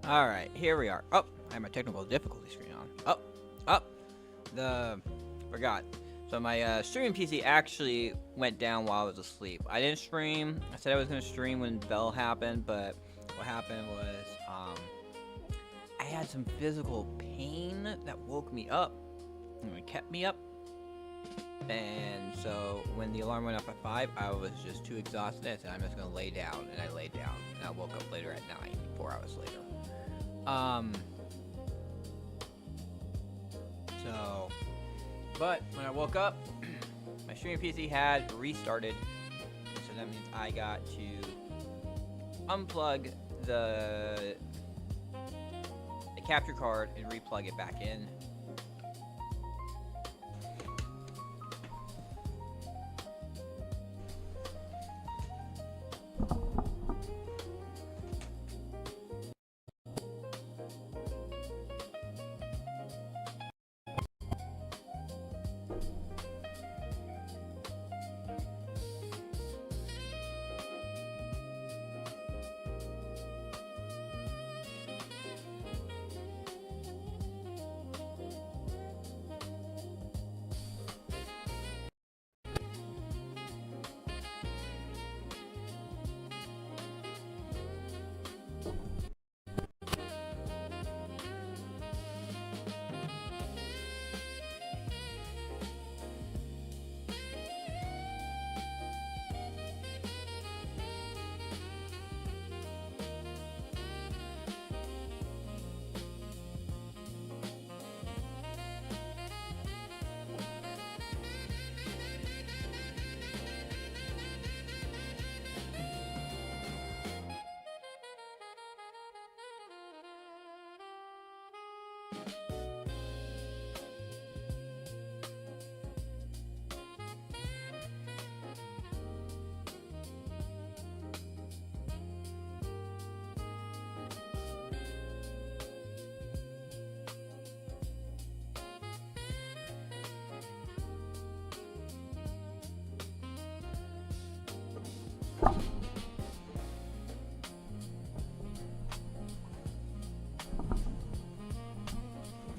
Alright, here we are. Oh, I have my technical difficulty screen on. Forgot. So my streaming PC actually went down while I was asleep. I didn't stream. I said I was going to stream when Bell happened, but what happened was, I had some physical pain that woke me up, and it kept me up. And so when the alarm went up at 5, I was just too exhausted. I said, I'm just going to lay down, and I laid down, and I woke up later at night, 4 hours later. But when I woke up, my streaming PC had restarted, so that means I got to unplug the capture card and replug it back in.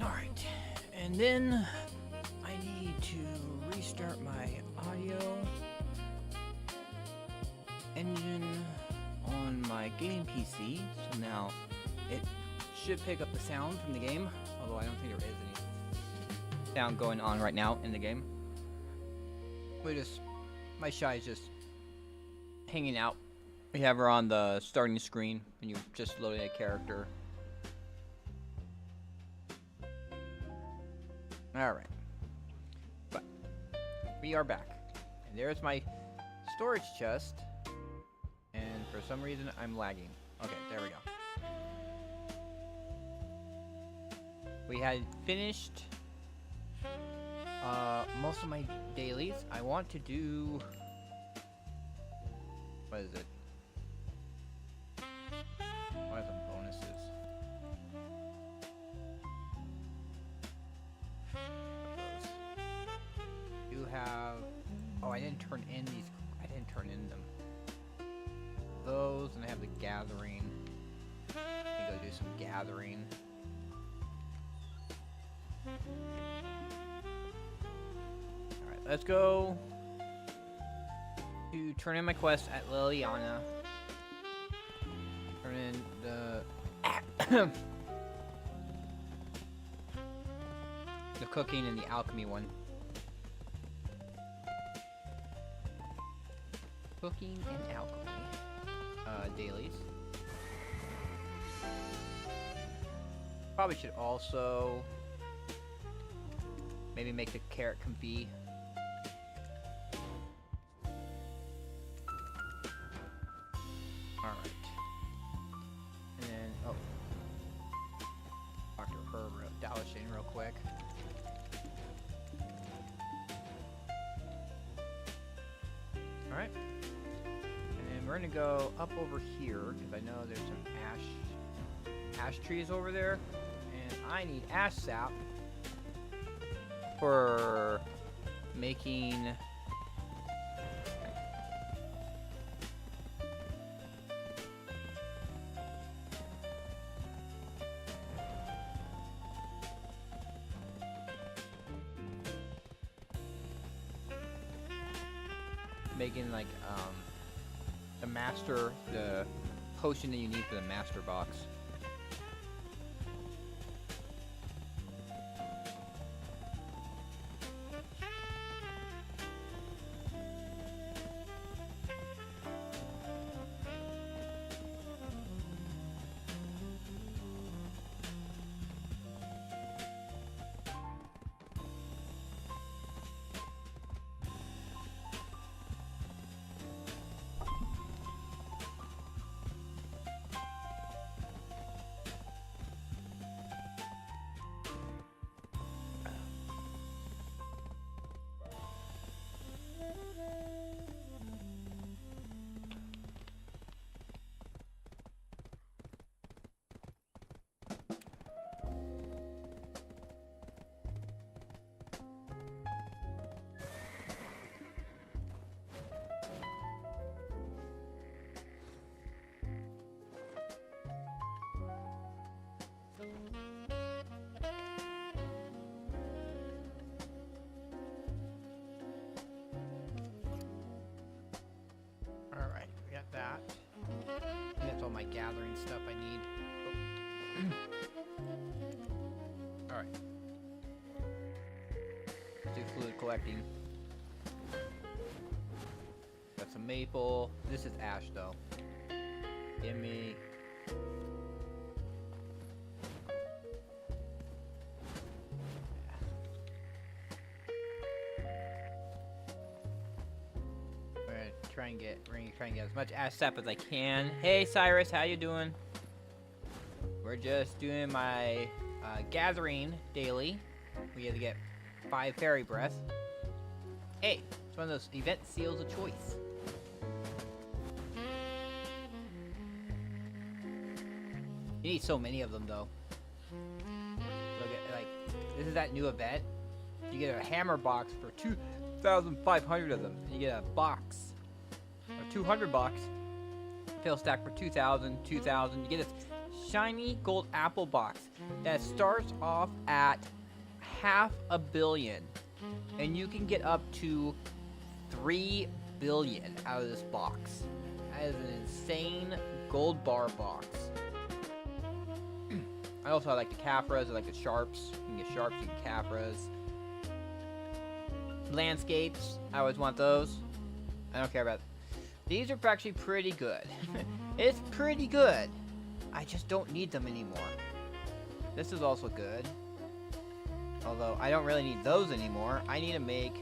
Alright, and then I need to restart my audio engine on my game PC, so now it should pick up the sound from the game, although I don't think there is any sound going on right now in the game. My Shy is just hanging out. We have her on the starting screen when you're just loading a character. Alright. But we are back. And there's my storage chest. And for some reason I'm lagging. Okay, there we go. We had finished most of my dailies. I want to do, what is it? What are the bonuses? You have, oh, I didn't turn in these. I didn't turn in them. Those, and I have the gathering. I go do some gathering. Alright, let's go to turn in my quest at Liliana. Turn in the the cooking and the alchemy one. Cooking and alchemy. Dailies. Probably should also maybe make the carrot comfy. Alright. And then, oh. Dr. Herb Dalashane real quick. Alright. And then we're gonna go up over here, because I know there's some ash trees over there. And I need ash sap for making making like the potion that you need for the master box. Alright, we got that. That's all my gathering stuff I need. Oh. Alright. Do fluid collecting. Got some maple. This is ash though. Give me. We're gonna try and get as much ash sap as I can. Hey Cyrus, how you doing? We're just doing my gathering daily. We had to get 5 fairy breath. Hey, it's one of those event seals of choice. You need so many of them though. Look at like this is that new event. You get a hammer box for 2,500 of them. And you get a box. Or 200 bucks. Fail stack for 2,000, 2,000. You get a shiny gold apple box that starts off at 500 million. And you can get up to 3 billion out of this box. That is an insane gold bar box. I also like the Capras, I like the Sharps. You can get Sharps, you can get Capras. Landscapes, I always want those. I don't care about. These are actually pretty good. It's pretty good. I just don't need them anymore. This is also good. Although, I don't really need those anymore. I need to make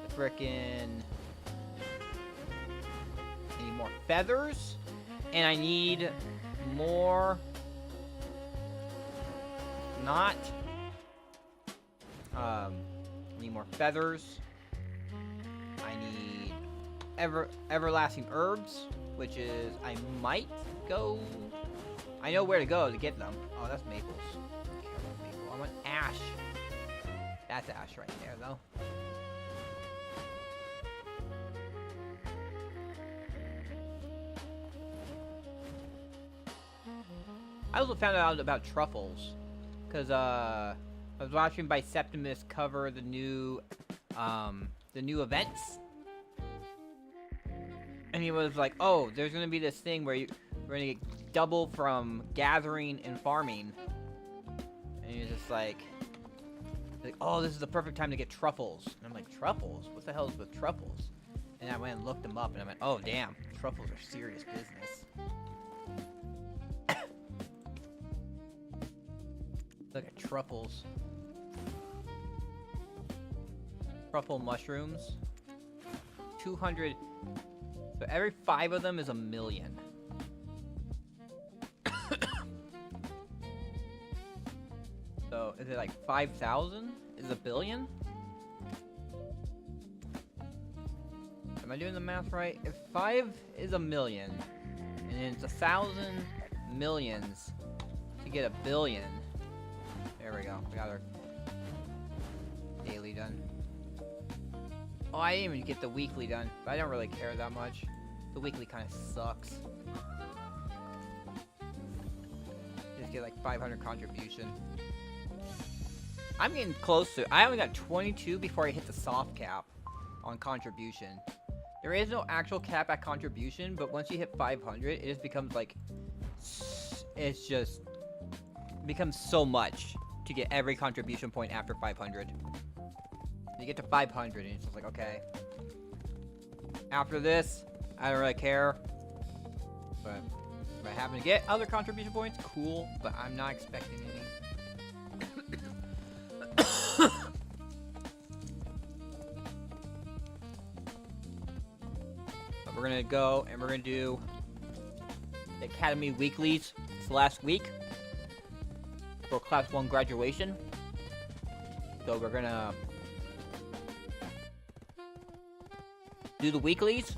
the frickin'... I need more feathers. And I need more... Not... I need more feathers. I need... everlasting herbs, which is I might go. I know where to go to get them. Oh, that's maples. I don't care about maple. I want ash. That's ash right there, though. I also found out about truffles because I was watching Biseptimus cover the new events. And he was like, oh, there's going to be this thing where we're going to get double from gathering and farming. And he was just like, oh, this is the perfect time to get truffles. And I'm like, truffles? What the hell is with truffles? And I went and looked them up and I went, oh, damn, truffles are serious business. Look at truffles. Truffle mushrooms. 200... So every 5 of them is 1 million. So is it like 5,000? Is 1 billion? Am I doing the math right? If 5 is 1 million, and it's 1,000 millions to get 1 billion. There we go. We got our daily done. Oh, I didn't even get the weekly done, but I don't really care that much. The weekly kind of sucks. Just get like 500 contribution. I'm getting close to. I only got 22 before I hit the soft cap on contribution. There is no actual cap at contribution, but once you hit 500, it just becomes like, it's just becomes so much to get every contribution point after 500. You get to 500 and it's just like, okay. After this, I don't really care. But if I happen to get other contribution points, cool, but I'm not expecting any. But we're gonna go and we're gonna do the Academy Weeklies. It's the last week for Class 1 graduation. So we're gonna do the weeklies,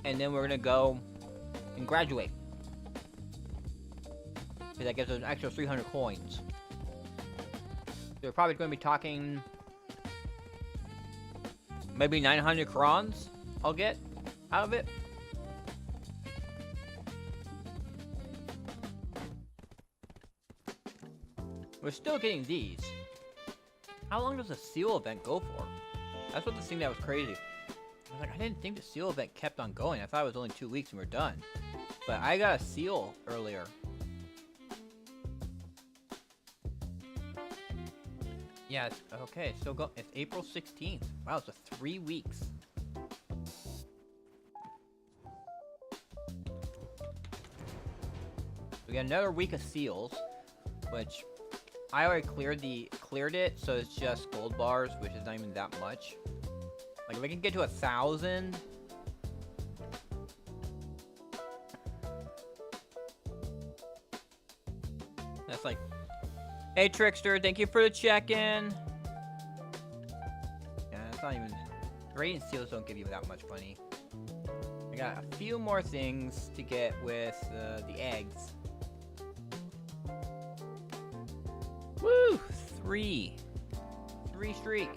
and then we're gonna go and graduate. So that gives us an extra 300 coins. So we're probably going to be talking maybe 900 crons I'll get out of it. We're still getting these. How long does the seal event go for? That's what the thing that was crazy. I was like, I didn't think the seal event kept on going. I thought it was only 2 weeks and we're done. But I got a seal earlier. Yeah, it's, okay, it's still go. It's April 16th. Wow, it's 3 weeks. We got another week of seals, which I already cleared it, so it's just gold bars, which is not even that much. Like, if we can get to 1,000. That's like, hey Trickster, thank you for the check-in. Yeah, it's not even. Radiant seals don't give you that much money. I got a few more things to get with the eggs. Woo! 3 streak.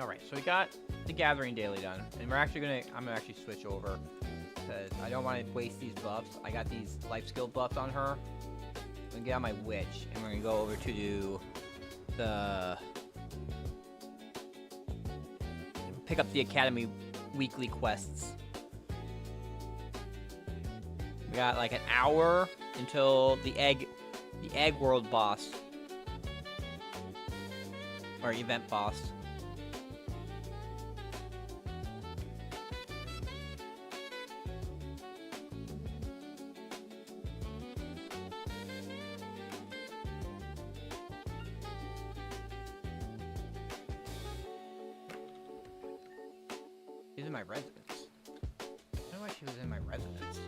Alright, so we got the gathering daily done. And we're actually I'm gonna actually switch over. Because I don't want to waste these buffs. I got these life skill buffs on her. I'm gonna get on my witch. And we're gonna go over to do the... pick up the Academy weekly quests. We got like an hour until the egg world boss. Or event boss. She's in my residence. I don't know why she was in my residence.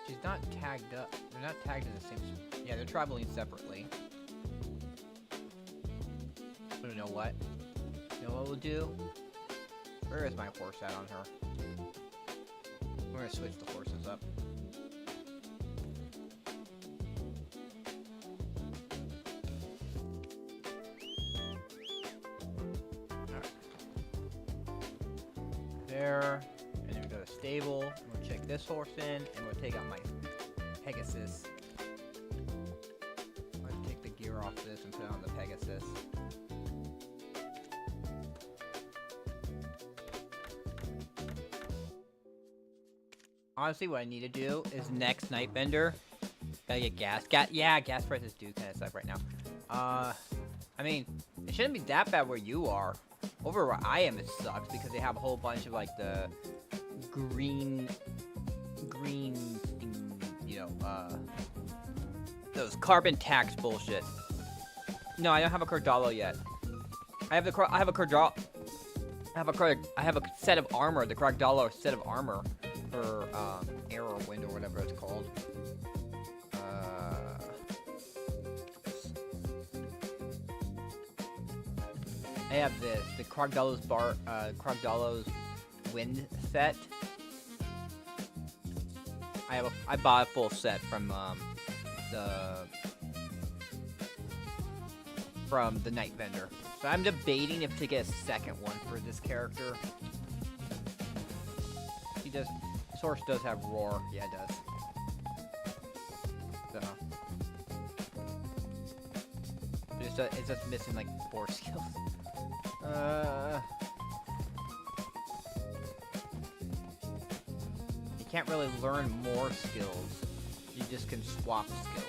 She's not tagged up. They're not tagged in the same... Yeah, they're traveling separately. But you know what? You know what we'll do? Where is my horse at on her? We're gonna switch the horses up. There, and then we go to stable, and we'll check this horse in, and we'll take out my Pegasus. Let's take the gear off this and put it on the Pegasus. Honestly, what I need to do is next Night Bender. Gotta get gas. Yeah, gas prices do kind of suck right now. I mean, it shouldn't be that bad where you are. Over where I am, it sucks because they have a whole bunch of like the green, you know, those carbon tax bullshit. No, I don't have a Cardalo yet. I have a set of armor, the Cragdalo set of armor for Arrow Wind or whatever it's called. I have this, the Cragdalo's Wind set. I bought a full set from the Night Vendor. So I'm debating if to get a second one for this character. He does. Source does have roar. Yeah, it does. So it's just missing like 4 skills. You can't really learn more skills. You just can swap skills.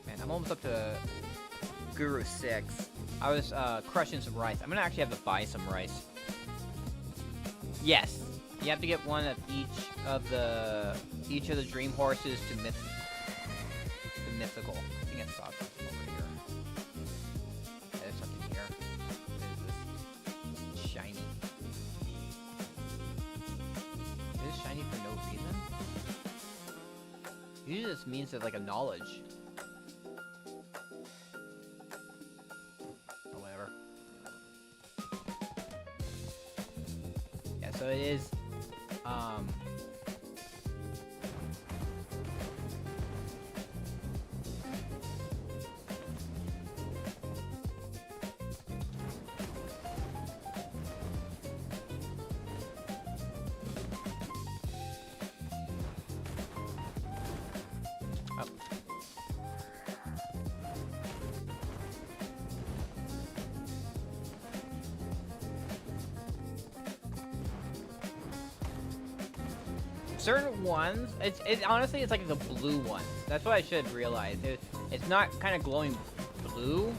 Man, I'm almost up to Guru 6. I was crushing some rice. I'm gonna actually have to buy some rice. Yes, you have to get one of each of the dream horses to mythical. I think I saw something over here. Yeah, there's something here. What is this? Shiny. Is this shiny for no reason? Usually this means that like a knowledge. Oh, whatever. Yeah, so it is. Certain ones, honestly, it's like the blue ones. That's what I should realize. It's not kind of glowing blue.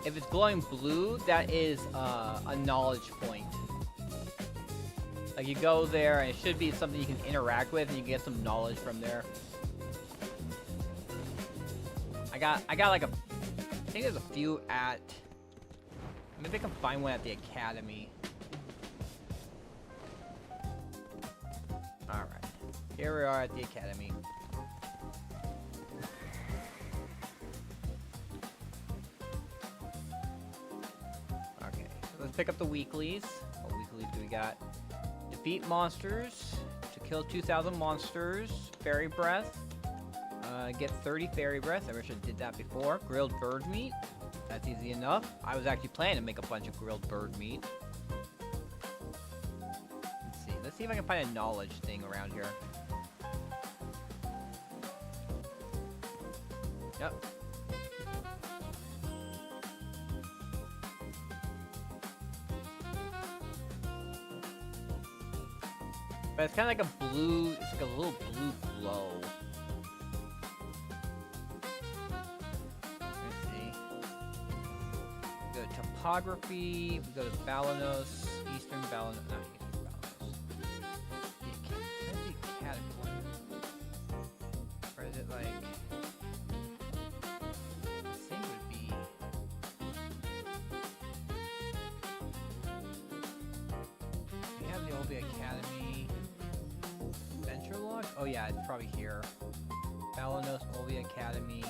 If it's glowing blue, that is a knowledge point. Like you go there, and it should be something you can interact with, and you can get some knowledge from there. I got like I think there's a few at. Maybe I can find one at the Academy. All right. Here we are at the Academy. Okay, so let's pick up the weeklies. What weeklies do we got? Defeat monsters to kill 2,000 monsters. Fairy breath. Get 30 fairy breath. I wish I did that before. Grilled bird meat. That's easy enough. I was actually planning to make a bunch of grilled bird meat. Let's see if I can find a knowledge thing around here. Yep. But it's kind of like a blue, it's like a little blue glow. Let's see. We go to topography, we go to Balanos, Eastern Balanos, not Eastern Balanos. Where's the Academy one? Or is it like... Oliva Academy Venture Log? Oh yeah, it's probably here. Balanos, Oliva Academy.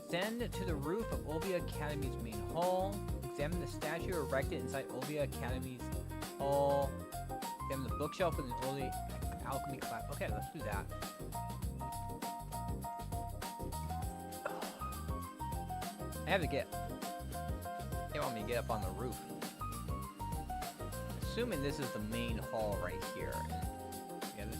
Send to the roof of Oliva Academy's main hall. Examine the statue erected inside Oliva Academy's hall. Examine the bookshelf with an Oliva Alchemy class. Okay, let's do that. I have to get... They want me to get up on the roof. Assuming this is the main hall right here. Yeah, this.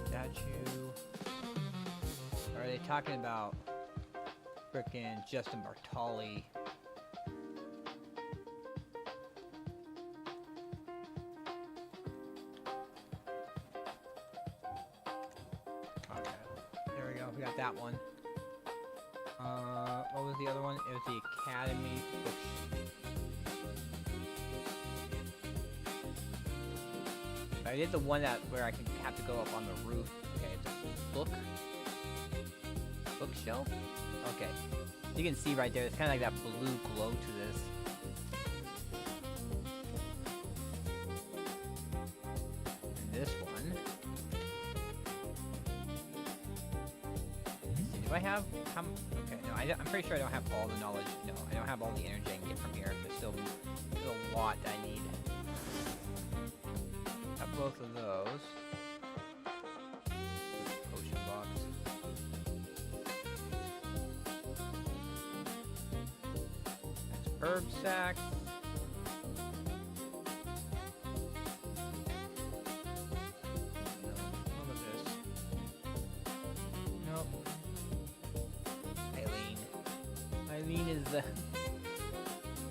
Statue. Or are they talking about frickin' Justin Bartali? Okay. There we go. We got that one. What was the other one? It was the Academy book. I did the one where I can have to go up on the roof. Okay, it's a bookshelf. Okay, you can see right there. It's kind of like that blue glow to this. And this one. Do I have? Okay, no, I'm pretty sure I don't have all the knowledge. No, I don't have all the energy I can get from here. There's still a lot I need. Have both of those. Potion box. That's herb sack. the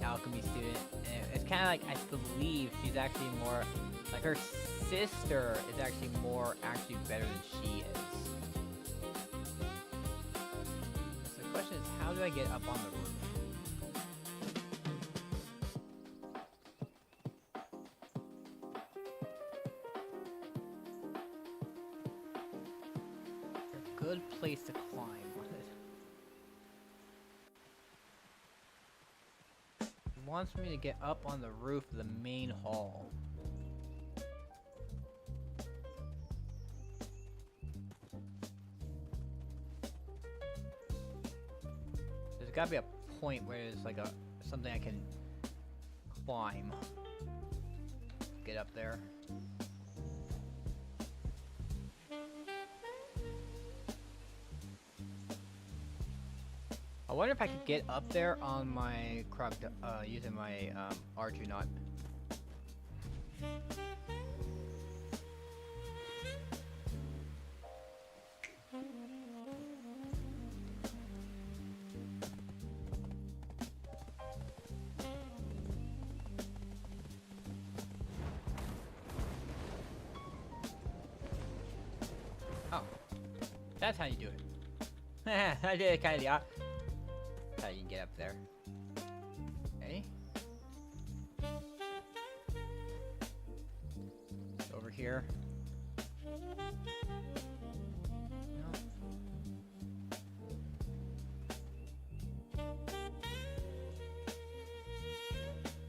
alchemy student. And it's kind of like, I believe she's actually more, like her sister is actually better than she is. So the question is, how do I get up on the roof? Good place to climb. He wants me to get up on the roof of the main hall. There's gotta be a point where there's like something I can climb. Get up there. I wonder if I could get up there on my using my archery knot. Oh, that's how you do it. I did it kind of the opposite. How you can get up there. Okay. Over here. No.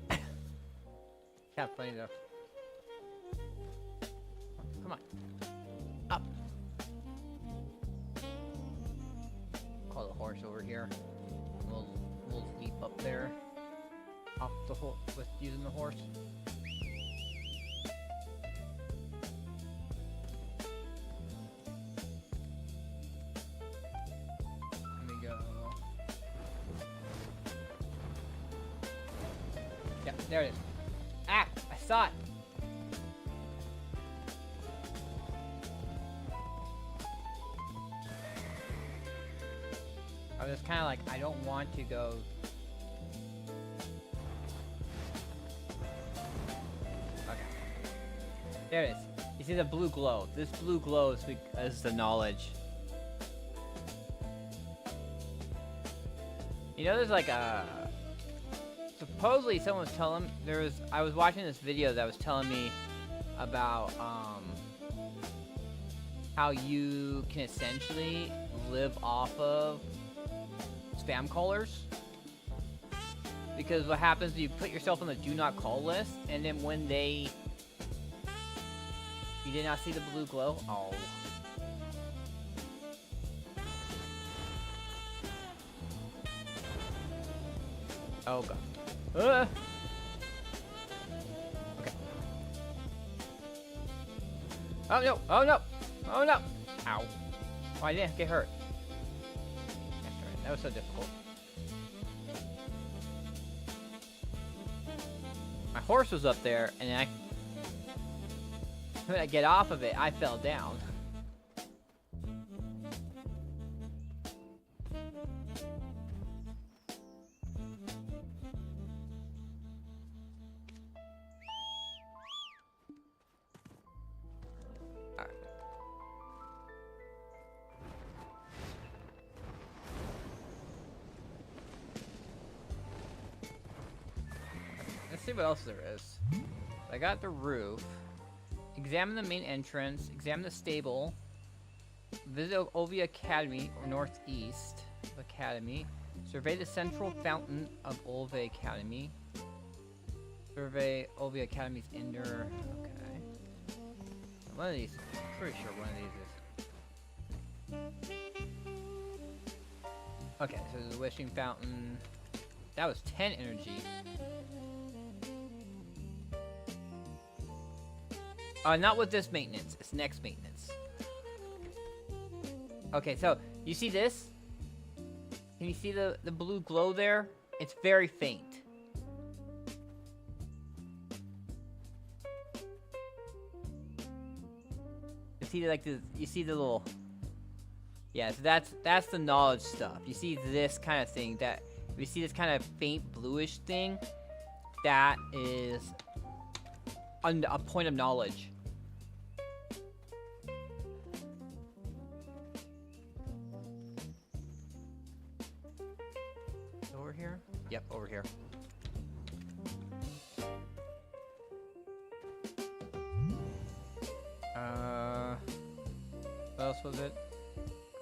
Kind of funny though. Come on. Up. Call the horse over here. We'll leap up there, off the with using the horse. Let me go. Yeah, there it is. Ah, I saw it. I was kind of like, I don't want to go. Okay. There it is. You see the blue glow. This blue glow is the knowledge. You know, there's like a... Supposedly someone was telling... I was watching this video that was telling me about, how you can essentially live off of spam callers, because what happens is you put yourself on the do not call list, and then when you did not see the blue glow. Oh, oh god. Okay. Oh no, oh no, oh no. Ow. Oh, I didn't get hurt. That was so difficult. My horse was up there, and when I get off of it, I fell down. Let's see what else there is. I got the roof. Examine the main entrance. Examine the stable. Visit Oliva Academy, or northeast of Academy. Survey the central fountain of Oliva Academy. Survey Oliva Academy's indoor. Okay. One of these. I'm pretty sure one of these is. Okay, so there's a wishing fountain. That was 10 energy. Not with this maintenance. It's next maintenance. Okay, so you see this? Can you see the blue glow there? It's very faint. You see like you see the little. Yeah, so that's the knowledge stuff. You see this kind of thing that we see this kind of faint bluish thing. That is a point of knowledge. Over here? Yep, over here. What else was it?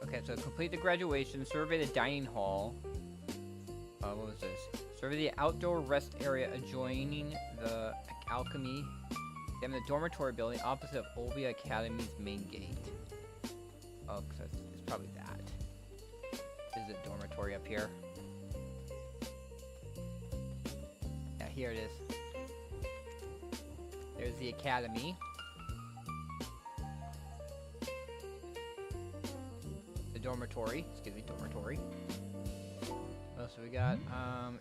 Okay, so complete the graduation, survey the dining hall. What was this? Survey the outdoor rest area adjoining the Academy. Examine the dormitory building opposite of Oliva Academy's main gate. Oh, so it's probably that. Is it dormitory up here? Yeah, here it is. There's the Academy. The dormitory. Excuse me, dormitory. What else we got?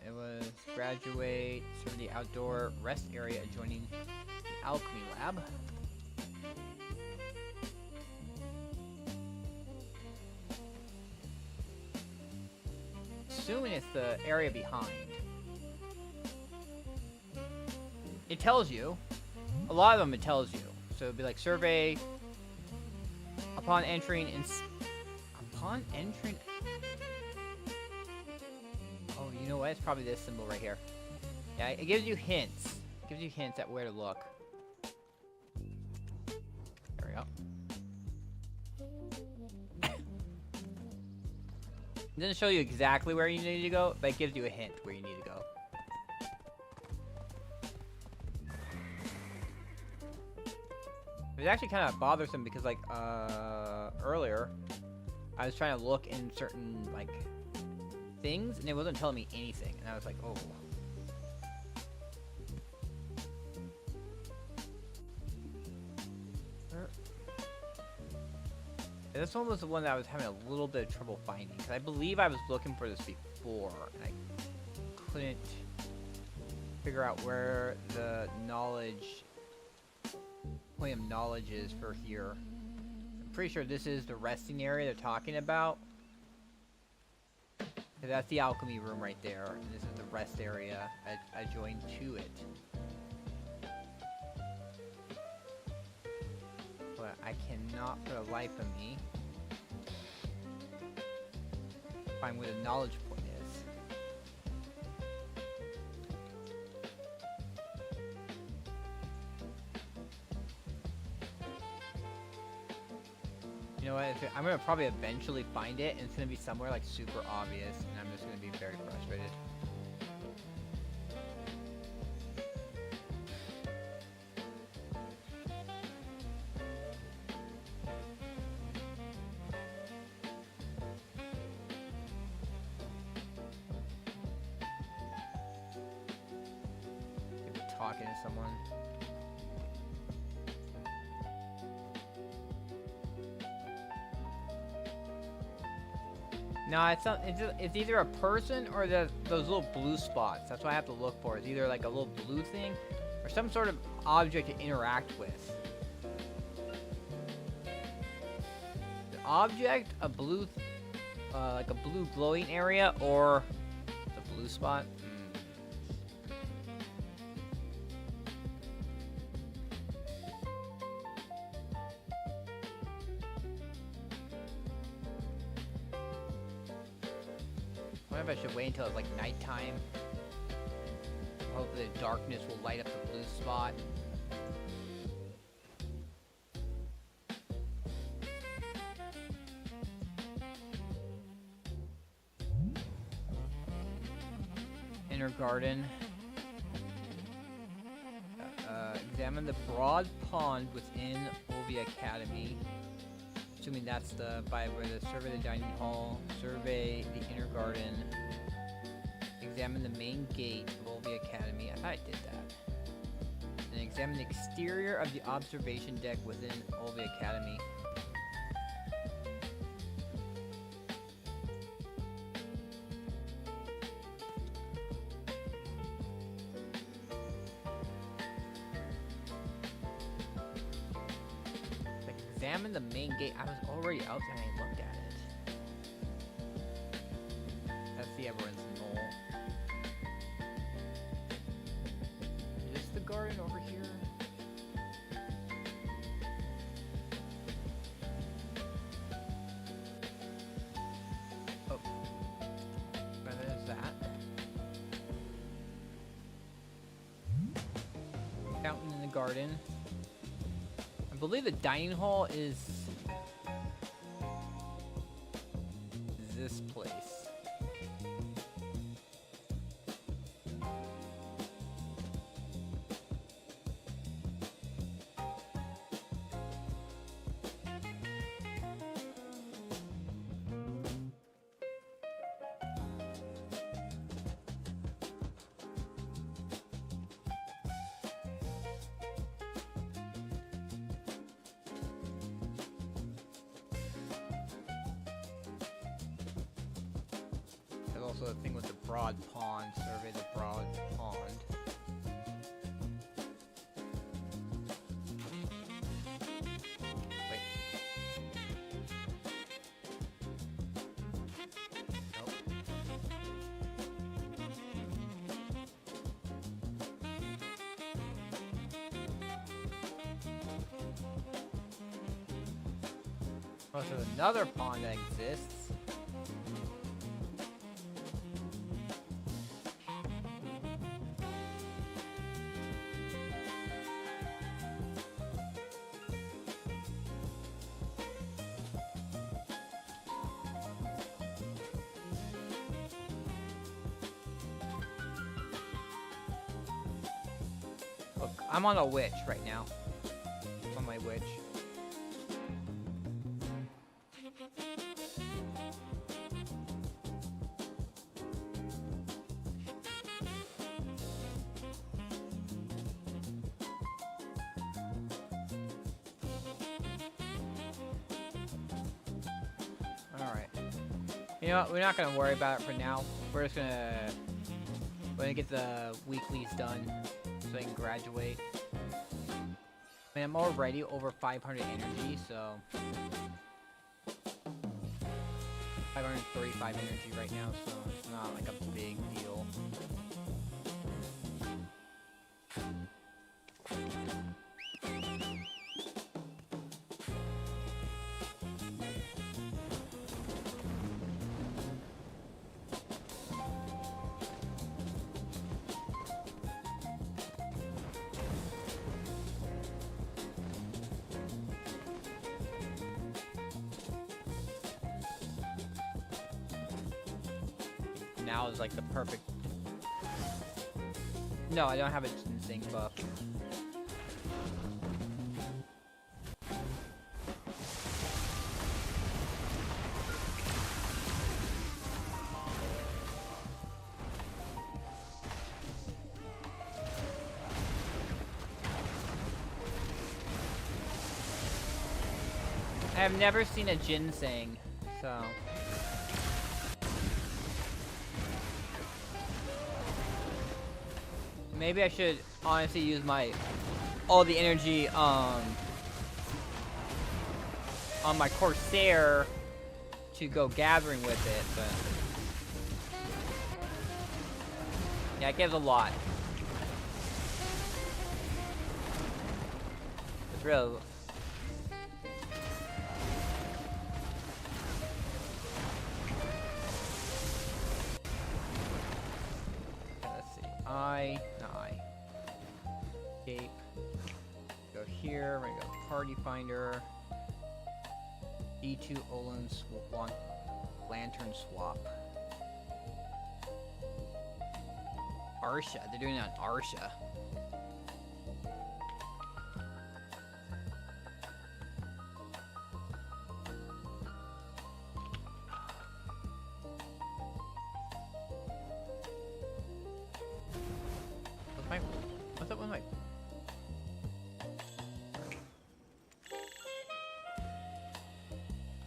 It was graduate, serve the outdoor rest area adjoining the alchemy lab. Assuming it's the area behind. It tells you. A lot of them it tells you. So it'd be like survey upon entering upon entering. Oh, you know what? It's probably this symbol right here. Yeah, it gives you hints. It gives you hints at where to look. There we go. It doesn't show you exactly where you need to go, but it gives you a hint where you need to go. It was actually kind of bothersome because, like, earlier, I was trying to look in certain, like, things, and it wasn't telling me anything, and I was like, oh. This one was the one that I was having a little bit of trouble finding, because I believe I was looking for this before, and I couldn't figure out where the knowledge, point of knowledge is for here. I'm pretty sure this is the resting area they're talking about. That's the alchemy room right there, and this is the rest area adjoined to it. But I cannot, for the life of me, find where the knowledge point is. You know what? I'm gonna probably eventually find it, and it's gonna be somewhere like super obvious, and I'm just gonna be very frustrated. Talking to someone. No, it's not. It's either a person or those little blue spots. That's what I have to look for. It's either like a little blue thing or some sort of object to interact with. The object, a blue, like a blue glowing area, or the blue spot. I should wait until it's like nighttime. Hopefully the darkness will light up the blue spot. Inner garden. Examine the broad pond within Oliva Academy. Assuming that's the survey the dining hall, survey the inner garden, examine the main gate of Oliva Academy. I thought I did that. And examine the exterior of the observation deck within Oliva Academy. Examine the main gate. I was already out there and I looked at it. That's the Everyone's Knoll. garden over here. Oh. What is that? Fountain in the garden. I believe the dining hall is this place. Also the thing with the broad pond, survey the broad pond. Wait. Nope. Oh, so another pond that exists. Look, I'm on a witch right now. I'm on my witch. Alright. You know what? We're not going to worry about it for now. We're just going to... We're going to get the weeklies done so I can graduate. I mean, I'm already over 500 energy, so... 535 energy right now, so it's not like a big deal. Now is like the perfect... No, I don't have a zinc buff. I have never seen a ginseng, so... Maybe I should honestly use my all the energy on my Corsair to go gathering with it, but yeah, it gives a lot. It's real. Escape. Go here. We're gonna go Party Finder. E2 Olin Lantern Swap. Arsha. They're doing it on Arsha. What's up with my...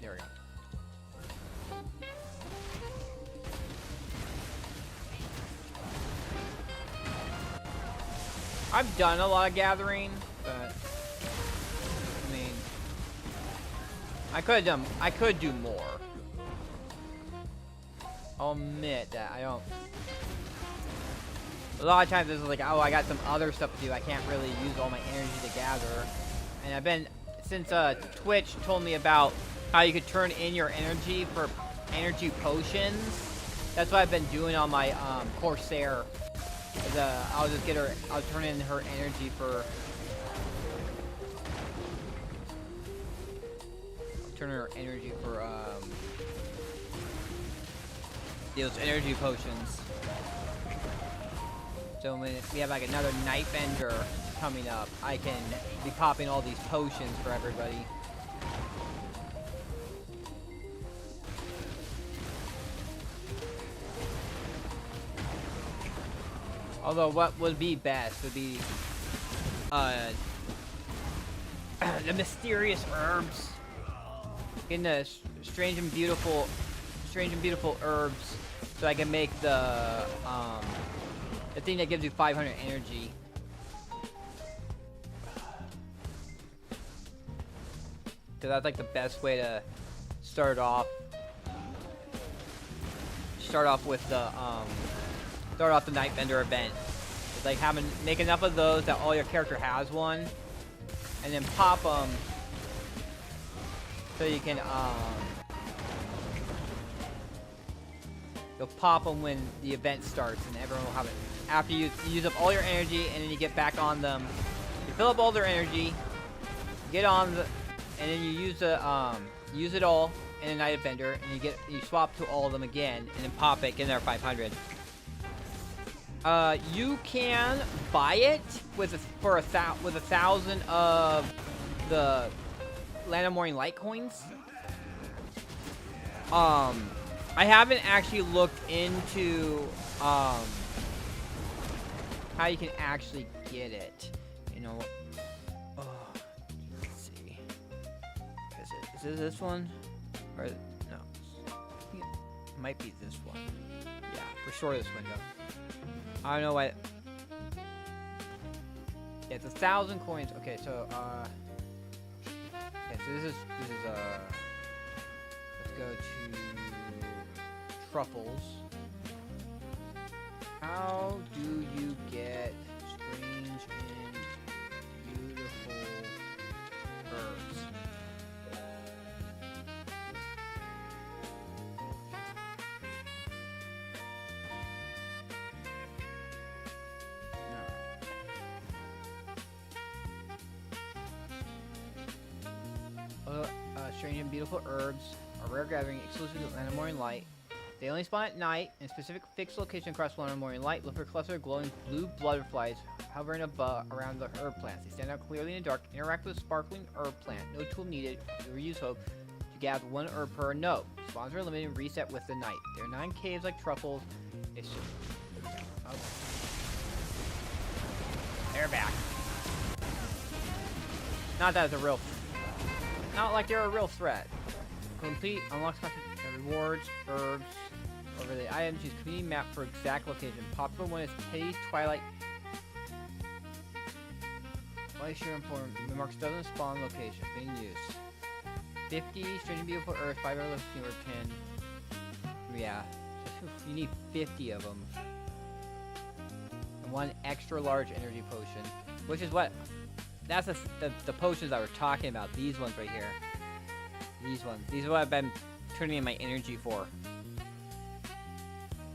There we go. I've done a lot of gathering, but I mean, I could do more. I'll admit that I don't. A lot of times it's like, oh, I got some other stuff to do. I can't really use all my energy to gather. And I've been, since Twitch told me about how you could turn in your energy for energy potions, that's what I've been doing on my Corsair. Is, I'll just get her, I'll turn in her energy for, those energy potions. So when we have like another night bender coming up, I can be popping all these potions for everybody. Although what would be best would be the mysterious herbs. Getting the strange and beautiful herbs, so I can make the thing that gives you 500 energy. Cause that's like the best way to start off with the Nightbender event. It's like make enough of those that all your character has one, and then pop them so you can you'll pop them when the event starts, and everyone will have it. After you use up all your energy, and then you get back on them. You fill up all their energy, get on the, and then you use it all in a Night Bender, and you swap to all of them again, and then pop it, get another 500. You can buy it with 1,000 of the Land of Morning Light coins. I haven't actually looked into how you can actually get it. You know, let's see. Is it this one? Or no? It might be this one. Yeah, for sure this window. I don't know why. Yeah, it's 1,000 coins. Okay, so okay, so this is let's go to truffles. How do you get strange and beautiful herbs? Strange and beautiful herbs are rare gathering exclusive to Land of Morning Light. They only spawn at night in a specific fixed location across Land of Morning Light. Look for a cluster of glowing blue butterflies hovering above around the herb plants. They stand out clearly in the dark. Interact with a sparkling herb plant. No tool needed. You use hope to gather one herb per node. Spawns are limited and reset with the night. There are 9 caves like truffles. It's just... Okay. They're back. Not that it's a real... Not like they're a real threat. Complete unlocks rewards, herbs. Over the items, use community map for exact location. Popular one is Teddy's Twilight. Glacier important. It marks doesn't spawn location. Being used. 50 strange and beautiful earth. 5 other fewer 10. Yeah. You need 50 of them. And 1 extra large energy potion, which is what. That's the potions that we're talking about. These ones right here. These ones. These are what I've been turning in my energy for.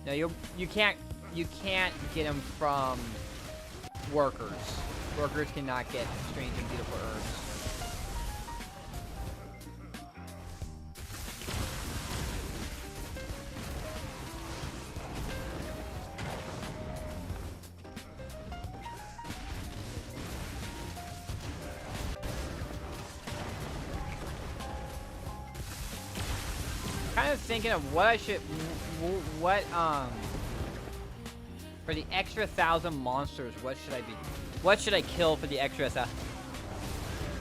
Now you can't get them from workers. Workers cannot get strange and beautiful herbs. Kind of thinking of what I should, for the extra 1,000 monsters, what should I kill for the extra 1,000?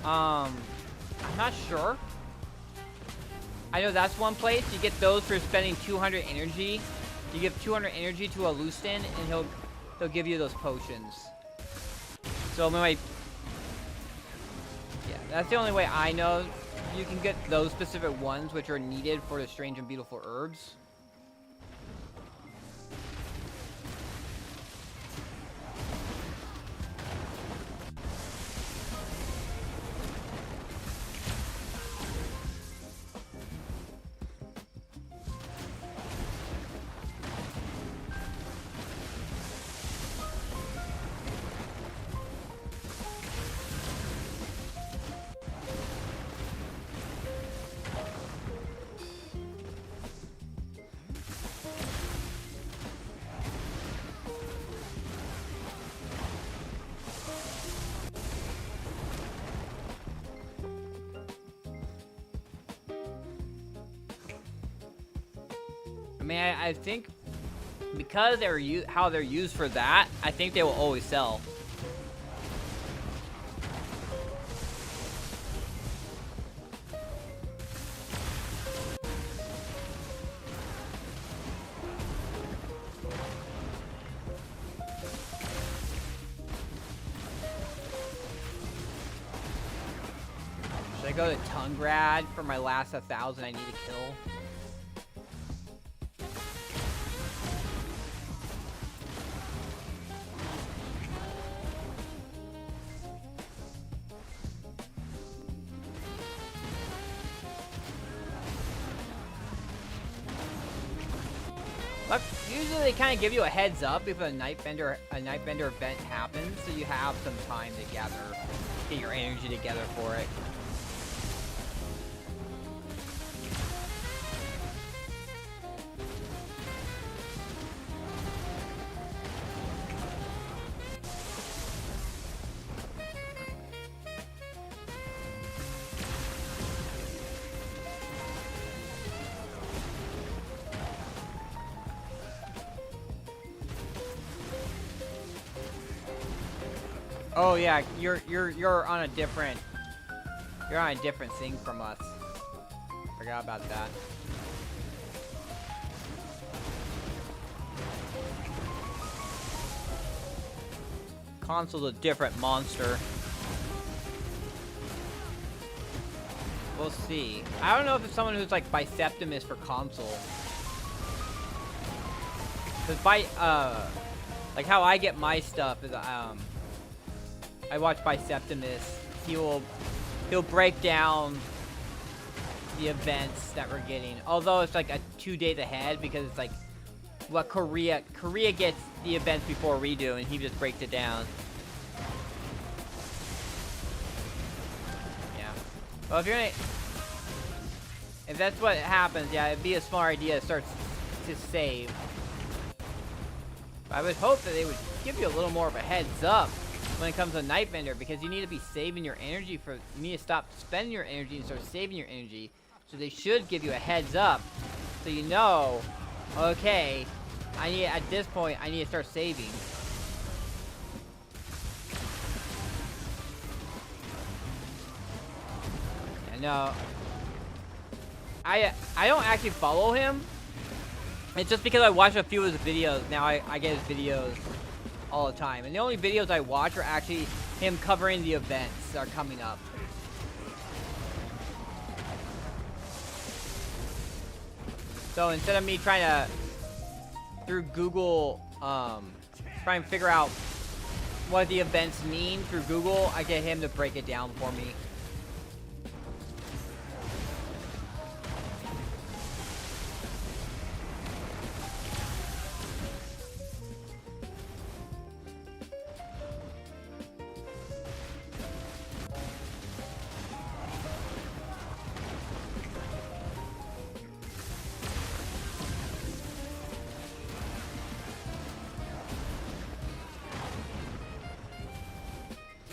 I'm not sure. I know that's one place. You get those for spending 200 energy. You give 200 energy to a Lustin, and he'll give you those potions. So anyway, yeah, that's the only way I know. You can get those specific ones which are needed for the strange and beautiful herbs. mean, I think because how they're used for that, I think they will always sell. Should I go to Tungrad for my last 1,000 I need to kill? Look, usually they kind of give you a heads up if a Nightbender event happens, so you have some time to get your energy together for it. Oh yeah, you're on a different thing from us. Forgot about that. Console's a different monster. We'll see. I don't know if it's someone who's like Biseptimus for console. Cause like how I get my stuff is I watch Biseptimus. He'll break down the events that we're getting. Although it's like a 2 days ahead because it's like what Korea gets the events before we do, and he just breaks it down. Yeah. Well, if that's what happens, yeah, it'd be a smart idea to start to save. But I would hope that they would give you a little more of a heads up when it comes to Nightbender, because you need to be saving your energy you need to stop spending your energy and start saving your energy. So they should give you a heads up, so you know, okay, at this point, I need to start saving. I know. I don't actually follow him. It's just because I watch a few of his videos. Now I get his videos all the time, and the only videos I watch are actually him covering the events that are coming up. So instead of me trying to through Google try and figure out what the events mean through Google, I get him to break it down for me.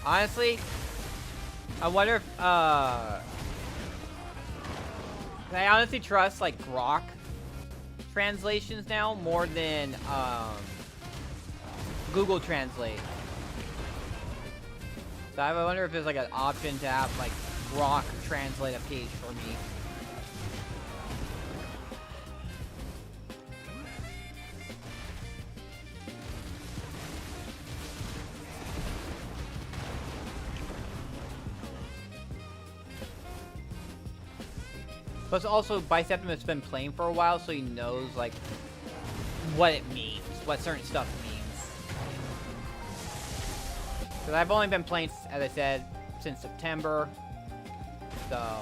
Honestly, I wonder if, I honestly trust, like, Grok translations now more than, Google Translate. So I wonder if there's, like, an option to have, like, Grok translate a page for me. Plus, also, Biseptimus has been playing for a while, so he knows, like, what it means, what certain stuff means. Because I've only been playing, as I said, since September. So,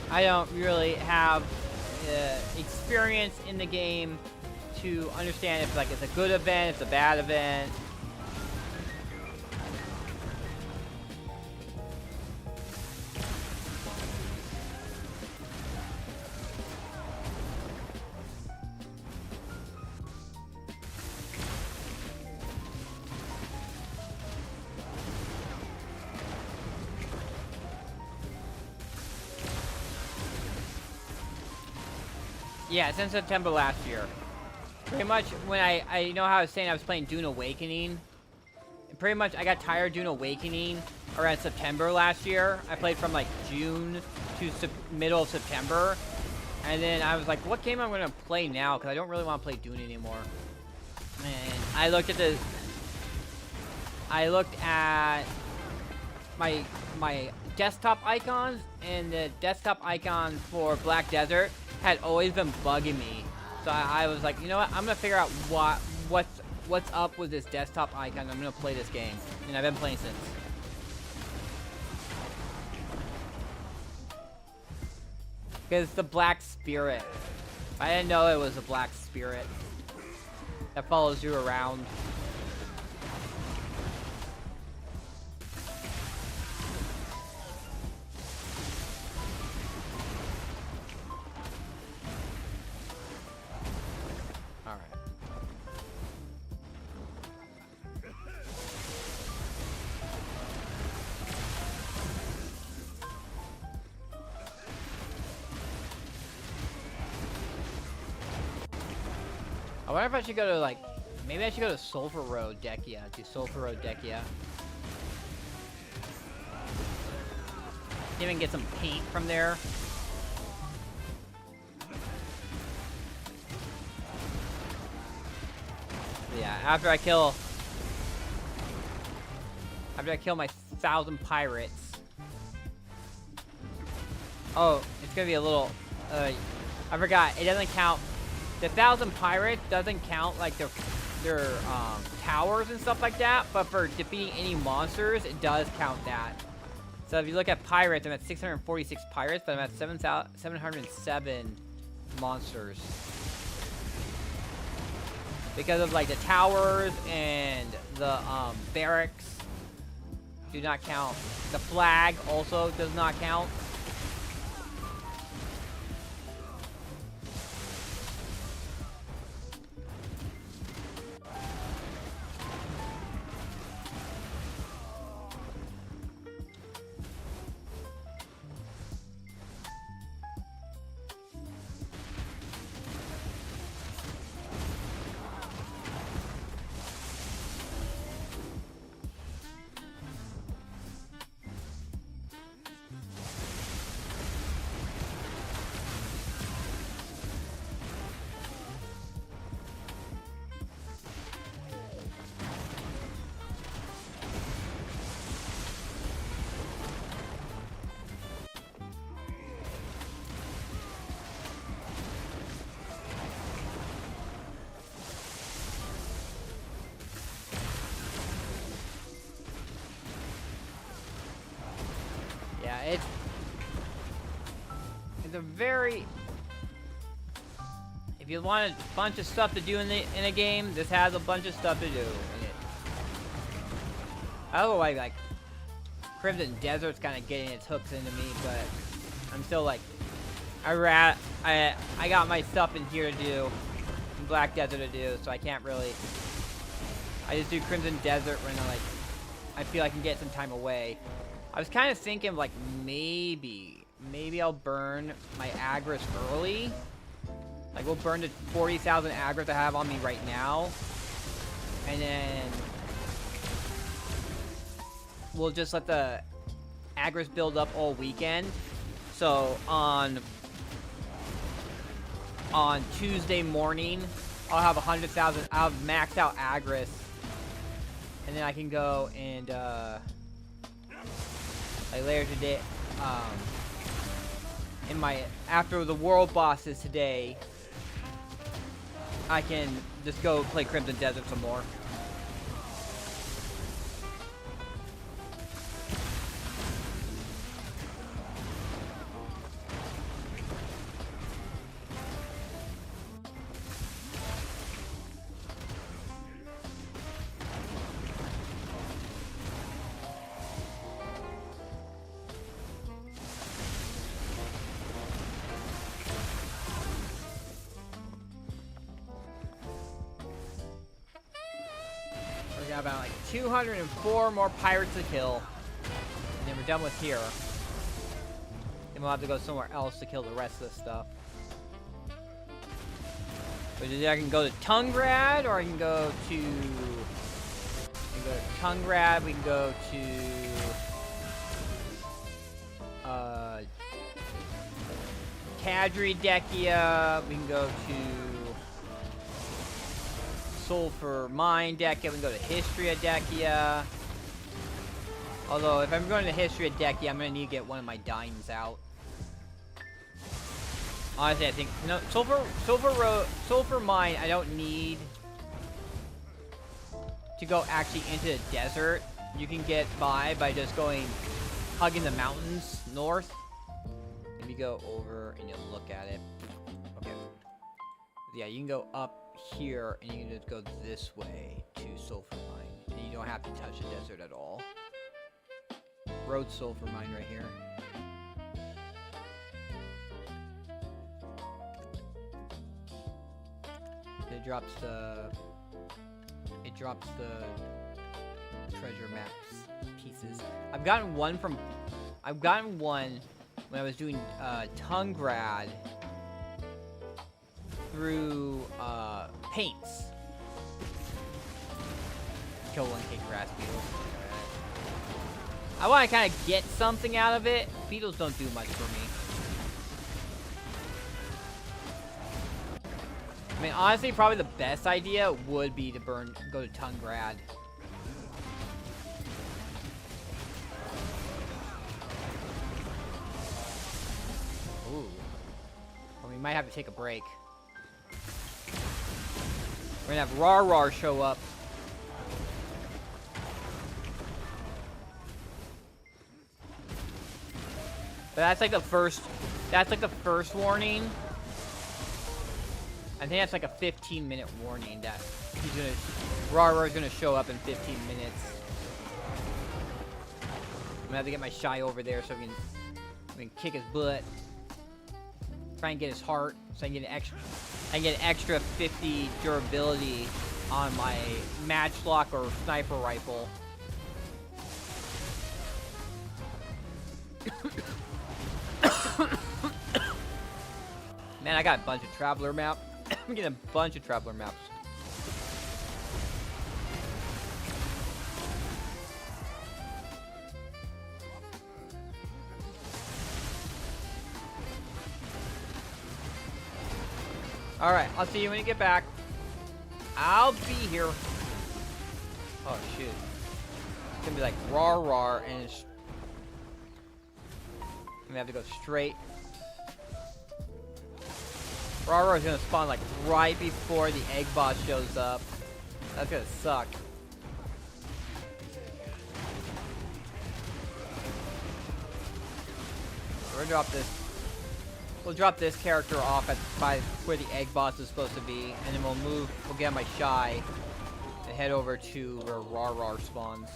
I don't really have experience in the game to understand if, like, it's a good event, if it's a bad event. Yeah, since September last year. Pretty much when I know how I was saying I was playing Dune Awakening. Pretty much I got tired of Dune Awakening around September last year. I played from like June to middle of September. And then I was like, what game am I going to play now? Because I don't really want to play Dune anymore. And I looked at my desktop icons, and the desktop icon for Black Desert had always been bugging me. So I was like, you know what? I'm gonna figure out what's up with this desktop icon. I'm gonna play this game, and I've been playing since. Because it's the Black Spirit. I didn't know it was a Black Spirit that follows you around. I wonder if I should go to, like, maybe I should go to Sulphur Road Dekia. Do Sulphur Road Dekia. Even get some paint from there. Yeah, after I kill my 1,000 pirates. Oh, it's gonna be a little, I forgot, it doesn't count. The 1,000 pirates doesn't count like their towers and stuff like that, but for defeating any monsters, it does count that. So if you look at pirates, I'm at 646 pirates, but I'm at 707 monsters. Because of like the towers and the barracks do not count. The flag also does not count. It's a very... If you want a bunch of stuff to do in a game, this has a bunch of stuff to do in it. I don't know why, like, Crimson Desert's kind of getting its hooks into me, but I'm still like, I got my stuff in here to do, and Black Desert to do, so I can't really. I just do Crimson Desert when I feel I can get some time away. I was kind of thinking like maybe I'll burn my Agris early. Like we'll burn the 40,000 Agris I have on me right now, and then we'll just let the Agris build up all weekend. So on Tuesday morning, I'll have 100,000. I'll have maxed out Agris, and then I can go and like later today, after the world bosses today, I can just go play Crimson Desert some more. About like 204 more pirates to kill, and then we're done with here. Then we'll have to go somewhere else to kill the rest of this stuff. I can go to Tungrad, or I can go to... Tungrad, we can go to... Kadri Dekia, we can go to... Sulfur Mine Dekia, we can go to History of Dekia. Although, if I'm going to History of Dekia, I'm going to need to get one of my Dines out. Honestly, I think... No, Sulfur Mine, I don't need to go actually into the desert. You can get by just going... hugging the mountains north. If you go over and you look at it. Okay. Yeah, you can go up here and you can just go this way to Sulfur Mine. And you don't have to touch the desert at all. Road Sulfur Mine right here. It drops the treasure maps pieces. I've gotten one when I was doing Tungrad through paints. Kill 1K grass beetles. I want to kind of get something out of it. Beetles don't do much for me. I mean, honestly, probably the best idea would be to go to Tungrad. Ooh. Well, we might have to take a break. We're gonna have Rar show up. But that's like the first warning. I think that's like a 15-minute warning that Rar's gonna show up in 15 minutes. I'm gonna have to get my Shy over there so I can kick his butt. Try and get his heart so I can get an extra 50 durability on my matchlock or sniper rifle. Man, I got a bunch of Traveler maps. I'm getting a bunch of Traveler maps. Alright, I'll see you when you get back. I'll be here. Oh, shit. It's gonna be like rar, and it's... I'm gonna have to go straight. Rar is gonna spawn like right before the egg boss shows up. That's gonna suck. We're gonna drop this. We'll drop this character off by where the egg boss is supposed to be, and then we'll get my Shy and head over to where Rar spawns.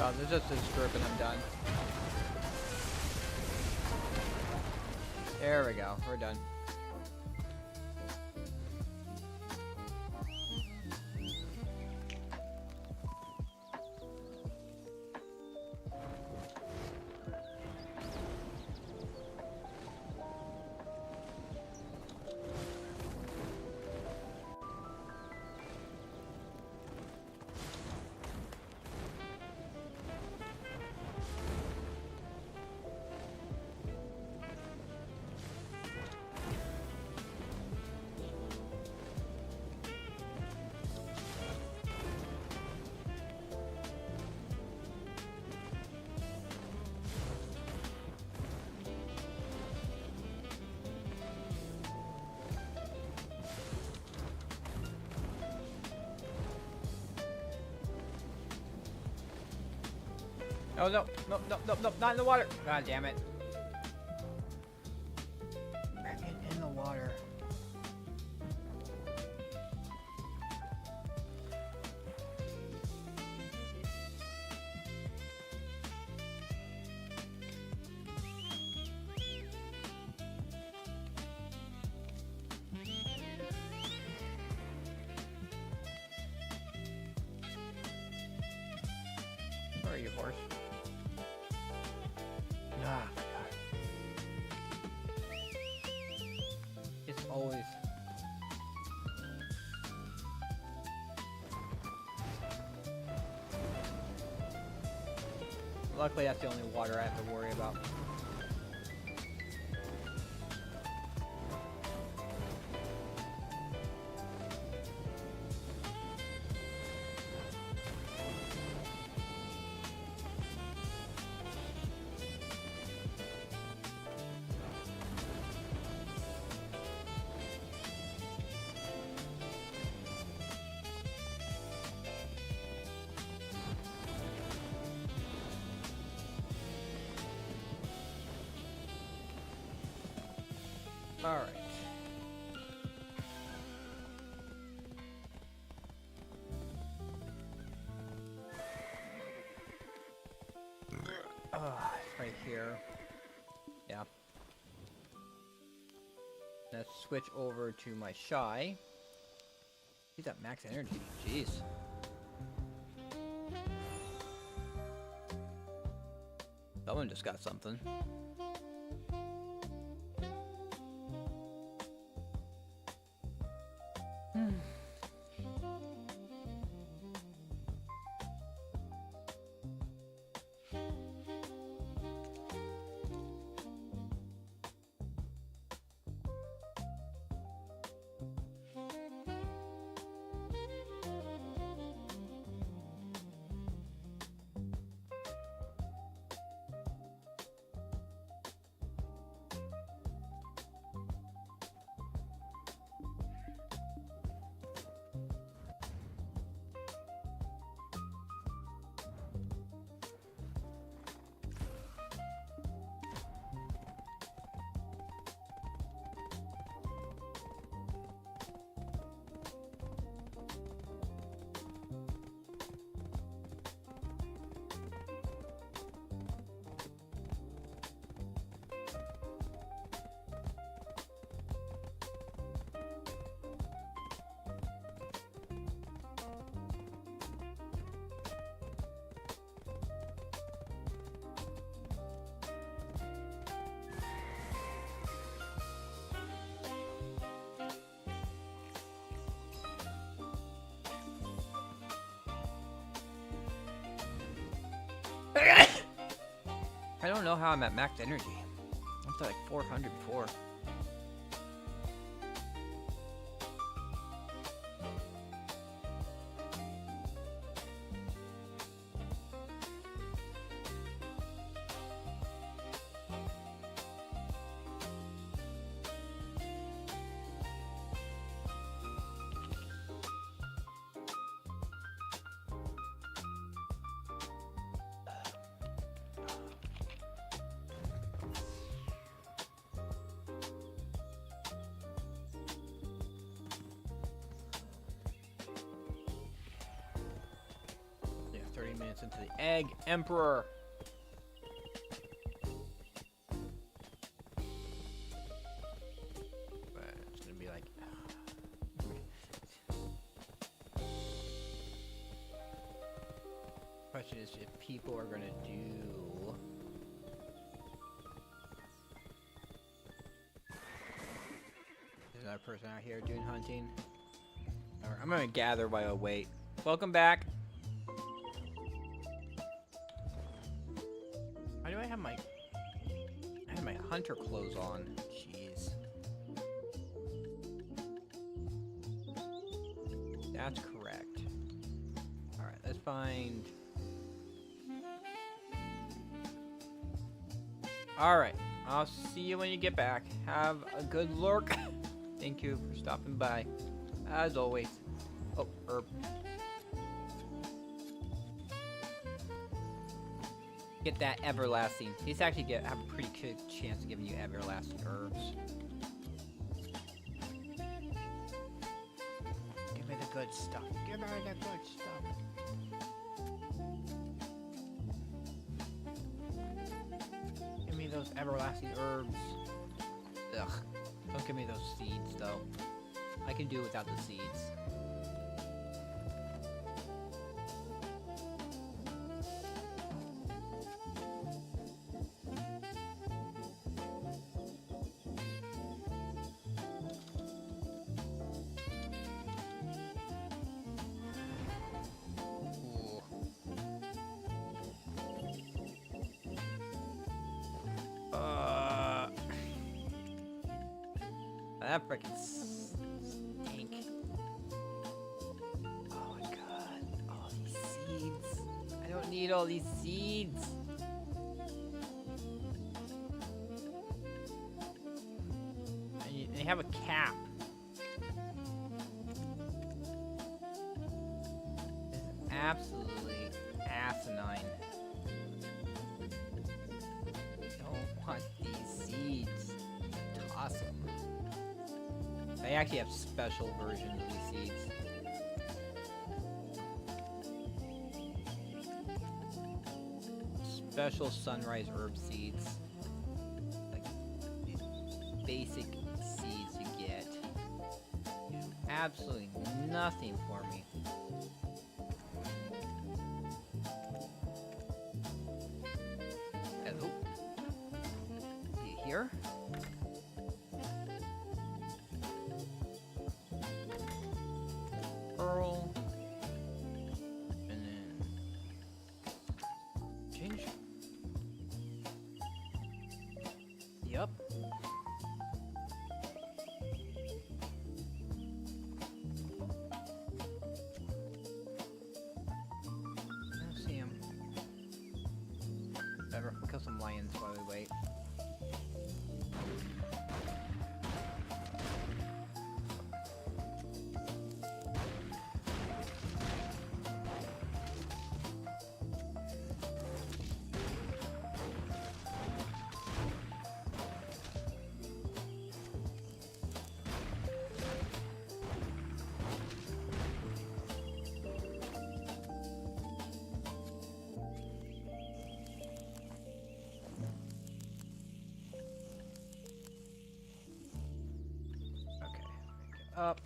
Oh, there's just this group and I'm done. There we go. We're done. Oh no, no, no, no, no, not in the water. God damn it. In the water. Where are you, horse? Ah, my God. It's always... Luckily, that's the only water I have to worry about. All right. Right here. Yeah. Let's switch over to my shy. He's got max energy. Jeez. Someone just got something. I don't know how I'm at max energy. I'm at like 400 before. Yeah, 30 minutes into the Egg Emperor. But it's gonna be like... Question is if people are gonna do... There's another person out here doing hunting. Alright, I'm gonna gather while I wait. Welcome back. Why do I have my hunter clothes on? Jeez. That's correct. Alright, let's find... Alright, I'll see you when you get back. Have a good lurk. Thank you for stopping by. As always. Oh, herb. Get that everlasting. These actually have a pretty good chance of giving you everlasting herbs. Give me the good stuff. Give me the good stuff. Give me those everlasting herbs. Ugh. Don't give me those seeds, though. I can do without the seeds. That frickin' stink. Oh my god. All these seeds. I don't need all these seeds. And they have a cap. This is absolutely asinine. I don't want these seeds. Toss them. They actually have special versions of these seeds. Special sunrise herb seeds. Like these basic seeds you get. Do absolutely nothing for me. Hello? Are you here? Pearl, and then change. Yep. I don't see him. Better kill some lions while we wait. Up.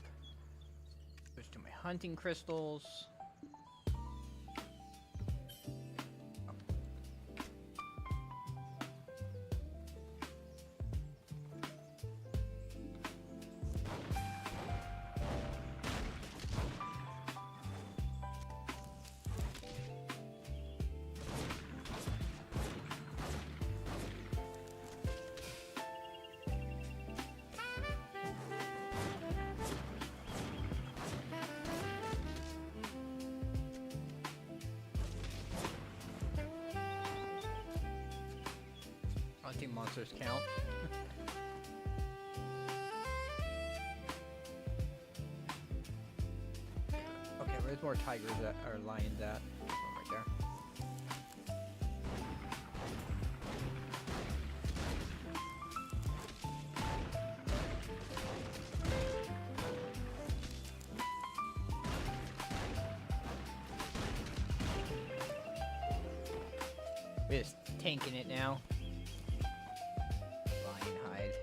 Switch to my hunting crystals. Hunting monsters count. Okay, where's more tigers at, or lions at? Oh, right there. We're just tanking it now. Lion hide.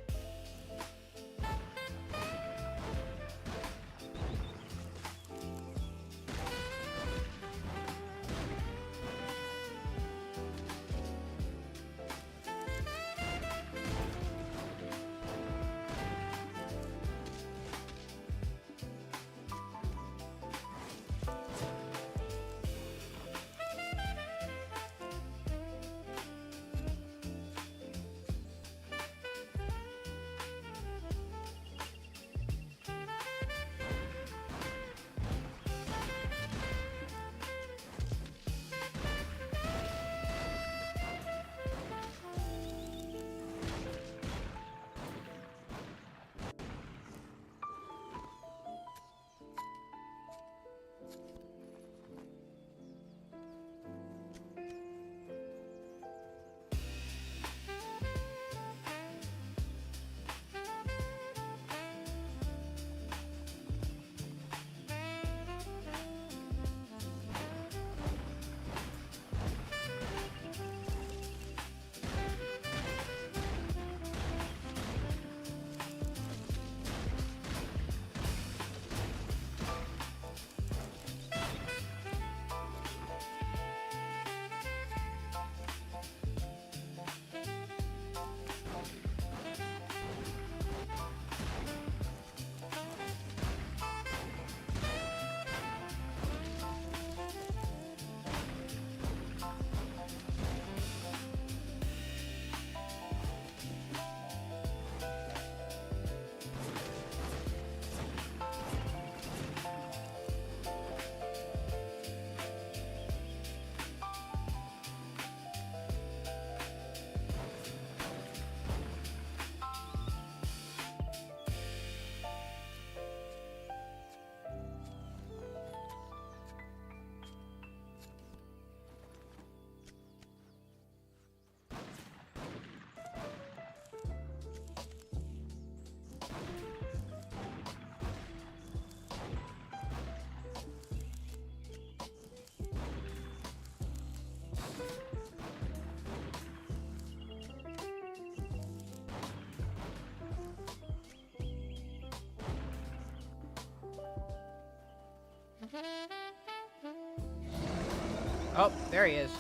Oh, there he is.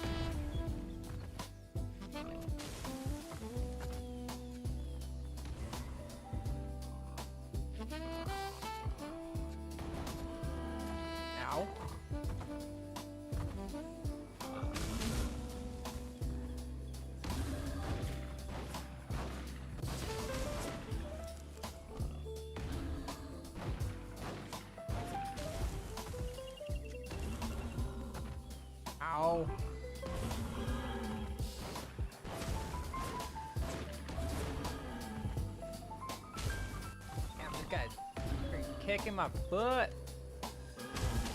Ow. Ow. Damn, this guy's freaking kicking my butt.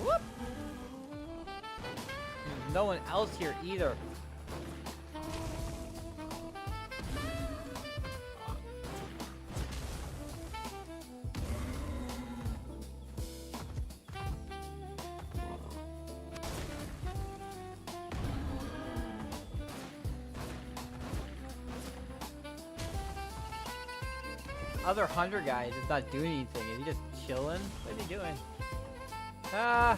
Whoop. There's no one else here either. Other hunter guy is not doing anything. Is he just chilling? What is he doing? Ah.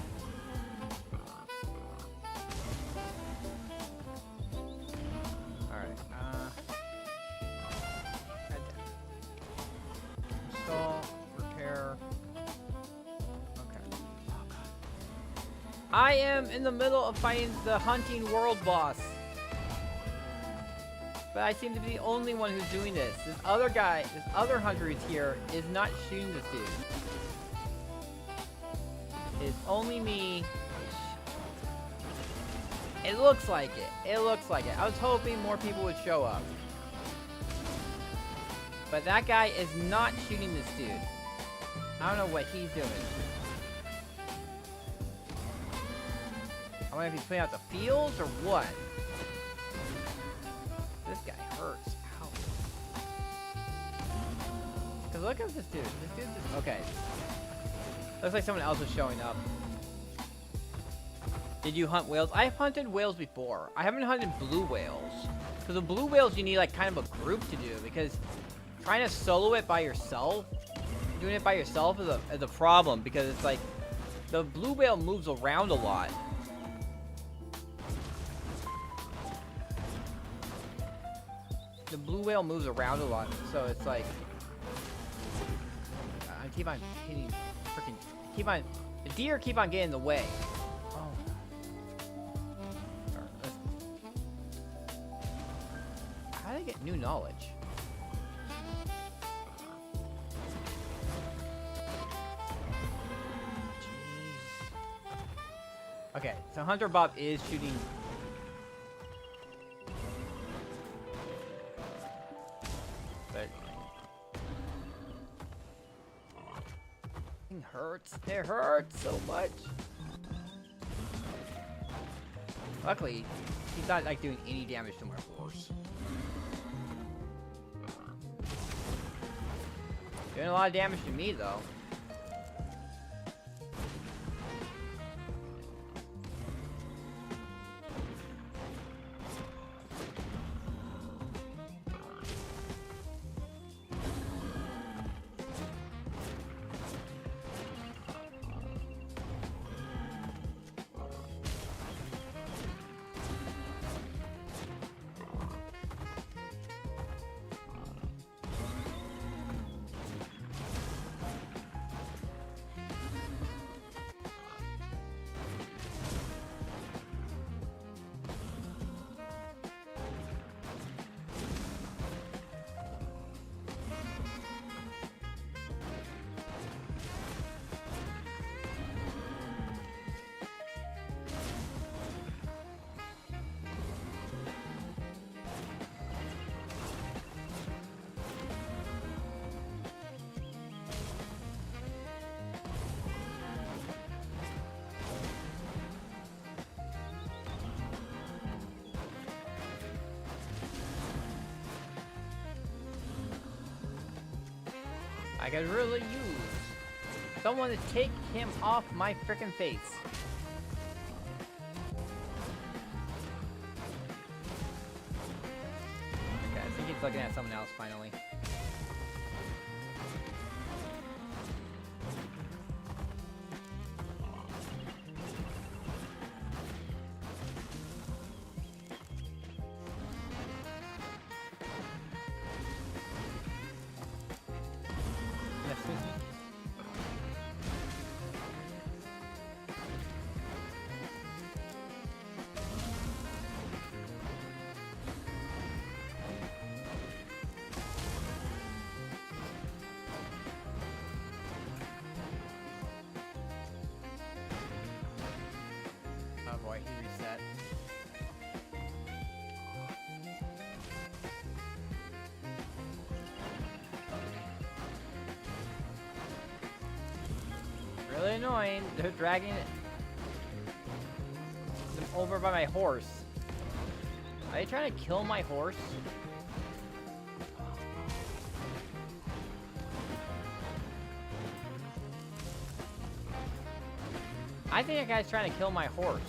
Alright. Install. Repair. Okay. I am in the middle of fighting the hunting world boss. But I seem to be the only one who's doing this. This other guy, this other hunter who's here, is not shooting this dude. It's only me. It looks like it. It looks like it. I was hoping more people would show up. But that guy is not shooting this dude. I don't know what he's doing. I wonder if he's putting out the fields or what. This guy hurts. Ow. Cause look at this dude. This dude's just, okay. Looks like someone else is showing up. Did you hunt whales? I've hunted whales before. I haven't hunted blue whales. Cause the blue whales you need like kind of a group to do, because trying to solo it by yourself, doing it by yourself is a problem, because it's like the blue whale moves around a lot. The blue whale moves around a lot, so it's like I keep on hitting, freaking the deer keep on getting in the way. Oh. How did I get new knowledge? Jeez. Okay, so Hunter Bob is shooting. It hurts. It hurts so much. Luckily, he's not like doing any damage to my horse. Doing a lot of damage to me though. I could really use someone to take him off my frickin' face. Okay, I think he's looking at someone else finally. boy, he reset. Really annoying. They're dragging them over by my horse. Are they trying to kill my horse? I think that guy's trying to kill my horse.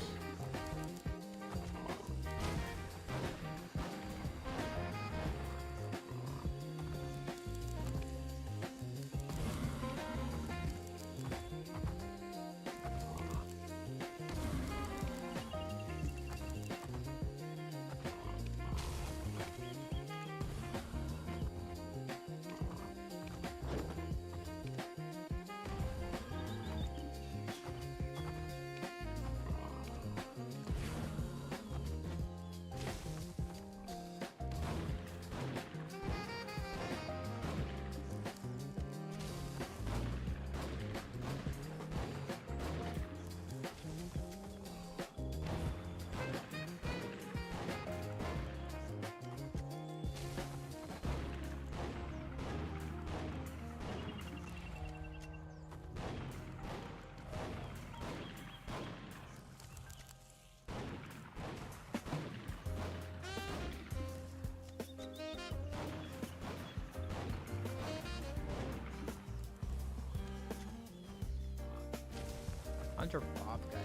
Hunter Bob, guys.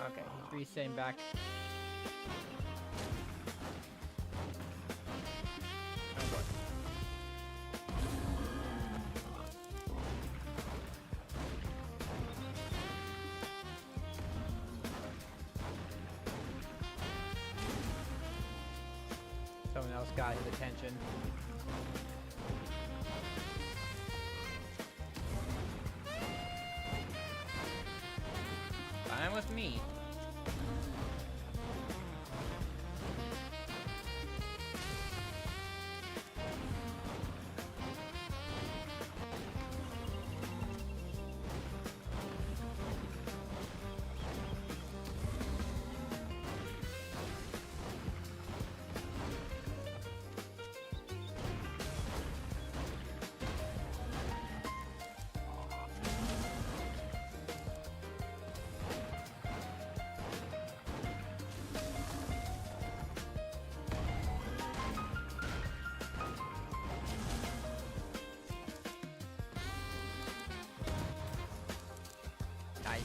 Okay, he's resetting back. Oh boy. Someone else got his attention. Fine with me. Nice.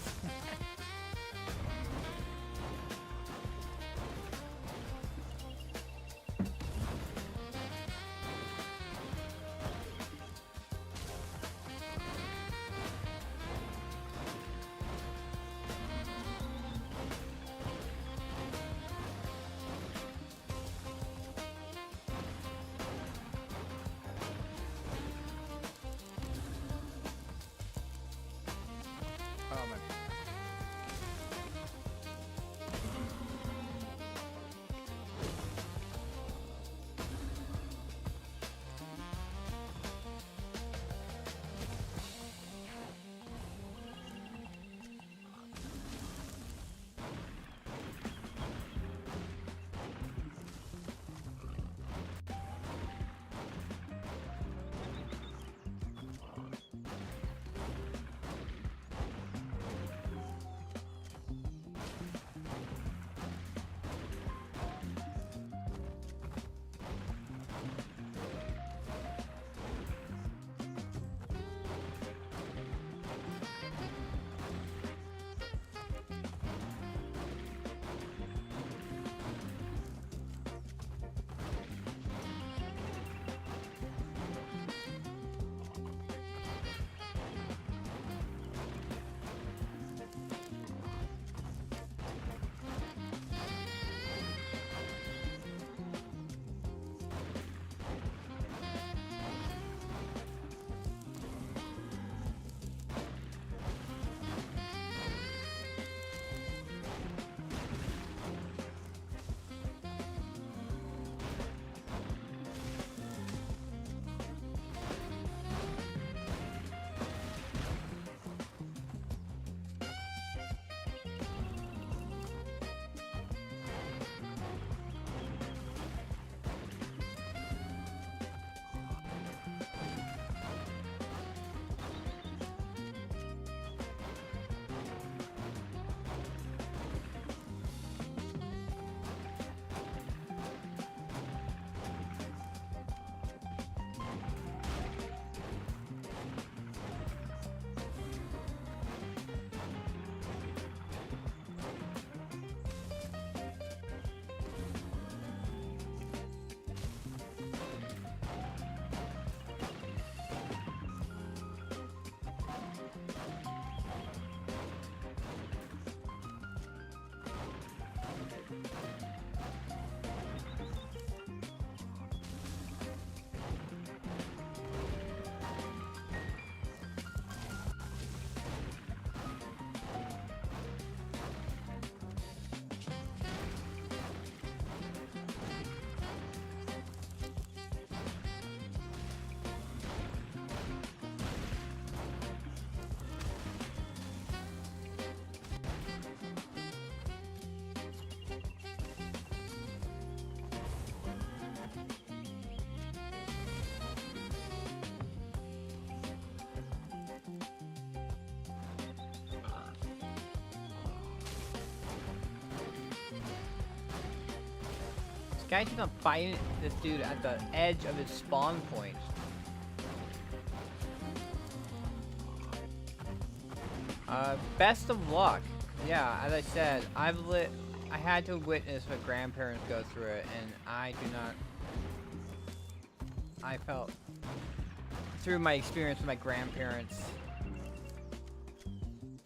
Oh my. guy keeps on fighting this dude at the edge of his spawn point. Best of luck. Yeah, as I said, I had to witness my grandparents go through it, and I felt through my experience with my grandparents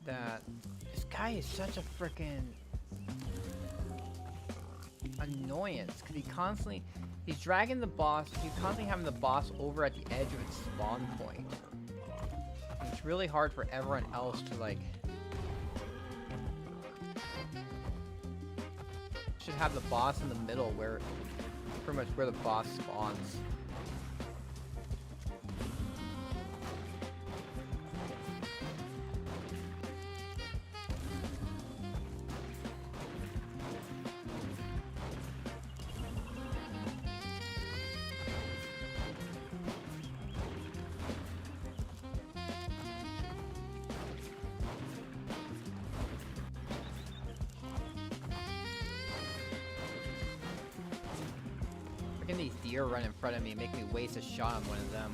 that this guy is such a freaking annoyance, because he's dragging the boss, he's constantly having the boss over at the edge of its spawn point. And it's really hard for everyone else to, like, should have the boss in the middle, where pretty much where the boss spawns. These deer run in front of me and make me waste a shot on one of them.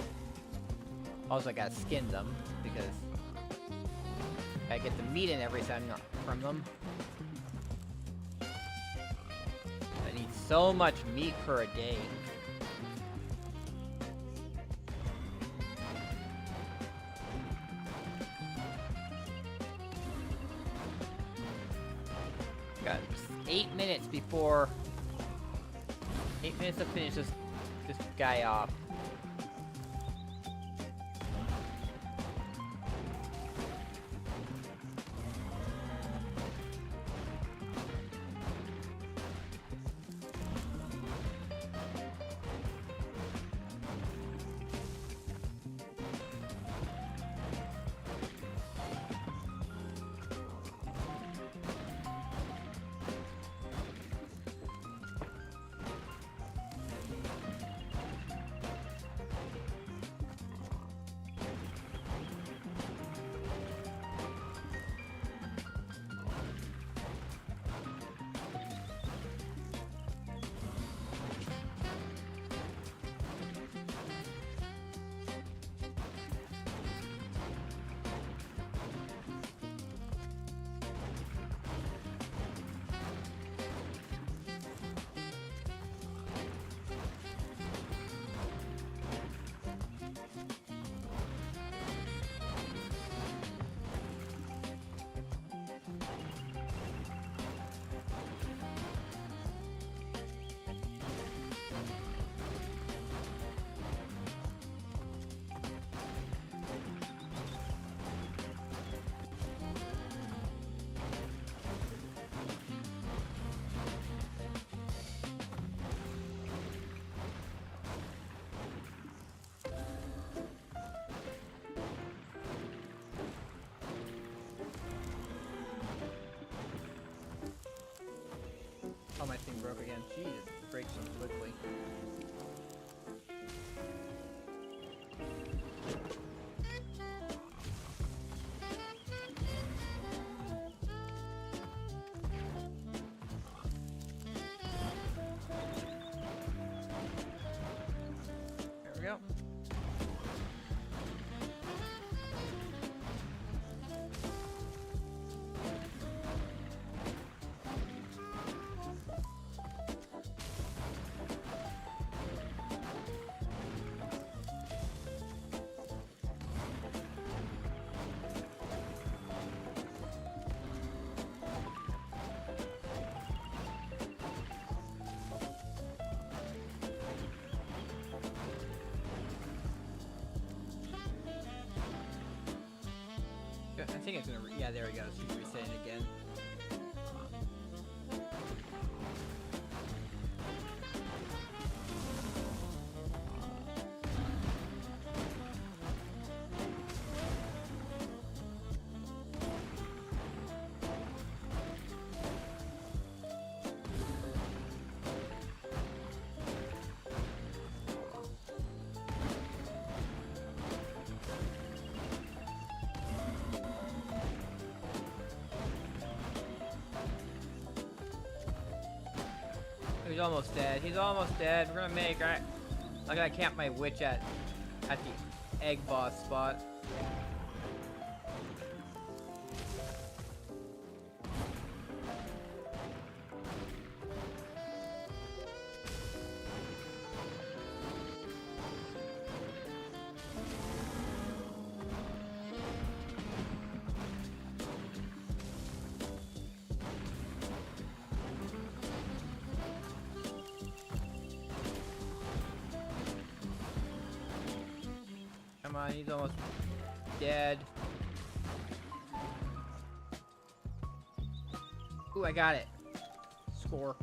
Also, I gotta skin them because I get the meat in every time from them. I need so much meat per a day. Got 8 minutes before. 8 minutes to finish this guy off. Oh, my thing broke again. Jeez, it breaks so quickly. There we go. I think it's gonna. Yeah, there we go. It's resetting again. almost dead. He's almost dead. We're gonna make, right? I gotta camp my witch at the egg boss spot. Come on, he's almost dead. Ooh, I got it. Score.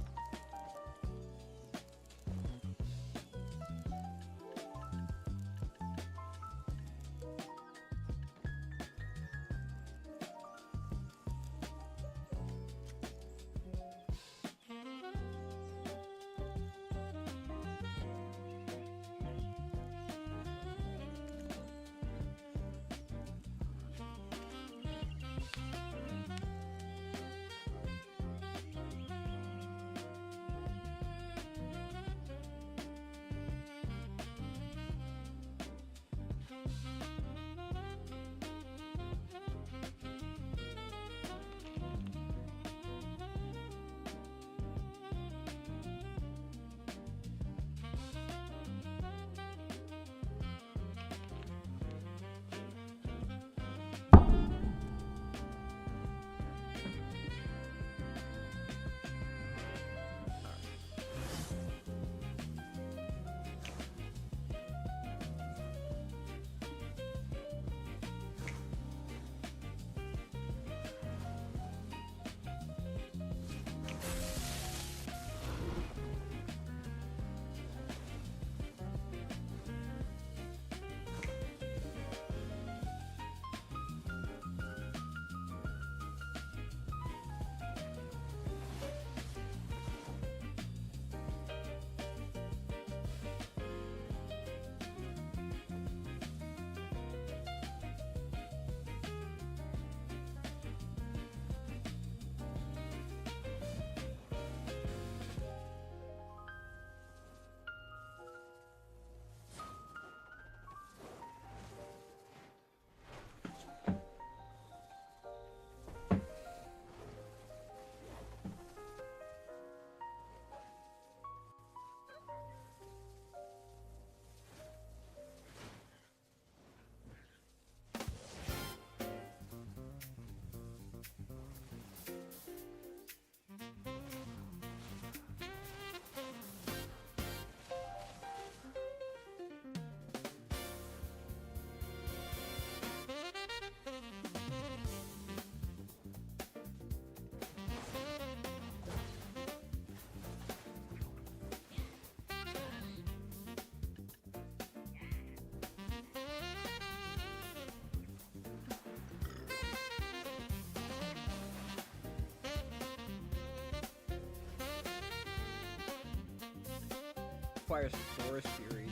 Requires Forest Furies.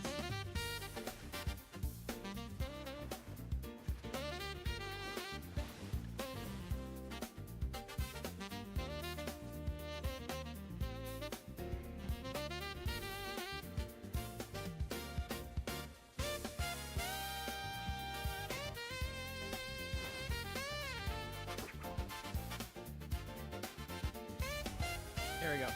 There we go.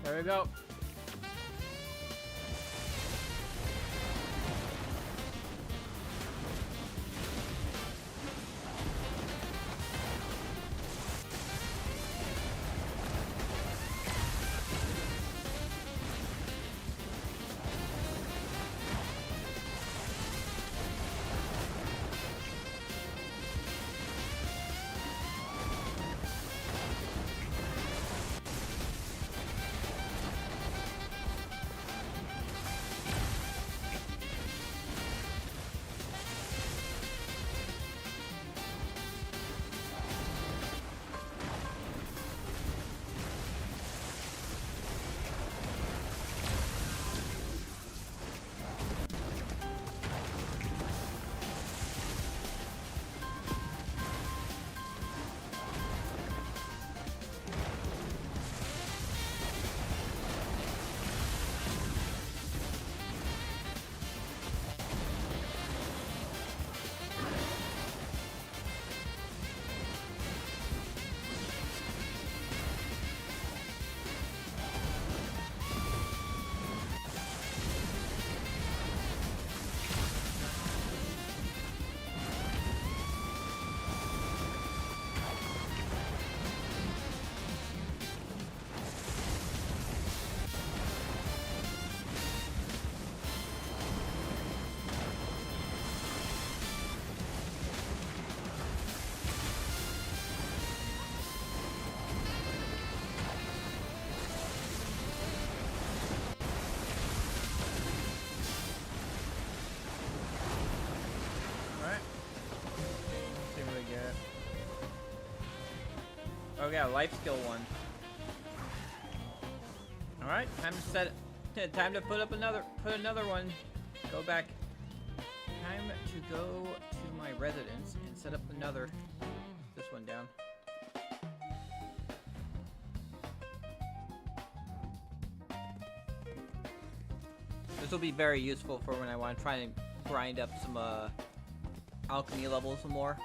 There we go. got a life skill one. All right, time to set. Time to put another one. Go back. Time to go to my residence and set up another. This one down. This will be very useful for when I want to try and grind up some alchemy levels some more.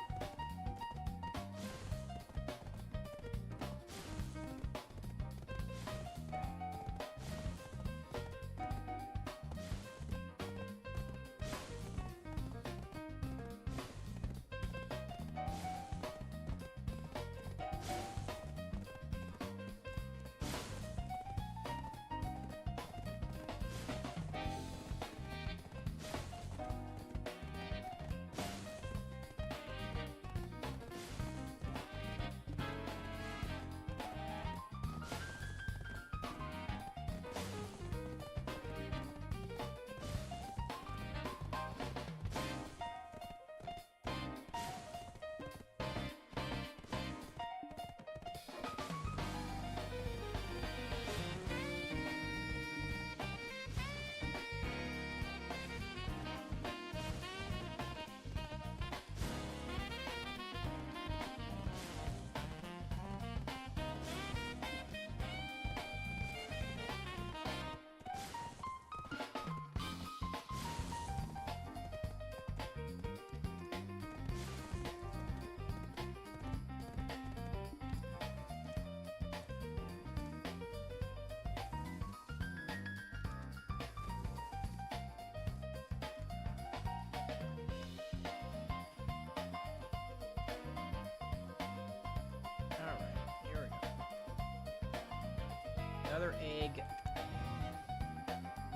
Another egg.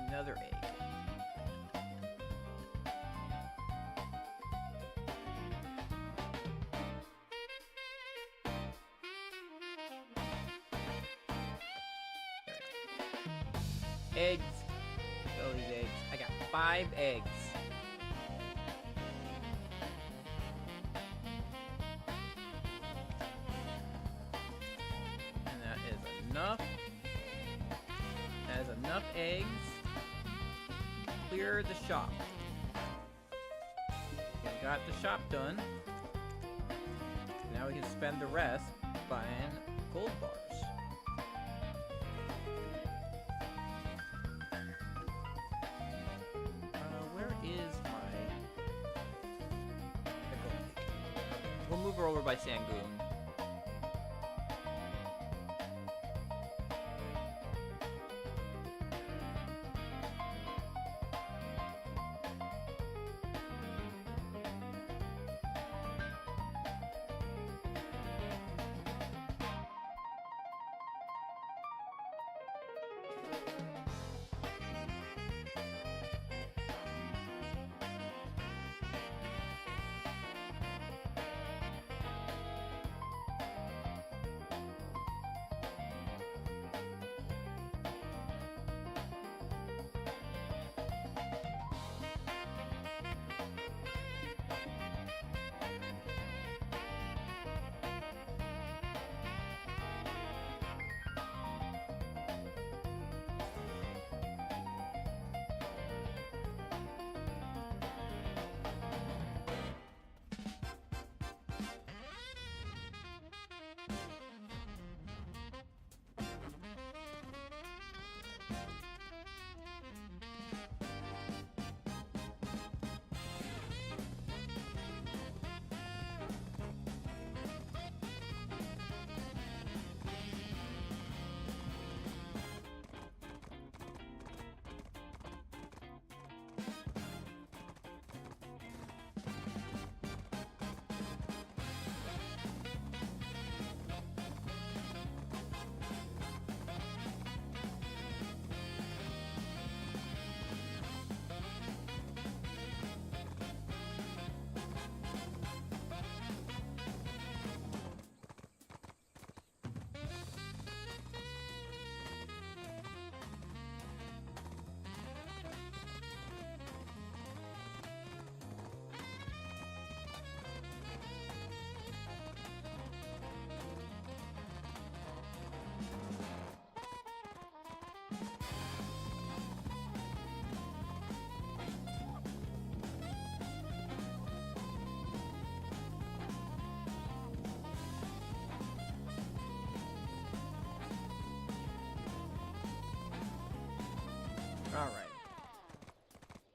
Another egg. Eggs. All these eggs. I got 5 eggs. And that is enough. Has enough eggs to clear the shop. We got the shop done. Now we can spend the rest buying gold bars. Where is my... We'll move her over by Sangoon.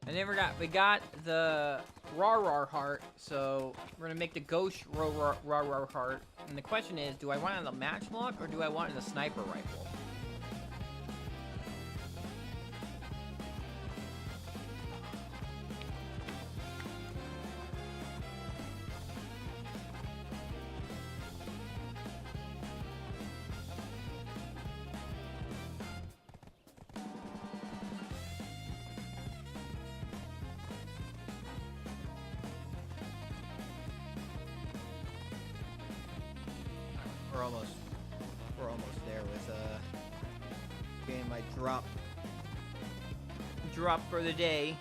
And then we got the Rar heart, so we're gonna make the ghost Rar heart. And the question is, do I want it in the matchlock or do I want it in the sniper rifle? We're almost there with getting my drop for the day.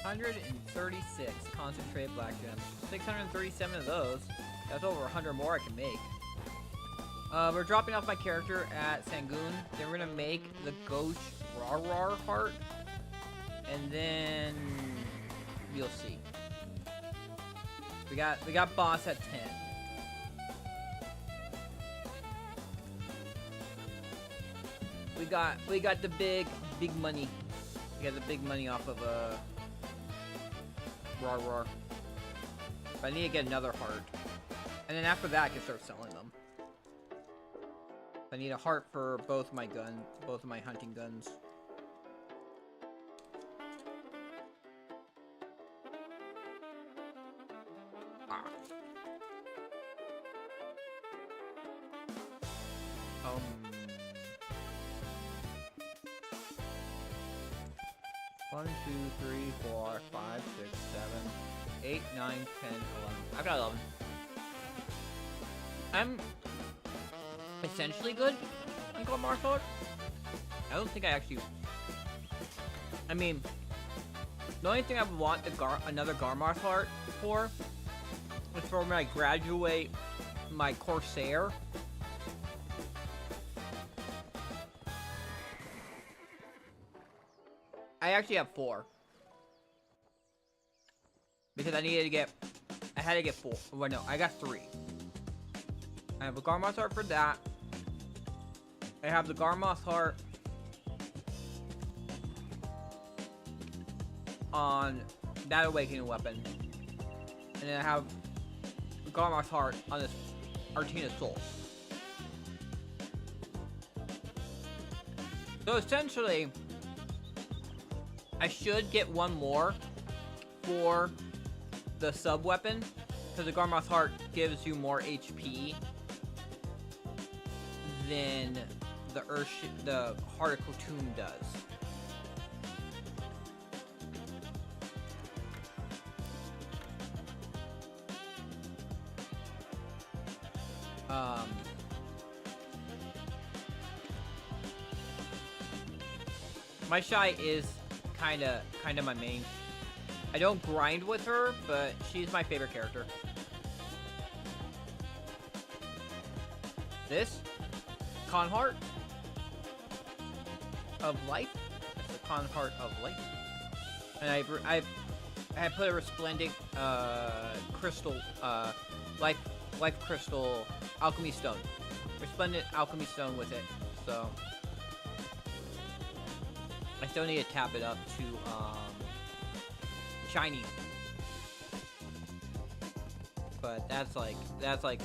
$136 concentrated black gems. 637 of those. That's over 100 more I can make. We're dropping off my character at Sangoon. Then we're gonna make the Ghost Rar heart, and then you'll see. We got boss at 10. We got the big money. We got the big money off of Rar. But I need to get another heart. And then after that I can start selling them. I need a heart for both my hunting guns. Ah. 1, 2, 3, 4, 5, 6, 7, 8, 9, 10, 11. I've got 11. I'm essentially good on Garmar Sword. I don't think I actually... I mean, the only thing I would want another Garmar Sword for is for when I graduate my Corsair. I actually have 4. Because I had to get 4. Well, no, I got 3. I have a Garmoth heart for that. I have the Garmoth heart on that awakening weapon. And then I have the Garmoth heart on this Artina Soul. So essentially, I should get one more for the sub weapon, because the Garmoth heart gives you more HP than the Heart of Khatum does. My Shy is kind of my main. I don't grind with her, but she's my favorite character. This Con Heart of Life. That's the Con Heart of Life. And I put a resplendent crystal life crystal alchemy stone. Resplendent alchemy stone with it. So I still need to tap it up to shiny. But that's like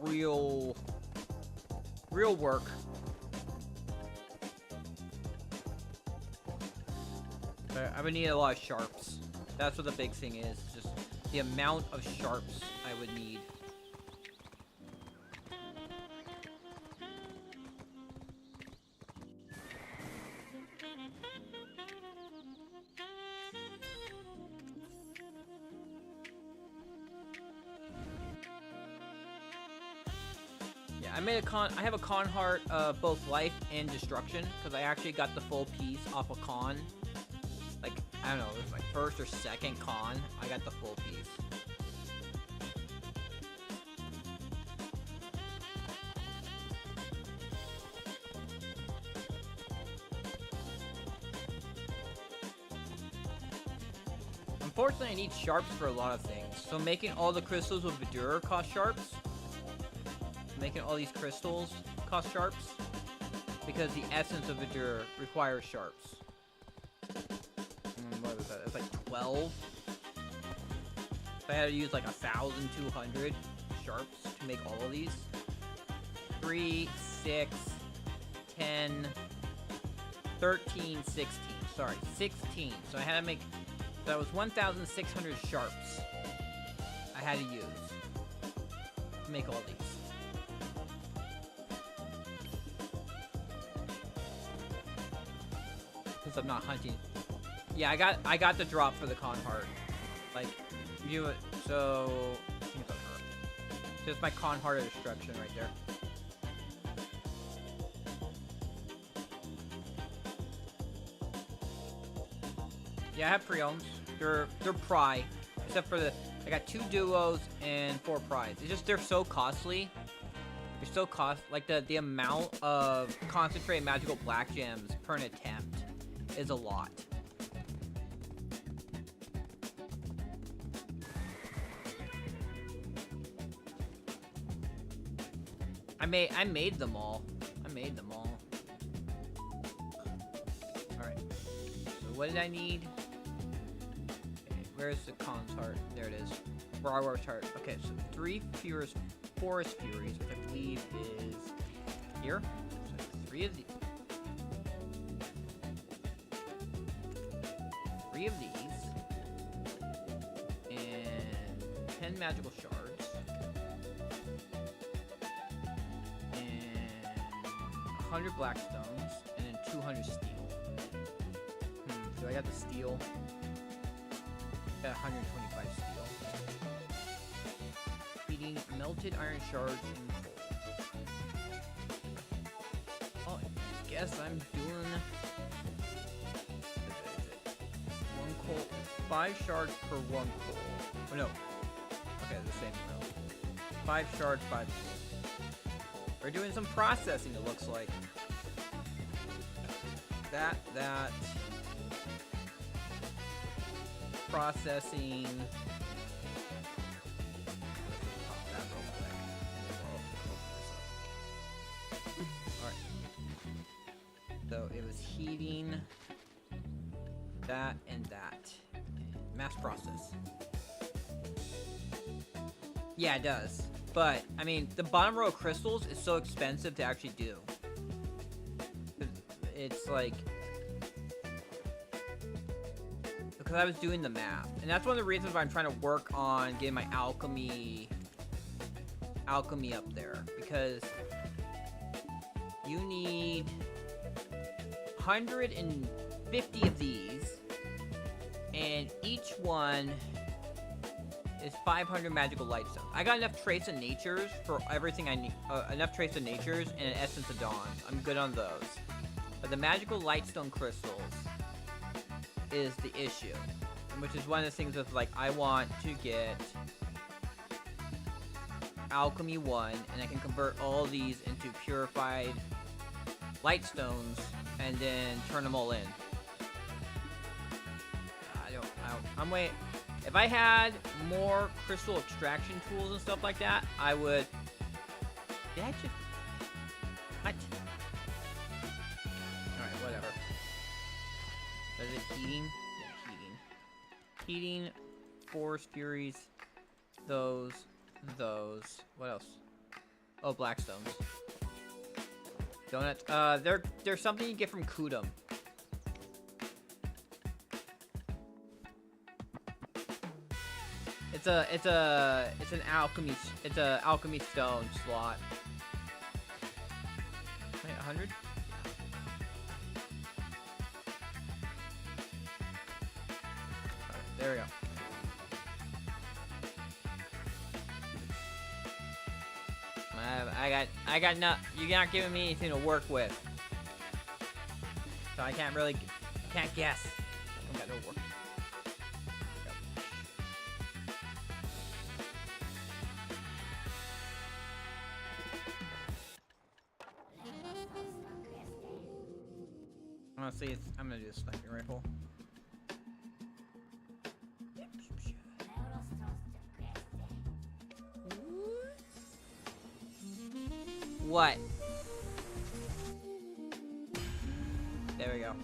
real work. But I would need a lot of sharps. That's what the big thing is. Just the amount of sharps I would need. I made a con. I have a con heart of both life and destruction because I actually got the full piece off a con. Like, I don't know, it was my first or second con. I got the full piece. Unfortunately, I need sharps for a lot of things. So making all the crystals with Vidura cost sharps. Making all these crystals cost sharps. Because the essence of Vidura requires sharps. What was that? It's like 12. So I had to use like 1,200 sharps to make all of these. 3, 6, 10, 13, 16. Sorry, 16. So I had to make... That was 1,600 sharps I had to use to make all these. Because I'm not hunting. Yeah, I got the drop for the con heart. Like, view it. So I think it's on her. Just my con heart of destruction right there. Yeah, I have pre-owns. They're pry. Except for I got 2 duos and 4 pries. It's just they're so costly. They're so like the amount of concentrated magical black gems per an attempt is a lot. I made them all. Alright. So what did I need? Where's the Khan's heart? There it is. Barwar's heart. Okay, so 3 Forest Furies, which I believe is here. So 3 of these. 3 of these. And 10 magical shards. And 100 black stones. And then 200 steel. So I got the steel. 125 steel. Feeding melted iron shards and coal. Oh, I guess I'm doing 1 coal, 5 shards per 1 coal. Oh no. Okay, the same amount. 5 shards, 5 coal. We're doing some processing, it looks like. That. Processing. Alright. So it was heating that and that. Mass process. Yeah, it does. But, I mean, the bottom row of crystals is so expensive to actually do. It's like... Because I was doing the math. And that's one of the reasons why I'm trying to work on getting my alchemy up there. Because you need 150 of these. And each one is 500 magical light stones. I got enough trace of natures for everything I need. Enough trace of natures and an essence of dawns. I'm good on those. But the magical lightstone crystals is the issue, which is one of the things of like I want to get alchemy 1 and I can convert all these into purified light stones and then turn them all in. I'm waiting. If I had more crystal extraction tools and stuff like that, I would. Did I just what? Alright, whatever. Is it heating? Yeah, heating. Heating, Forest Furies, those. What else? Oh, Blackstones. Donuts. There's something you get from Kudum. It's an alchemy stone slot. Wait, 100? There we go. I got no. You're not giving me anything to work with, so I can't really, can't guess. I got no work. Honestly, I'm gonna do a sniping rifle. What? There we go.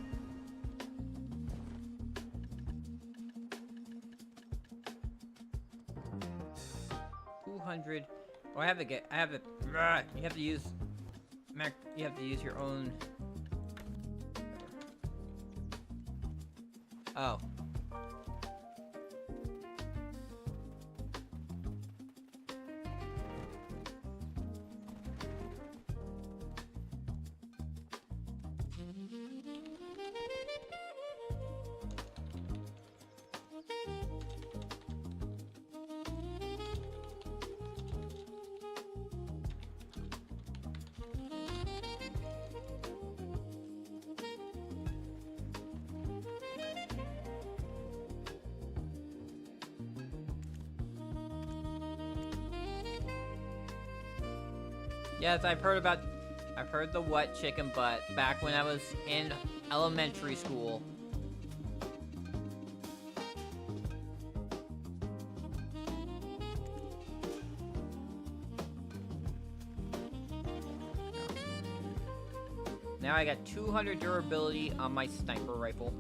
200. Oh, I have to get. I have to. You have to use. You have to use your own. Oh. Yes, I've heard the what chicken butt back when I was in elementary school. Now I got 200 durability on my sniper rifle.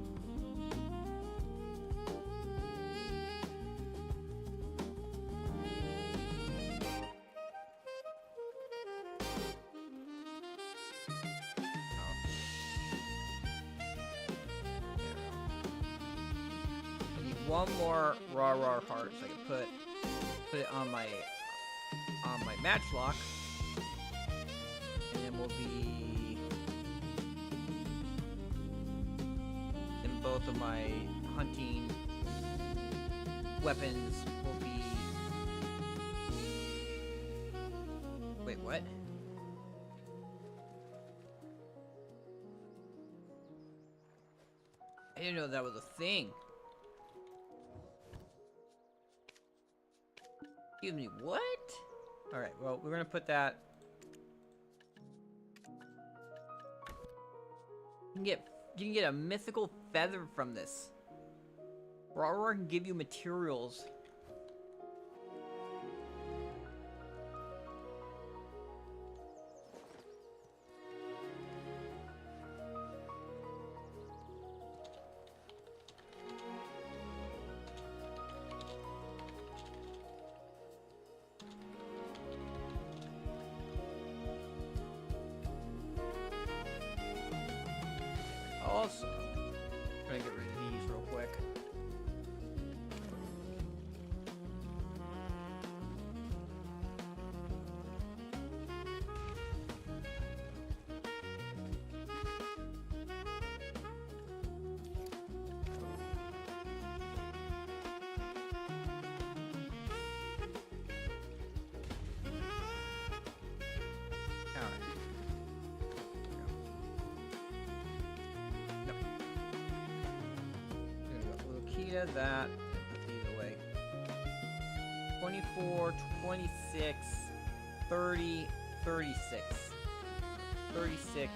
One more raw heart so I can put it on my matchlock, and then we'll be then both of my hunting weapons will be. Wait, what? I didn't know that was a thing. Excuse me, what? Alright, well, we're gonna put that. You can get a mythical feather from this. Raw can give you materials. Also, I'm gonna get rid of these real quick. That either way. 24, 26, 30, 36. 36.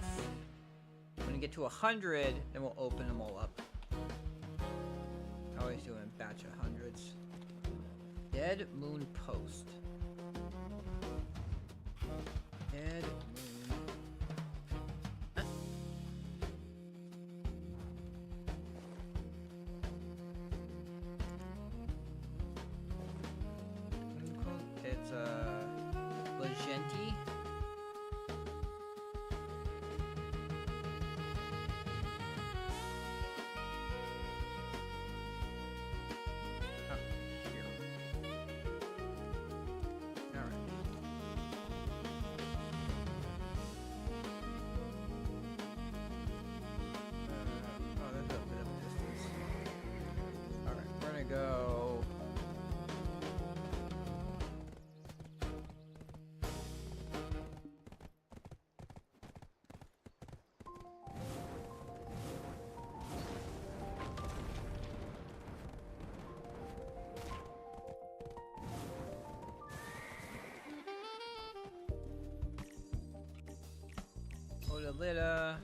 When we get to 100, then we'll open them all up. I always do a batch of hundreds. Dead Moon Post. Dead Moon. Legenti. Oh, here. All right. Oh, there's a bit of a distance. All right, we're gonna go. Odalita.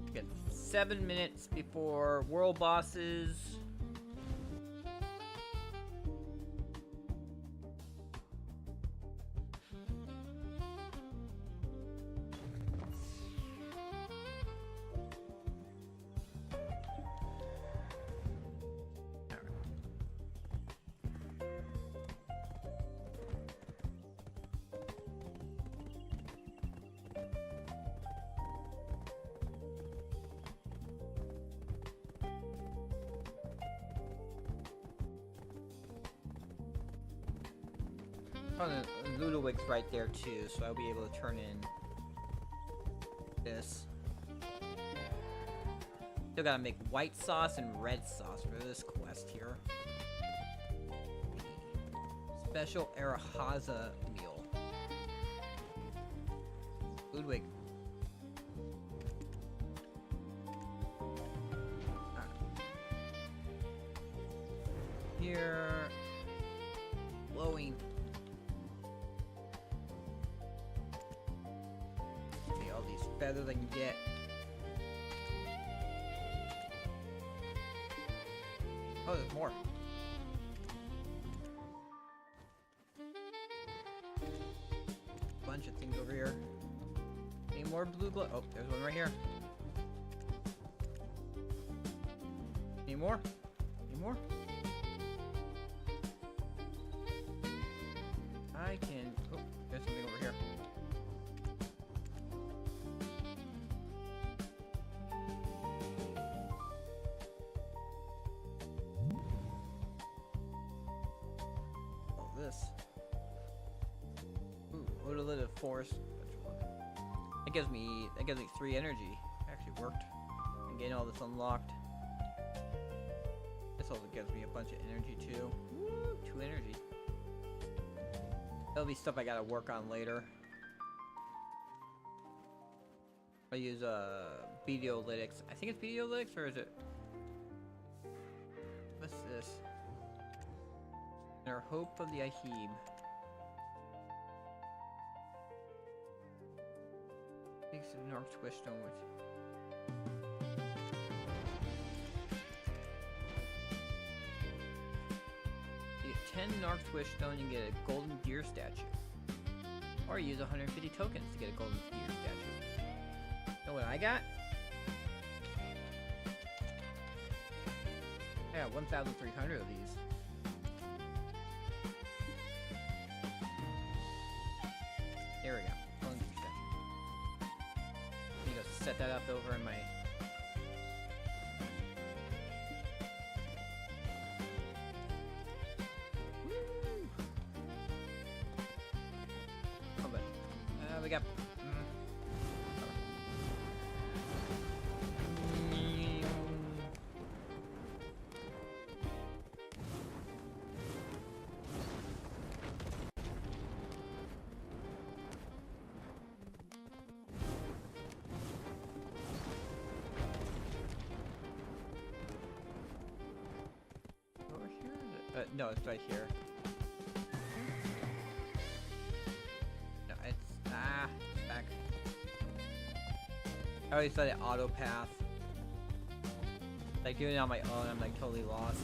We got 7 minutes before world bosses. Oh, and Ludwig's right there too, so I'll be able to turn in this. Still gotta make white sauce and red sauce for this quest here. Special Arahaza meal. Ludwig. Here. Glowing. See all these feathers I can get. Oh, there's more. Bunch of things over here. Any more blue glow? Oh, there's one right here. Any more? Any more? I can... Oh, there's something over here. Oh, this. Ooh, Odalita Forest. That gives me 3 energy. Actually worked. I'm getting all this unlocked. This also gives me a bunch of energy too. Woo, 2 energy. That'll be stuff I gotta work on later. I use Videolytics. I think it's Videolytics, or is it? What's this? Our Hope of the Ahib. Thanks to the North Twiststone, which... You get 10 Narc Twiststone, you get a golden deer statue. Or use 150 tokens to get a golden deer statue. Know what I got? I got 1,300 of these. There we go. Golden deer statue. Need to set that up over in my... We got... Over here? No, it's right here. Back. I always thought it auto path. Like doing it on my own, I'm like totally lost.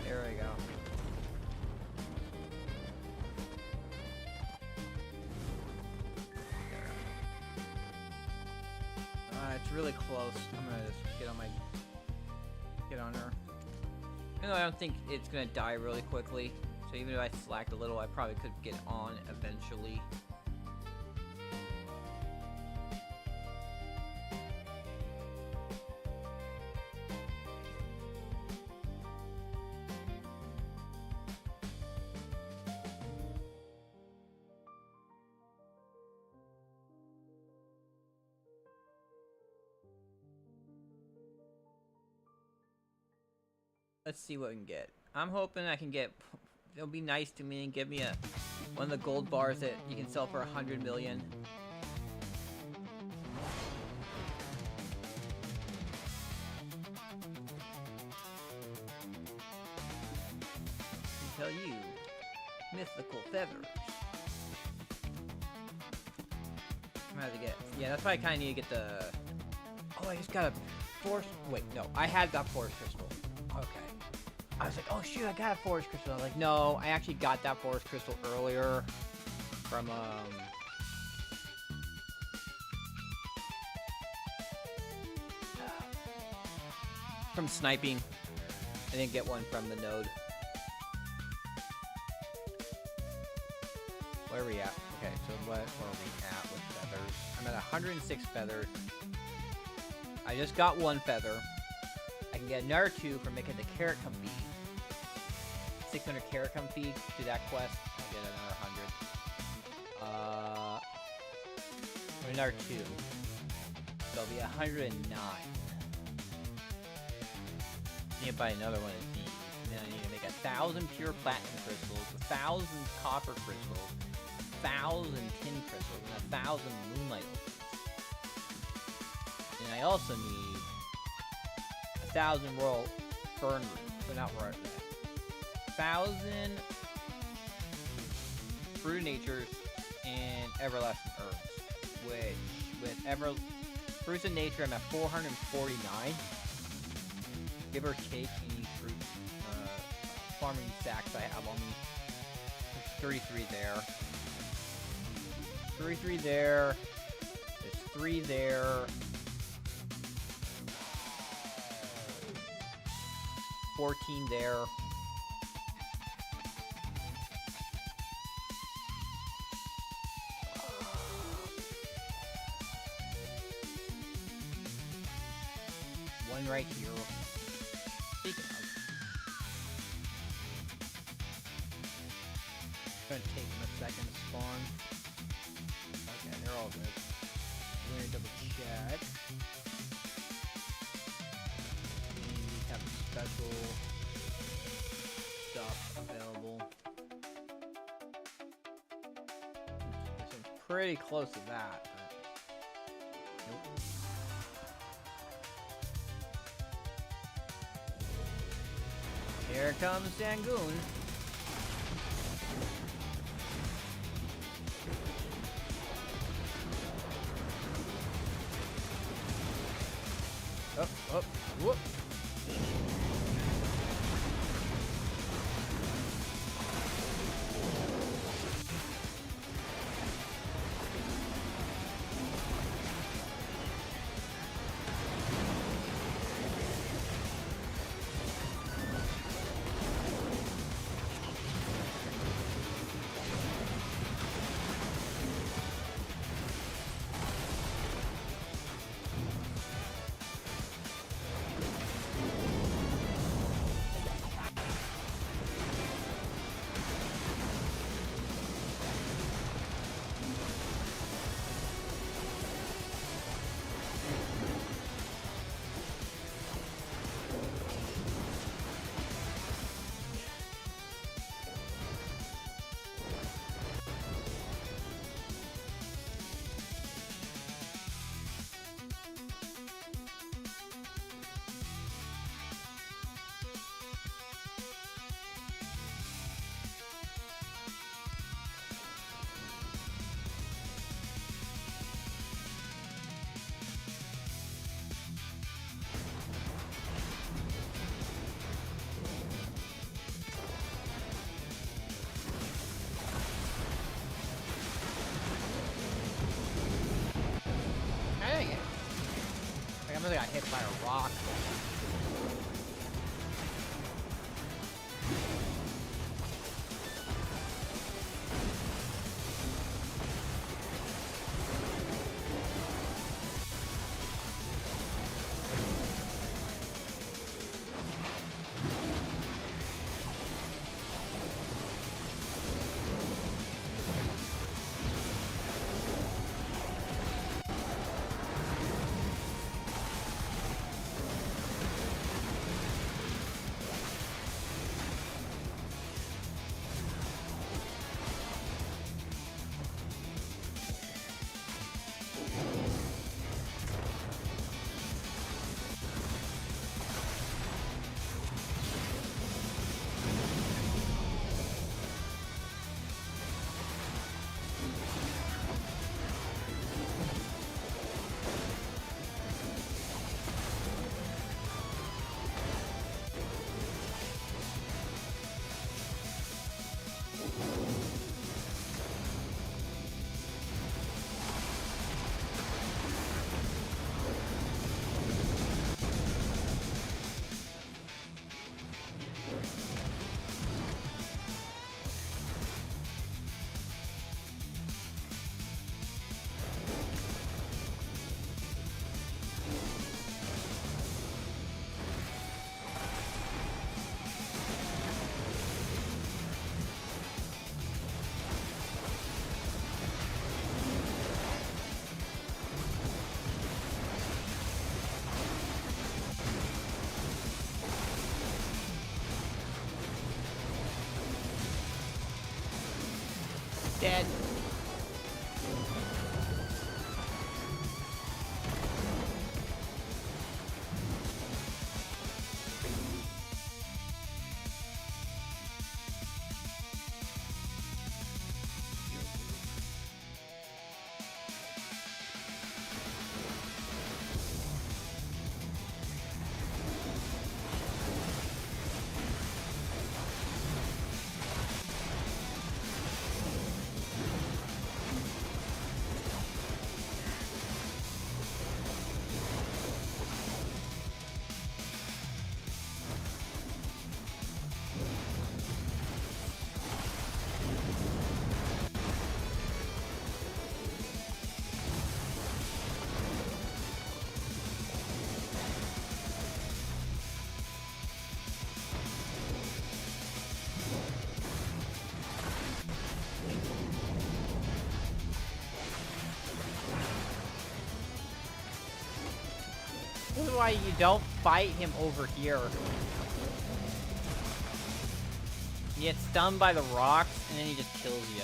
There we go. It's really close. I'm gonna just get on her. Even though I don't think it's gonna die really quickly, so even if I slacked a little, I probably could get on eventually. Let's see what we can get. I'm hoping I can get... It'll be nice to me and give me one of the gold bars that you can sell for 100 million. I tell you, mythical feathers. I'm gonna have to get... Yeah, that's why I kind of need to get the... Oh, I just got a forest... Wait, no. I had got forest crystal. Okay. I was like, oh shoot, I got a forest crystal. I was like, no, I actually got that forest crystal earlier from sniping. I didn't get one from the node. Where are we at? Okay, so what are we at with feathers? I'm at 106 feathers. I just got 1 feather. I can get another 2 for making the carrot comfy. 600 carrot comfy. Do that quest. I'll get another 100. Another 2. So it'll be 109. I need to buy another one of these. And then I need to make 1,000 pure platinum crystals, 1,000 copper crystals, 1,000 tin crystals, and 1,000 moonlight opals. And I also need 1,000 royal fern roots. So not royal. 1,000 fruit of natures and everlasting herbs. Which with fruits of nature I'm at 449. Give or take any fruit farming sacks I have on me. There's 33 there. 33 there. There's 3 there. 14 there. One right here. Speaking of, it's gonna take them a second to spawn. Okay, they're all good. We're gonna double check. We have special stuff available. This one's pretty close to that, but nope. Here comes Sangoon. Up, up, whoop. I really got hit by a rock. Dead. This is why you don't fight him over here. You get stunned by the rocks, and then he just kills you.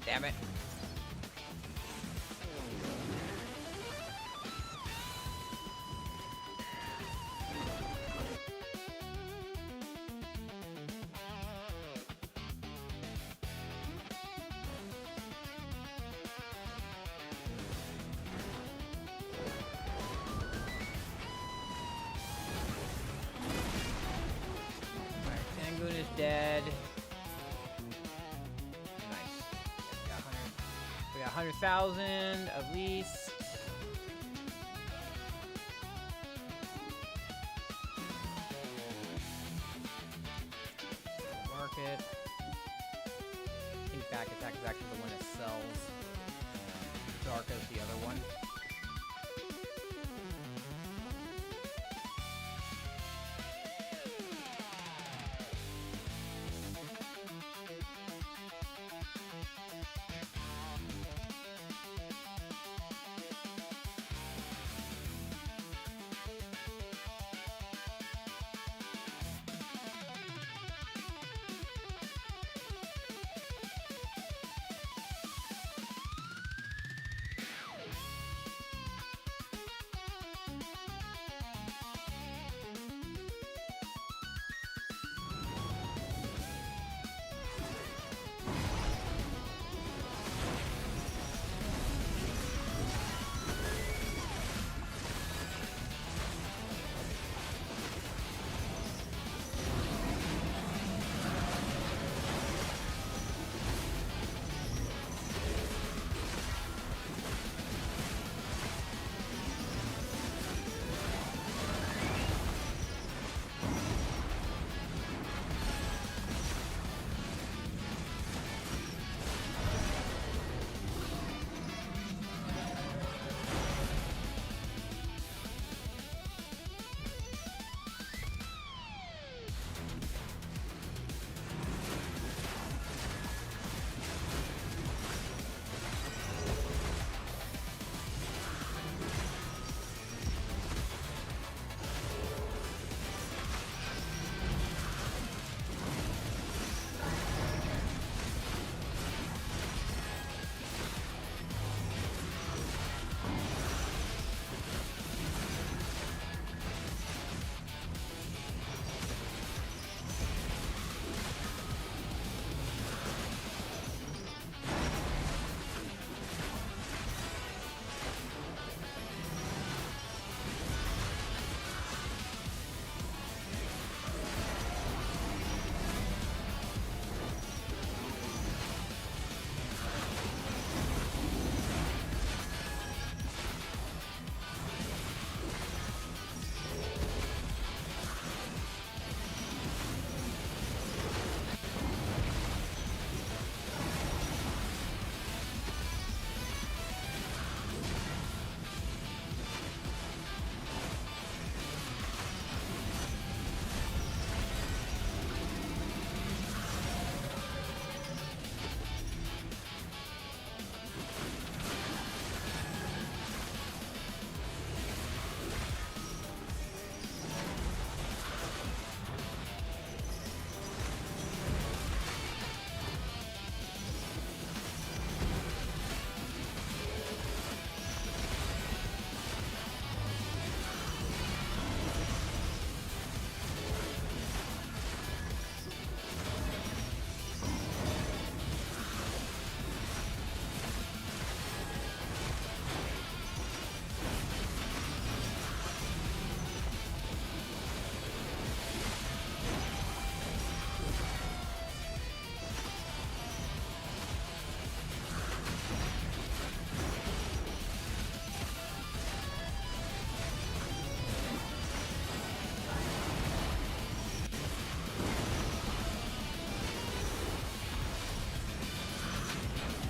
Damn it. Alright, Sangoon is dead. 100,000 at least. Market. I think back attack is actually the one that sells. Dark as the other one.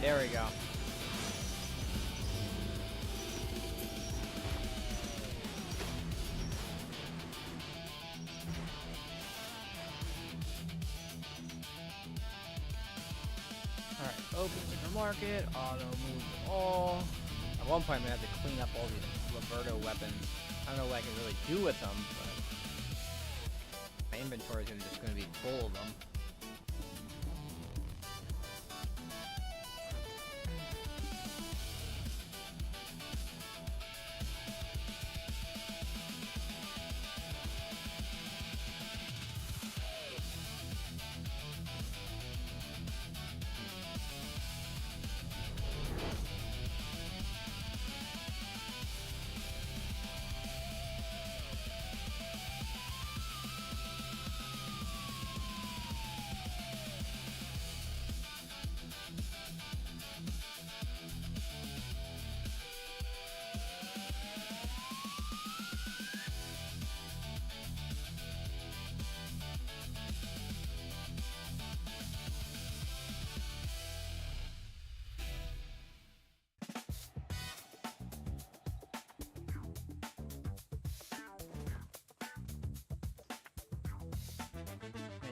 There we go. Alright, open supermarket, auto move all. At one point I'm gonna have to clean up all these Liberto weapons. I don't know what I can really do with them, but my inventory is just gonna be full of them.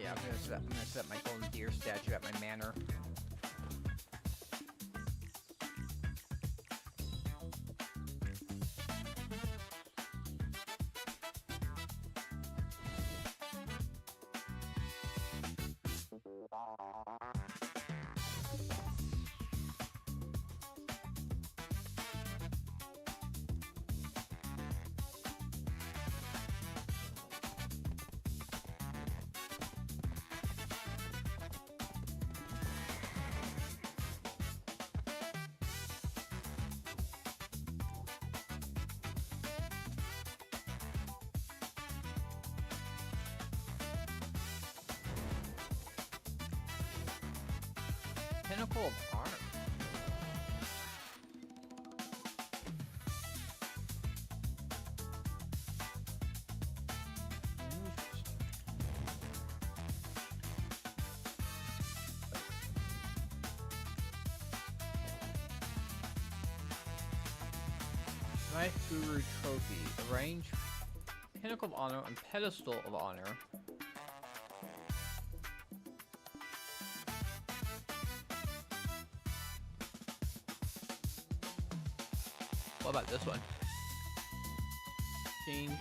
Yeah, I'm gonna set my golden deer statue at my manor. Pinnacle of Honor. Knife Guru Trophy. Arrange Pinnacle of Honor and Pedestal of Honor. What about this one? Change.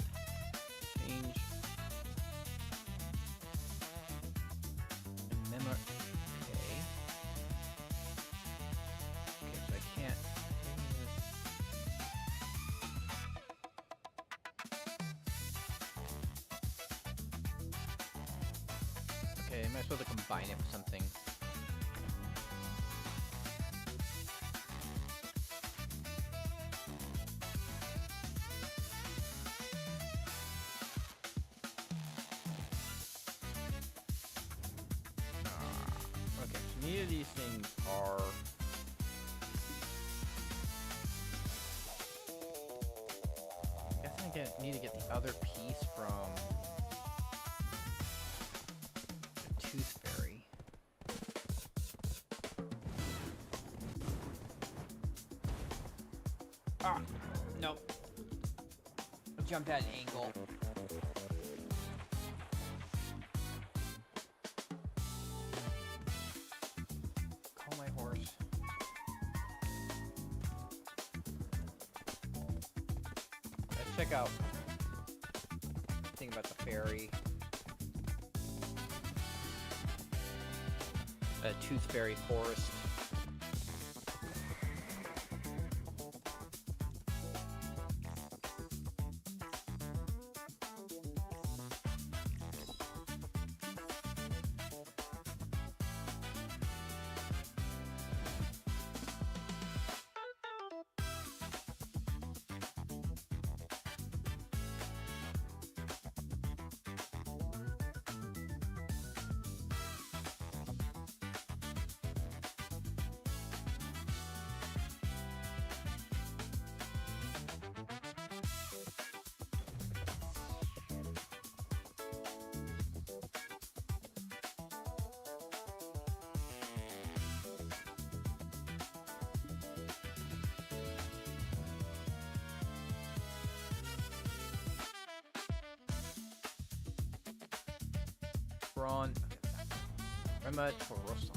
Memory. Okay. Okay, so I can't. Okay, am I supposed to combine it with something? Okay, so neither of these things are... I guess I need to get the other piece from the Tooth Fairy. Ah! Nope. I jumped at an angle. Call my horse. Let's check out the thing about the fairy. Tooth Fairy Forest. Prawn. Rema Torosa.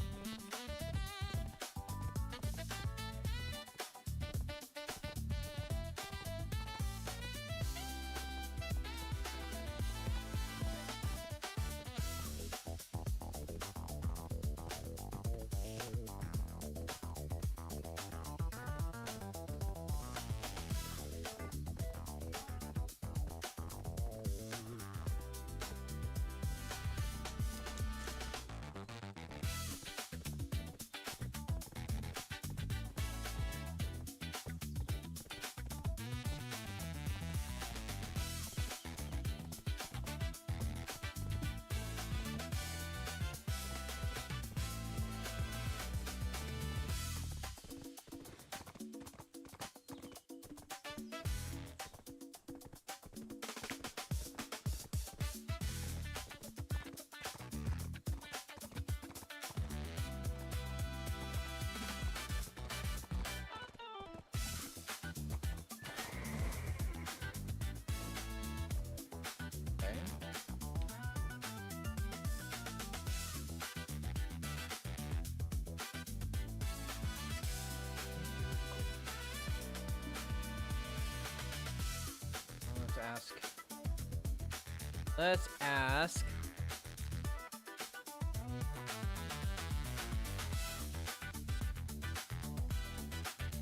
Let's ask.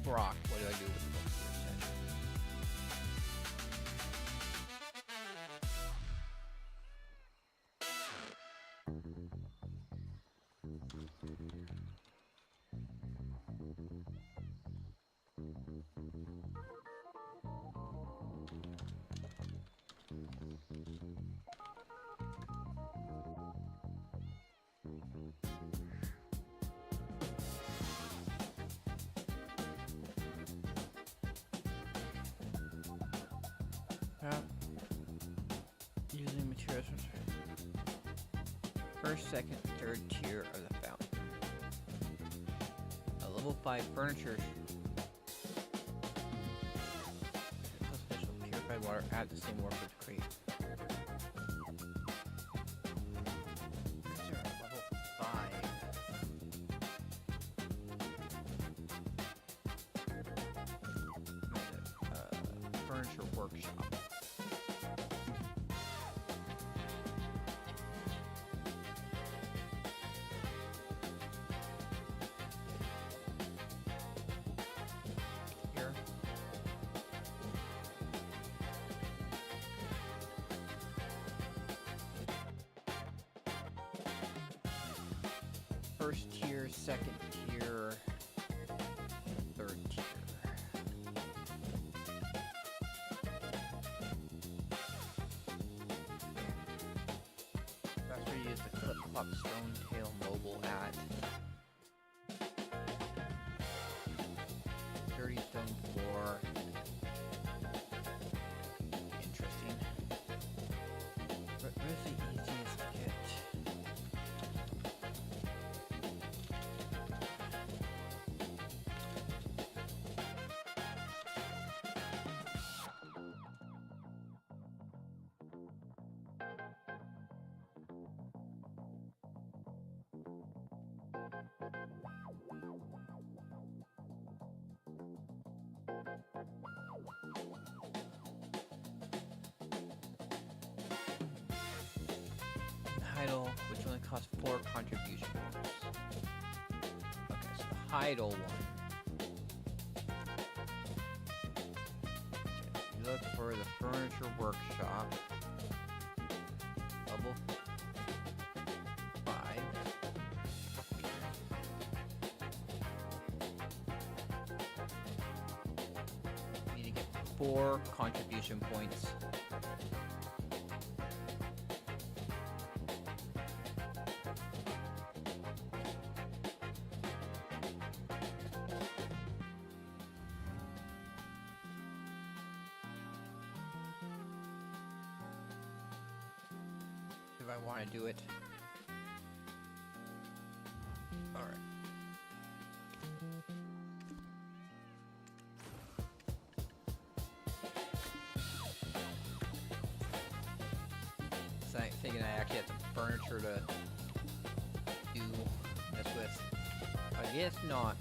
Brock, what do I do with the book session? Using materials from first, second, third tier of the fountain. A level 5 furniture. Special purified water at the same work with crate. Level 5. Furniture workshop. First tier, second tier, third tier. That's where you use the clip-clop stone tail mobile at. Dirty stone floor. Interesting. But where's the easiest to get? Heidel, which only costs 4 contribution points. Okay, so the Heidel one. You look for the furniture workshop. Level 5. You need to get 4 contribution points. If I want to do it. All right. So I'm thinking I actually have to furniture to do this with. I guess not.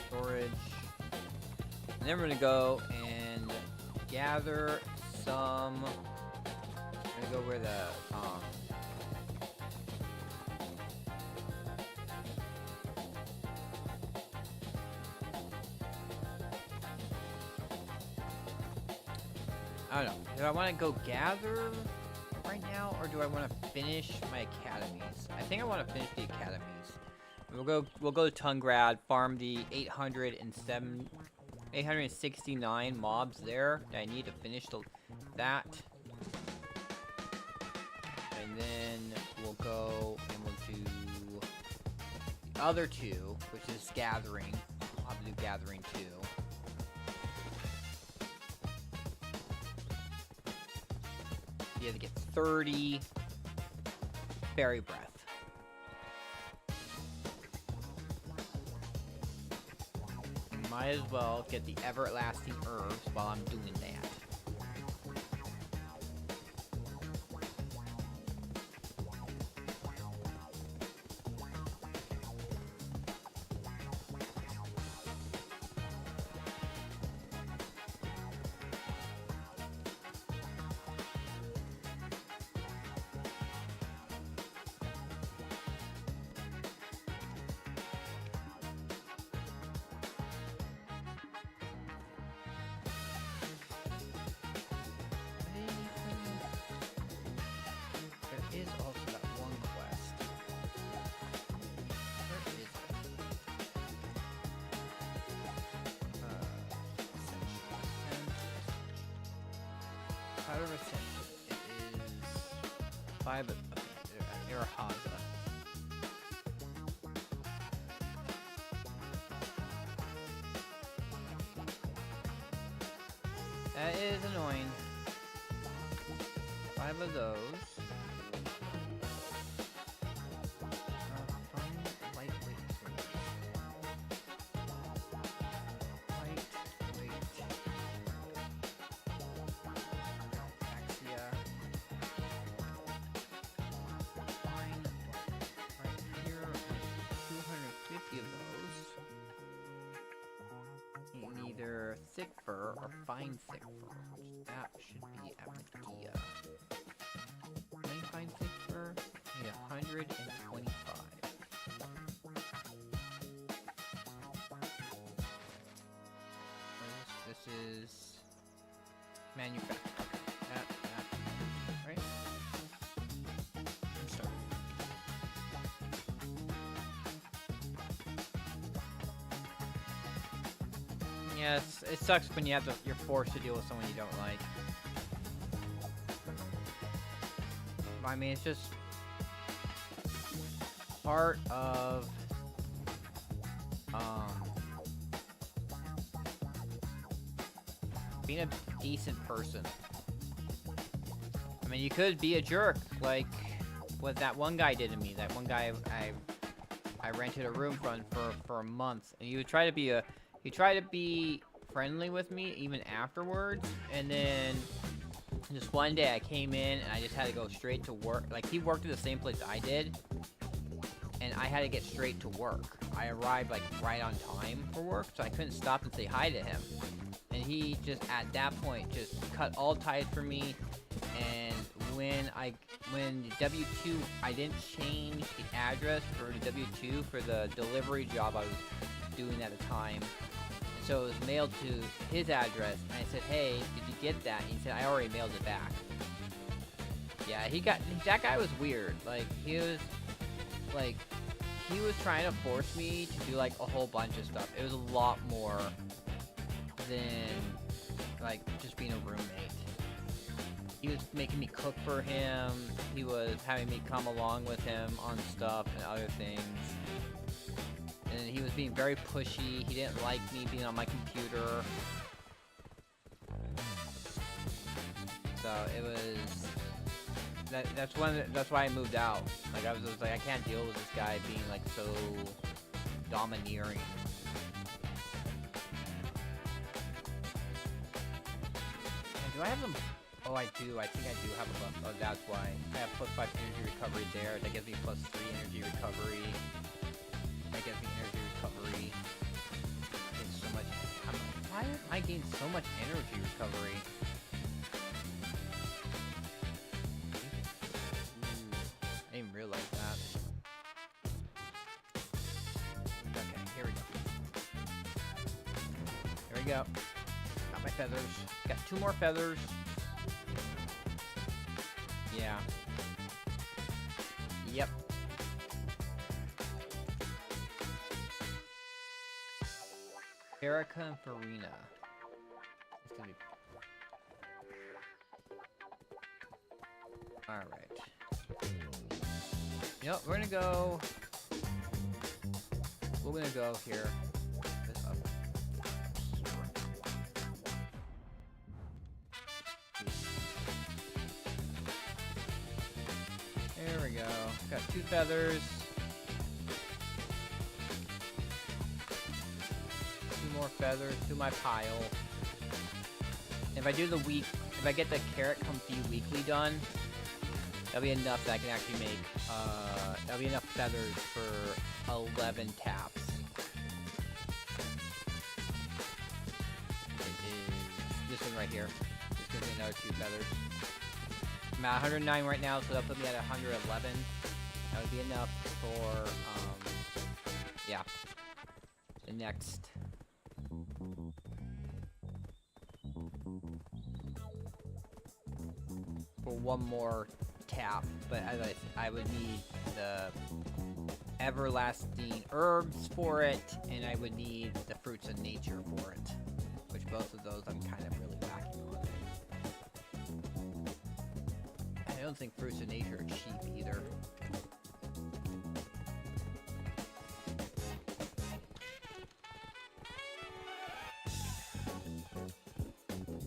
Storage. And then we're gonna go and gather some. I'm gonna go where the I don't know. Do I want to go gather right now, or do I want to finish my academies? I think I want to finish the academies. We'll go to Tungrad, farm the 869 mobs there that I need to finish that. And then we'll go and we'll do the other two, which is gathering. I'll do gathering too. You have to get 30 fairy breath. Might as well get the everlasting herbs while I'm doing that. Is also that one quest. Where is it? Ascension. Powder of Ascension. It is 5 of Irahaza. That is annoying. 5 of those. Either thick fur or fine thick fur. That should be Abigail. May fine thick fur? Yeah, 125. This is manufactured. That, right? I'm sorry. Yes, it sucks when you're forced to deal with someone you don't like. I mean, it's just part of being a decent person. I mean, you could be a jerk, like what that one guy did to me. That one guy I rented a room from for a month, and he would try to be he tried to be friendly with me even afterwards, and then just one day I came in and I just had to go straight to work. Like, he worked at the same place I did, and I had to get straight to work. I arrived like right on time for work, so I couldn't stop and say hi to him. And he just at that point just cut all ties for me. And when the W2, I didn't change the address for the W2 for the delivery job I was doing at the time. So it was mailed to his address, and I said, "Hey, did you get that?" And he said, "I already mailed it back." Yeah, that guy was weird. Like, he was trying to force me to do like a whole bunch of stuff. It was a lot more than like just being a roommate. He was making me cook for him. He was having me come along with him on stuff and other things. And he was being very pushy. He didn't like me being on my computer. So it was that's why I moved out. Like, I was like, I can't deal with this guy being like so domineering. And do I have them Oh, I do. I think I do have a buff. Oh, that's why. I have +5 energy recovery there. That gives me +3 energy recovery. That gives me energy recovery. It's so much. Why did I gain so much energy recovery? I didn't realize that. Okay, here we go. Here we go. Got my feathers. Got 2 more feathers. Yeah. Yep. Erica and Farina. It's gonna be... Alright. Yep, we're gonna go... We're gonna go here. This up. There we go. Got 2 feathers. 2 more feathers to my pile. If I do the if I get the carrot comfy weekly done, that'll be enough that I can actually make, that'll be enough feathers for 11 taps. It is this one right here. Just gives me another 2 feathers. I'm at 109 right now, so that'll put me at 111. That would be enough for, yeah, the next. For 1 more tap, but I would need the everlasting herbs for it, and I would need the fruits of nature for it, which both of those I'm kind of really lacking on. I don't think fruits of nature are cheap either.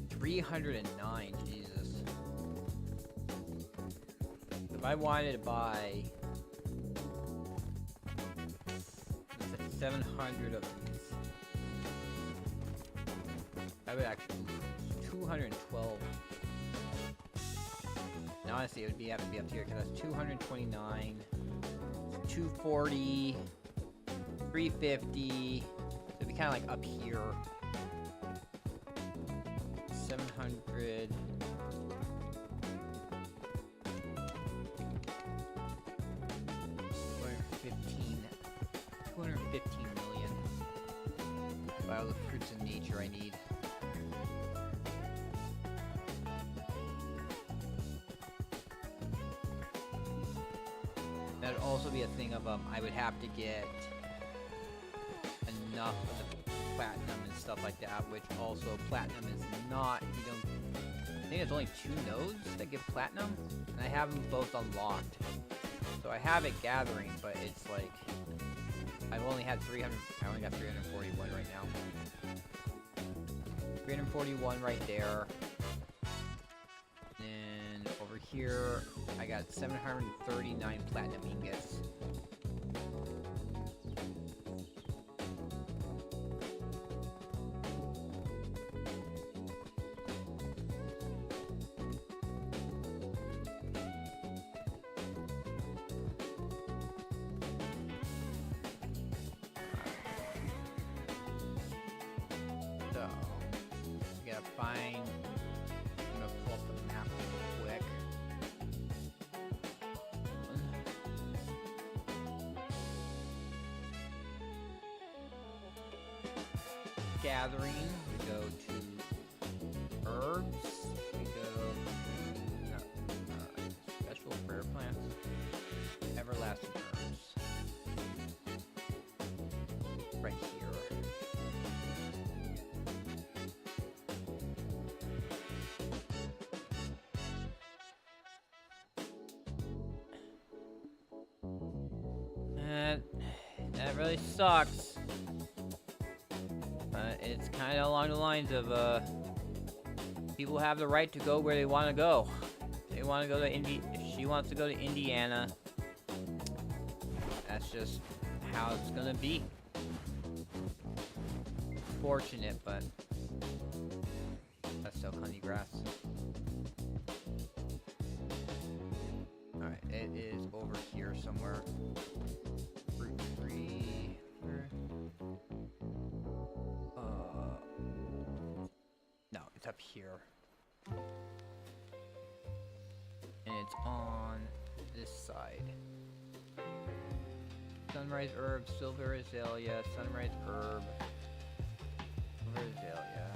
$309, Jesus. If I wanted to buy 700 of these, I would actually lose 212. Now honestly, it would have to be up here because that's 229, 240, 350. So it'd be kind of like up here. 700. 215 million. By all the fruits of nature I need. That'd also be a thing of I would have to get enough of the platinum and stuff like that, which also platinum is not, you don't, I think there's only 2 nodes that give platinum, and I have them both unlocked. So I have it gathering, but it's like, I've only had 300, I only got 341 right now. 341 right there. And over here, I got 739 platinum ingots. Find, I'm gonna pull up the map real quick. Gathering, we go to herbs, we go to special prayer plants, everlasting herbs, right here. That really sucks. It's kind of along the lines of, people have the right to go where they want to go. They want to go to if she wants to go to Indiana, that's just how it's gonna be. Fortunate, but that's still honey grass. over here somewhere. Fruit tree. No, it's up here. And it's on this side. Sunrise herb, silver azalea, sunrise herb, silver azalea.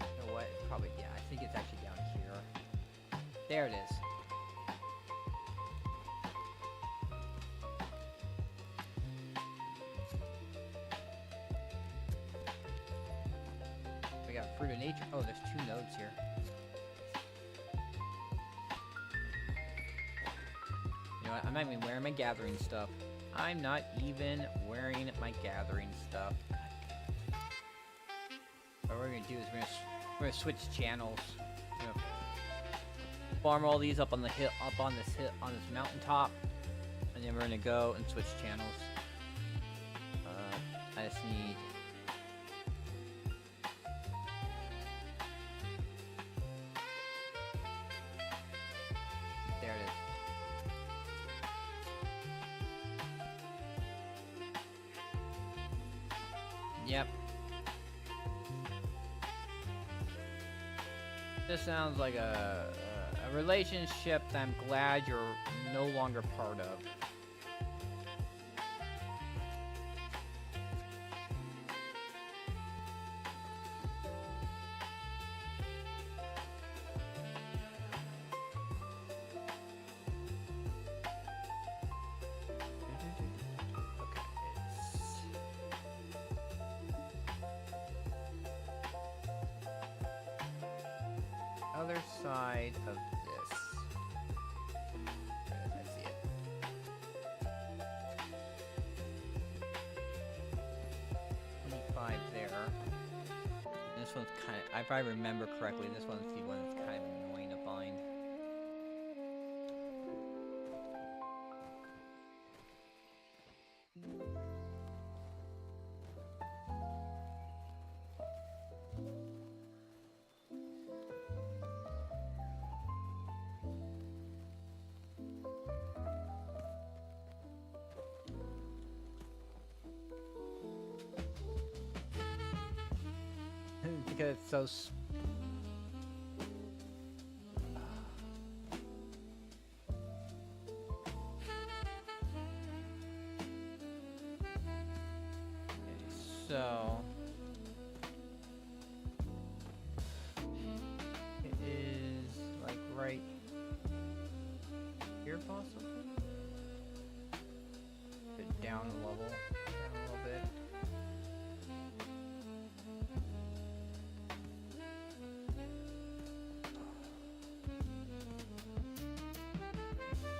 You know what? Probably, yeah, I think it's actually down here. There it is. We got fruit of nature. Oh, there's 2 nodes here. You know what? I'm not even wearing my gathering stuff. I'm not even wearing my gathering stuff. What we're gonna do is we're gonna switch channels. We're gonna farm all these up on the hill, up on this mountaintop, and then we're gonna go and switch channels. I just need. There it is. Yep. This sounds like a relationship that I'm glad you're no longer part of. Other side of this. I see it. There. And this one's kind of, if I remember correctly, this one's the one that's kind of annoying to find. Because it's so so it is like right here possibly? Bit down a level, down a little bit.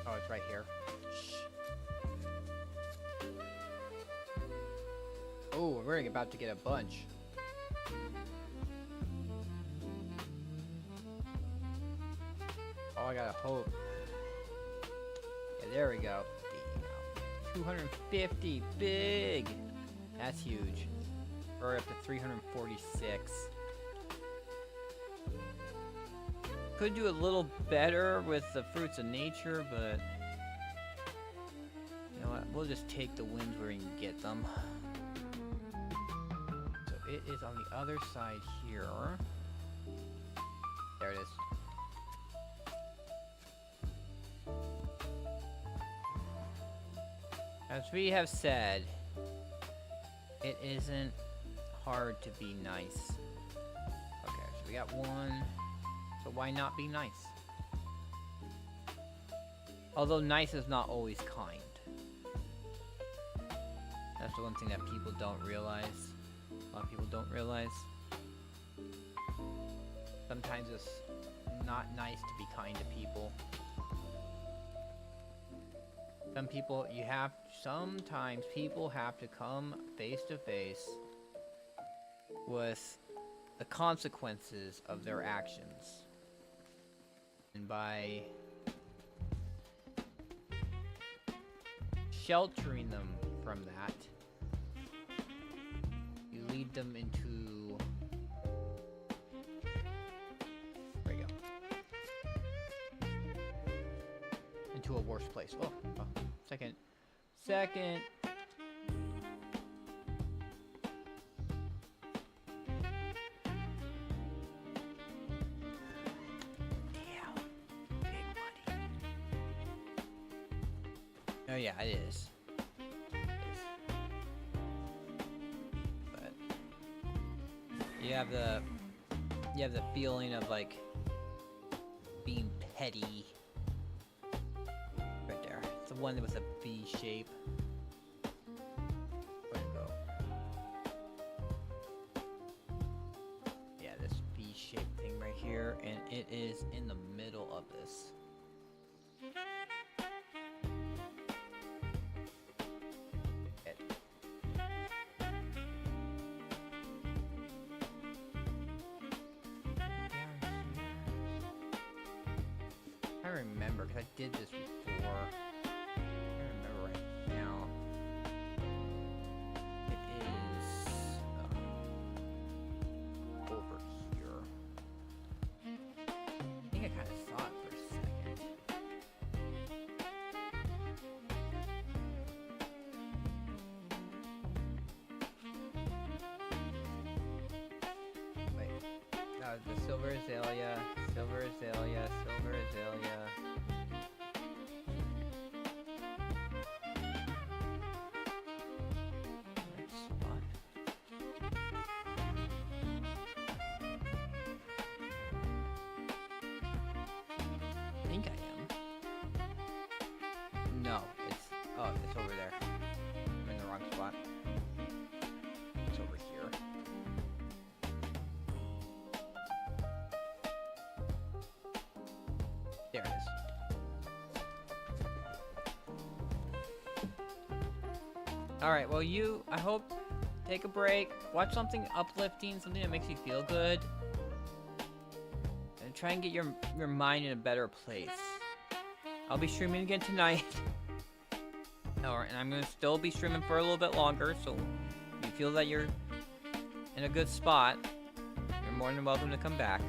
Oh, it's right here. Shh. Oh, we're about to get a bunch. Oh, I gotta hope. Yeah, there we go. 250, big. That's huge. We're up to 346. Could do a little better with the fruits of nature, but you know what? We'll just take the wins where we can get them. So it is on the other side here. There it is. As we have said, it isn't hard to be nice. Okay, so we got one. So why not be nice? Although nice is not always kind. That's the one thing that people don't realize. A lot of people don't realize. Sometimes it's not nice to be kind to people. Sometimes people have to come face to face with the consequences of their actions. And by sheltering them from that, you lead them into to a worse place. Oh, second. Oh yeah, it is. But you have the feeling of like being petty. Right there. It's the one with a V shape. Where'd it go? Yeah, this V shaped thing right here, and it is in the middle of this. I remember, because I did this before. I remember right now. It is over here. I think I kind of saw it for a second. Wait. No, the silver azalea. Silver azalea, silver azalea. Right spot. I think I am. No, it's over there. I'm in the wrong spot. It's over here. There it is. Alright, well I hope, take a break, watch something uplifting, something that makes you feel good, and try and get your mind in a better place. I'll be streaming again tonight. Alright, and I'm going to still be streaming for a little bit longer, so if you feel that you're in a good spot, you're more than welcome to come back.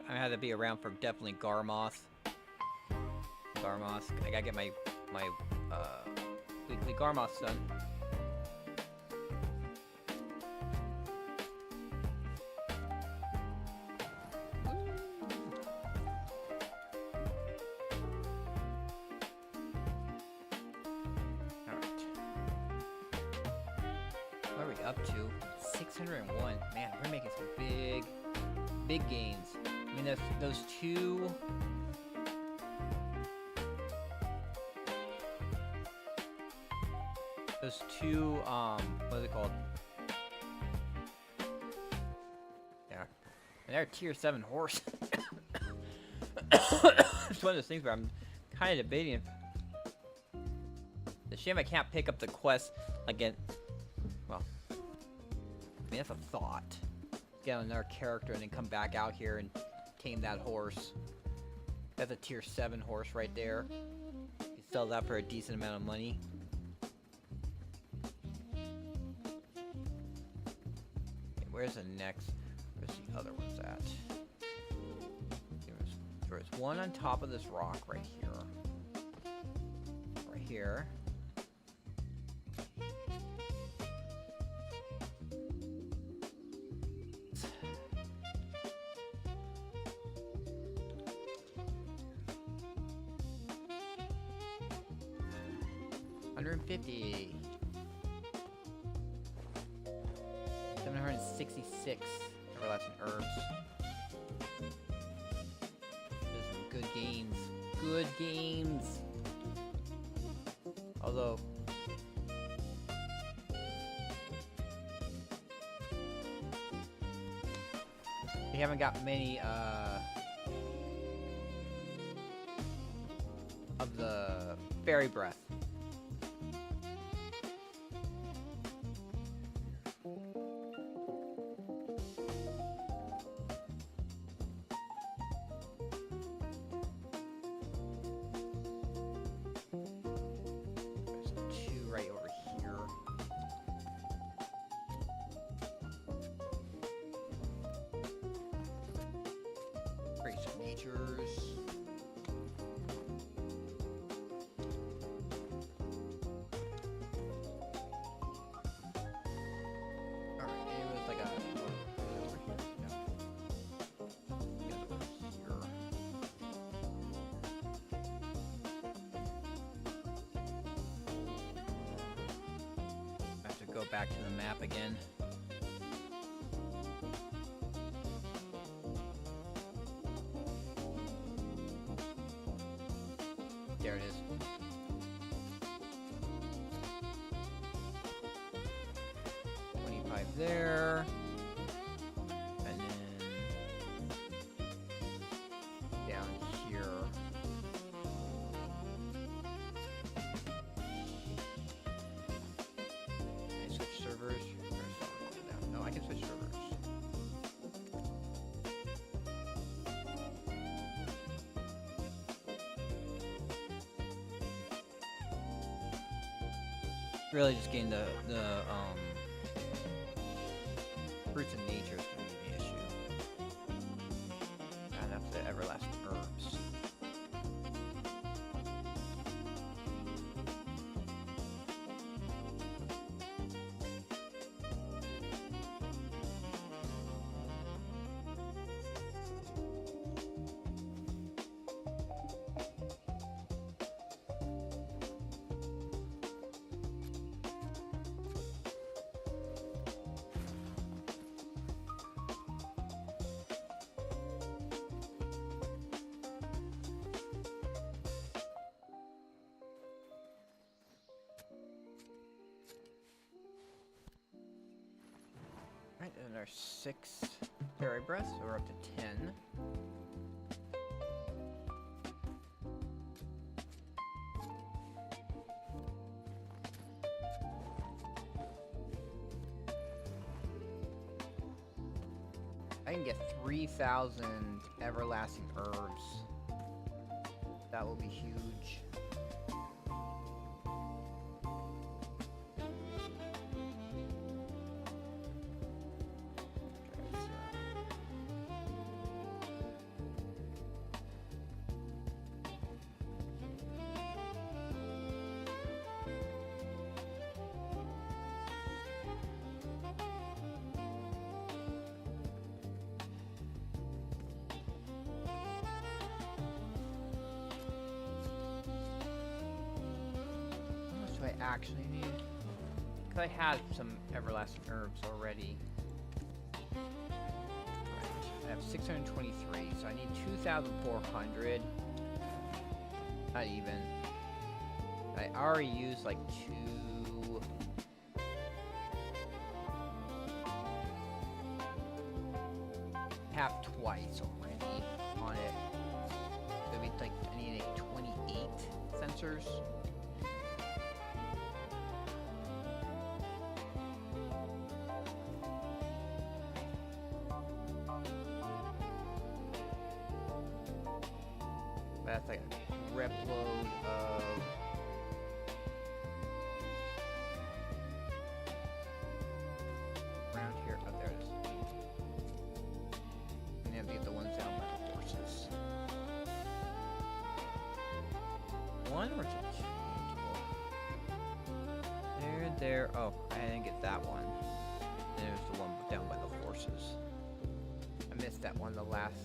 I had to be around for definitely Garmoth. I gotta get my weekly Garmoth done. Alright. What are we up to? 601. Man, we're making some big gains. I mean, those two... what is it called? Yeah. And they're tier 7 horse. It's one of those things where I'm kind of debating. The shame I can't pick up the quest again. Well, I mean, that's a thought. Get on another character and then come back out here and tame that horse. That's a tier 7 horse right there. You sell that for a decent amount of money. Okay, where's the next? Where's the other ones at? There's one on top of this rock right here. Right here. $150. 766 everlasting herbs. Those are good games. Good games. Although we haven't got many of the fairy breath. There's two right over natures. Alright, it was like a... over here? No. Get over here. I have to go back to the map again. There it is. There, and then down here. Can I switch servers? No, I can switch servers. Really just getting the fruits of nature is going to be the issue. And up to the everlasting herbs. Right, and our 6 fairy breaths, so we're up to 10. I can get 3,000 everlasting herbs. That will be huge. I actually need, because I had some everlasting herbs already. Right. I have 623, so I need 2,400. Not even. I already used like 2. Half twice already on it. So we like I need 28 sensors. That's like a rep load of around here. Oh, there it is. And you have to get the ones down by the horses. One or two? There. Oh, I didn't get that one. There's the one down by the horses. I missed that one, the last.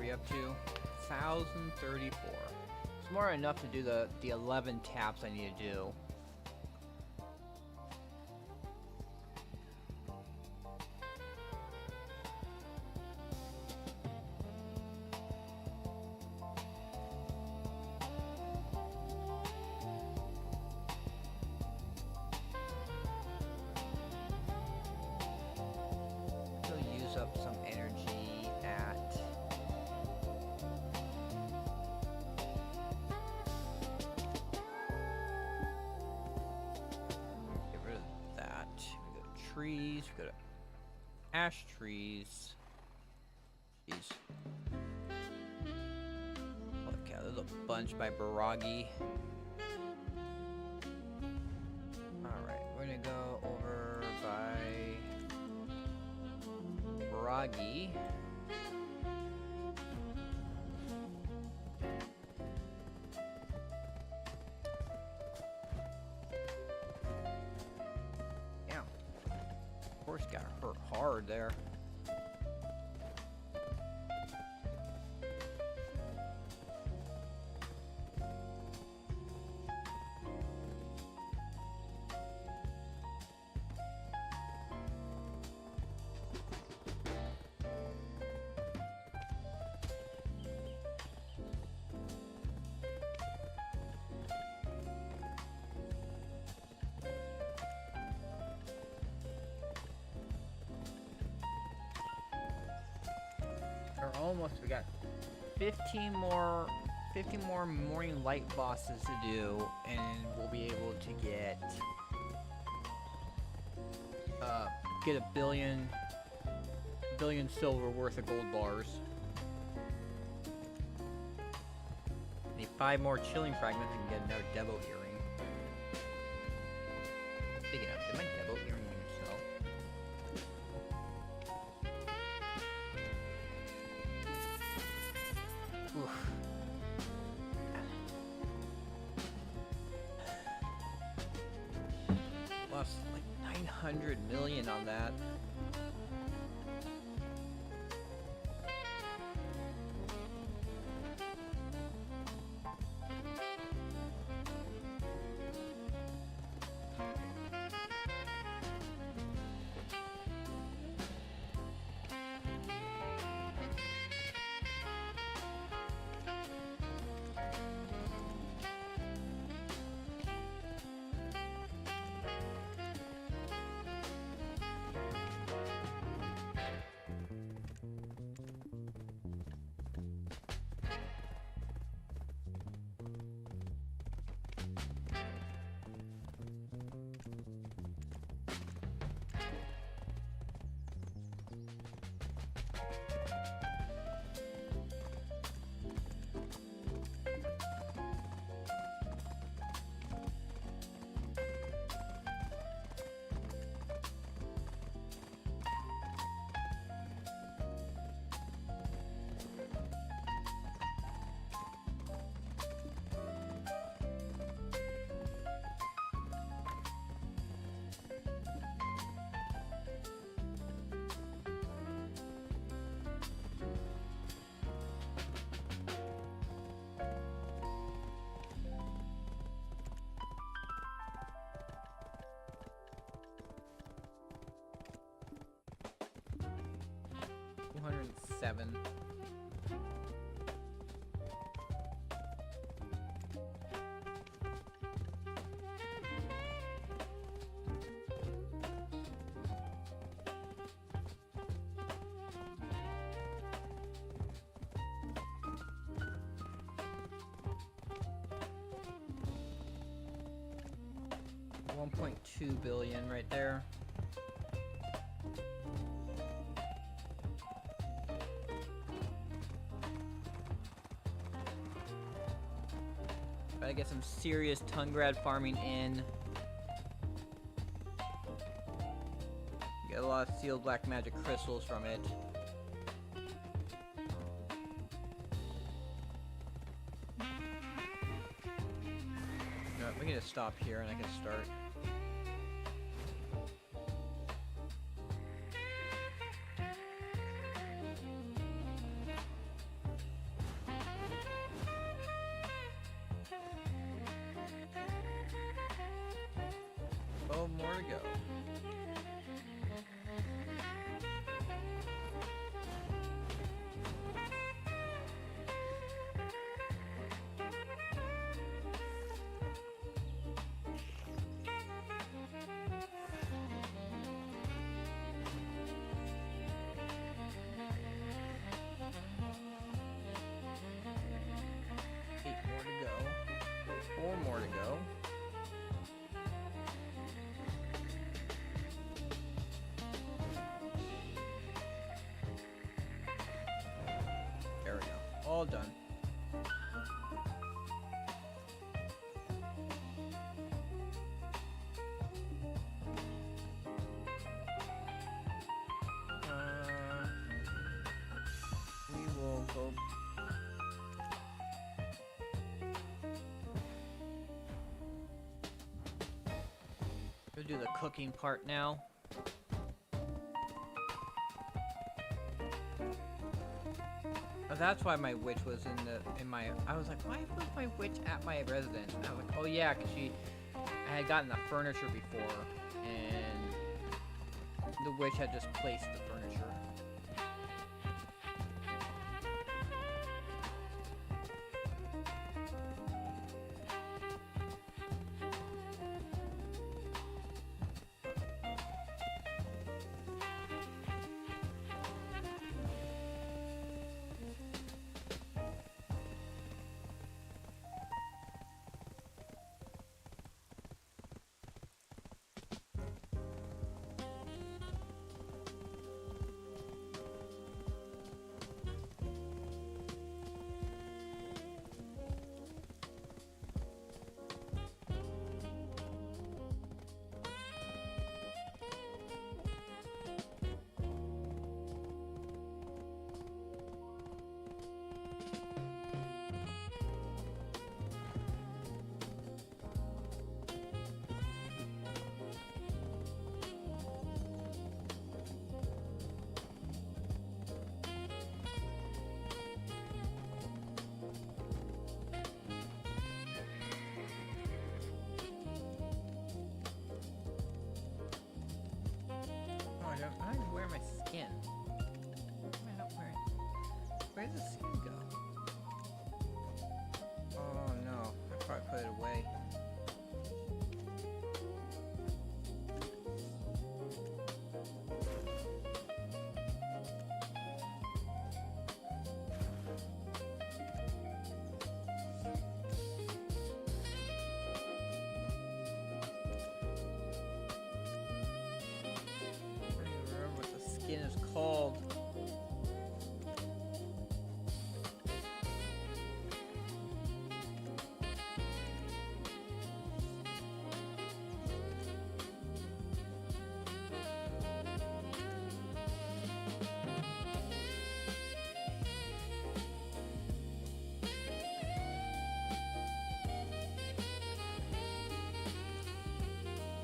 we up to? 1,034. It's more than enough to do the 11 taps I need to do. Up some energy at get rid of that. We go to trees, we go to ash trees. Jeez. Holy cow, there's a bunch by Baragi. Alright, we're gonna go over by Baragi. Yeah. Horse got hurt hard there. Almost, we got 15 more morning light bosses to do, and we'll be able to get a billion silver worth of gold bars. Need 5 more chilling fragments and get another Devo earring. Speaking of, did my Devo earring even sell? Oof. Lost like 900 million on that. $207. $1.2 billion right there. Gotta get some serious Tungrad farming in. Get a lot of sealed black magic crystals from it. No, we can just stop here and I can start. more to go. Four more to go. There we go. All done. We will go. We'll do the cooking part now. Oh, that's why my witch was in my. I was like, why was my witch at my residence? And I was like, oh yeah, because I had gotten the furniture before, and the witch had just placed the furniture. I don't wear my skin. Why am I not wearing? Where does the skin go? Oh no, I probably put it away. Skin is called.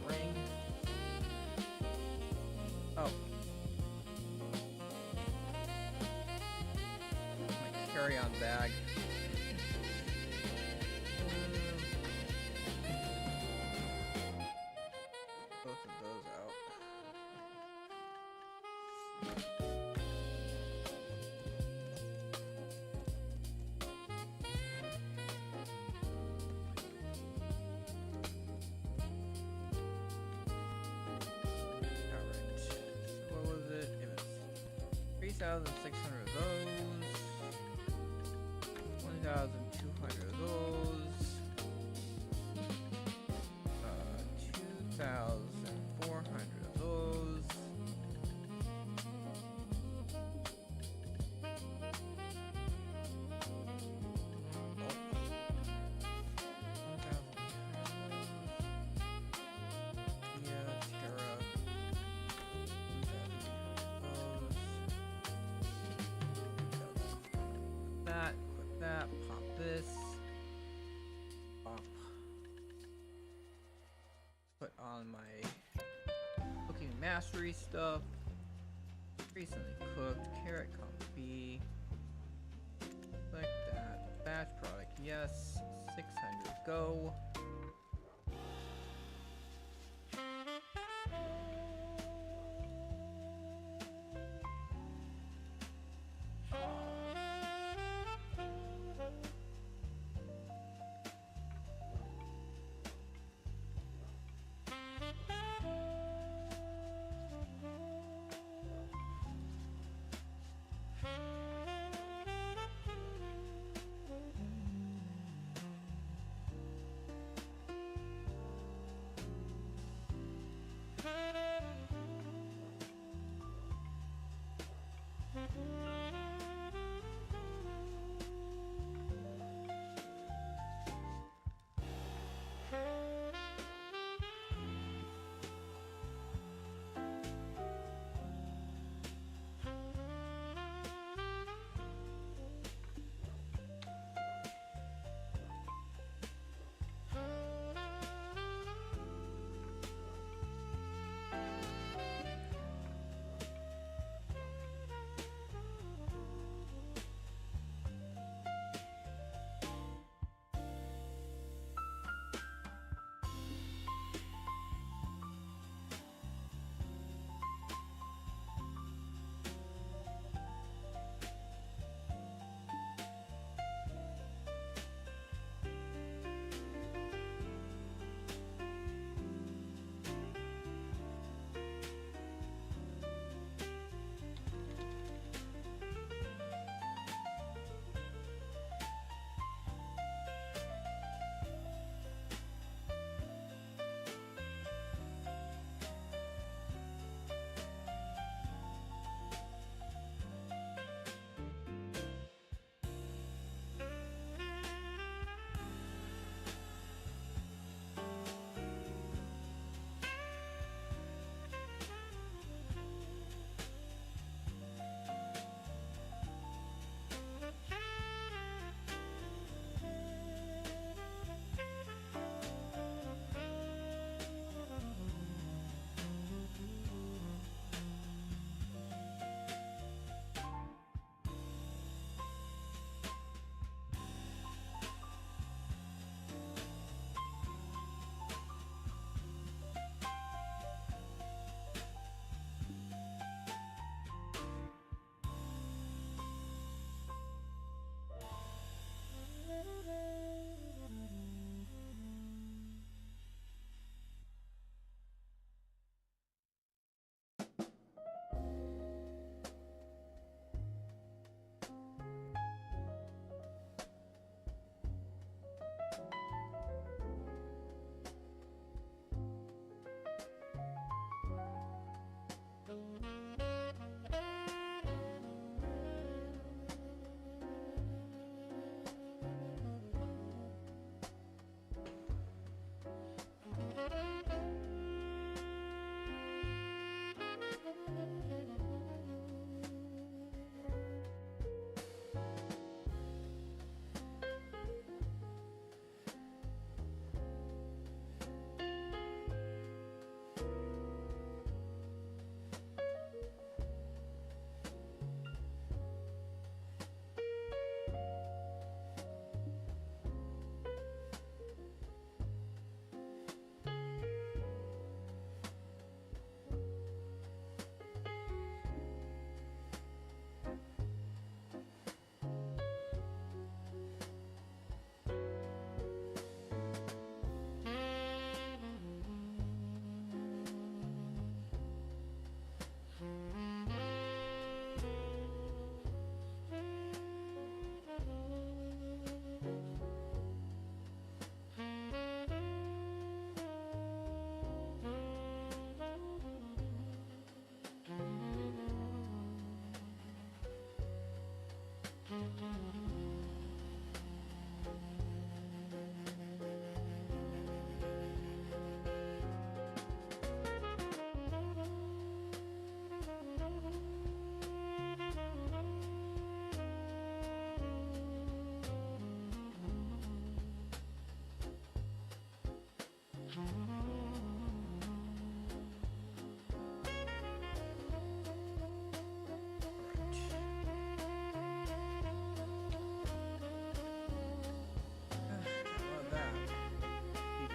Ring. Oh. Carry-on bag. Both of those out. Alright. So what was it? It was 3,600 of those. 1,200 of those, 2,400 of those, that, pop this, pop, put on my cooking mastery stuff, recently cooked, carrot comfy, like that, batch product, yes, 600, go.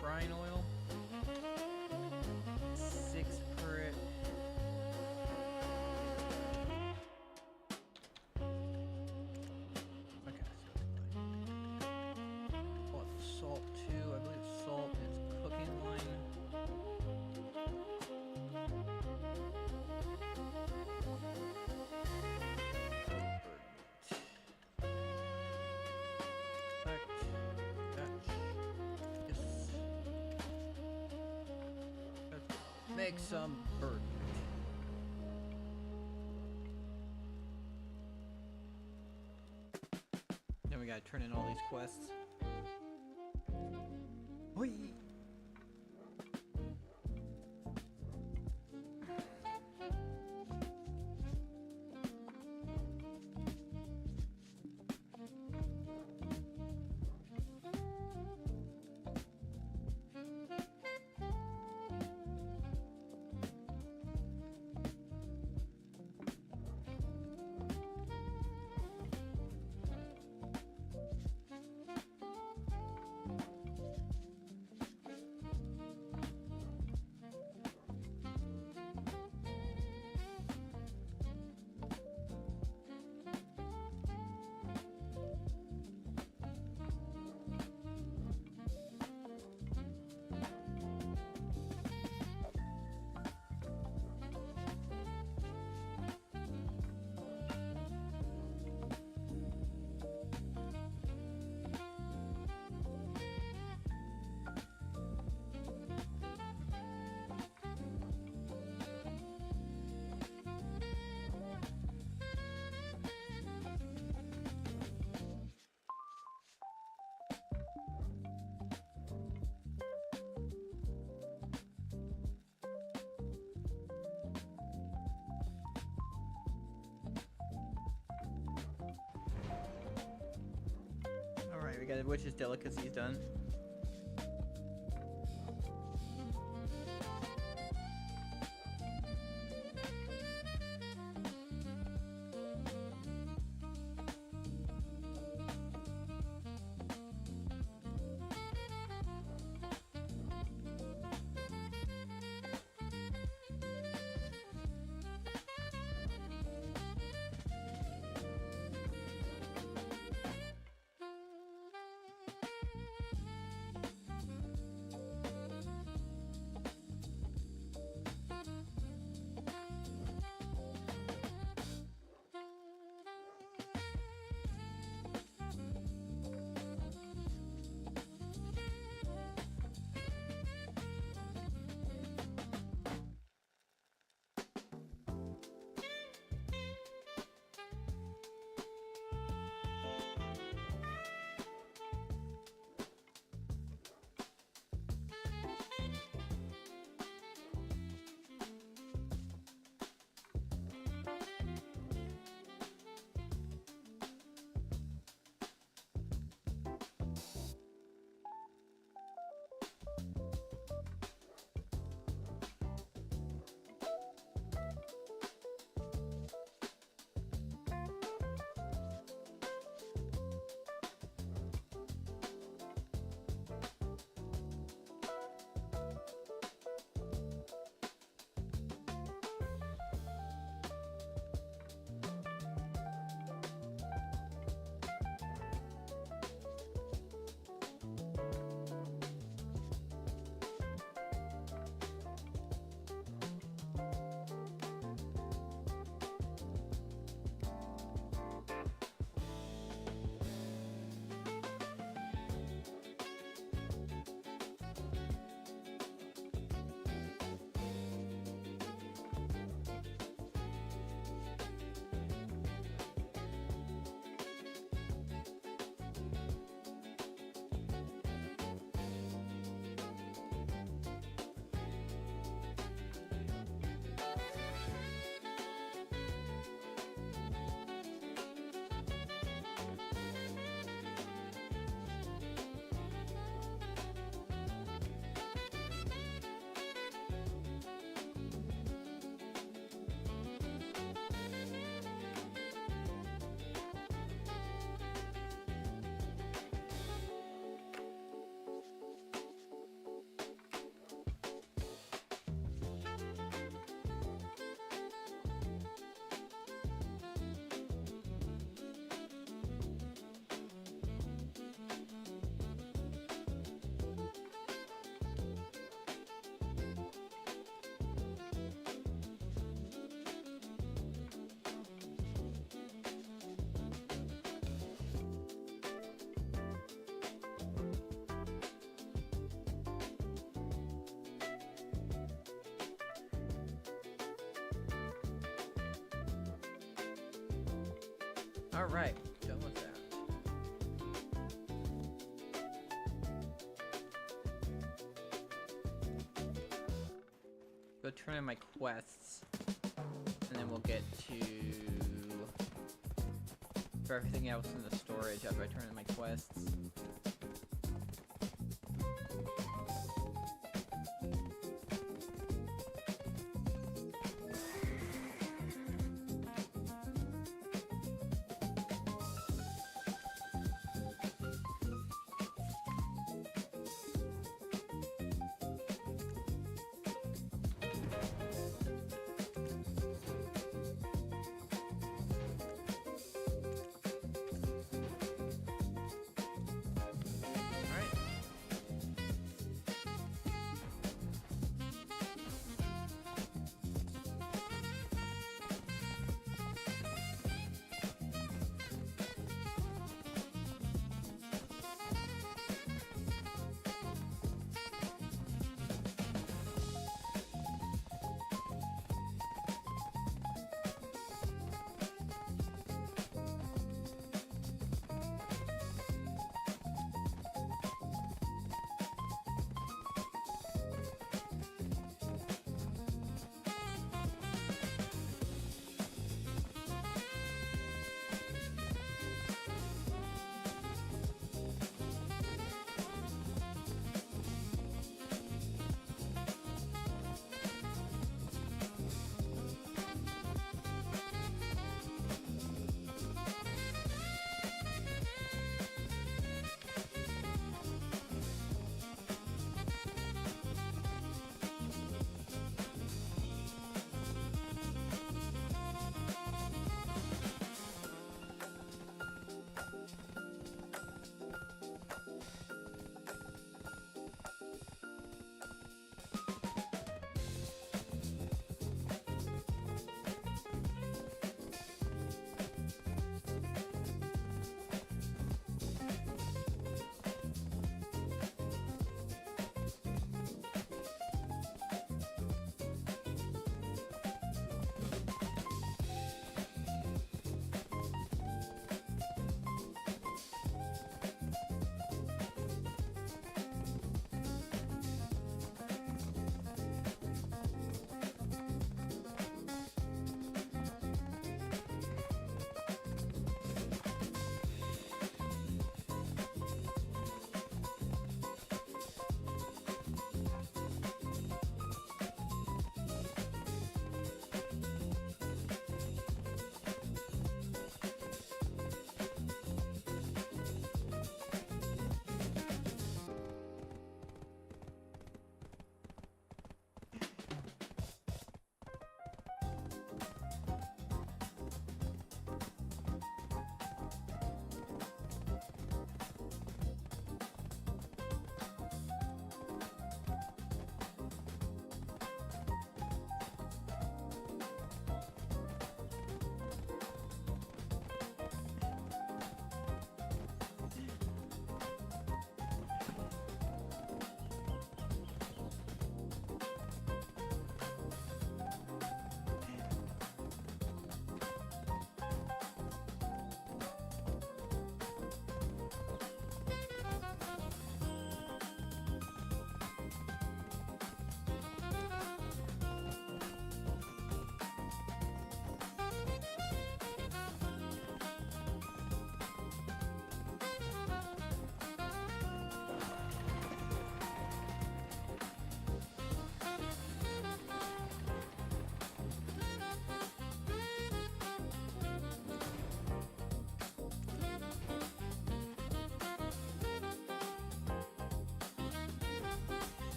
Frying oil, 6 per. Okay, oh, salt too. I believe salt is cooking line. Make some bird meat. Then we gotta turn in all these quests. Whee! Alright, we got the witch's delicacies done. Alright, done with that. Go turn in my quests, and then we'll get to for everything else in the storage after I turn in my quests.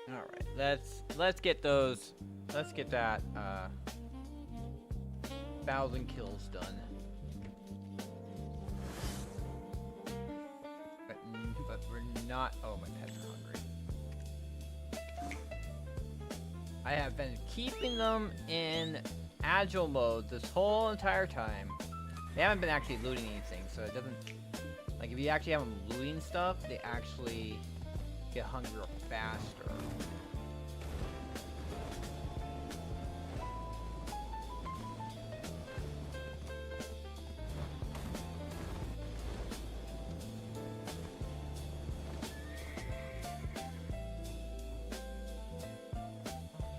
All right, let's get those. Let's get that 1,000 kills done. But we're not. Oh, my pets are hungry. I have been keeping them in agile mode this whole entire time. They haven't been actually looting anything, so it doesn't. Like, if you actually have them looting stuff, they actually get hungrier faster.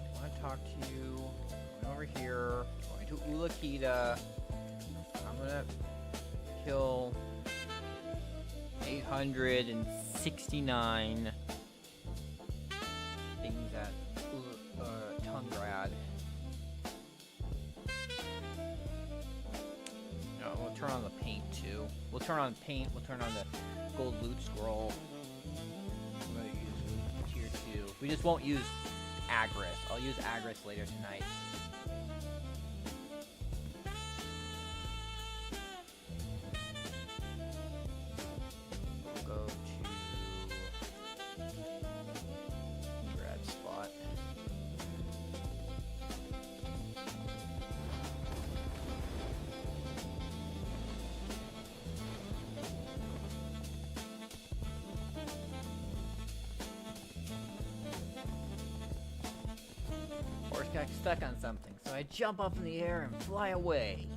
I want to talk to you. Going over here. Going to Ulakita. I'm gonna kill 869 things at Tungrad. No, we'll turn on the paint too. We'll turn on paint. We'll turn on the gold loot scroll. I'm gonna use tier 2. We just won't use Agris. I'll use Agris later tonight. Got stuck on something, so I jump up in the air and fly away.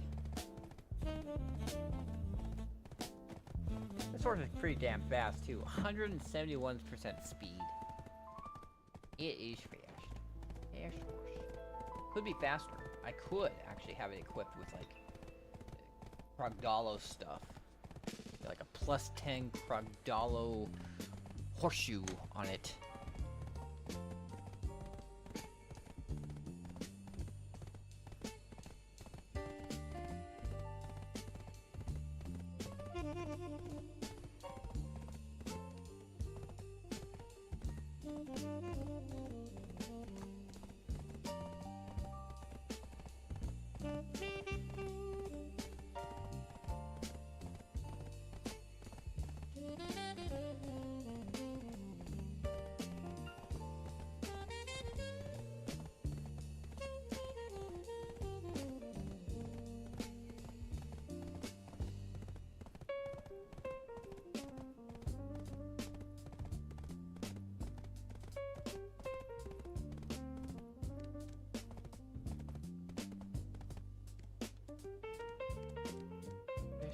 This horse is pretty damn fast too. 171% speed. It is fast. Fast horse. Could be faster. I could actually have it equipped with like Progdalo stuff. Like a +10 Progdalo horseshoe on it.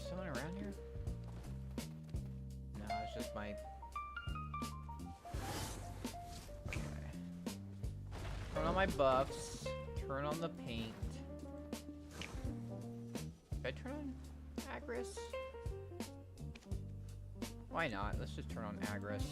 Someone around here? No, it's just my... Okay. Turn on my buffs. Turn on the paint. Should I turn on Agris? Why not? Let's just turn on Agris.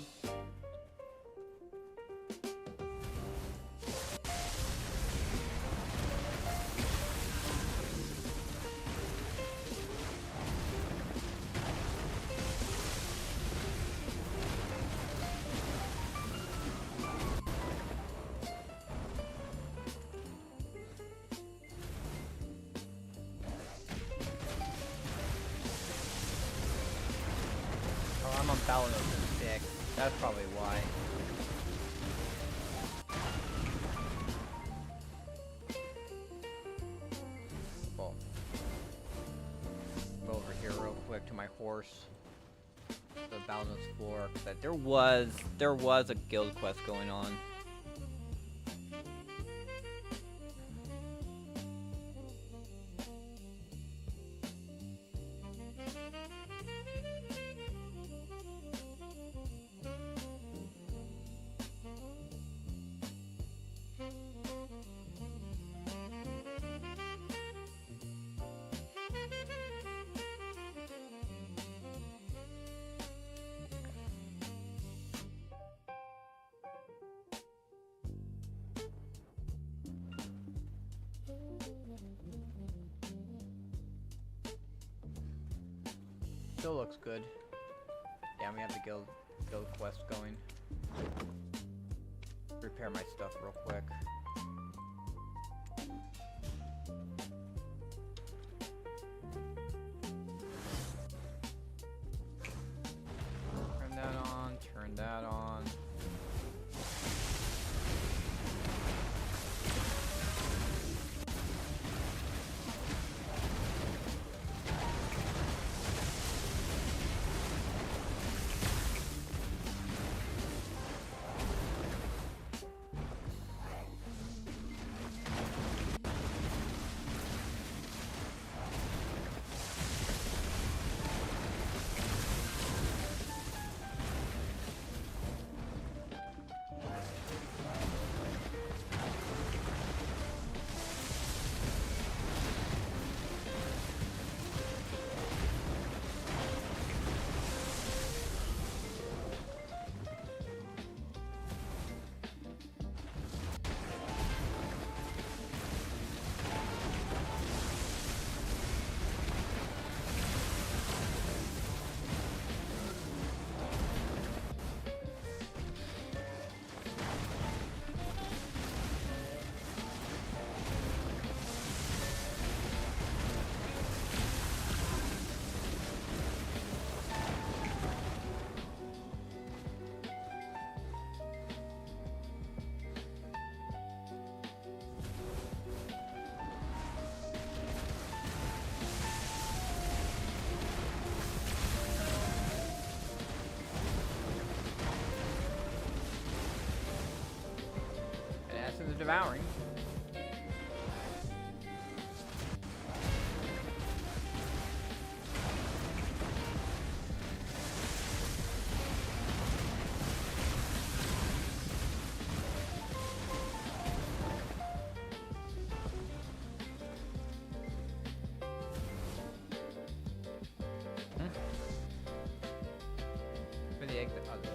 I'm on Balance 6. That's probably why. Well, go over here real quick to my horse. The Balance 4. That there was a guild quest going on. Still looks good. Yeah, we have the guild quest going. repair my stuff real quick. Turn that on, turn that on. The devouring. For the egg, the other.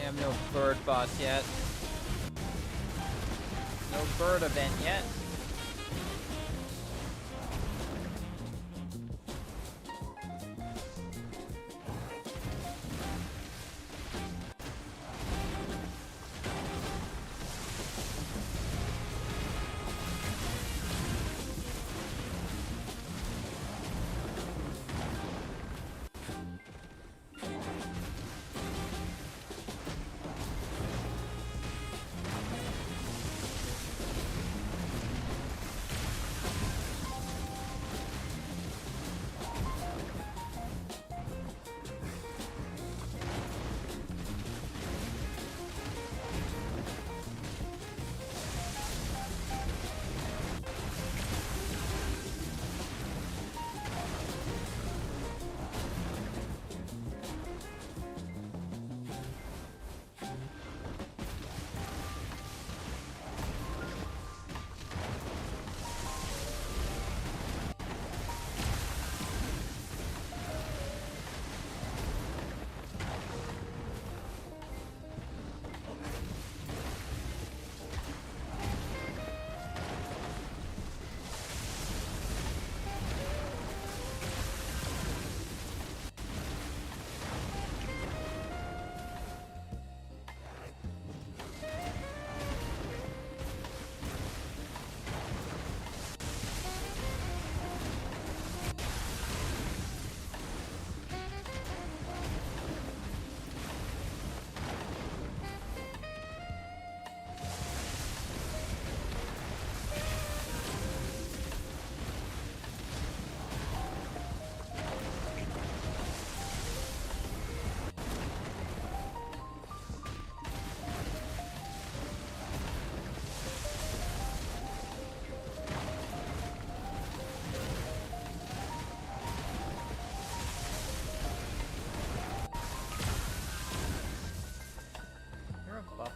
have no bird boss yet. No bird event yet.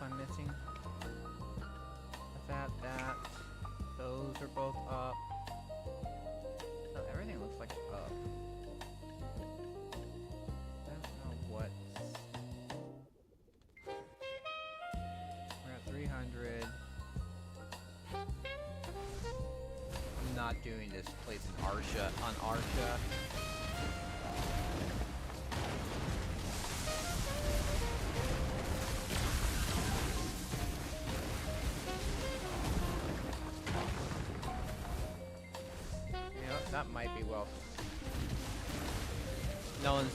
I'm missing. That. Those are both up. No, everything looks like it's up. I don't know what. We're at 300. I'm not doing this place in Arsha on Arsha. That might be well. No one's.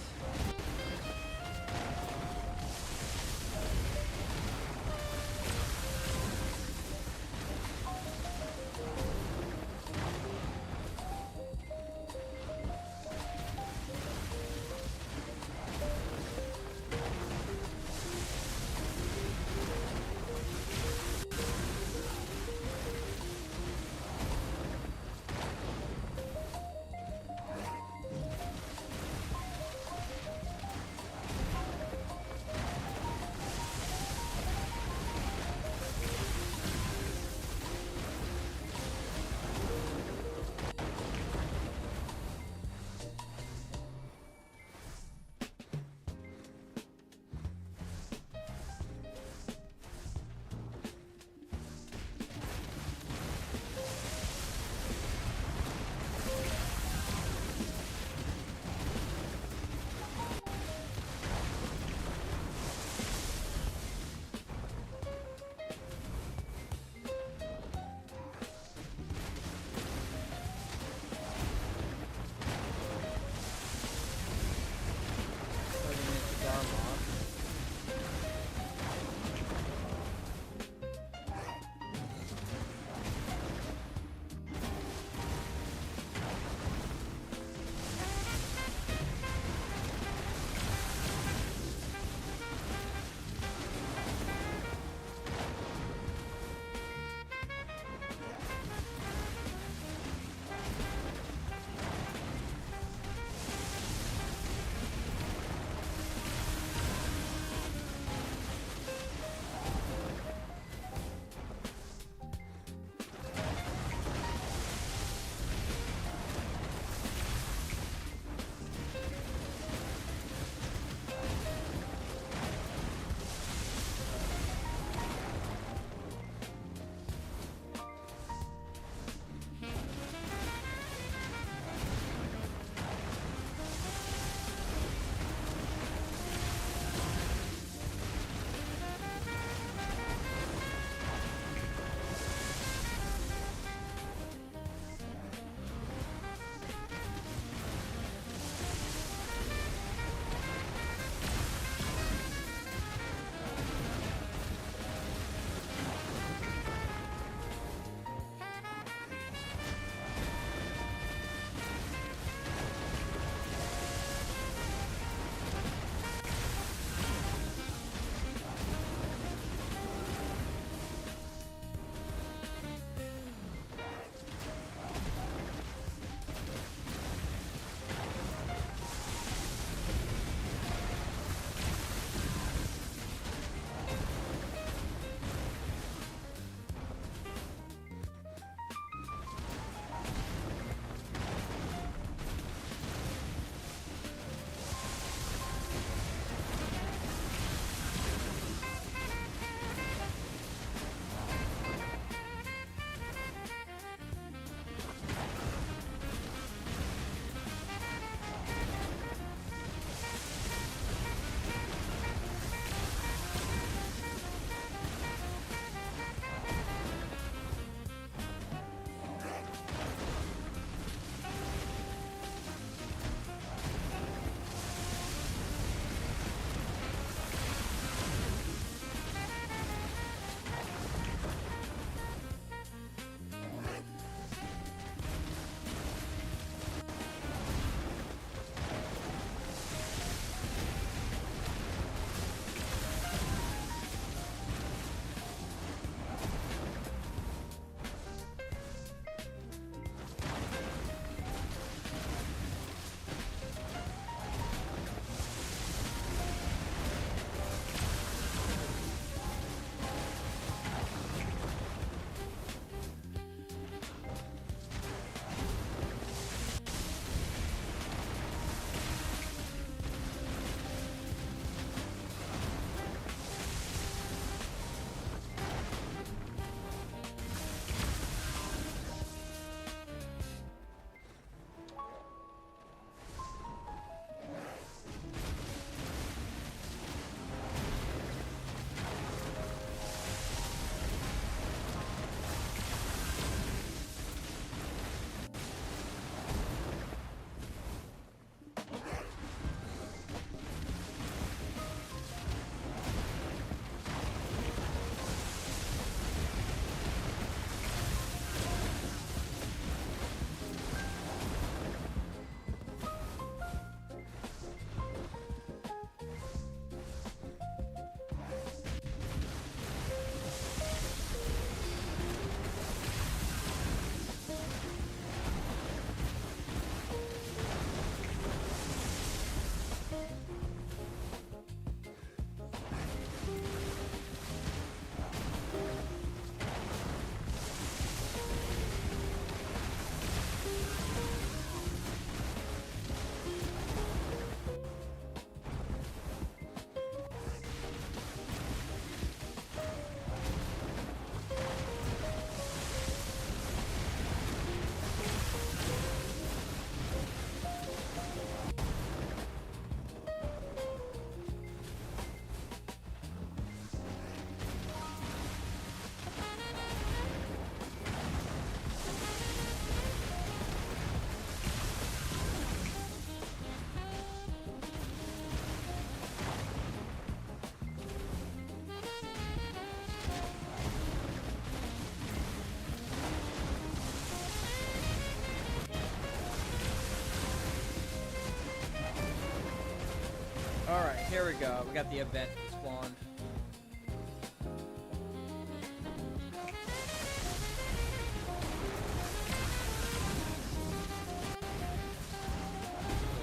here we go. We got the event spawned.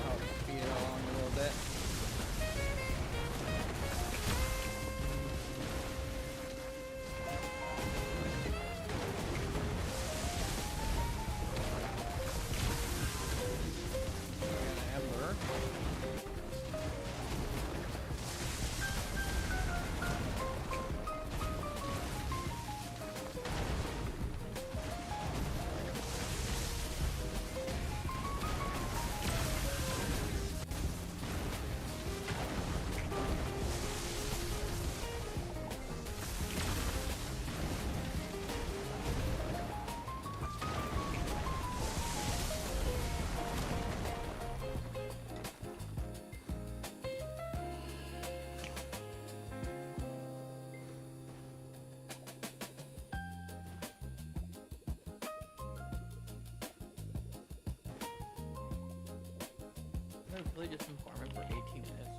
I'll speed it along a little bit. I've really just been farming for 18 minutes.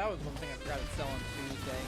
that was one thing I forgot to sell on Tuesday.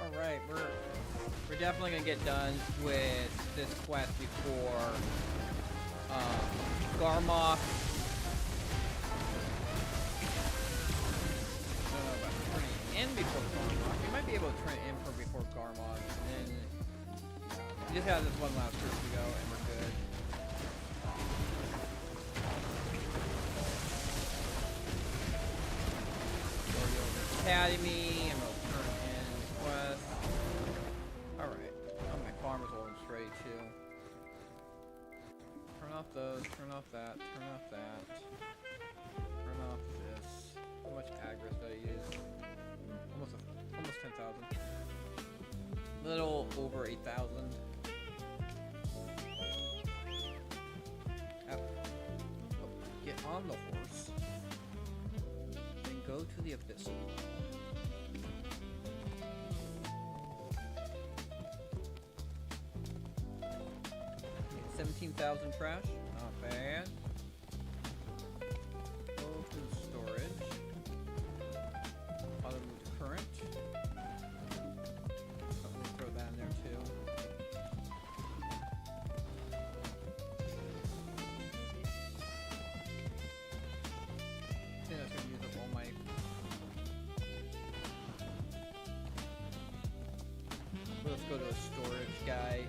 Alright, we're definitely gonna get done with this quest before Garmoth. I don't know about turning in before Garmoth. We might be able to turn it in for before Garmoth, and then we just have this one last group to go, and we're good. Academy, and we'll turn in quest. Alright. Oh, my farmer's almost ready too. Turn off those, turn off that, turn off that. Turn off this. How much aggro did I use? Almost 10,000. Little over 8,000. Get on the horse. And go to the abyssal. 17,000 trash. Not bad. Open storage. Auto move to current. Oh, let me throw that in there too. I think that's gonna use up all my. Let's go to a storage guy.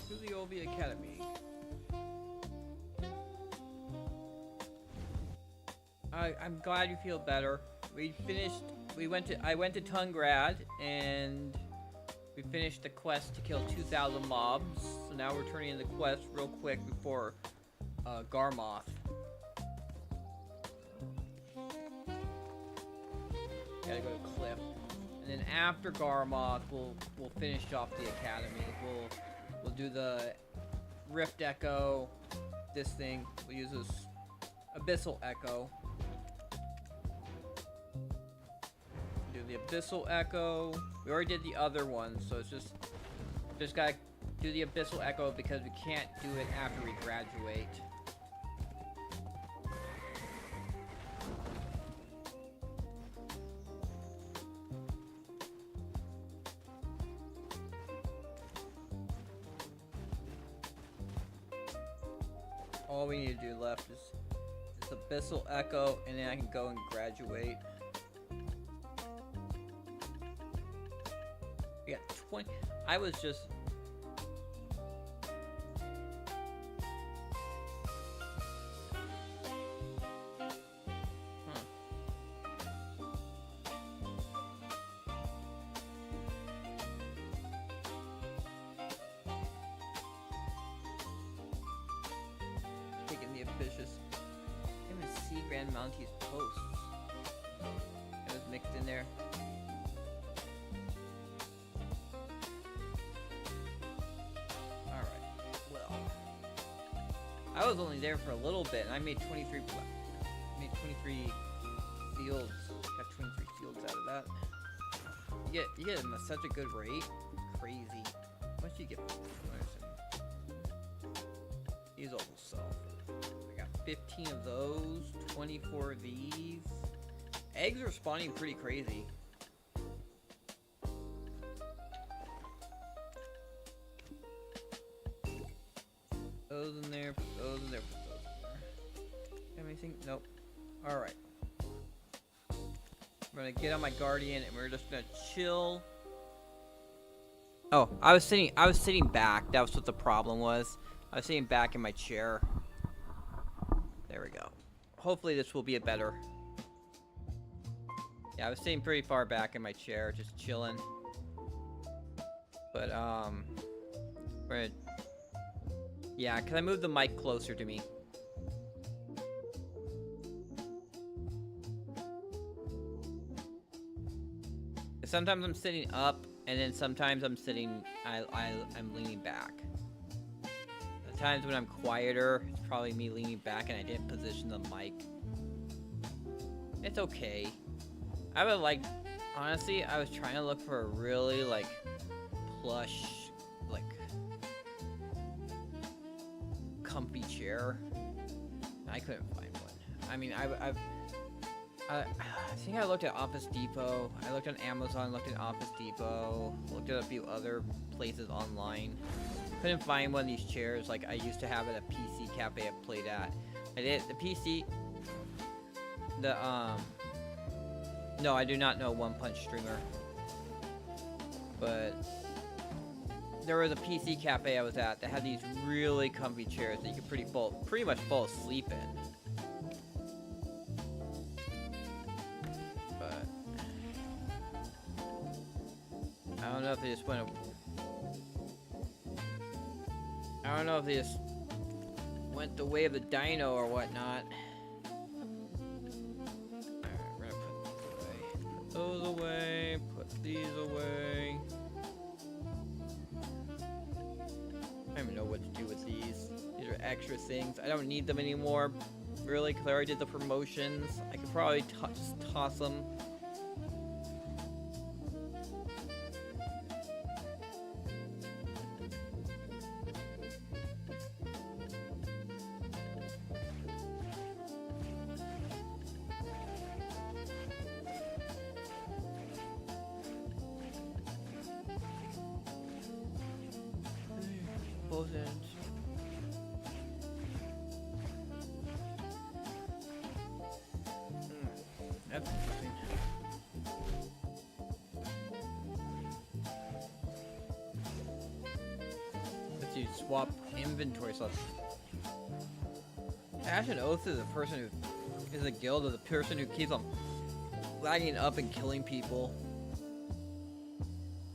To the Oliva Academy. I'm glad you feel better. We finished. I went to Tungrad and we finished the quest to kill 2,000 mobs. So now we're turning in the quest real quick before Garmoth. Gotta go to Cliff, and then after Garmoth, we'll finish off the academy. We'll do the Rift Echo. This thing. We'll use this Abyssal Echo. Do the Abyssal Echo. We already did the other one, so it's just gotta do the Abyssal Echo because we can't do it after we graduate. All we need to do left is Abyssal Echo, and then I can go and graduate. We got 20. I was just. Ambitious. I didn't even see Grand Mounty's posts. It was mixed in there. Alright. Well. I was only there for a little bit and I made 23 fields. Got 23 fields out of that. You get them at such a good rate. Crazy. How much do you get? These all sell. 15 of those, 24 of these. Eggs are spawning pretty crazy. Those in there, put those in there, put those in there. Have anything? Nope. Alright. We're gonna get on my guardian and we're just gonna chill. Oh, I was sitting back. That was what the problem was. I was sitting back in my chair. There we go. Hopefully this will be a better. Yeah, I was sitting pretty far back in my chair, just chilling. But we're gonna, yeah, cause I moved the mic closer to me. Sometimes I'm sitting up, and then sometimes I'm sitting. I'm leaning back. Times when I'm quieter, it's probably me leaning back and I didn't position the mic. It's okay. I would like Honestly, I was trying to look for a really, like, plush, like, comfy chair. I couldn't find one. I mean, I think I looked at Office Depot. I looked on Amazon, looked at Office Depot, looked at a few other places online. Couldn't find one of these chairs like I used to have at a PC cafe I played at. I did the PC. No, I do not know One Punch Streamer. But there was a PC cafe I was at that had these really comfy chairs that you could pretty much fall asleep in. But I don't know if they just went the way of the dino or whatnot. Those away, put these away. I don't even know what to do with these. These are extra things. I don't need them anymore, really, because I already did the promotions. I could probably just toss them. Both ends. That's interesting. Let's see, swap inventory slots. Ash and Oath is a person who is a guild of the person who keeps on lagging up and killing people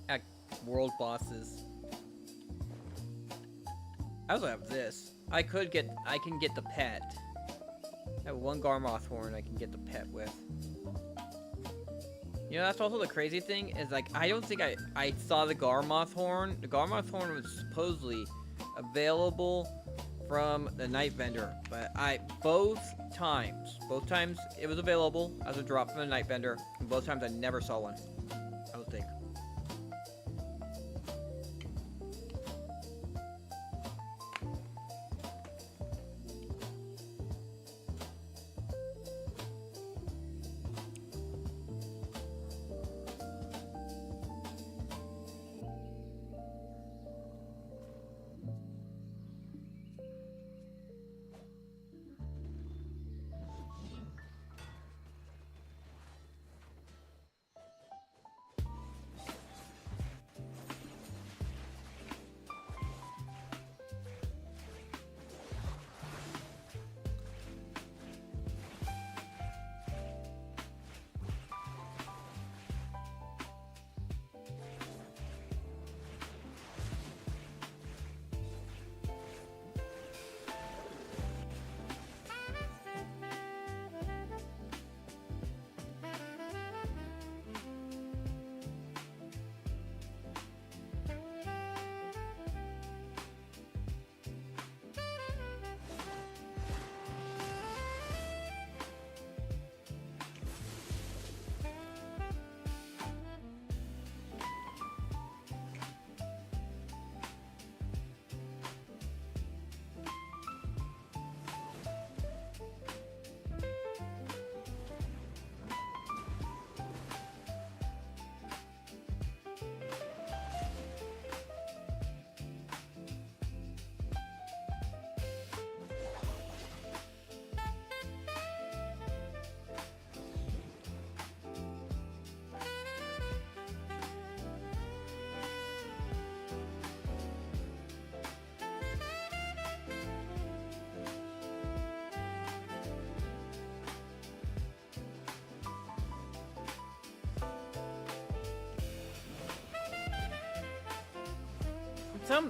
at world bosses. I also have this. I can get the pet. I have one Garmoth horn I can get the pet with. You know, that's also the crazy thing, is like, I don't think I saw the Garmoth horn. The Garmoth horn was supposedly available from the night vendor, but both times it was available as a drop from the night vendor, and both times I never saw one. I don't think.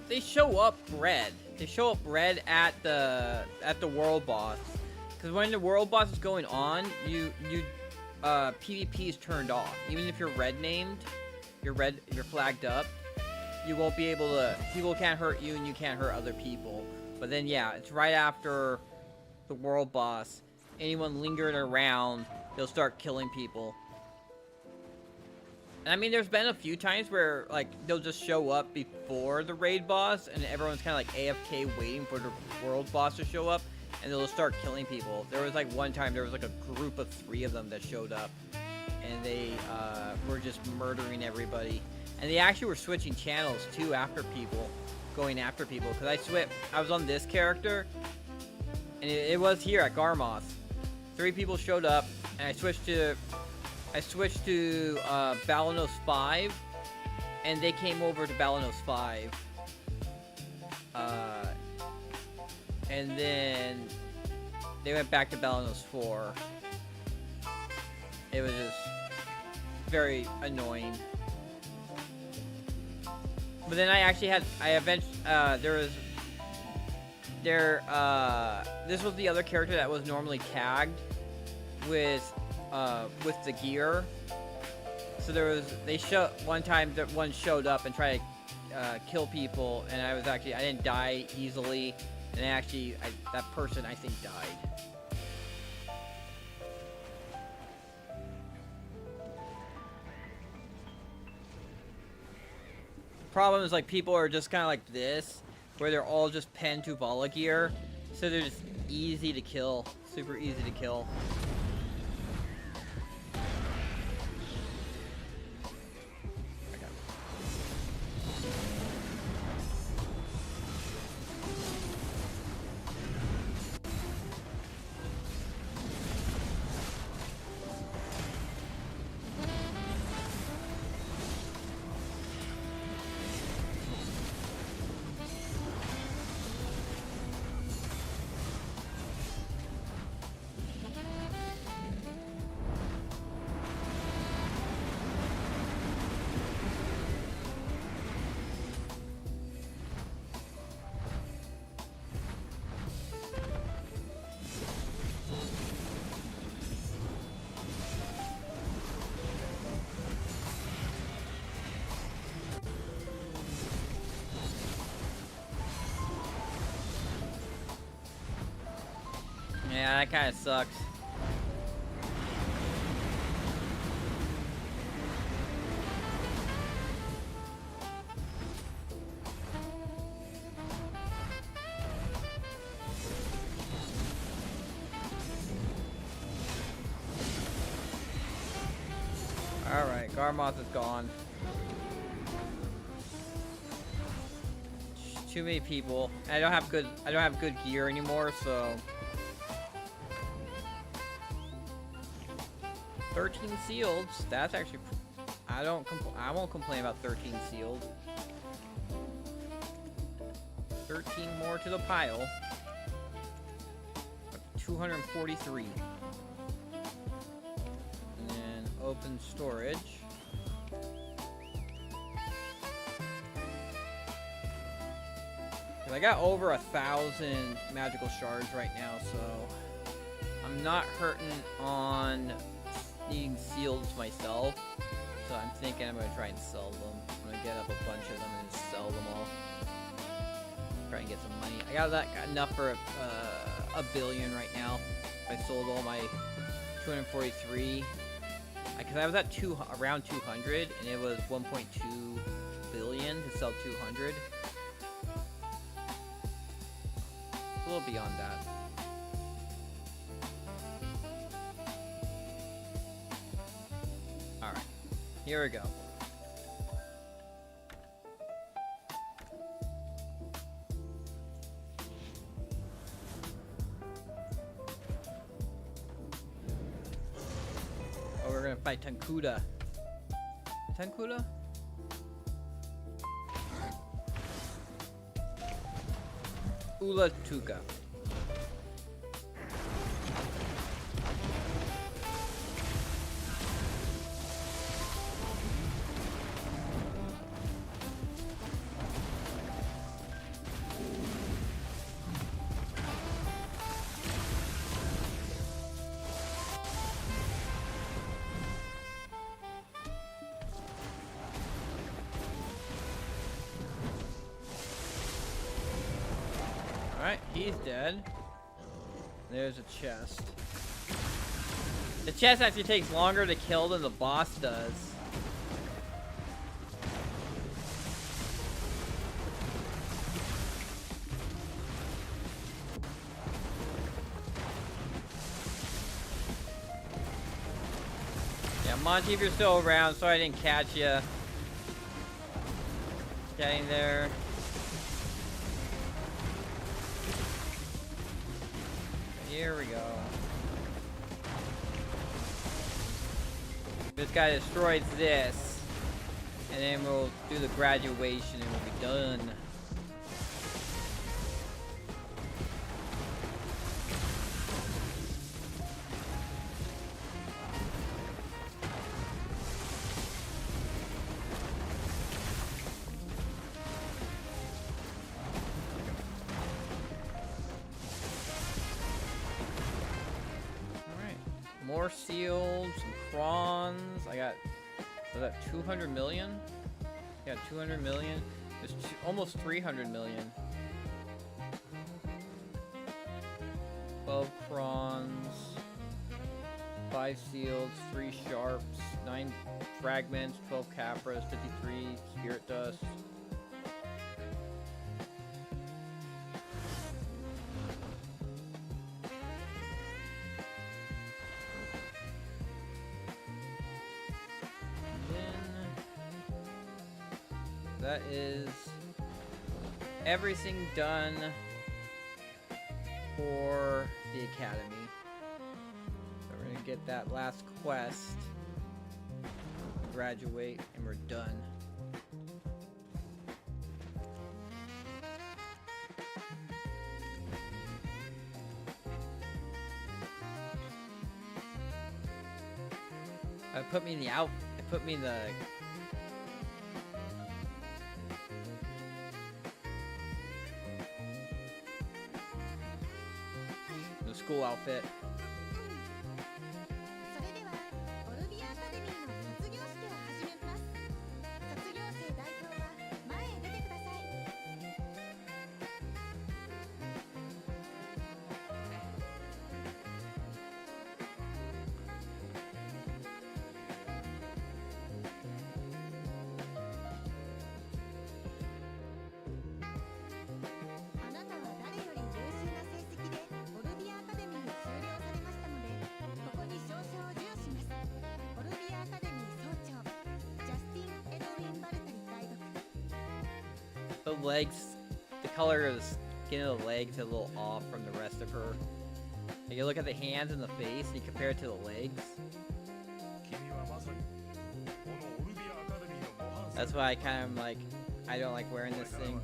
They show up red. They show up red at the world boss. Because when the world boss is going on, PvP is turned off. Even if you're red named, you're flagged up, you won't be able to, people can't hurt you and you can't hurt other people. But then yeah, it's right after the world boss. Anyone lingering around, they'll start killing people. And I mean, there's been a few times where, like, they'll just show up before the raid boss, and everyone's kind of like AFK waiting for the world boss to show up, and they'll start killing people. There was, like, one time, there was, like, a group of 3 of them that showed up, and they were just murdering everybody. And they actually were switching channels, too, after people, going after people. Because I was on this character, and it was here at Garmoth. 3 people showed up, and I switched to Balanos 5, and they came over to Balanos 5. And then they went back to Balanos 4. It was just very annoying. But then this was the other character that was normally tagged with the gear. So one time that one showed up and tried to kill people, and I didn't die easily, and that person I think died. Problem is, like, people are just kind of like this, where they're all just pen to Vala gear, so they're just easy to kill, super easy to kill. Yeah, that kind of sucks. Alright, Garmoth is gone. Too many people. I don't have good gear anymore, so 13 sealed. That's actually I won't complain about 13 sealed. 13 more to the pile. 243. And then open storage. I got over 1,000 magical shards right now, so I'm not hurting on needing seals myself. So I'm thinking I'm gonna try and sell them. I'm gonna get up a bunch of them and just sell them all. Try and get some money. I got enough for a billion right now. I sold all my 243. Because I was at around 200, and it was 1.2 billion to sell 200. A little beyond that. Alright, here we go. Oh, we're gonna fight Tankuda. Tankuda? Ula Tuka. Alright, he's dead. There's a chest. The chest actually takes longer to kill than the boss does. Yeah, Monty, if you're still around, sorry I didn't catch you. Getting there. Here we go. This guy destroys this, and then we'll do the graduation and we'll be done. More sealed, some prawns. I got, was that 200 million? Yeah, 200 million. There's almost 300 million. 12 prawns, 5 seals, 3 sharps, 9 fragments, 12 capras, 53 spirit dust. That is everything done for the Academy. So we're gonna get that last quest, graduate, and we're done. It put me in the it put me in the school outfit. それではオルビアアカデミーの卒業式を始めます。卒業生代表は前へ出てください。あなたは誰より優秀な成績でオルビアアカデミーを修了されましたので、ここに証書を授与します。オルビアアカデミー総長ジャスティン・エドウィン・バルタリ大学。 The legs, the color of the skin of the legs is a little off from the rest of her. Like you look at the hands and the face, and you compare it to the legs. That's why I kind of like, I don't like wearing this thing.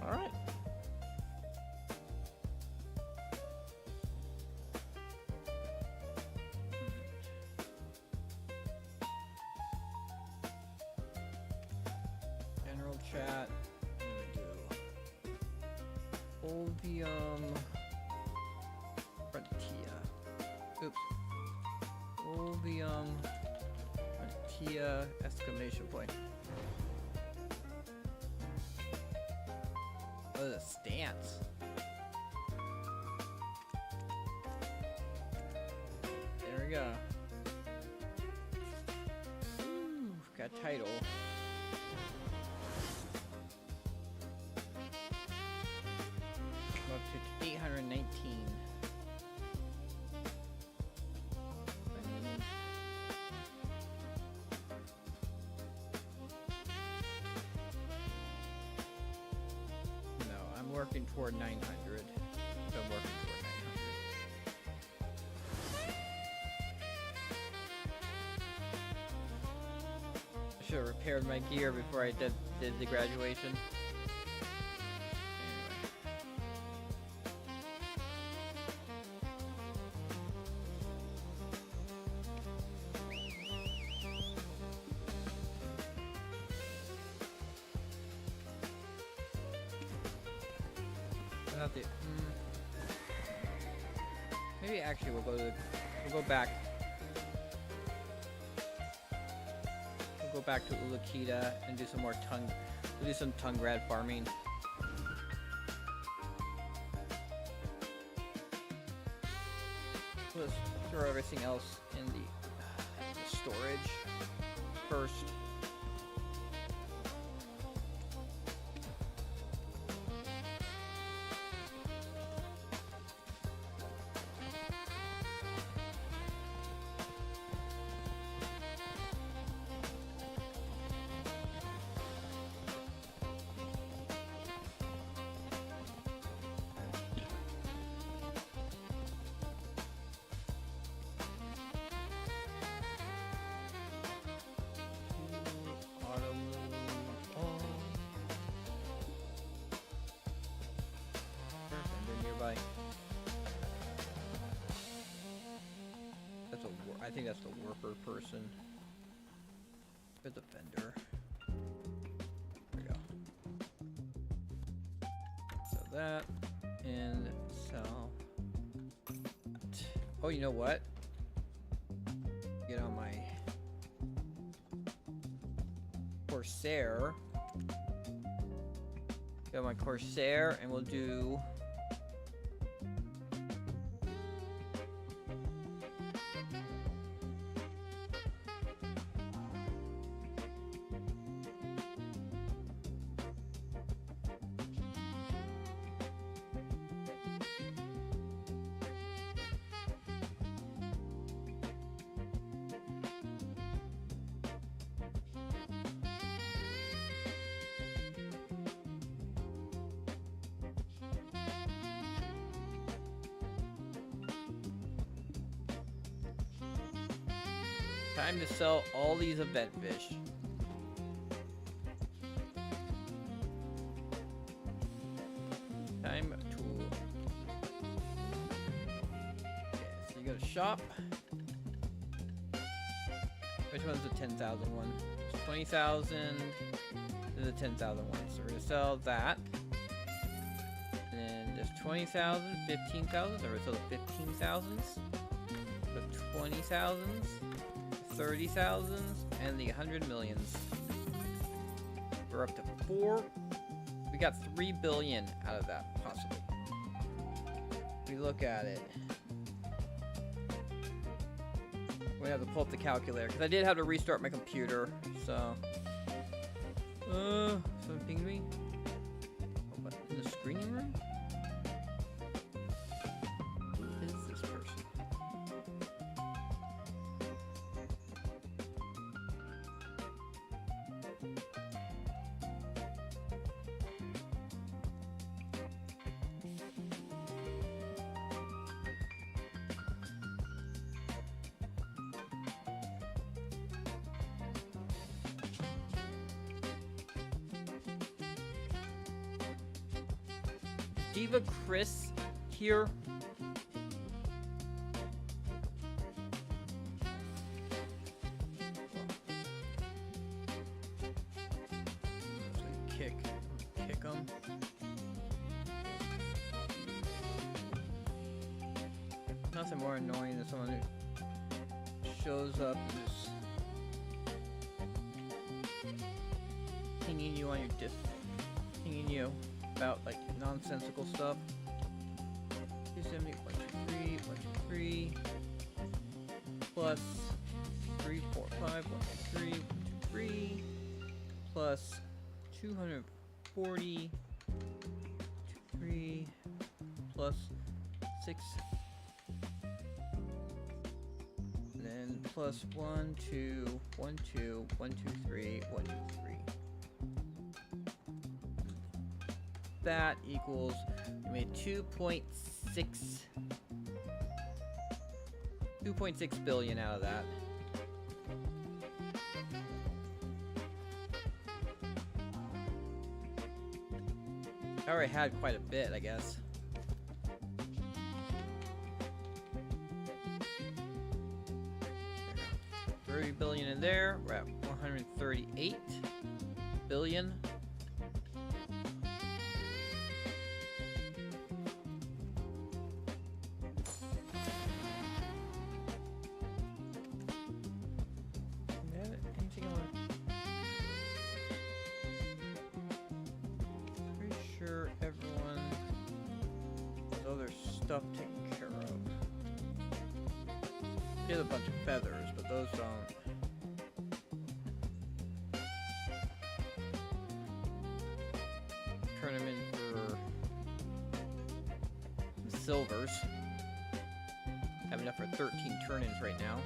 All right. General chat. Ovium Frontia. Oops. Ovium Frontia exclamation point. Oh, the stance. There we go. Ooh, got title. I'm up to 819. working toward 900. So I'm working toward 900. I should have repaired my gear before I did the graduation. Maybe actually we'll go back. We'll go back to Ulakita and do some more we'll do some Tungrad farming. Let's throw everything else in the storage first. I think that's the worker person. There's a vendor. There we go. Sell that and sell. Oh, you know what? Get on my Corsair. Get on my Corsair, and we'll do. Time to sell all these event fish. Time to. Okay, so you go to shop. Which one's the 10,000 one? It's 20,000. This is the 10,000 one. So we're gonna sell that. And then there's 20,000, 15,000. So we're gonna sell the 15,000s, the 20,000s. 30,000s and the 100 millions. We're up to 4. We got 3 billion out of that, possibly. If we look at it, we have to pull up the calculator because I did have to restart my computer. So, someone pinged me. Oh, but in the screening room. Who is this person? Diva Chris here. Kick him. Nothing more annoying than someone who shows up and just pinging you on your disc, pinging you about like nonsensical stuff. 270, 123, 123, plus 3, 4, 5, 123, 123, plus 240, 23, plus 6, and then plus 1, 2, 1, 2, 1, 2, 3, 1, 2, 3. that equals, we made 2.6 billion out of that. I already had quite a bit, I guess. $30 billion in there. We're at 138 billion. Anything on? Pretty sure everyone has other stuff taken care of. He has a bunch of feathers, but those don't. Turn them in for silvers. Have enough for 13 turn-ins right now.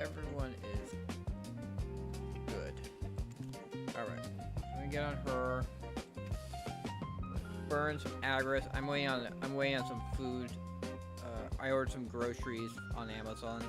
Everyone is good. Alright. Let me get on her. Burn some agris. I'm waiting on some food. I ordered some groceries on Amazon.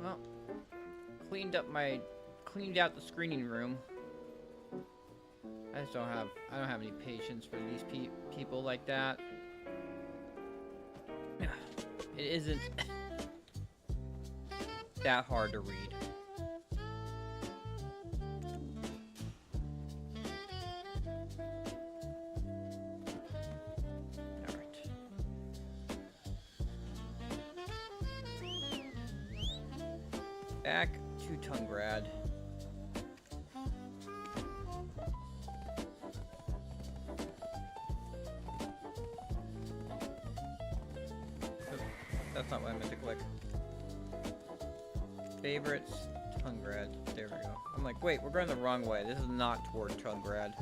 Well, cleaned out the screening room. I don't have any patience for these people like that. It isn't that hard to read. Back to Tungrad. That's not what I meant to click. Favorites, Tungrad. There we go. I'm like, wait, we're going the wrong way. This is not toward Tungrad.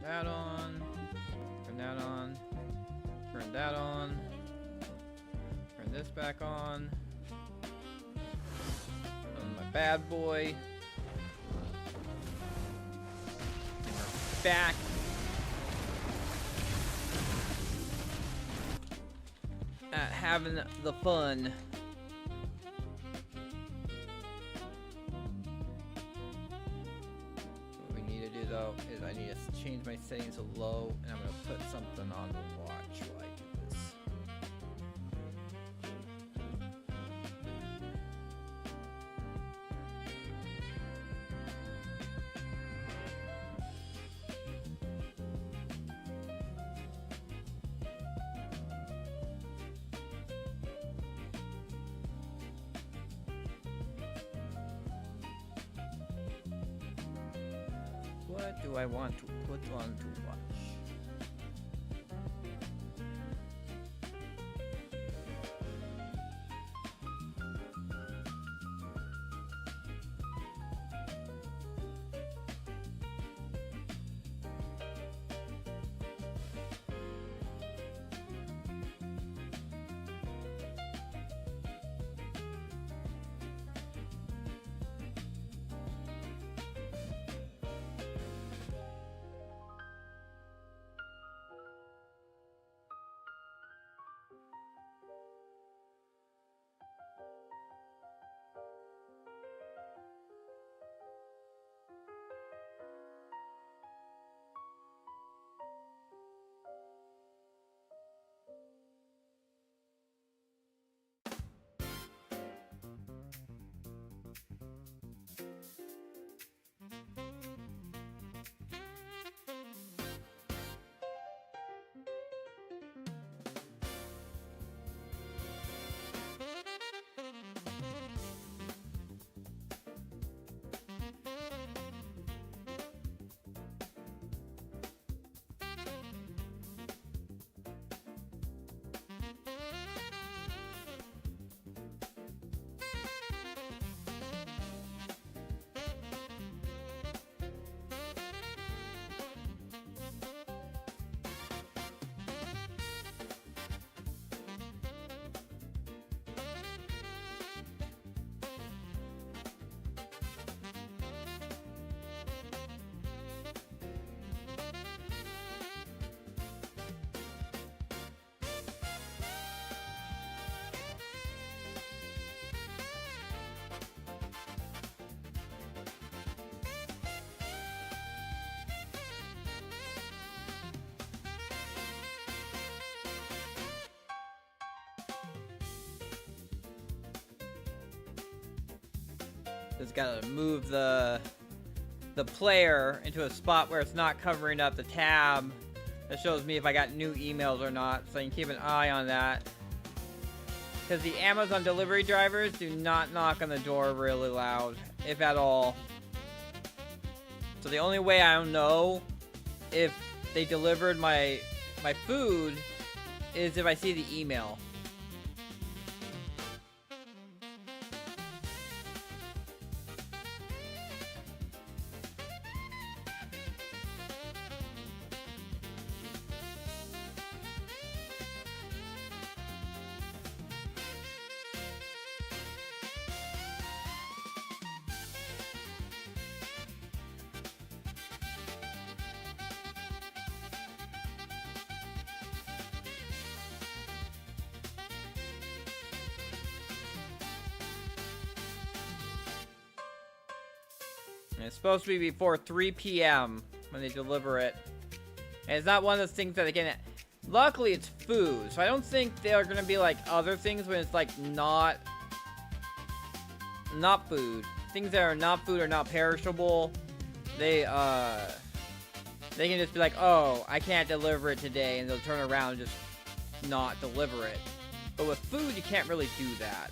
that on. Turn that on. Turn that on. Turn this back on. My bad boy. And we're back. At having the fun. What we need to do though is I need to change my settings to low, and I'm gonna put something on the watch while I do this. What do I want to put on to watch? Just gotta move the player into a spot where it's not covering up the tab that shows me if I got new emails or not, so you can keep an eye on that. Because the Amazon delivery drivers do not knock on the door really loud, if at all. So the only way I'll know if they delivered my food is if I see the email. And it's supposed to be before 3 p.m. when they deliver it. And it's not one of those things that, again, luckily it's food. So I don't think they're going to be like other things when it's like not food. Things that are not food or not perishable, they can just be like, oh, I can't deliver it today. And they'll turn around and just not deliver it. But with food, you can't really do that.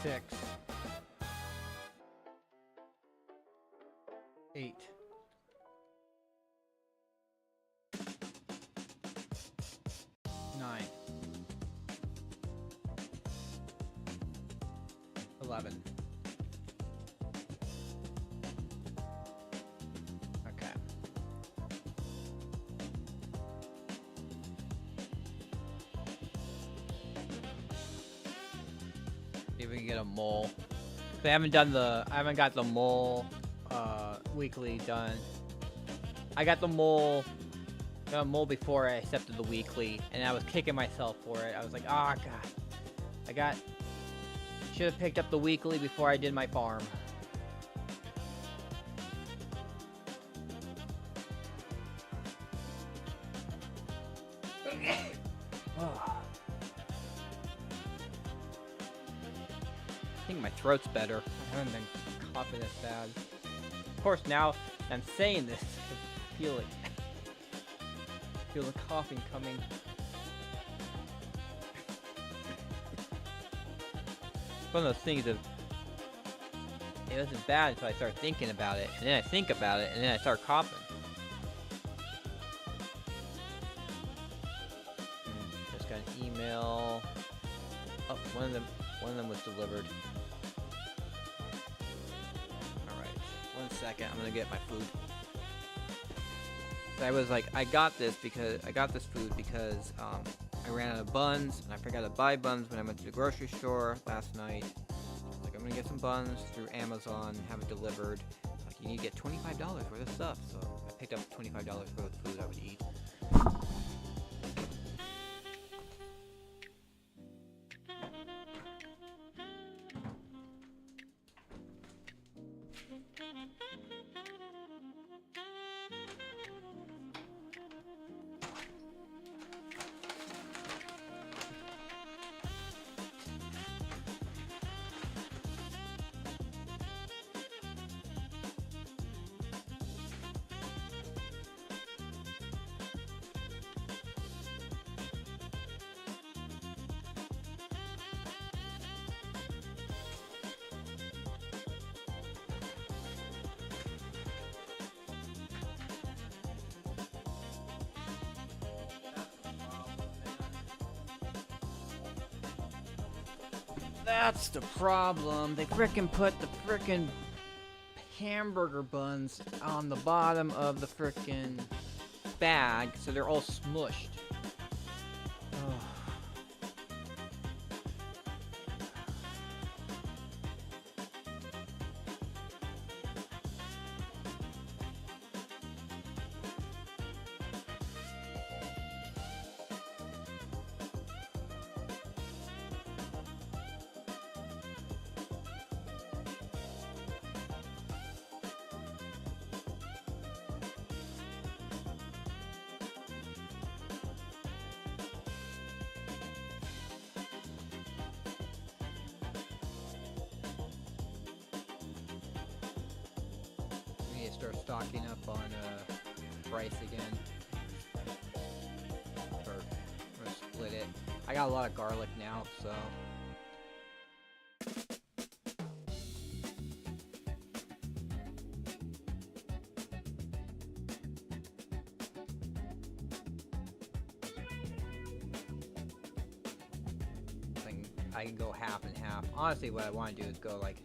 6, 8, 9, 11. Okay. See if we can get a mole. I haven't got the mole weekly done. I got the mole before I accepted the weekly, and I was kicking myself for it. I was like, oh god, should have picked up the weekly before I did my farm. Oh. I think my throat's better. I haven't been coughing as bad. Of course, now I'm saying this, I feel it. Feel the coughing coming. It's one of those things of it wasn't bad until I start thinking about it, and then I think about it, and then I start coughing. Just got an email. Oh, one of them was delivered. Alright, 1 second, I'm gonna get my food. I was like, I got this food because I ran out of buns, and I forgot to buy buns when I went to the grocery store last night. Like, I'm gonna get some buns through Amazon, have it delivered. Like, you need to get $25 worth of stuff, so I picked up $25 worth of food I would eat. That's the problem. They frickin' put the frickin' hamburger buns on the bottom of the frickin' bag, so they're all smushed. Ugh. Start stocking up on rice again. I'm gonna split it. I got a lot of garlic now, so. I can go half and half. Honestly, what I want to do is go like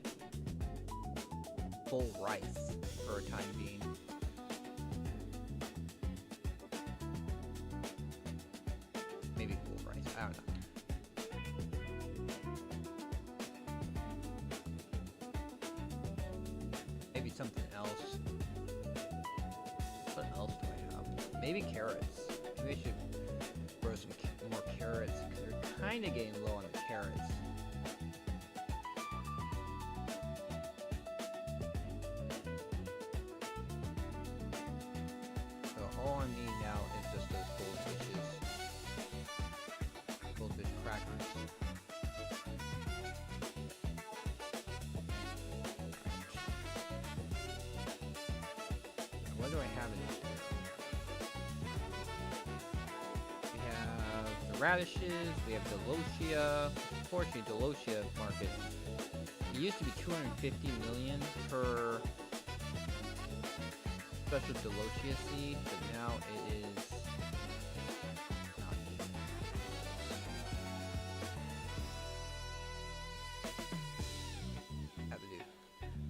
full rice for a time being. Maybe full rice, I don't know. Maybe something else. What else do I have? Maybe carrots. Maybe I should grow some more carrots, because they're kind of getting low on the carrots. All I need now is just those goldfishes. Goldfish crackers. What do I have in here? We have the radishes, we have the Delosia. Unfortunately, Delosia market used to be 250 million per special Delotia seed, but now it is.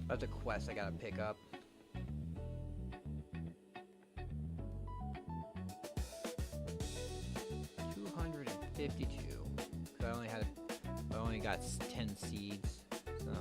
That's a quest I gotta pick up. $252. Cause I only got 10 seeds. So.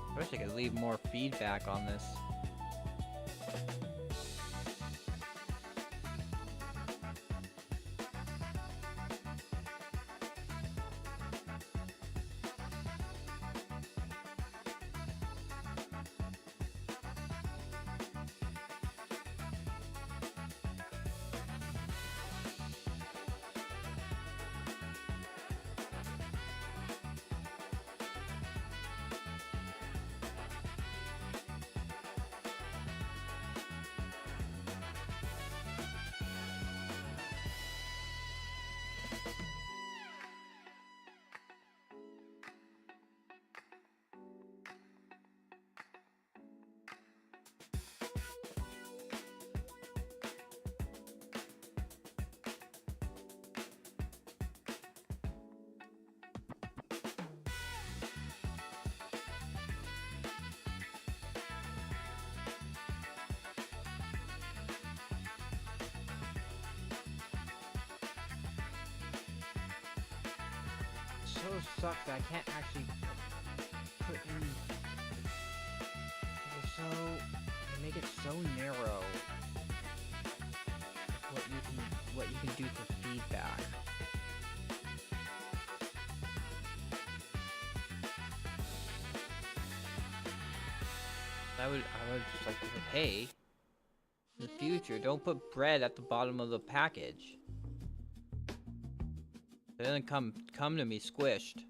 I wish I could leave more feedback on this. So sucks that I can't actually put in. They make it so narrow. What you can do for feedback. I would just like to say, hey, in the future, don't put bread at the bottom of the package. It doesn't come to me squished.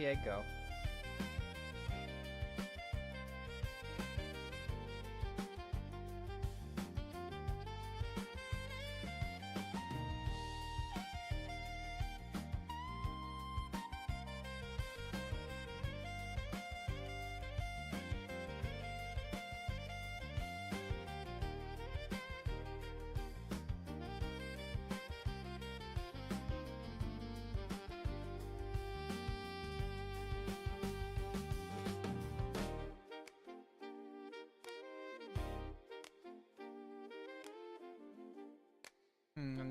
the egg go?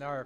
No.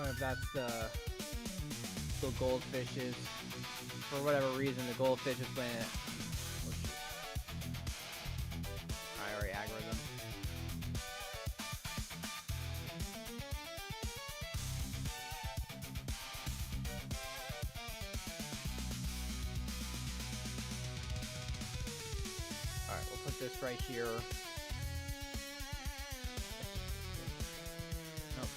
wonder if that's the goldfishes. For whatever reason, the goldfish is playing it. I already aggroed them. Alright, we'll put this right here. Nope.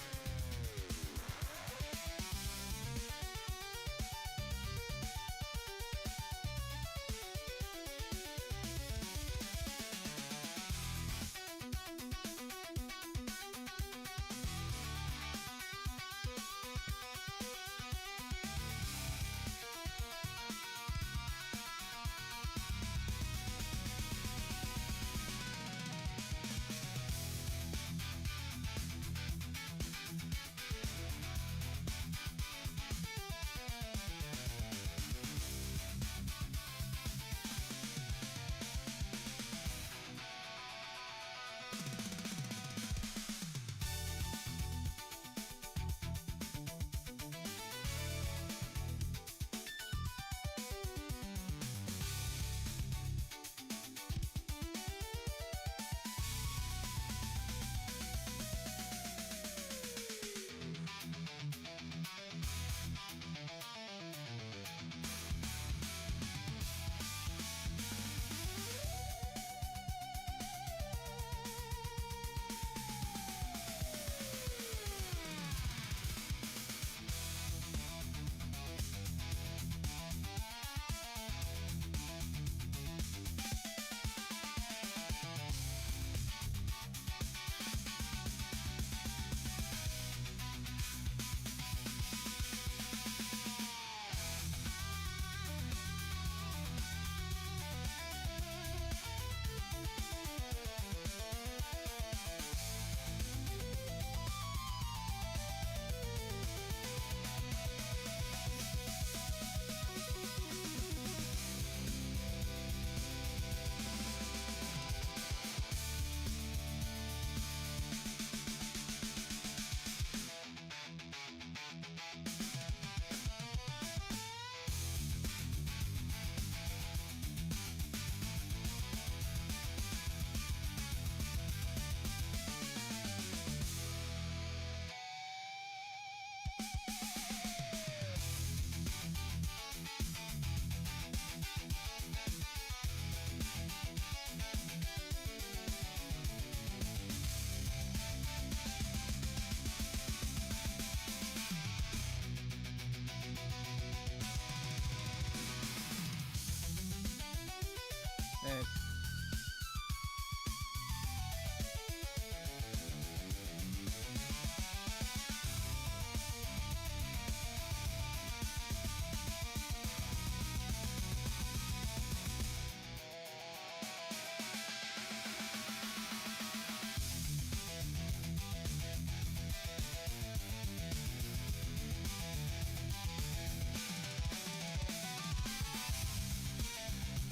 Nice.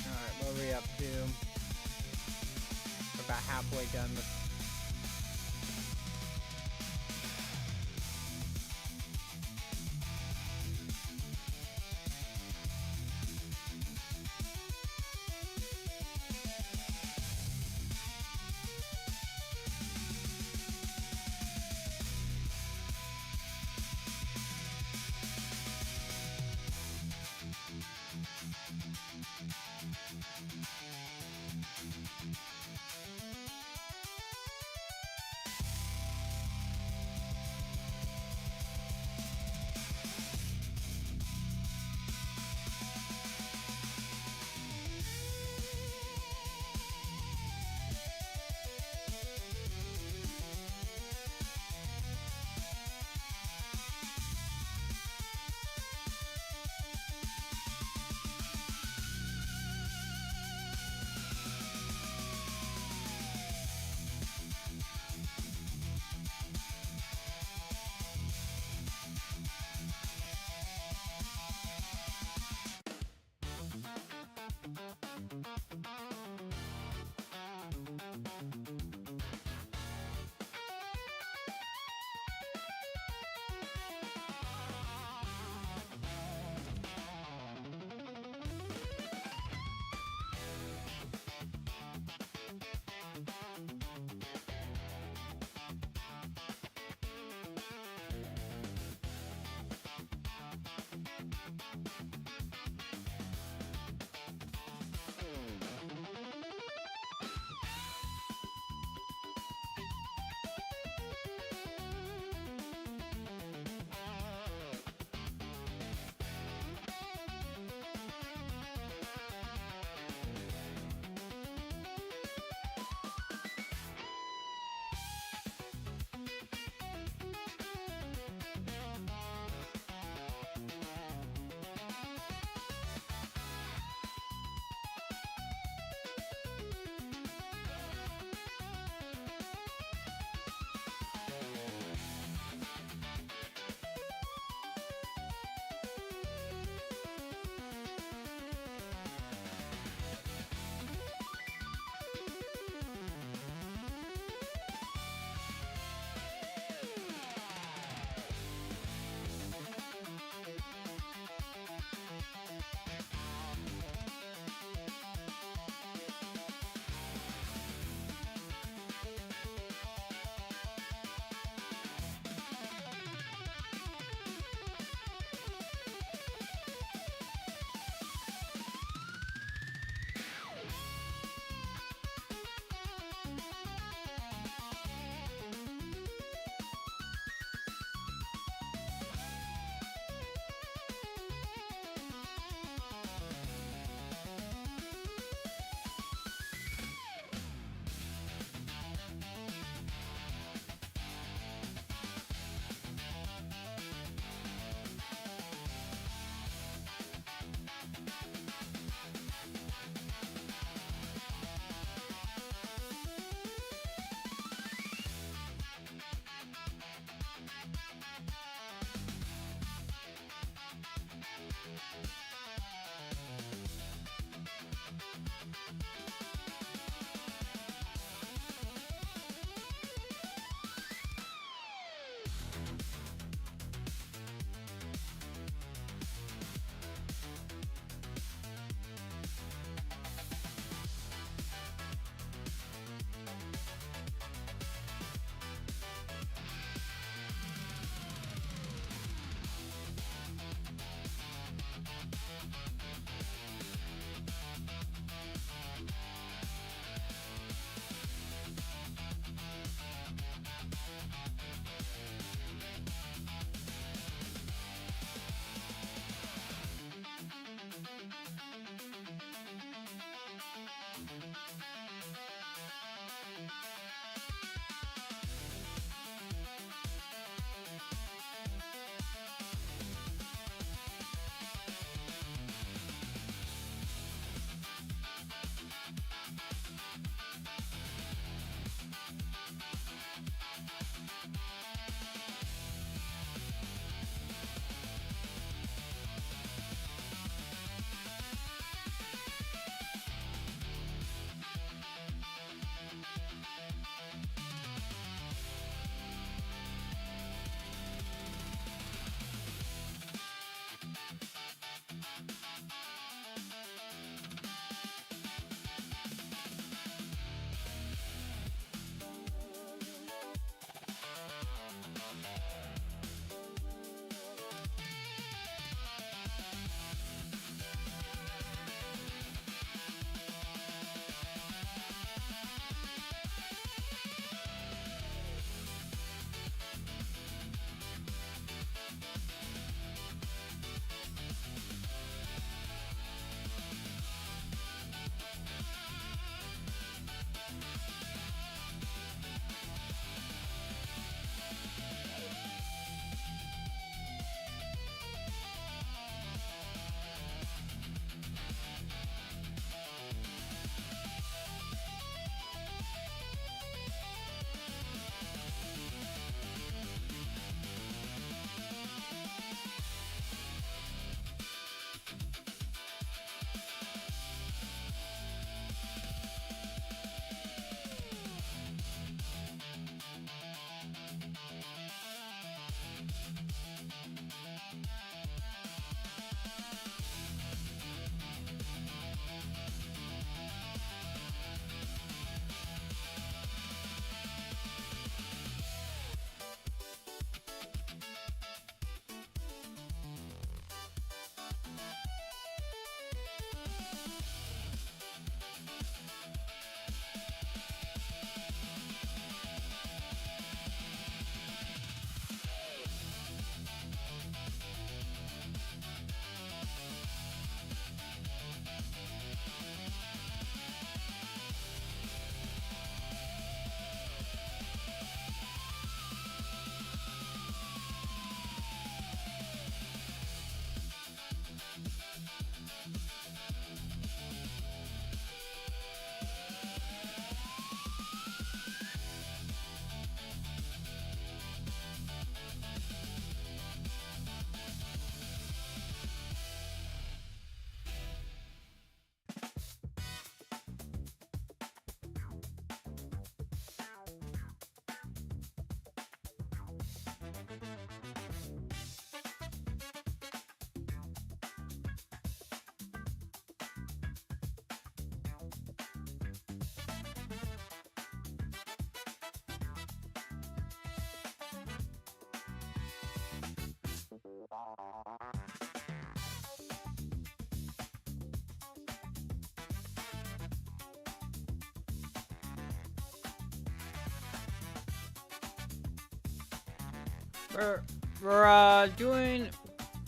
Alright, what are we up to? We're about halfway done with.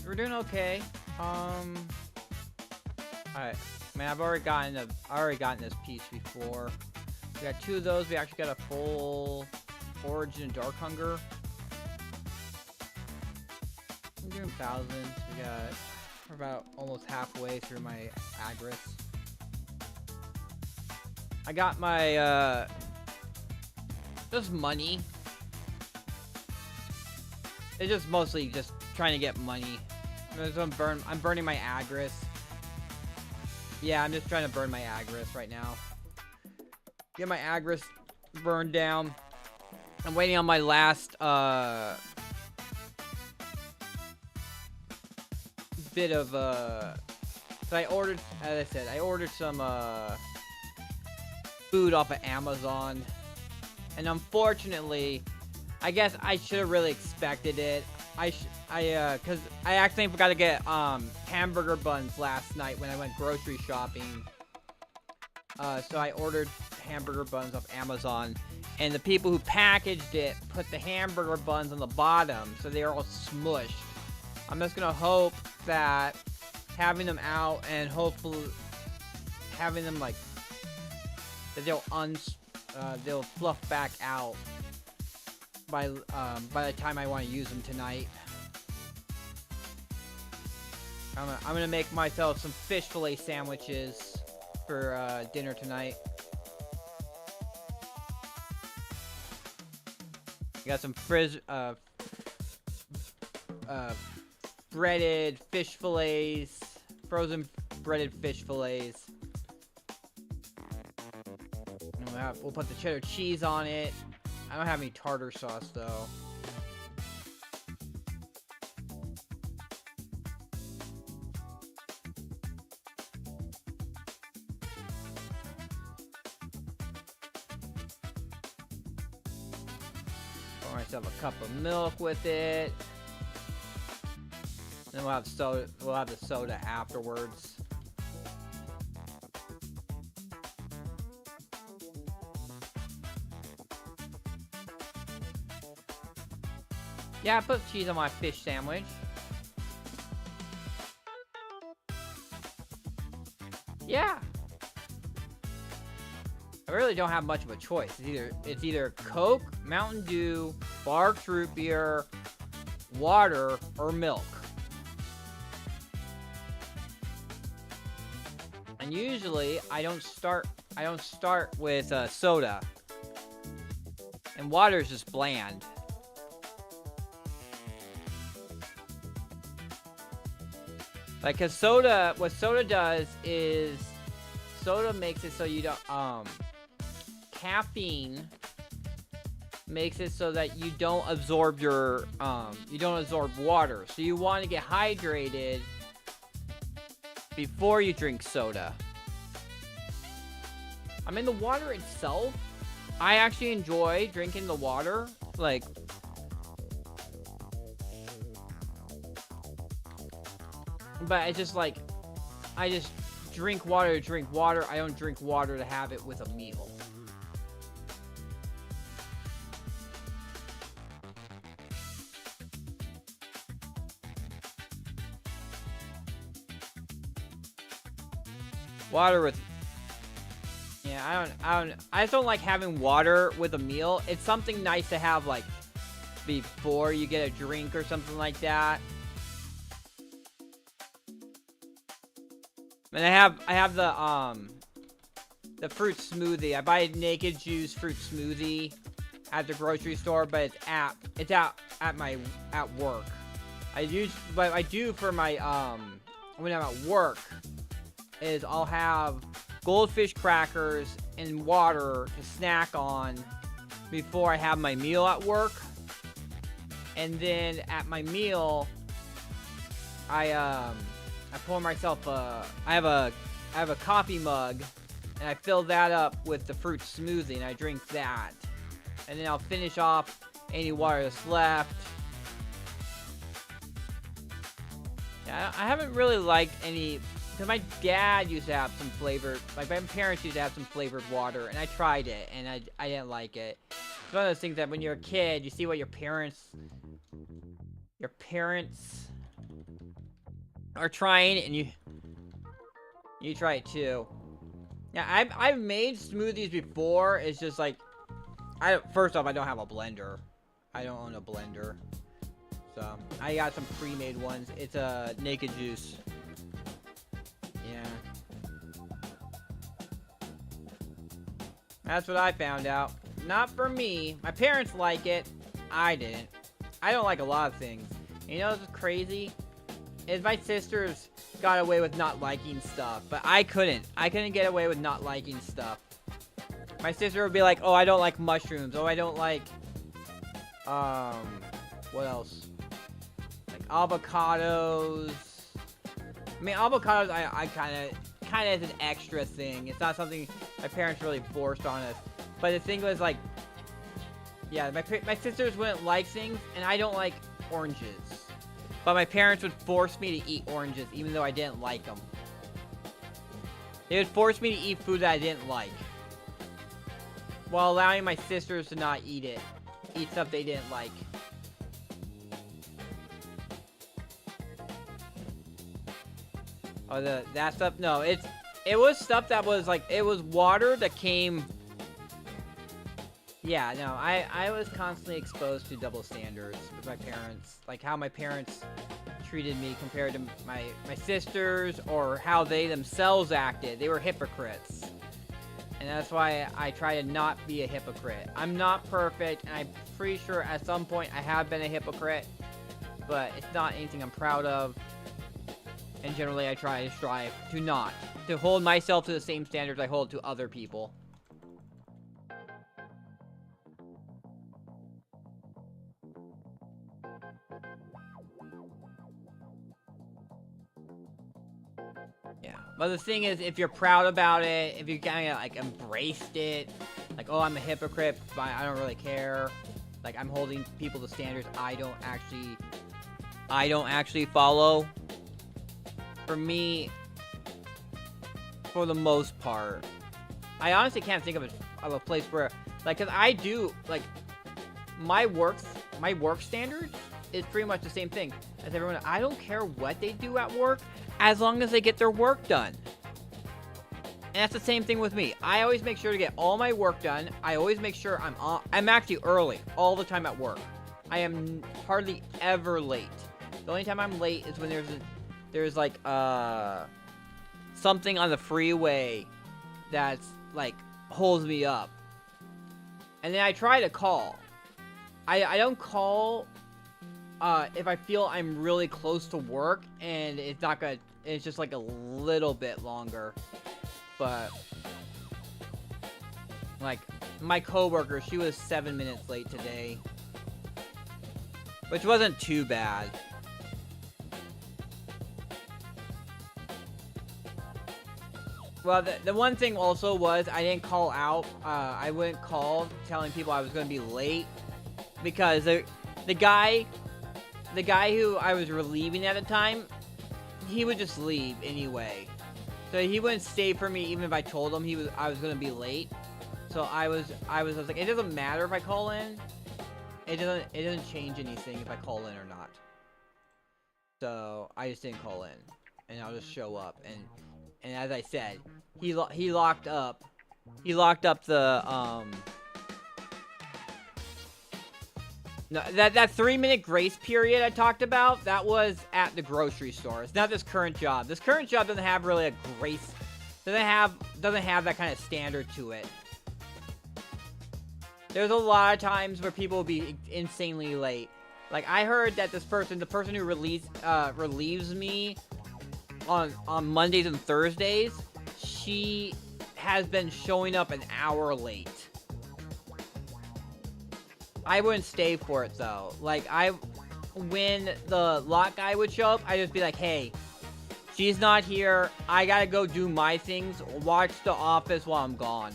We're doing okay. Alright. Man, I've already gotten this piece before. We got 2 of those. We actually got a full Origin and Dark Hunger. I'm doing thousands. We're about almost halfway through my Agris. I got my just money. It's just mostly just trying to get money. I'm burning my Agris. Yeah, I'm just trying to burn my Agris right now. Get my Agris burned down. I'm waiting on my last bit of so I ordered, as I said, I ordered some food off of Amazon, and unfortunately, I guess I should have really expected it. Cause I accidentally forgot to get hamburger buns last night when I went grocery shopping. So I ordered hamburger buns off Amazon, and the people who packaged it put the hamburger buns on the bottom, so they are all smushed. I'm just gonna hope that having them out and hopefully having them like that they'll fluff back out by the time I want to use them tonight. I'm gonna make myself some fish fillet sandwiches for dinner tonight. Got some breaded fish fillets, frozen breaded fish fillets. And we'll put the cheddar cheese on it. I don't have any tartar sauce though. Pour myself a cup of milk with it. Then we'll have soda. We'll have the soda afterwards. Yeah, I put cheese on my fish sandwich. Yeah. I really don't have much of a choice. It's either Coke, Mountain Dew, Barq's root beer, water, or milk. And usually I don't start with soda. And water is just bland. Like, cause soda, what soda does is, soda makes it so you don't, caffeine makes it so that you don't absorb water. So you want to get hydrated before you drink soda. I mean, the water itself, I actually enjoy drinking the water, like, but it's just like, I just drink water to drink water. I don't drink water to have it with a meal. Water with, yeah, I just don't like having water with a meal. It's something nice to have, like, before you get a drink or something like that. And I have the fruit smoothie. I buy a Naked Juice fruit smoothie at the grocery store, but it's out at work. What I do for my when I'm at work is I'll have goldfish crackers and water to snack on before I have my meal at work. And then at my meal, I pour myself I have a coffee mug, and I fill that up with the fruit smoothie, and I drink that. And then I'll finish off any water that's left. Yeah, I haven't really liked any, because my dad used to have some flavored, like my parents used to have some flavored water, and I tried it, and I didn't like it. It's one of those things that when you're a kid, you see what your parents are trying, and you try it too. Yeah, I've made smoothies before. It's just like, first off, I don't have a blender. I don't own a blender. So, I got some pre-made ones. It's a naked juice. Yeah. That's what I found out. Not for me. My parents like it. I didn't. I don't like a lot of things. You know what's crazy? Is my sisters got away with not liking stuff, but I couldn't. I couldn't get away with not liking stuff. My sister would be like, oh, I don't like mushrooms. Oh, I don't like, what else? Like avocados. I mean, avocados, I kind of as an extra thing. It's not something my parents really forced on us. But the thing was, like, yeah, my sisters wouldn't like things, and I don't like oranges. But my parents would force me to eat oranges, even though I didn't like them. They would force me to eat food that I didn't like, while allowing my sisters to not eat it. Eat stuff they didn't like. Oh, that stuff? No, it was stuff that was like, it was water that came. Yeah, no, I was constantly exposed to double standards with my parents. Like how my parents treated me compared to my sisters, or how they themselves acted. They were hypocrites. And that's why I try to not be a hypocrite. I'm not perfect, and I'm pretty sure at some point I have been a hypocrite. But it's not anything I'm proud of. And generally I try to strive to not. To hold myself to the same standards I hold to other people. Yeah, but the thing is, if you're proud about it, if you kind of like embraced it, like, oh, I'm a hypocrite, but I don't really care. Like, I'm holding people to standards I don't actually follow. For me, for the most part, I honestly can't think of a place where, like, cause I do, like, my work standards is pretty much the same thing as everyone. I don't care what they do at work, as long as they get their work done. And that's the same thing with me. I always make sure to get all my work done. I always make sure I'm actually early all the time at work. I am hardly ever late. The only time I'm late is when there's like something on the freeway that's like holds me up. And then I try to call. I don't call if I feel I'm really close to work and it's just like a little bit longer. But like my coworker, she was 7 minutes late today, which wasn't too bad. Well, the one thing also was I didn't call out. I wouldn't call telling people I was going to be late, because the guy who I was relieving at the time, he would just leave anyway. So he wouldn't stay for me even if I told him I was going to be late. So I was like, it doesn't matter if I call in. It doesn't change anything if I call in or not. So I just didn't call in, and I'll just show up. And as I said, he locked up the no, that 3-minute grace period I talked about, that was at the grocery store. It's not this current job. This current job doesn't have really a grace, doesn't have that kind of standard to it. There's a lot of times where people will be insanely late. Like, I heard that the person who relieves me on Mondays and Thursdays, she has been showing up an hour late. I wouldn't stay for it though. Like, when the lot guy would show up, I'd just be like, hey, she's not here. I gotta go do my things. Watch The Office while I'm gone.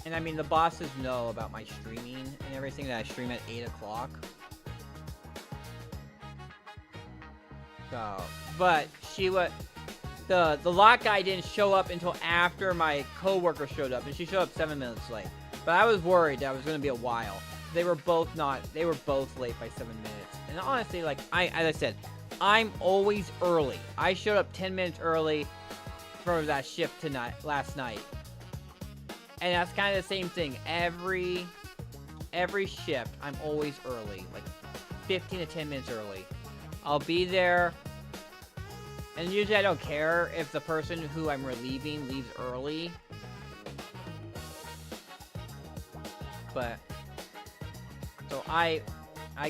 And I mean, the bosses know about my streaming and everything, that I stream at 8 o'clock. So, but the lot guy didn't show up until after my coworker showed up, and she showed up 7 minutes late. But I was worried that it was gonna be a while. They were both late by 7 minutes. And honestly, like as I said, I'm always early. I showed up 10 minutes early for that shift last night. And that's kind of the same thing. Every shift, I'm always early, like 15 to 10 minutes early. I'll be there, and usually I don't care if the person who I'm relieving leaves early. But so I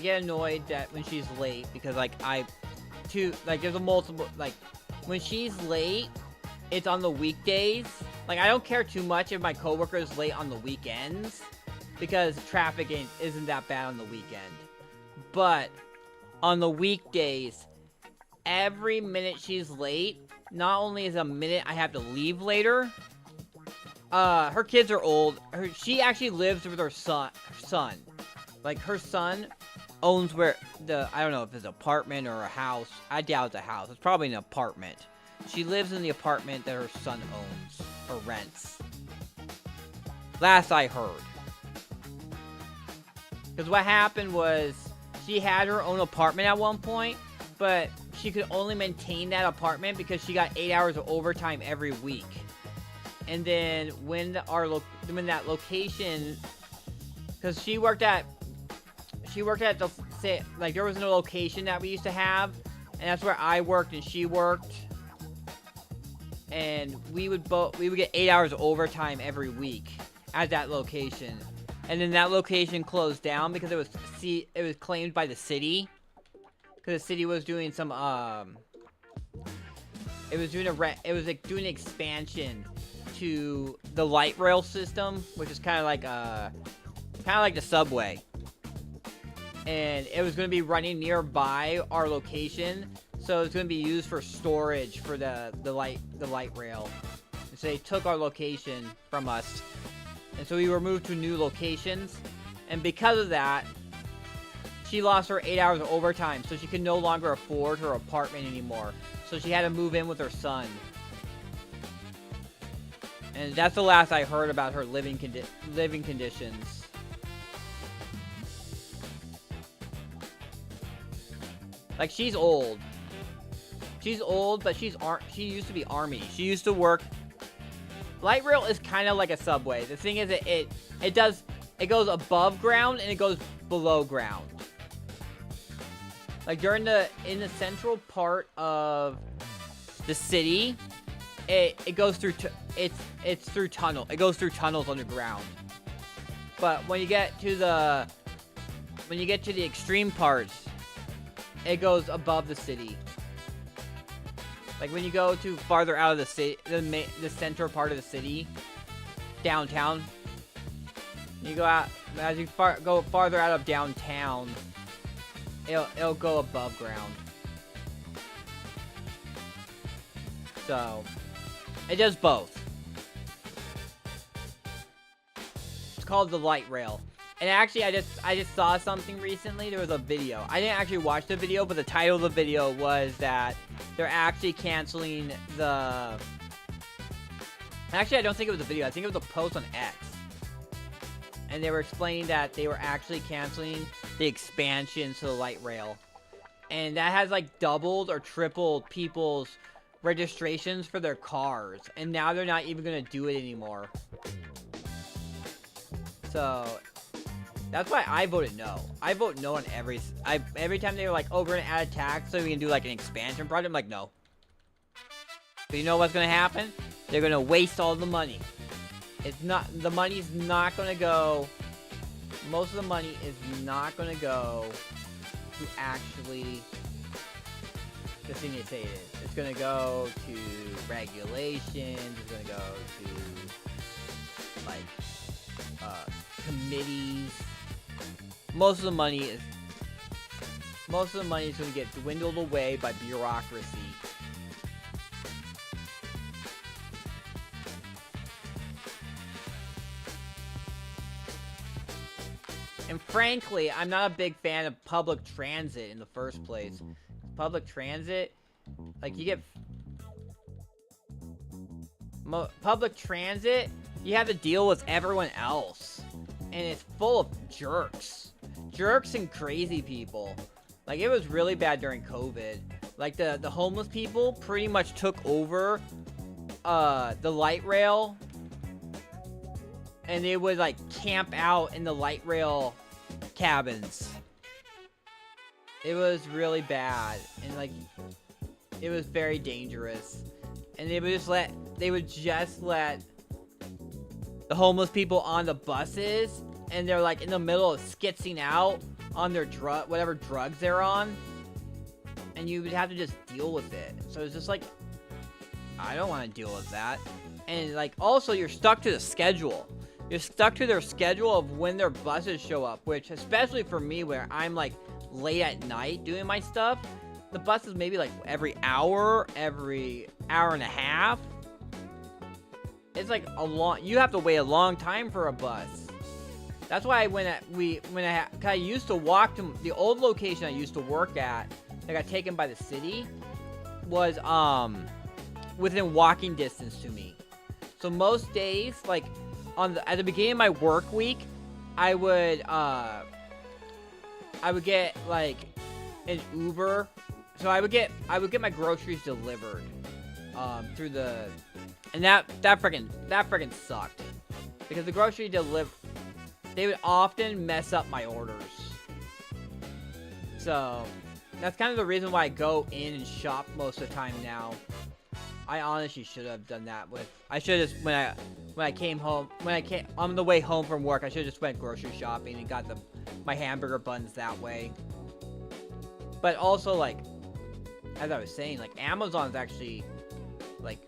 get annoyed that when she's late, because there's a multiple, like when she's late, it's on the weekdays. Like I don't care too much if my coworker is late on the weekends, because traffic isn't that bad on the weekend. But on the weekdays, every minute she's late, not only is a minute I have to leave later. Her kids are old. She actually lives with her son. Like her son owns I don't know if it's an apartment or a house. I doubt it's a house. It's probably an apartment. She lives in the apartment that her son owns or rents. Last I heard. Because what happened was she had her own apartment at one point, but she could only maintain that apartment because she got 8 hours of overtime every week. And then when that location, because she worked at there was no location that we used to have, and that's where I worked and she worked, and we would get 8 hours of overtime every week at that location. And then that location closed down because it was claimed by the city, because the city was doing some it was doing an expansion to the light rail system, which is kind of like the subway, and it was going to be running nearby our location, so it's going to be used for storage for the light rail. And so they took our location from us, and so we were moved to new locations, and because of that, she lost her 8 hours of overtime, so she could no longer afford her apartment anymore. So she had to move in with her son. And that's the last I heard about her living conditions. Like, she's old. She's old, but she used to be Army. She used to work. Light rail is kind of like a subway. The thing is, it goes above ground and it goes below ground. Like in the central part of the city, it goes through it's through tunnel. It goes through tunnels underground. But when you get to the extreme parts, it goes above the city. Like when you go to farther out of the city, the center part of the city, downtown. You go out as you go farther out of downtown. It'll go above ground. So it does both. It's called the light rail. And actually, I just saw something recently. There was a video. I didn't actually watch the video, but the title of the video was that they're actually canceling the... Actually, I don't think it was a video. I think it was a post on X. And they were explaining that they were actually canceling the expansion to the light rail. And that has like doubled or tripled people's registrations for their cars. And now they're not even going to do it anymore. So... that's why I voted no. I vote no on every time they were like, oh, we're gonna add a tax so we can do like an expansion project. I'm like, no. But you know what's gonna happen? They're gonna waste all the money. The money's not gonna go. Most of the money is not gonna go to actually the thing they say it is. It's gonna go to regulations. It's gonna go to like committees. Most of the money is going to get dwindled away by bureaucracy. And frankly, I'm not a big fan of public transit in the first place. public transit, like you get public transit, you have to deal with everyone else, and it's full of jerks and crazy people. Like, it was really bad during COVID. Like, the homeless people pretty much took over the light rail, and they would like camp out in the light rail cabins. It was really bad, and like it was very dangerous. And they would just let the homeless people on the buses, and they're like in the middle of skitzing out on their whatever drugs they're on, and you would have to just deal with it. So it's just like, I don't want to deal with that. And like, also, you're stuck to the schedule. You're stuck to their schedule of when their buses show up, which, especially for me, where I'm like late at night doing my stuff, the bus is maybe like every hour and a half. It's like you have to wait a long time for a bus. That's why I used to walk to the old location I used to work at, that got taken by the city, was within walking distance to me. So most days, like at the beginning of my work week, I would get like an Uber. So I would get my groceries delivered through the, and that freaking sucked, because the grocery they would often mess up my orders. So that's kind of the reason why I go in and shop most of the time now. I honestly should have done that I should have just, when I came on the way home from work, I should have just went grocery shopping and got my hamburger buns that way. But also, like, as I was saying, like, Amazon's actually, like,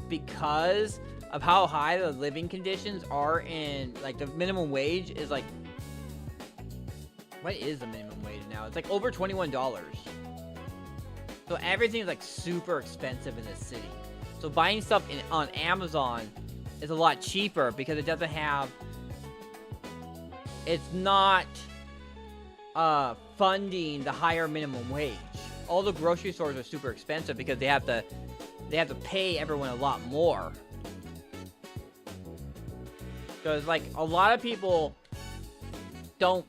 because of how high the living conditions are, in, like, the minimum wage is, like, what is the minimum wage now? It's, like, over $21. So everything's, like, super expensive in this city. So buying stuff on Amazon is a lot cheaper, because it doesn't have, it's not funding the higher minimum wage. All the grocery stores are super expensive because they have to pay everyone a lot more. Because, like, a lot of people don't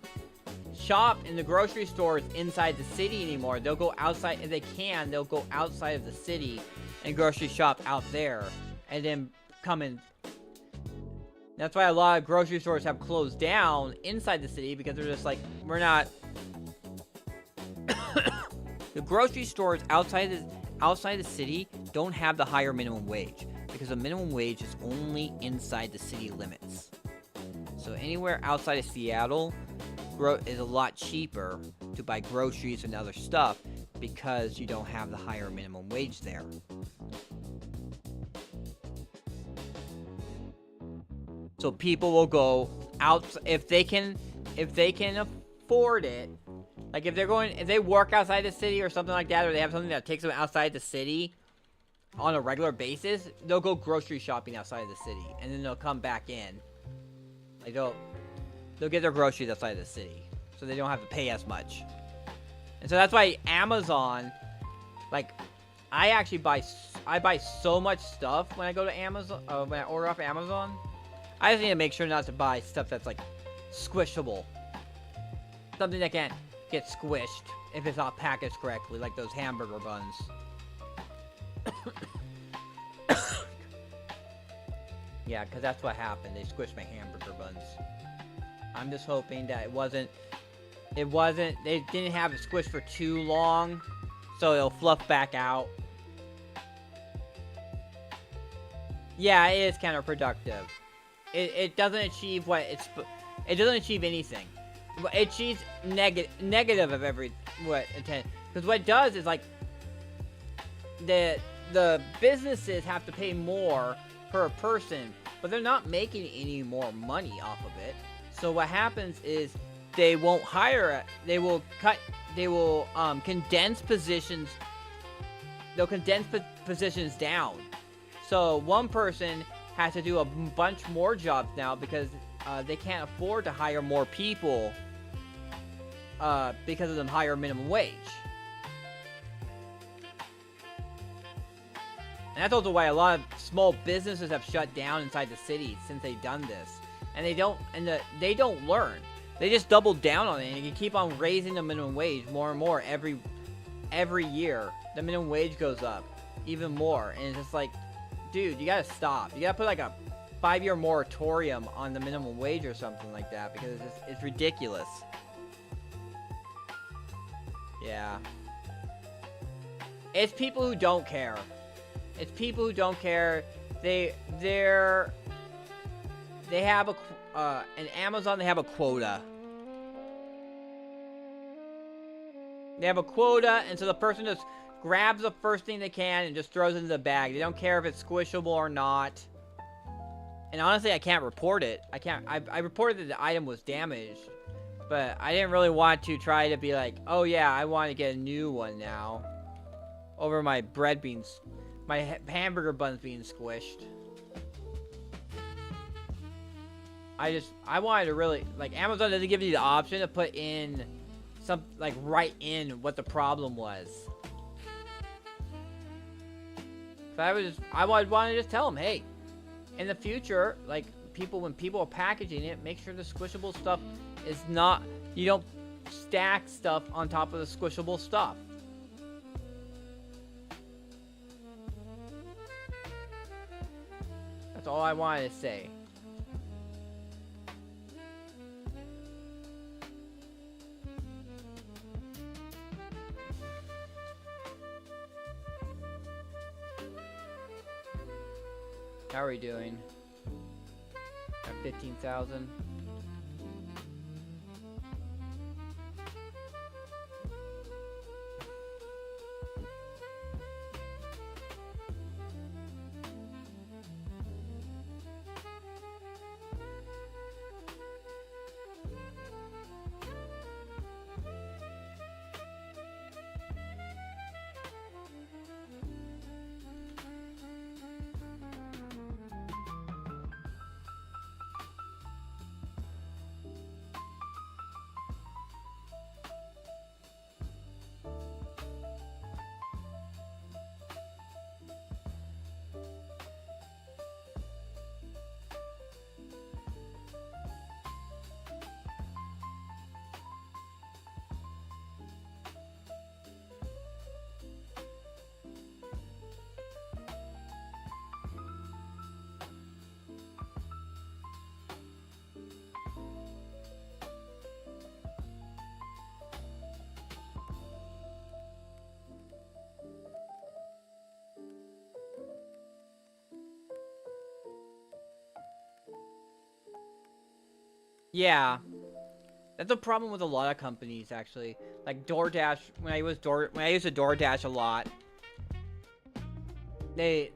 shop in the grocery stores inside the city anymore. They'll go outside, if they can, they'll go outside of the city and grocery shop out there, and then come in. That's why a lot of grocery stores have closed down inside the city, because they're just like, we're not. The grocery stores outside the city don't have the higher minimum wage, because the minimum wage is only inside the city limits. So anywhere outside of Seattle is a lot cheaper to buy groceries and other stuff, because you don't have the higher minimum wage there. So people will go out if they can afford it. Like, if they work outside the city or something like that, or they have something that takes them outside the city on a regular basis, they'll go grocery shopping outside of the city, and then they'll come back in. Like, they'll get their groceries outside of the city, so they don't have to pay as much. And so that's why Amazon, like, I buy so much stuff when I go to Amazon, when I order off Amazon. I just need to make sure not to buy stuff that's, like, squishable. Something that can't get squished if it's not packaged correctly, like those hamburger buns. Yeah, because that's what happened. They squished my hamburger buns. I'm just hoping that they didn't have it squished for too long, so it'll fluff back out. Yeah, it is counterproductive. It doesn't achieve it doesn't achieve anything. It achieves negative of what intent. Because what it does is, like, the businesses have to pay more per person, but they're not making any more money off of it. So what happens is they won't hire. They will condense positions. They'll condense positions down. So one person has to do a bunch more jobs now, because they can't afford to hire more people because of the higher minimum wage. And that's also why a lot of small businesses have shut down inside the city since they've done this. And they don't learn. They just double down on it, and you keep on raising the minimum wage more and more every year. The minimum wage goes up even more, and it's just like, dude, you gotta stop. You gotta put like a 5-year moratorium on the minimum wage or something like that, because it's ridiculous. Yeah. It's people who don't care. It's people who don't care. They have in Amazon they have a quota. They have a quota, and so the person just grabs the first thing they can and just throws it into the bag. They don't care if it's squishable or not. And honestly, I can't report it. I reported that the item was damaged, but I didn't really want to try to be like, oh yeah, I want to get a new one now. Over my my hamburger buns being squished. I wanted to really, like, Amazon doesn't give you the option to put in write in what the problem was. So I wanted to just tell them, hey, in the future, like, when people are packaging it, make sure the squishable stuff is not, you don't stack stuff on top of the squishable stuff. That's all I wanted to say. How are we doing? At 15,000. Yeah, that's a problem with a lot of companies, actually. Like DoorDash, when I used to DoorDash a lot, that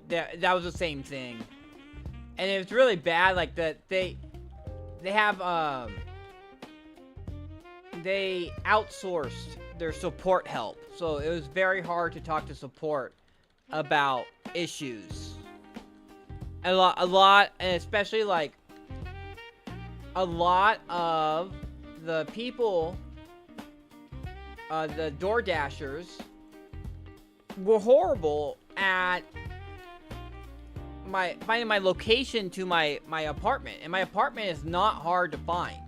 was the same thing, and it was really bad. Like they outsourced their support help, so it was very hard to talk to support about issues. A lot, and especially like. A lot of the people, the DoorDashers, were horrible at finding my location to my apartment. And my apartment is not hard to find.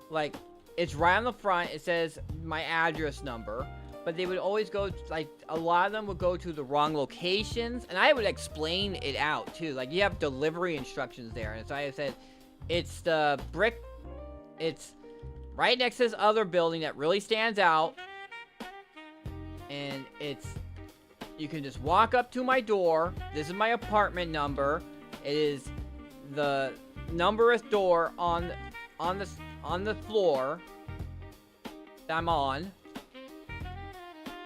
Like, it's right on the front. It says my address number. But they would always go, like, a lot of them would go to the wrong locations. And I would explain it out, too. Like, you have delivery instructions there. And so I said... It's the brick. It's right next to this other building that really stands out. And you can just walk up to my door. This is my apartment number. It is the numbereth door on the floor that I'm on.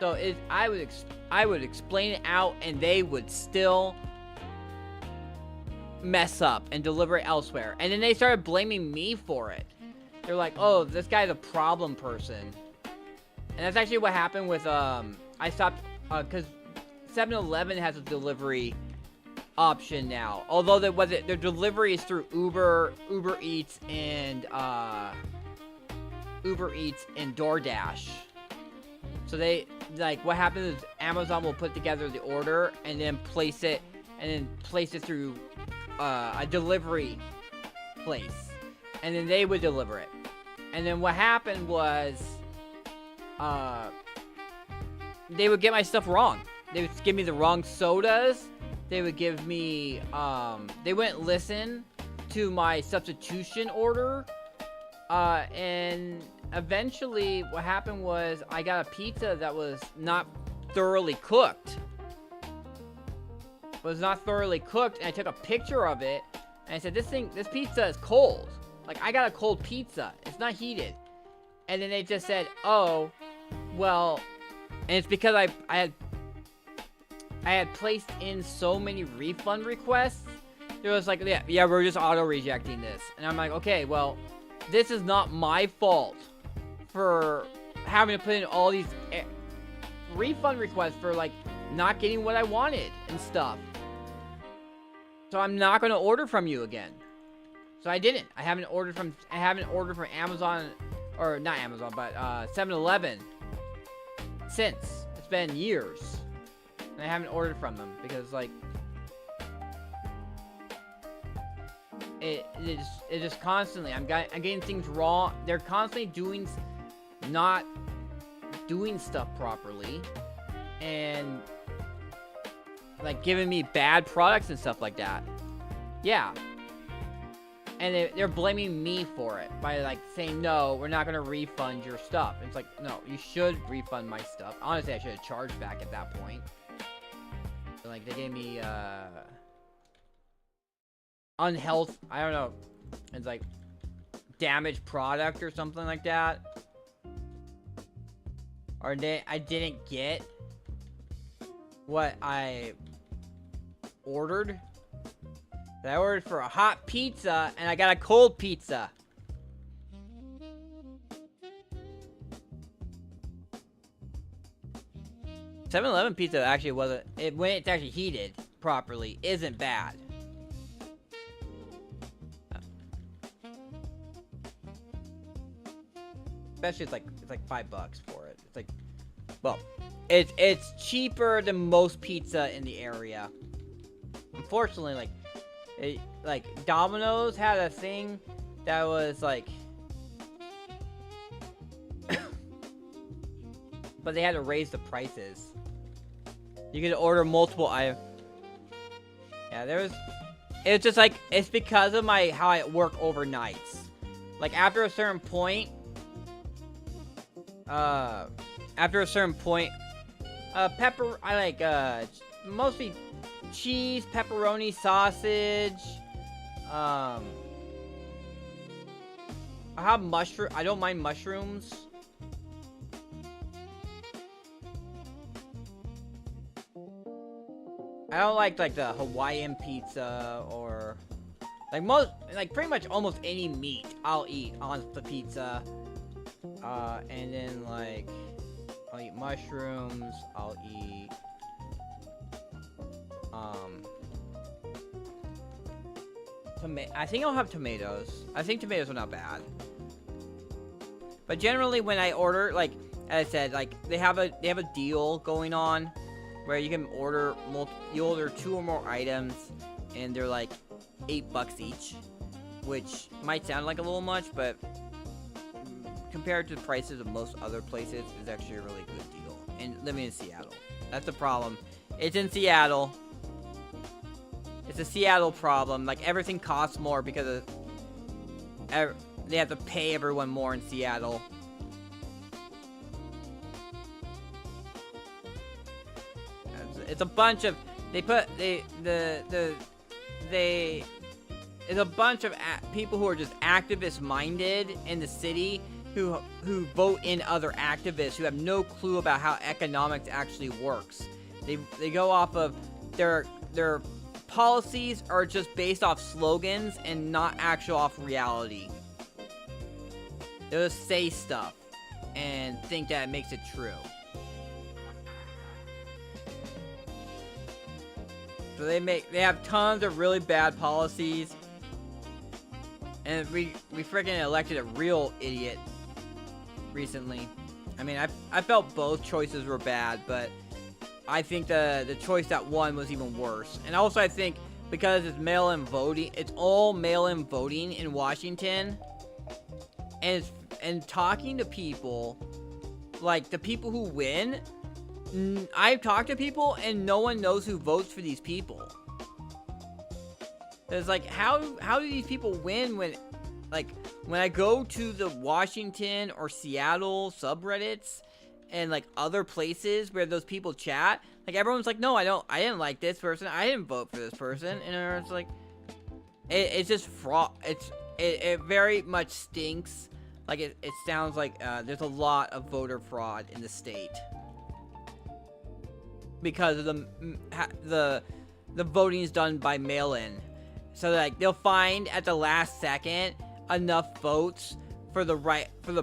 So I would explain it out, and they would still mess up and deliver it elsewhere. And then they started blaming me for it. They're like, oh, this guy's a problem person. And that's actually what happened with I stopped because 7-Eleven has a delivery option now, although their delivery is through Uber Eats and DoorDash. So they, like, what happens is Amazon will put together the order and then place it through a delivery place, and then they would deliver it. And then what happened was, they would get my stuff wrong. They would give me the wrong sodas. They would give me, they wouldn't listen to my substitution order. And eventually what happened was I got a pizza that was not thoroughly cooked. And I took a picture of it, and I said, this pizza is cold. Like, I got a cold pizza. It's not heated. And then they just said, oh, well, and it's because I had placed in so many refund requests. It was like, yeah, we're just auto-rejecting this. And I'm like, okay, well, this is not my fault for having to put in all these refund requests for, like, not getting what I wanted and stuff. So I'm not going to order from you again. So I didn't. I haven't ordered from Amazon, or not Amazon, but 7-Eleven since. It's been years. And I haven't ordered from them because, like, it just constantly, I'm getting things wrong. They're constantly not doing stuff properly, and, like, giving me bad products and stuff like that. Yeah. And they're blaming me for it by, like, saying, no, we're not going to refund your stuff. It's like, no, you should refund my stuff. Honestly, I should have charged back at that point. But, like, they gave me, unhealth, I don't know. It's like damaged product or something like that. Or I didn't get what I ordered. I ordered for a hot pizza, and I got a cold pizza. $7-Eleven pizza actually wasn't, when it's actually heated properly, isn't bad. Especially it's like $5 for it. It's like, well, it's cheaper than most pizza in the area. Unfortunately, like Domino's had a thing that was like, but they had to raise the prices. You could order multiple items. Yeah, it's just like, it's because of how I work overnights. Like, after a certain point, I like, mostly cheese, pepperoni, sausage, I don't mind mushrooms. I don't like the Hawaiian pizza, or pretty much almost any meat I'll eat on the pizza. And then, like, I'll eat mushrooms, I'll eat, I think I'll have tomatoes. I think tomatoes are not bad. But generally, when I order, like, as I said, like, they have a deal going on where you can order you order 2 or more items, and they're like $8 each, which might sound like a little much, but compared to the prices of most other places, is actually a really good deal. And living in Seattle, that's the problem. It's in Seattle. It's a Seattle problem. Like, everything costs more because they have to pay everyone more in Seattle. It's a bunch of it's a bunch of people who are just activist minded in the city, who vote in other activists who have no clue about how economics actually works. They go off of their policies are just based off slogans and not actual off reality. They just say stuff and think that it makes it true. So they have tons of really bad policies, and we freaking elected a real idiot recently. I mean, I felt both choices were bad, but I think the choice that won was even worse. And also, I think because it's mail-in voting, it's all mail-in voting in Washington, and talking to people, like the people who win, I've talked to people and no one knows who votes for these people. It's like, how do these people win when, like, when I go to the Washington or Seattle subreddits and like other places where those people chat, like everyone's like, no, I didn't like this person, I didn't vote for this person, and it's like, it's just fraud. It very much stinks. Like it sounds like there's a lot of voter fraud in the state because of the voting is done by mail-in. So like they'll find at the last second enough votes for the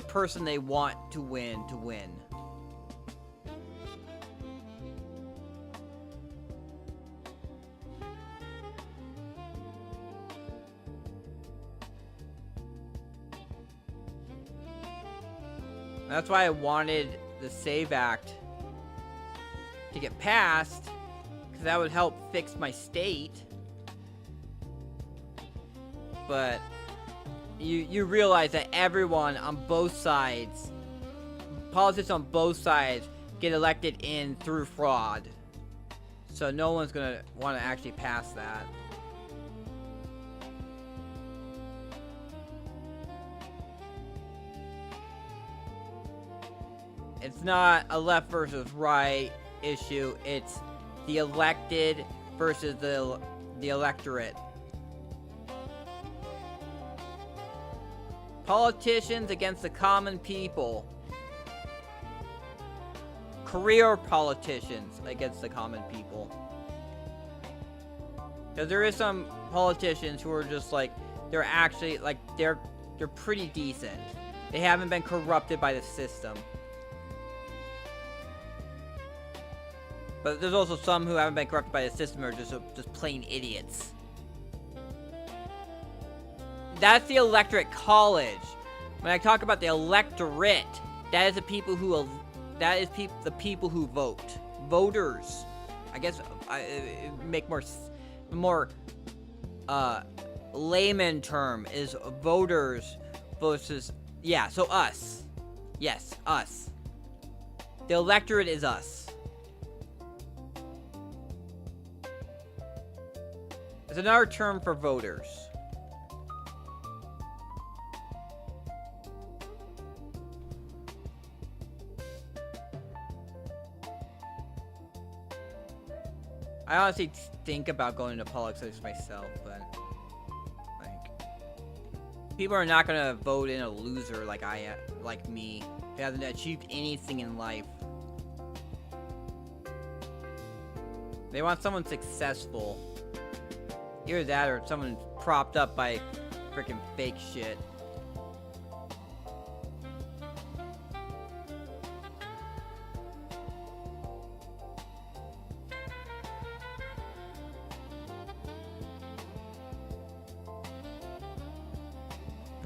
person they want to win. That's why I wanted the SAVE Act to get passed, because that would help fix my state. But you realize that everyone on both sides, politicians on both sides, get elected in through fraud. So no one's gonna want to actually pass that. It's not a left versus right issue. It's the elected versus the electorate. Politicians against the common people. Career politicians against the common people. Because there is some politicians who are just like, they're actually like, they're pretty decent. They haven't been corrupted by the system. But there's also some who haven't been corrupted by the system or just plain idiots. That's the electorate college. When I talk about the electorate, that is the people who the people who vote. Voters. I guess it make more layman term is voters versus, yeah, so us. Yes, us. The electorate is us. It's another term for voters. I honestly think about going to politics myself, but like, people are not gonna vote in a loser like like me, who hasn't achieved anything in life. They want someone successful. Either that or someone propped up by freaking fake shit.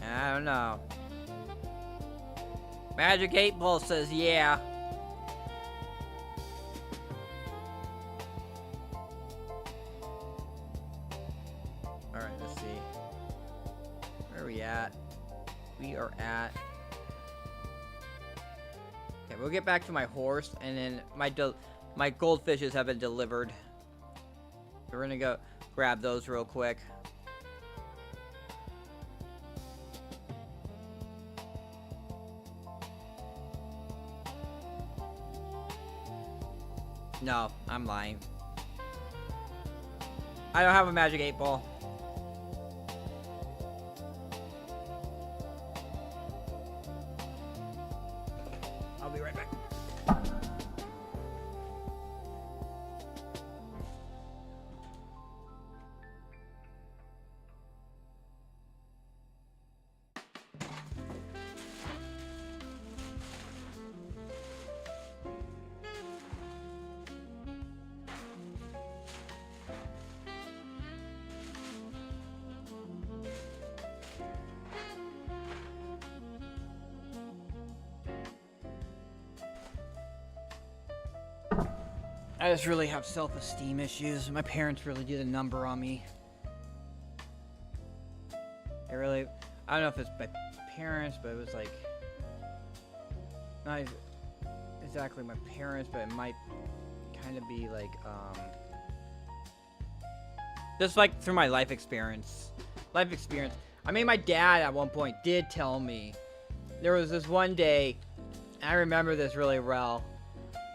I don't know. Magic 8 Ball says yeah. Alright, let's see. Where are we at? We are at... Okay, we'll get back to my horse, and then my goldfishes have been delivered. We're gonna go grab those real quick. No, I'm lying. I don't have a magic 8 ball. I'll be right back. I just really have self-esteem issues. My parents really did a number on me. It really, I don't know if it's my parents, but it was like, not exactly my parents, but it might kind of be like, just like through my life experience. I mean, my dad at one point did tell me, there was this one day, I remember this really well.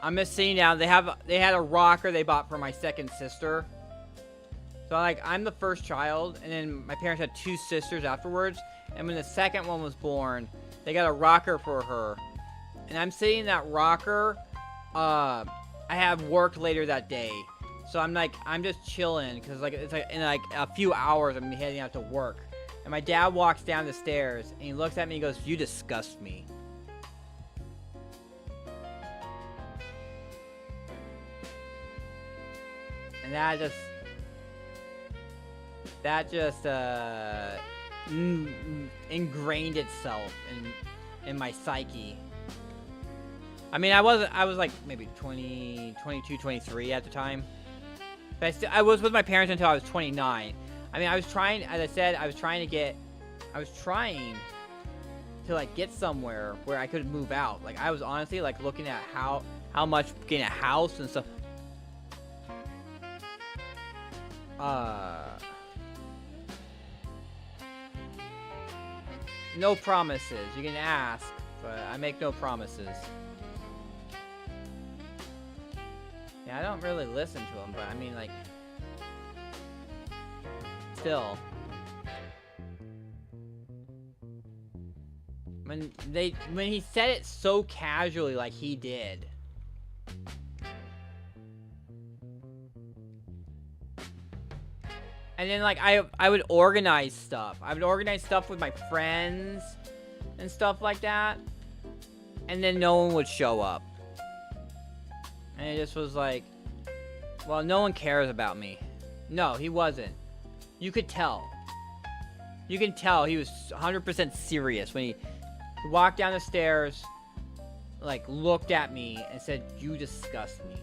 I'm just sitting down. They had a rocker they bought for my second sister. So like I'm the first child, and then my parents had 2 sisters afterwards. And when the second one was born, they got a rocker for her. And I'm sitting in that rocker. I have work later that day, so I'm just chilling because like it's like in like a few hours I'm heading out to work. And my dad walks down the stairs and he looks at me and he goes, "You disgust me." And that just ingrained itself in my psyche. I mean, I was like maybe 20, 22, 23 at the time. But I was with my parents until I was 29. I mean, I was trying, as I said, I was trying to like get somewhere where I could move out. Like I was honestly like looking at how much getting a house and stuff. No promises. You can ask, but I make no promises. Yeah, I don't really listen to him, but I mean, like, still. When he said it so casually like he did. And then, like, I would organize stuff. I would organize stuff with my friends and stuff like that. And then no one would show up. And it just was like, well, no one cares about me. No, he wasn't. You could tell. You can tell he was 100% serious when he walked down the stairs, like, looked at me and said, "You disgust me."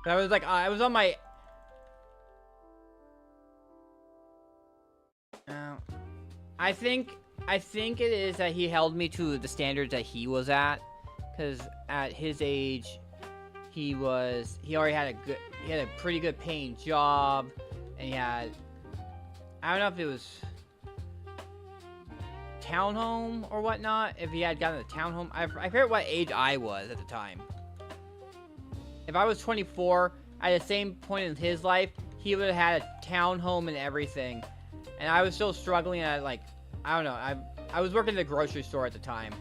I was like, I was on my... I think it is that he held me to the standards that he was at. Because at his age, he already had a pretty good paying job. And he had... I don't know if it was... townhome or whatnot. If he had gotten a townhome. I forget what age I was at the time. If I was 24, at the same point in his life, he would have had a townhome and everything. And I was still struggling at, like, I don't know. I was working at the grocery store at the time.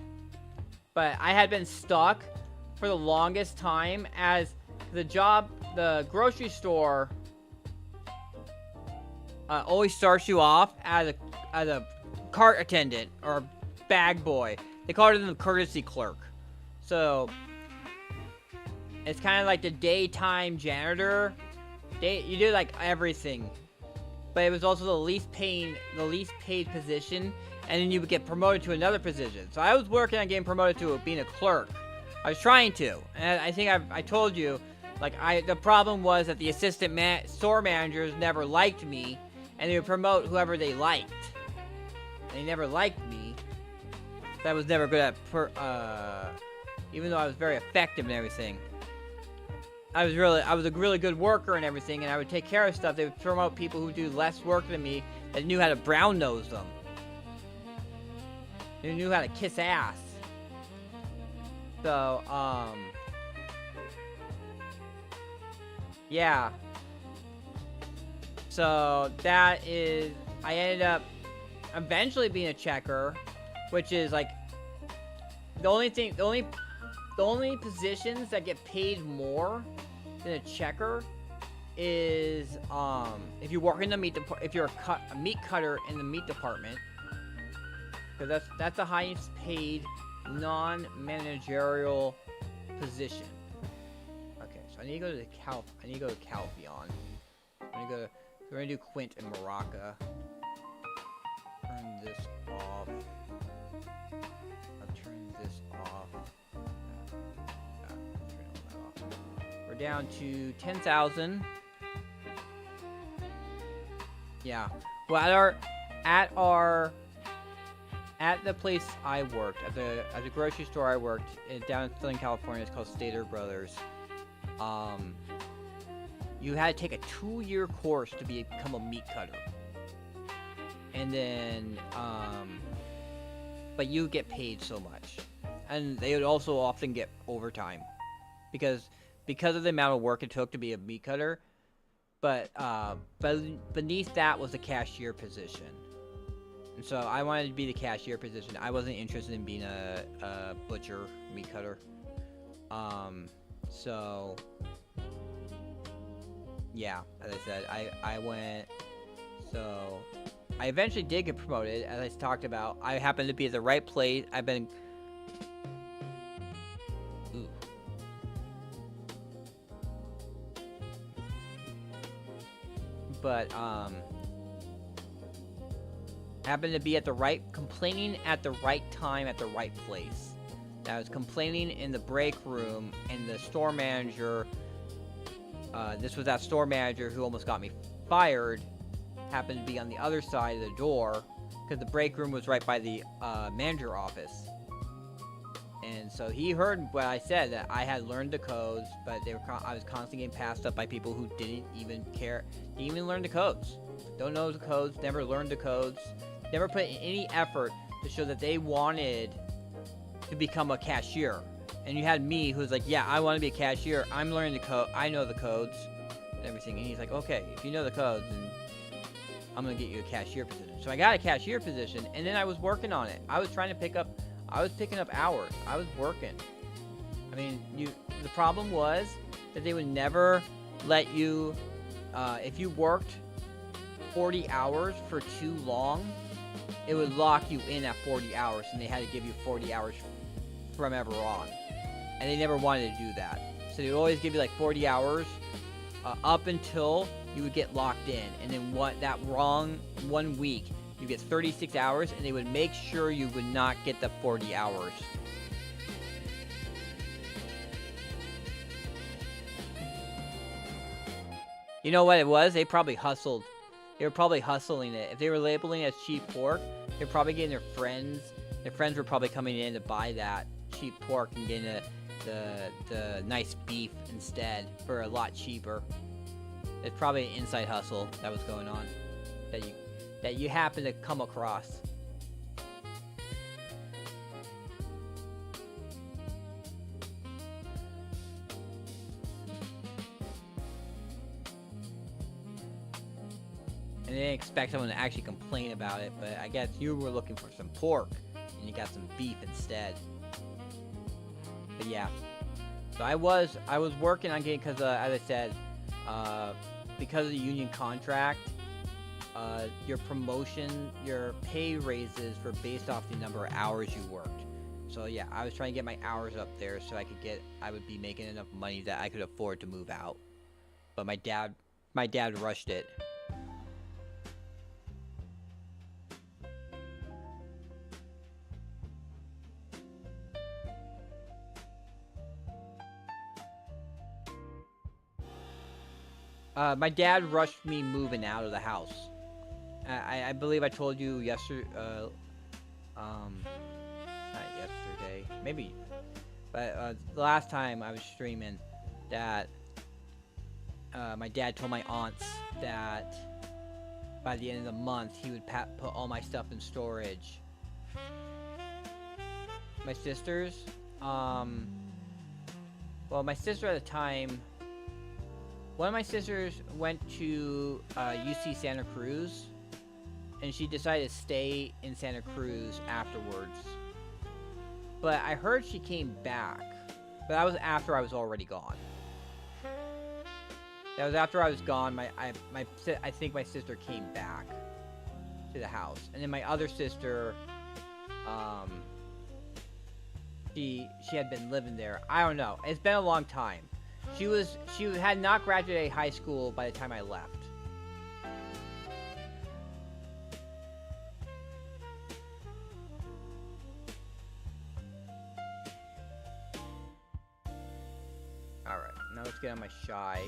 But I had been stuck for the longest time as the grocery store always starts you off as a cart attendant or bag boy. They call it the courtesy clerk. So... it's kind of like the daytime janitor. You do like everything, but it was also the least paid position, and then you would get promoted to another position. So I was working on getting promoted to being a clerk. I was trying to, and I think I told you, like the problem was that the assistant store managers never liked me, and they would promote whoever they liked. And they never liked me. So I was never good at even though I was very effective and everything. I was a really good worker and everything, and I would take care of stuff. They would promote people who do less work than me that knew how to brown nose them. They knew how to kiss ass. So, yeah. So that is, I ended up eventually being a checker, which is like the only positions that get paid more than a checker is if you work in the if you're a meat cutter in the meat department, because that's the highest paid non-managerial position. Okay, so I need to go to I need to go to Calpheon. We're gonna do Quint and Maraca. Turn this off. I'll turn this off. Turn all that off. We're down to 10,000. Yeah. Well, at the place I worked, at the grocery store I worked down in Southern California, it's called Stater Brothers. You had to take a 2-year course to become a meat cutter, and then but you get paid so much, and they would also often get overtime because of the amount of work it took to be a meat cutter. But beneath that was the cashier position. And so I wanted to be the cashier position. I wasn't interested in being a butcher, meat cutter. So yeah, as I said, I went. So I eventually did get promoted, as I talked about. I happened to be at the right place. I've been. Ooh. But happened to be at the right, complaining at the right time at the right place. I was complaining in the break room, and the store manager, this was that store manager who almost got me fired, happened to be on the other side of the door, because the break room was right by the manager office. And so he heard what I said, that I had learned the codes, but I was constantly getting passed up by people who didn't even care, didn't even learn the codes. Don't know the codes, never learned the codes, never put in any effort to show that they wanted to become a cashier. And you had me who's like, yeah, I want to be a cashier, I'm learning the code, I know the codes and everything. And he's like, okay, if you know the codes, then I'm gonna get you a cashier position. So I got a cashier position, and then I was working on it. I was picking up hours. I was working. I mean, the problem was that they would never let you, if you worked 40 hours for too long, it would lock you in at 40 hours, and they had to give you 40 hours from ever on. And they never wanted to do that. So they would always give you like 40 hours up until you would get locked in. And then that wrong 1 week, you get 36 hours, and they would make sure you would not get the 40 hours. You know what it was? They probably hustled. They were probably hustling it. If they were labeling it as cheap pork, they're probably getting their friends. Their friends were probably coming in to buy that cheap pork and getting the nice beef instead for a lot cheaper. It's probably an inside hustle that was going on that you happen to come across. And they didn't expect someone to actually complain about it, but I guess you were looking for some pork and you got some beef instead. But yeah, so I was working on getting, because as I said, because of the union contract, your promotion, your pay raises were based off the number of hours you worked. So yeah, I was trying to get my hours up there so I would be making enough money that I could afford to move out. But my dad rushed it. My dad rushed me moving out of the house. I believe I told you yesterday, not yesterday, maybe, but the last time I was streaming, that my dad told my aunts that by the end of the month he would put all my stuff in storage. My sisters, well, my sister at the time, one of my sisters went to UC Santa Cruz, and she decided to stay in Santa Cruz afterwards. But I heard she came back, but that was after I was already gone. That was after I was gone. I think my sister came back to the house, and then my other sister, she had been living there. I don't know. It's been a long time. She had not graduated high school by the time I left. All right, now let's get on my shy.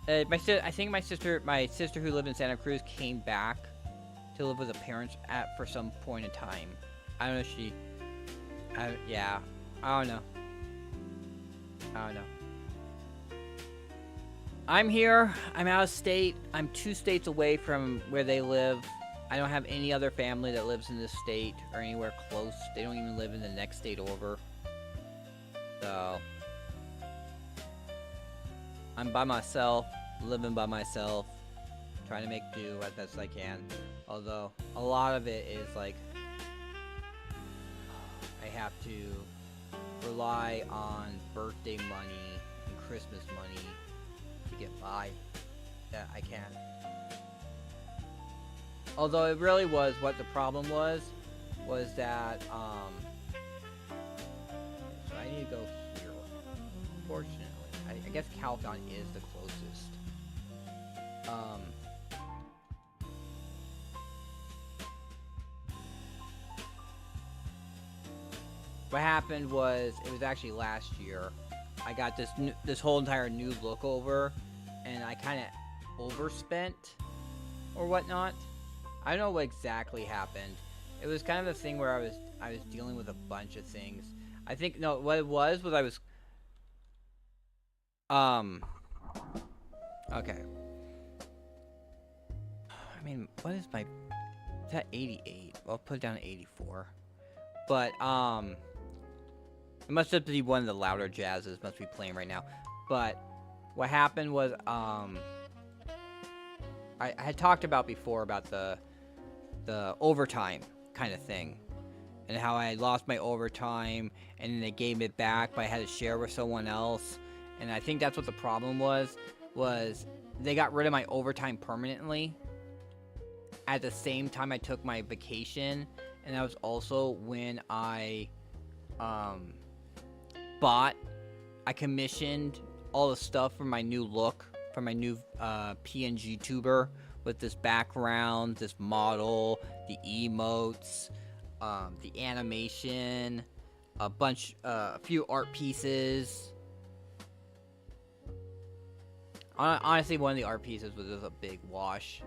I think my sister who lived in Santa Cruz came back to live with her parents for some point in time. I don't know if yeah, I don't know. I'm here. I'm out of state. I'm 2 states away from where they live. I don't have any other family that lives in this state or anywhere close. They don't even live in the next state over. So I'm by myself, living by myself, trying to make do as best I can. Although a lot of it is like I have to rely on birthday money and Christmas money to get by. That I can. Although it really was what the problem was that so I need to go here. Fortunately, I guess Calgon is the closest. What happened was, it was actually last year. I got this whole entire new look over, and I kind of overspent or whatnot. I don't know what exactly happened. It was kind of a thing where I was dealing with a bunch of things. I think what it was I was okay. I mean, what is my, is that 88? Well, I'll put it down to 84. But it must have be one of the louder jazzes must be playing right now. But what happened was I had talked about before about the overtime kind of thing, and how I lost my overtime and then they gave it back, but I had to share with someone else. And I think that's what the problem was they got rid of my overtime permanently at the same time I took my vacation. And that was also when I commissioned all the stuff for my new look, for my new PNG tuber, with this background, this model, the emotes, the animation, a few art pieces. Honestly, one of the art pieces was just a big wash.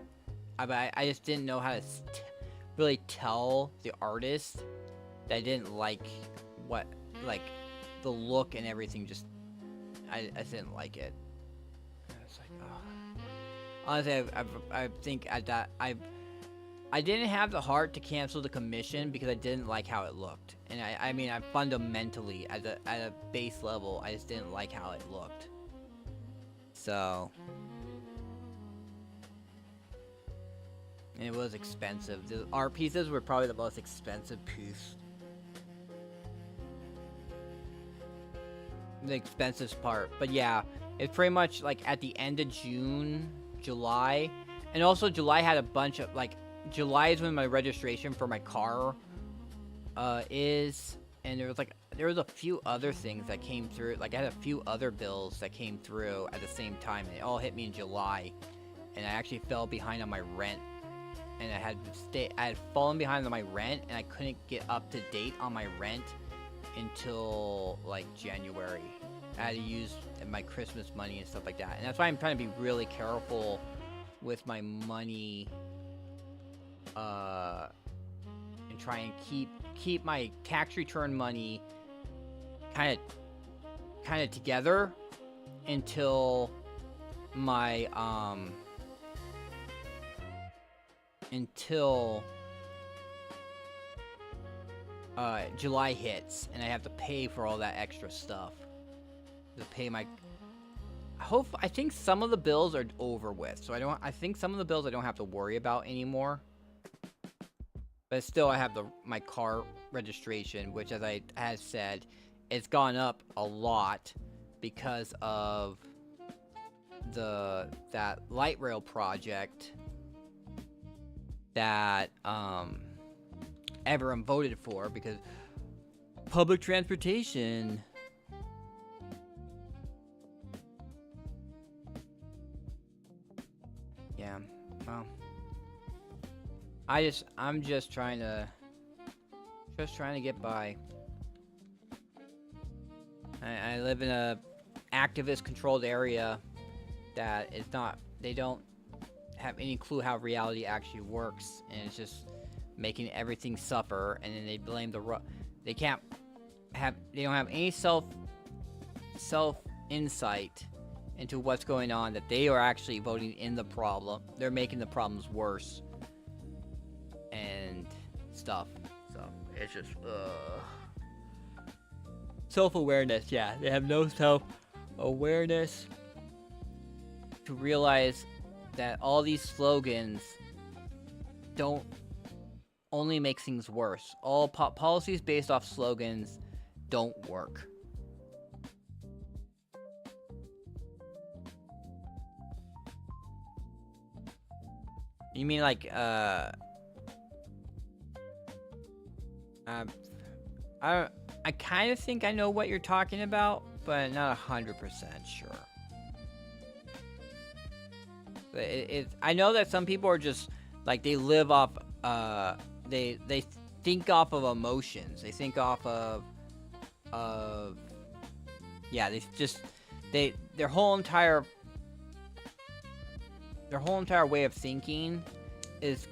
I just didn't know how to really tell the artist that I didn't like the look and everything. Just I didn't like it. It's like, oh. Honestly, I think I didn't have the heart to cancel the commission because I didn't like how it looked. And I mean, I fundamentally, at a base level, I just didn't like how it looked. So, and it was expensive. The art pieces were probably the most expensive piece. The expensive part. But yeah, it's pretty much like at the end of June, July. And also July had a bunch of, like, July is when my registration for my car is. And there was a few other things that came through. Like, I had a few other bills that came through at the same time. And it all hit me in July. And I actually fell behind on my rent. And I had fallen behind on my rent, and I couldn't get up to date on my rent until like January. I had to use my Christmas money and stuff like that. And that's why I'm trying to be really careful with my money, and try and keep my tax return money kind of together until my July hits, and I have to pay for all that extra stuff. To pay my, I think some of the bills are over with, so I think some of the bills I don't have to worry about anymore. But still, I have my car registration, which, as I had said, it's gone up a lot because of that light rail project that everyone voted for, because public transportation. Yeah, well, I'm just trying to get by. I live in a activist controlled area that is not, they don't have any clue how reality actually works, and it's just making everything suffer, and then they blame they don't have any self insight into what's going on, that they are actually voting in the problem. They're making the problems worse and stuff. So it's just self-awareness. Yeah, they have no self-awareness to realize that all these slogans don't only make things worse. All policies based off slogans don't work. You mean like I kind of think I know what you're talking about, but not 100% sure. I know that some people are just like, they live off they think off of emotions. They think off of yeah, their whole entire way of thinking is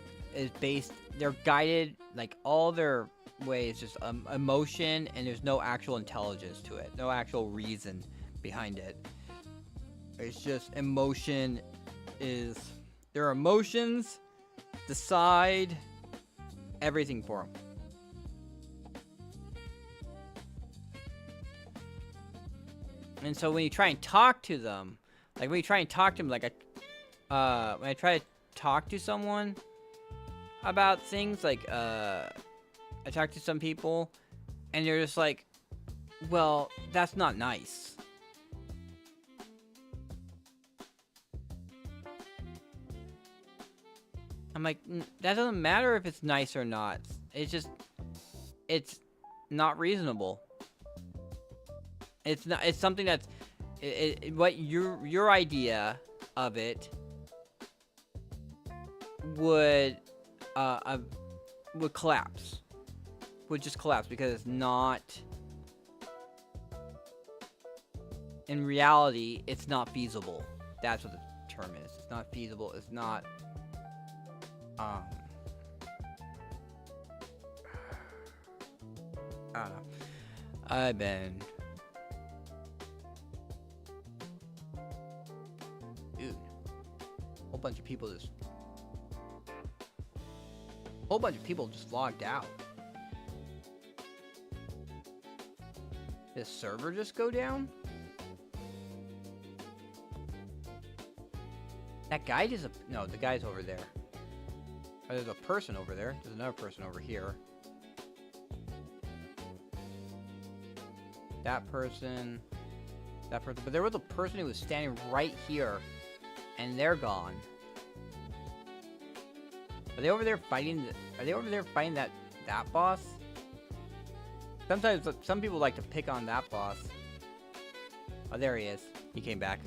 based, they're guided, like all their ways just emotion, and there's no actual intelligence to it, no actual reason behind it. It's just emotion. Is their emotions decide everything for them. And so when you try and talk to them, like when I try to talk to someone about things, like I talk to some people and they're just like, well, that's not nice. I'm like, that doesn't matter if it's nice or not. It's not reasonable. It's something that's, what your idea of it would collapse. Would just collapse because it's not, in reality, it's not feasible. That's what the term is. It's not feasible. It's not, I don't know. I've been, dude, whole bunch of people just logged out. Did the server just go down? That guy no, the guy's over there. Oh, there's a person over there. There's another person over here. That person. But there was a person who was standing right here, and they're gone. Are they over there fighting? Are they over there fighting that boss? Sometimes some people like to pick on that boss. Oh, there he is. He came back.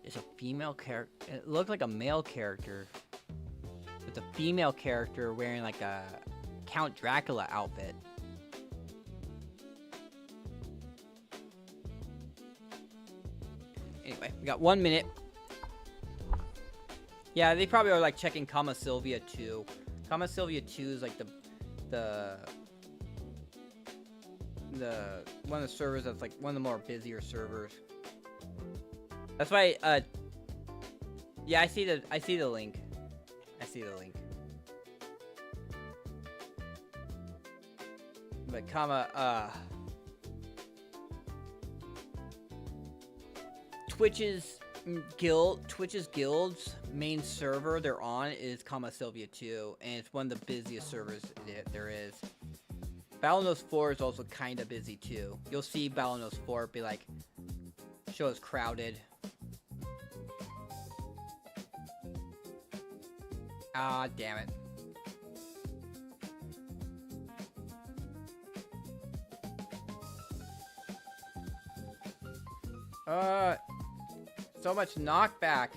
It's a female character. It looked like a male character, with a female character wearing like a Count Dracula outfit. Anyway, we got 1 minute. Yeah, they probably are like checking Kama Sylvia 2. Kama Sylvia 2 is like the one of the servers that's like one of the more busier servers. That's why, yeah, I see the link. I see the link. But Twitch's guild's main server they're on is Kama Sylvia 2, and it's one of the busiest servers there is. Battlenose 4 is also kind of busy too. You'll see Battlenose 4 be like, show it's crowded. Ah, damn it. So much knockback.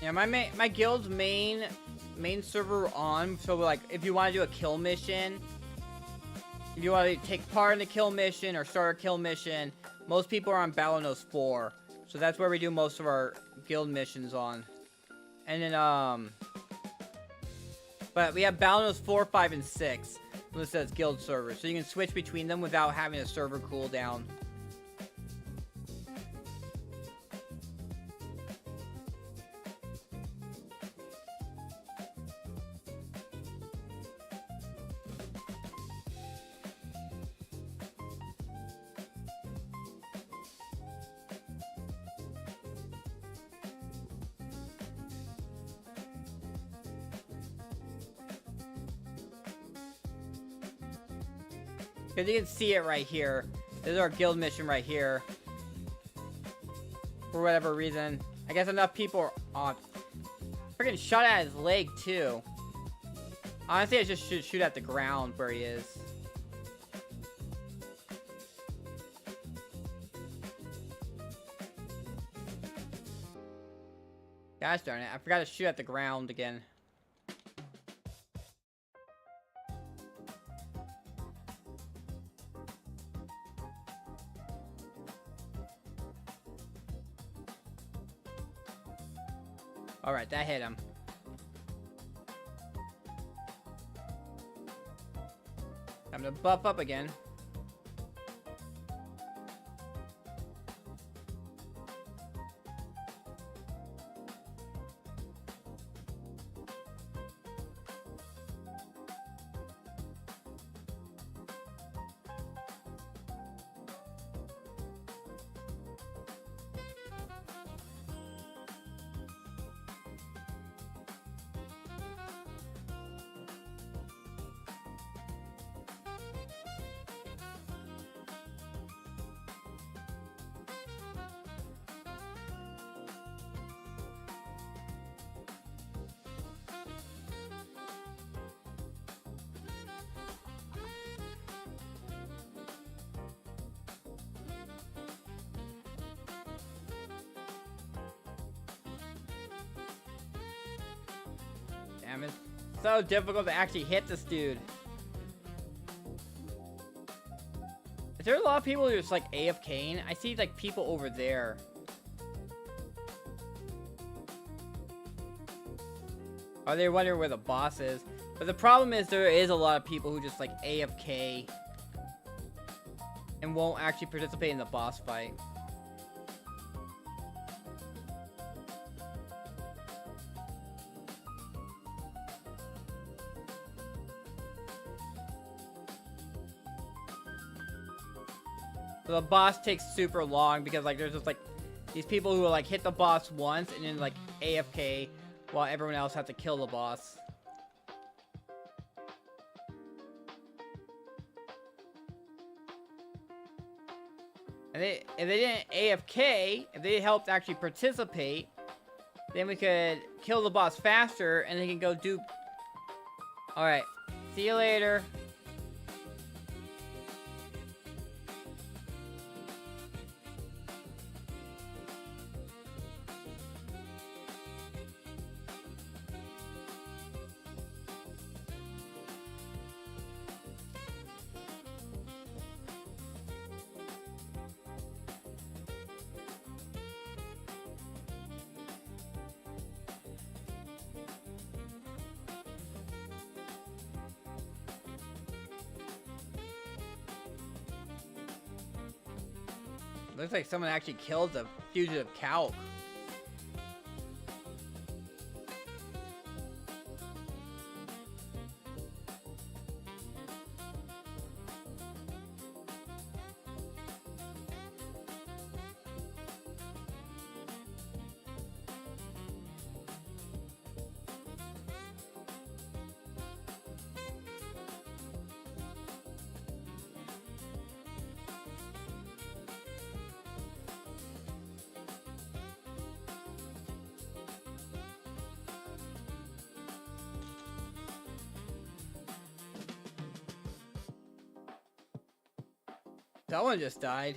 Yeah, my guild's main server on. So like, if you want to do a kill mission, if you want to take part in a kill mission or start a kill mission, most people are on Battle Notes 4. So that's where we do most of our guild missions on. And then but we have Battle Notes 4, 5, and 6. This says guild server, so you can switch between them without having a server cooldown. Because you can see it right here. This is our guild mission right here. For whatever reason. I guess enough people are on. Freaking shot at his leg, too. Honestly, I just should shoot at the ground where he is. Gosh darn it. I forgot to shoot at the ground again. Alright, that hit him. Time to buff up again. Damn, it's so difficult to actually hit this dude. Is there a lot of people who are just like AFKing? I see like people over there. Are they wondering where the boss is? But the problem is there is a lot of people who just like AFK and won't actually participate in the boss fight. So the boss takes super long because like there's just like these people who will like hit the boss once and then like AFK while everyone else has to kill the boss. And if they didn't AFK, if they helped actually participate, then we could kill the boss faster and they can go do Alright. See you later. Looks like someone actually killed the fugitive cow. Someone just died.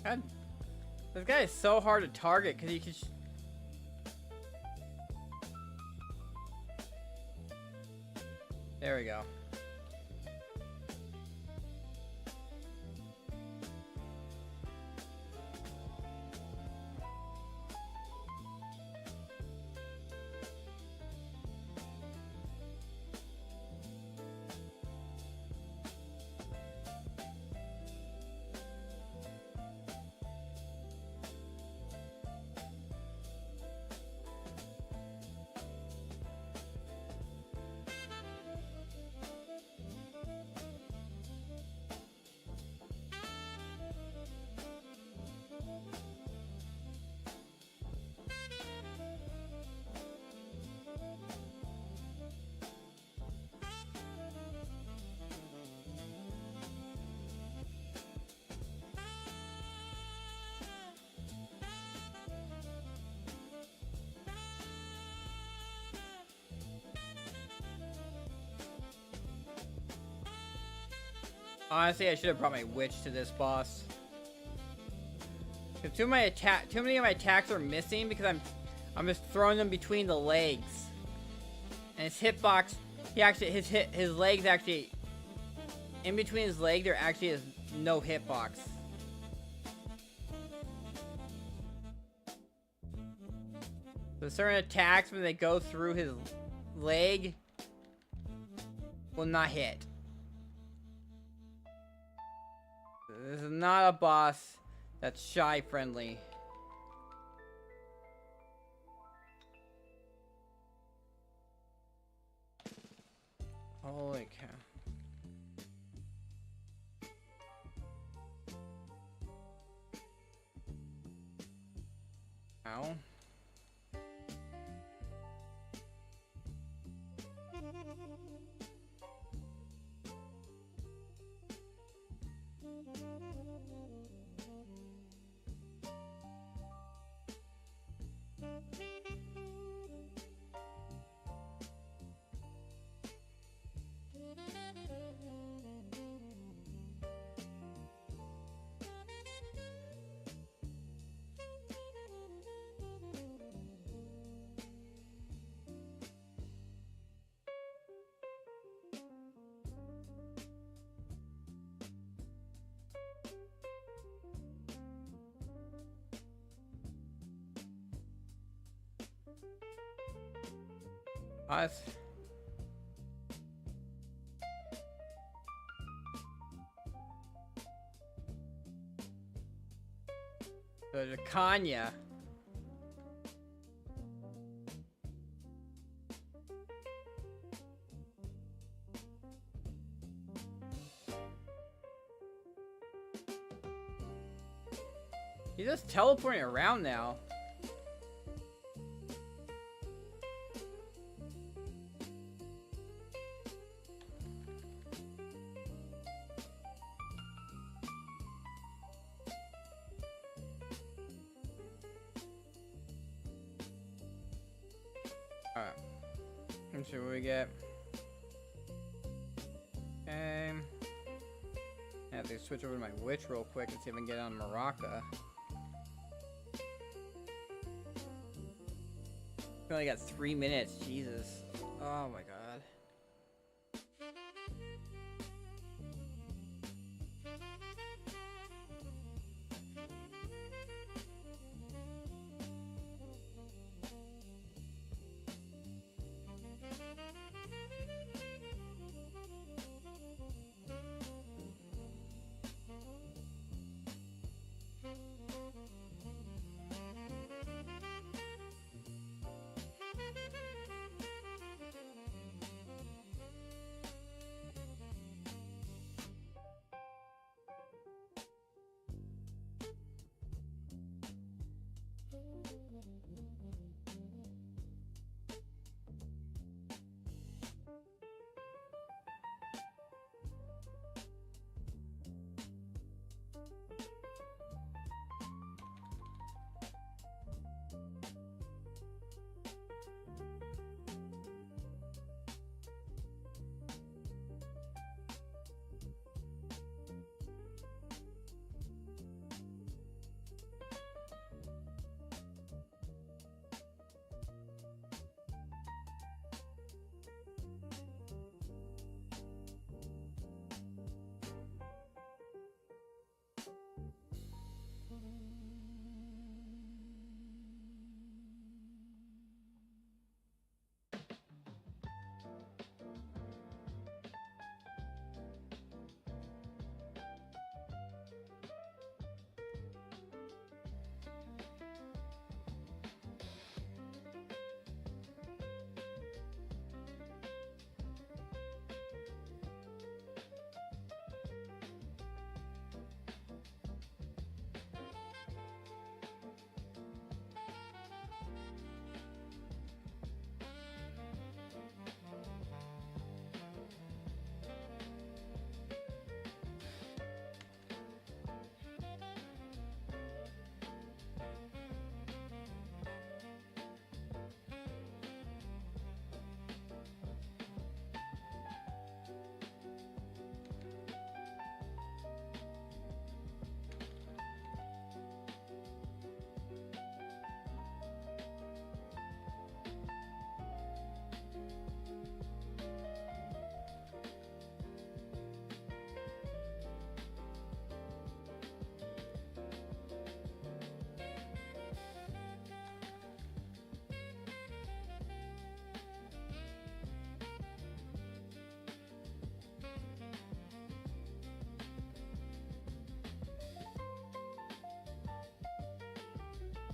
God, this guy is so hard to target because he can. There we go. Honestly, I should have brought my witch to this boss. Cause too many of my attacks are missing because I'm just throwing them between the legs. And his hitbox, his legs actually, in between his leg, there actually is no hitbox. So certain attacks, when they go through his leg, will not hit. This is not a boss that's shy friendly. Holy cow. Ow. Us. There's a Kanya. He's just teleporting around now. Alright. Let's see what we get. Okay. I have to switch over to my witch real quick and see if I can get on Maraca. We only got 3 minutes. Jesus. Oh my god.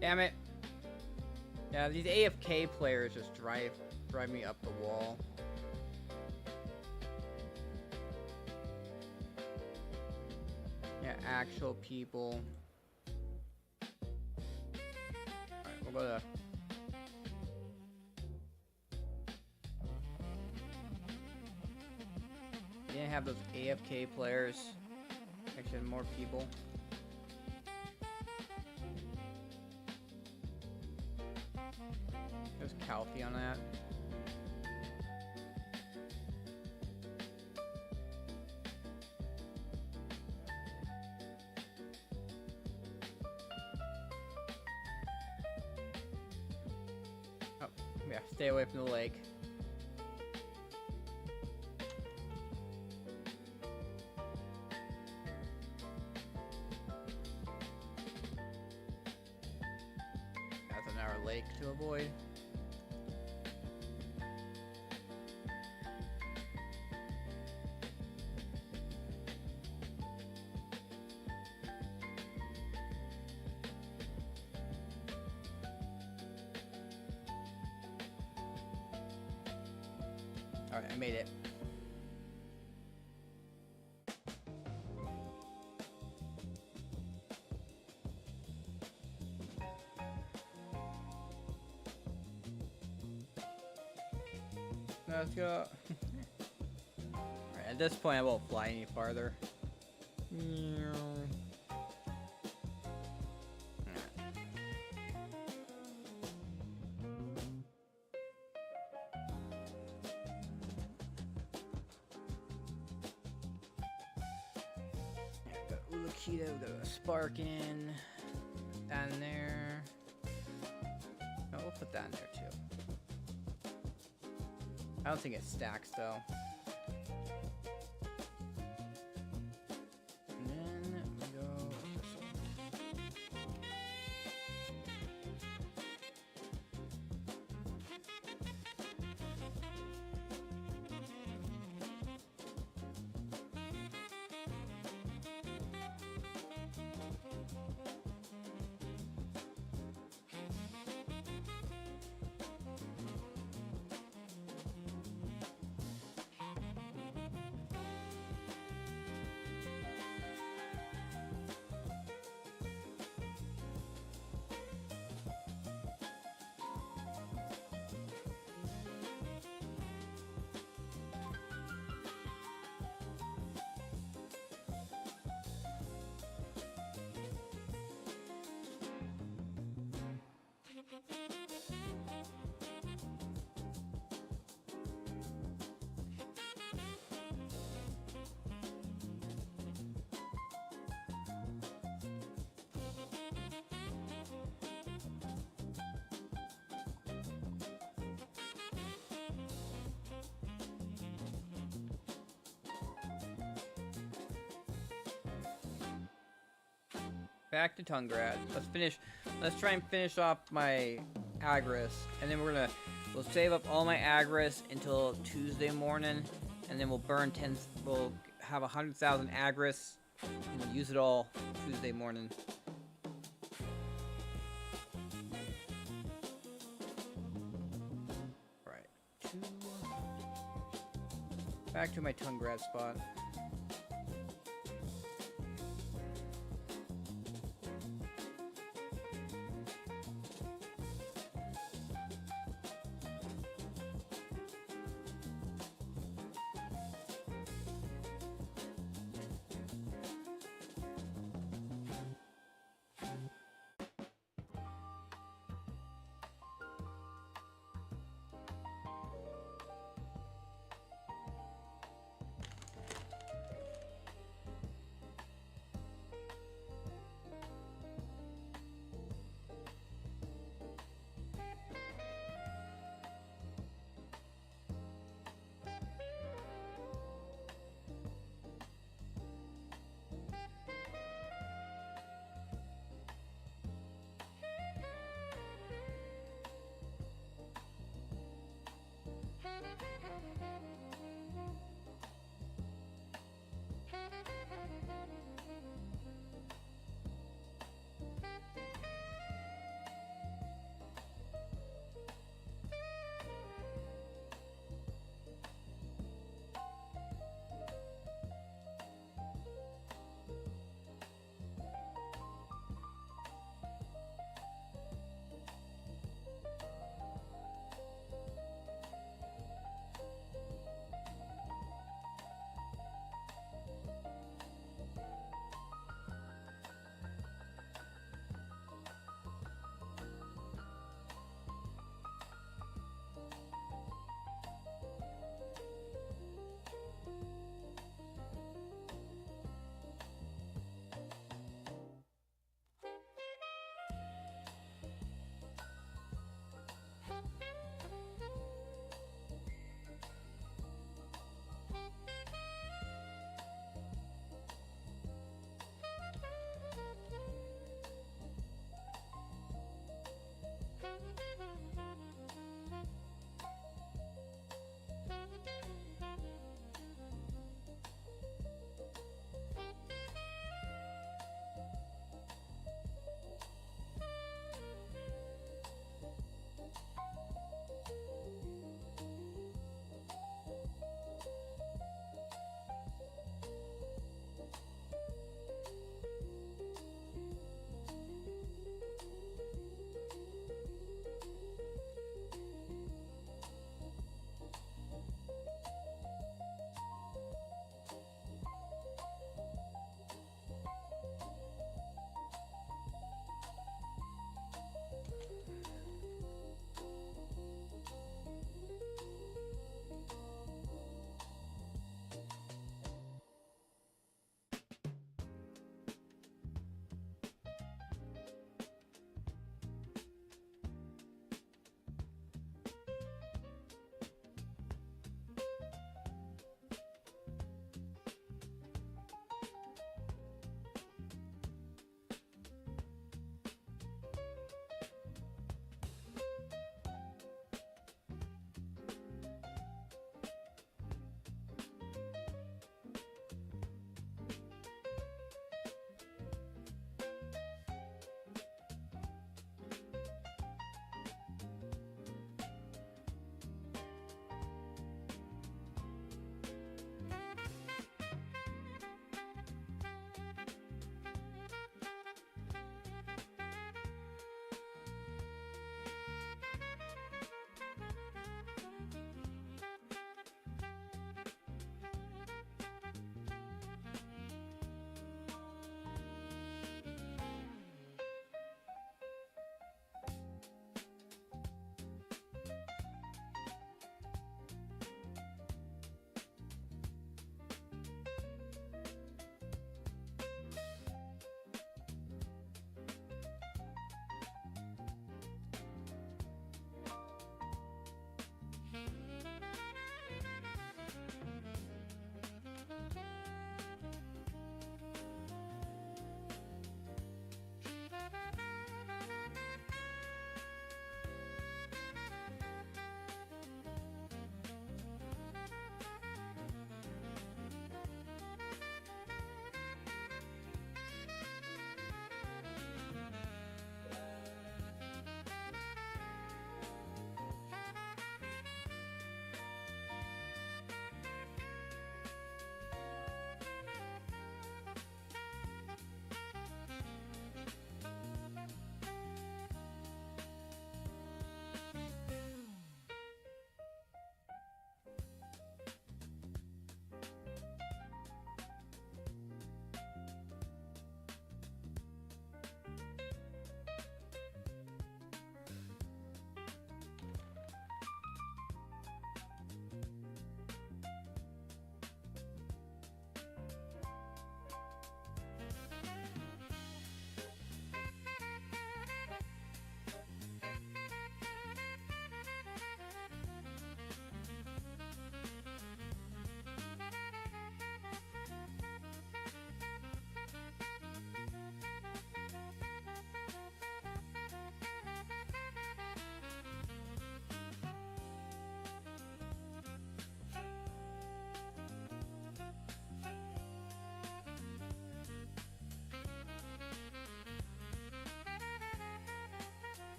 Damn it. Yeah, these AFK players just drive me up the wall. actual people. Alright, we'll go to... We didn't have those AFK players. Actually, more people. There's Calfee on that. Oh, yeah, stay away from the lake. That's another lake to avoid. Alright, I made it. Let's go. Alright, at this point I won't fly any farther. Keto, go to Sparkin. Down there. No, we'll put that in there too. I don't think it stacks though. And then we go with this one. Back to Tungrad. Let's try and finish off my Agris, and then we'll save up all my Agris until Tuesday morning, and then we'll burn we'll have 100,000 Agris, and we'll use it all Tuesday morning. Right. Back to my Tungrad spot.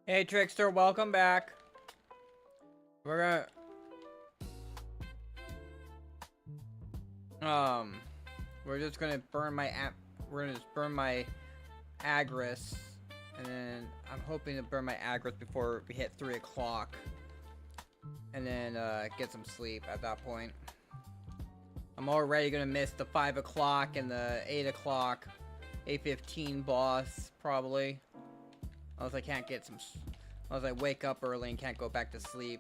Hey Trickster, welcome back. We're just gonna burn my Agris, and then I'm hoping to burn my Agris before we hit 3 o'clock, and then get some sleep at that point. I'm already gonna miss the 5 o'clock and the 8 o'clock, 8:15 boss probably, unless I can't get some. Unless I wake up early and can't go back to sleep.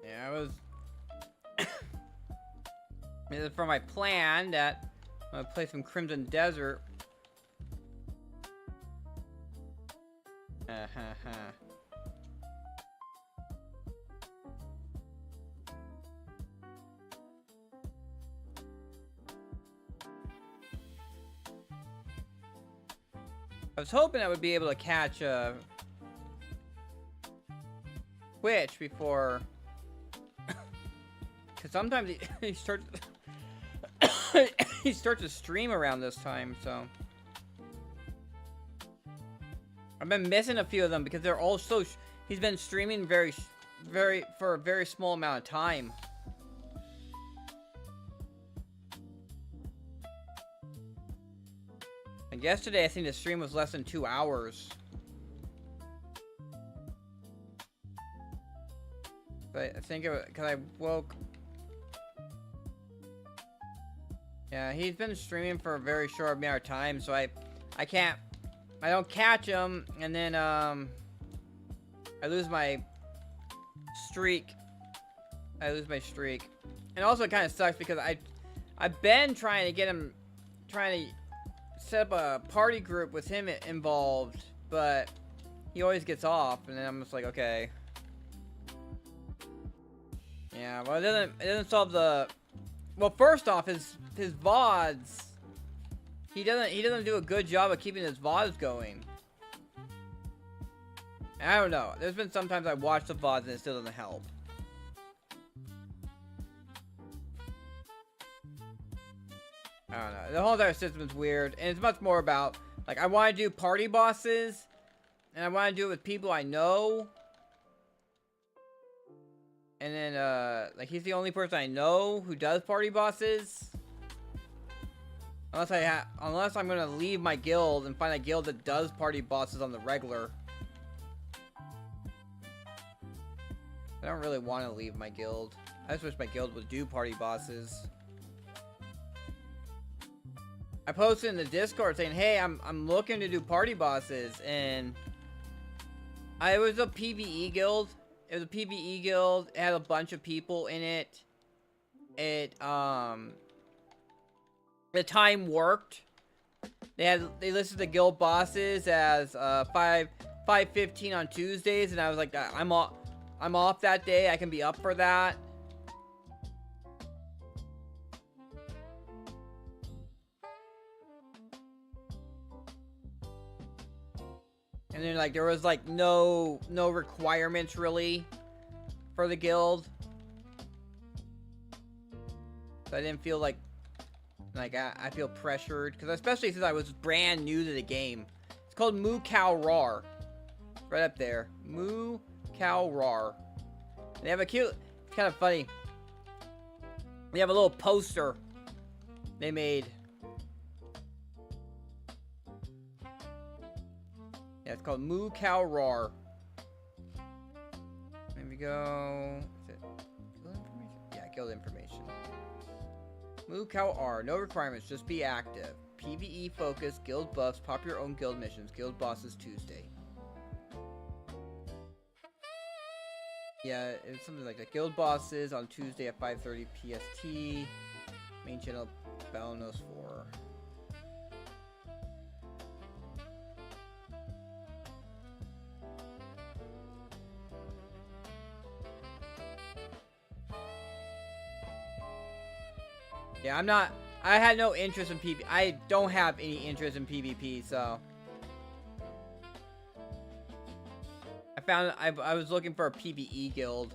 Yeah, I was... This is for my plan that I'm gonna play some Crimson Desert. I was hoping I would be able to catch Twitch before, because sometimes he starts he starts to stream around this time, so I've been missing a few of them because they're all so he's been streaming for a very small amount of time. And yesterday I think the stream was less than 2 hours. But I think it was because I woke. Yeah, he's been streaming for a very short amount of time, so I don't catch him, and then I lose my streak. And also it kind of sucks because I've been trying to get him, trying to set up a party group with him involved, but he always gets off, and then I'm just like, okay. Yeah, well, it doesn't solve the. Well, first off, his VODs. He doesn't do a good job of keeping his VODs going. I don't know. There's been sometimes I watch the VODs and it still doesn't help. I don't know. The whole entire system is weird, and it's much more about like I want to do party bosses, and I want to do it with people I know. And then, like, he's the only person I know who does party bosses. Unless I'm gonna leave my guild and find a guild that does party bosses on the regular. I don't really want to leave my guild. I just wish my guild would do party bosses. I posted in the Discord saying, hey, I'm looking to do party bosses, and it was a PvE guild. It was a PvE guild. It had a bunch of people in it. The time worked. They listed the guild bosses as 5:15 on Tuesdays, and I was like, I'm off that day. I can be up for that. And then like there was like no requirements really for the guild. So I didn't feel like I feel pressured, because especially since I was brand new to the game. It's called Moo Cow Rar. Right up there. Moo Cow Rar. They have a cute, it's kind of funny. They have a little poster they made. Yeah, it's called Moo Cow Rar. There we go. Is it guild information? Yeah, guild information. Moo Cow R. No requirements, just be active. PvE focus, guild buffs, pop your own guild missions, guild bosses Tuesday. Yeah, it's something like that. Guild bosses on Tuesday at 5:30 PST. Main channel bonus for. Yeah, I had no interest in PvP. I don't have any interest in PvP, so I was looking for a PvE guild.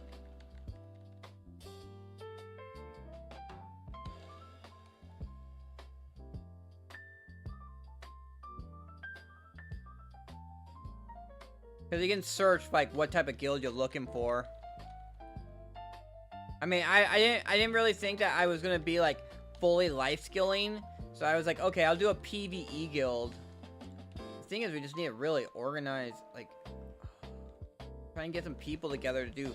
Because you can search like what type of guild you're looking for. I mean, I didn't really think that I was gonna be like fully life skilling, so I was like, okay, I'll do a PvE guild. The thing is, we just need to really organize, like, try and get some people together to do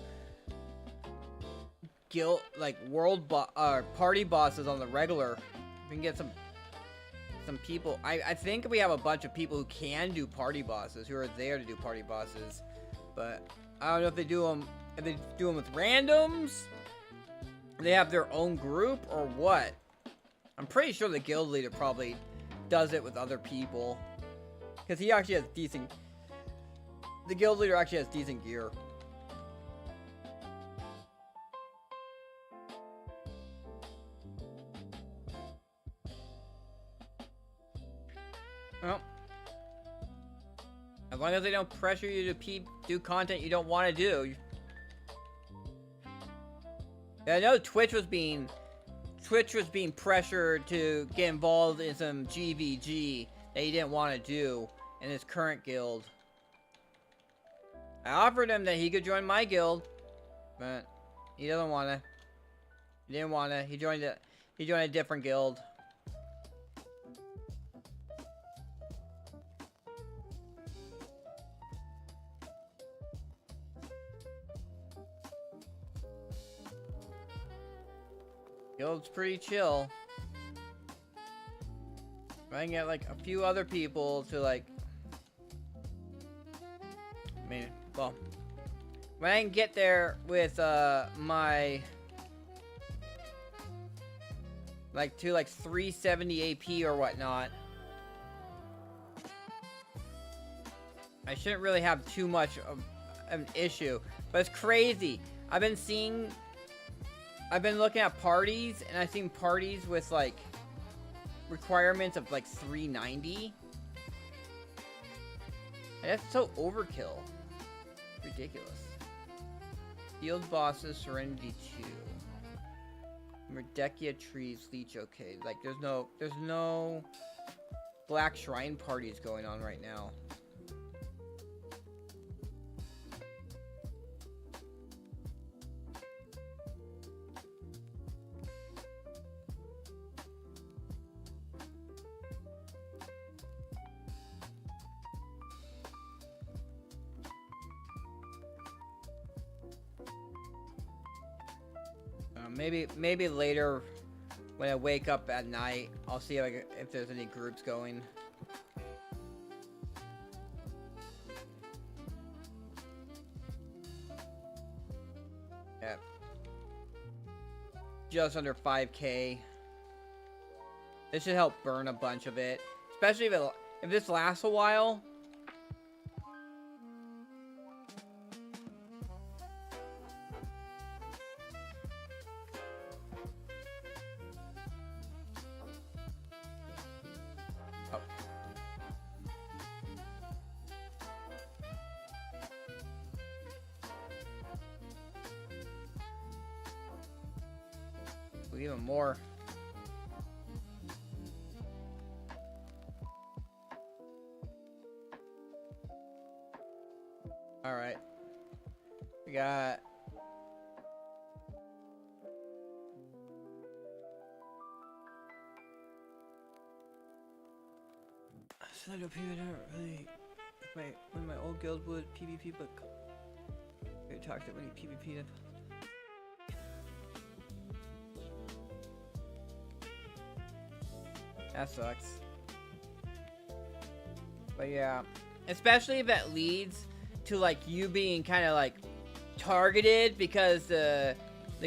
guild, like party bosses on the regular. We can get some people. I think we have a bunch of people who can do party bosses, who are there to do party bosses, but I don't know if they do them. If they do them with randoms, they have their own group, or what. I'm pretty sure the guild leader probably does it with other people, because he actually has decent. The guild leader actually has decent gear. Well, as long as they don't pressure you to do content you don't want to do. Yeah, I know Twitch was being pressured to get involved in some GVG that he didn't want to do in his current guild. I offered him that he could join my guild, but he doesn't want to. He didn't want to. He joined a different guild. Guild's pretty chill. If I can get like a few other people to like, I mean, well, when I can get there with my like to like 370 AP or whatnot, I shouldn't really have too much of an issue. But it's crazy. I've been looking at parties, and I've seen parties with like requirements of like 390. And that's so overkill. Ridiculous. Field bosses, Serenity 2. Merdekia trees, Leech, okay. Like there's no Black Shrine parties going on right now. Maybe later when I wake up at night, I'll see if there's any groups going. Yeah. Just under 5K. This should help burn a bunch of it, especially if this lasts a while. Even more. All right. We got I don't really when my old guild would PvP, but we talked about when he PvP'd. That sucks. But yeah, especially if that leads to like you being kind of like targeted because the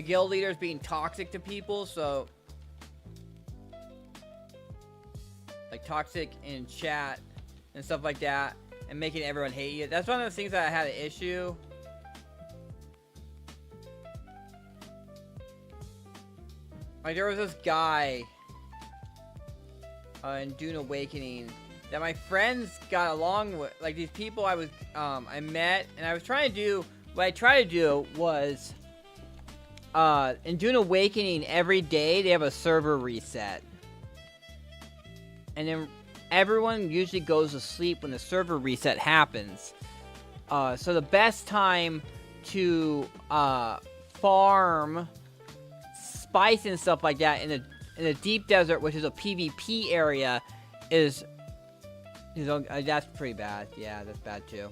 guild leader is being toxic to people, so like toxic in chat and stuff like that, and making everyone hate you. That's one of the things that I had an issue. Like there was this guy in Dune Awakening that my friends got along with. Like these people I met, and I was trying to do. What I tried to do was, in Dune Awakening, every day they have a server reset, and then everyone usually goes to sleep when the server reset happens. So the best time to farm spice and stuff like that in the deep desert, which is a PvP area, is that's pretty bad. Yeah, that's bad too.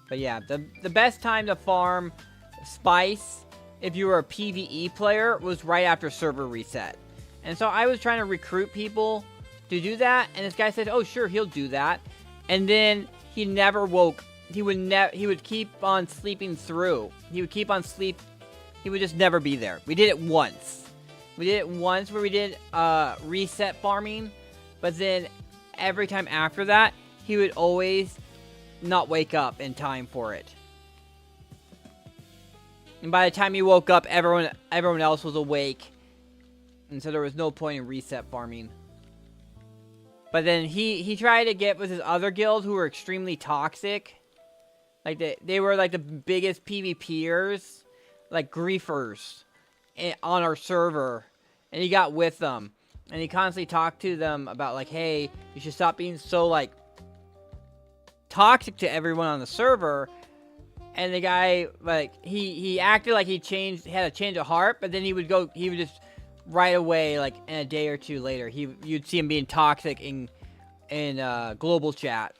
But yeah, the best time to farm spice if you were a PvE player was right after server reset. And so I was trying to recruit people to do that, and this guy said, "Oh, sure, he'll do that." And then he never woke. He would keep on sleeping through. He would keep on sleep. He would just never be there. We did it once. We did it once where we did reset farming, but then every time after that, he would always not wake up in time for it. And by the time he woke up, everyone else was awake, and so there was no point in reset farming. But then he tried to get with his other guild who were extremely toxic. Like they were like the biggest PvPers, like griefers on our server. And he got with them. And he constantly talked to them about like, hey, you should stop being so like toxic to everyone on the server. And the guy, like, he acted like he had a change of heart, but then he would just right away, like in a day or two later, you'd see him being toxic in global chat.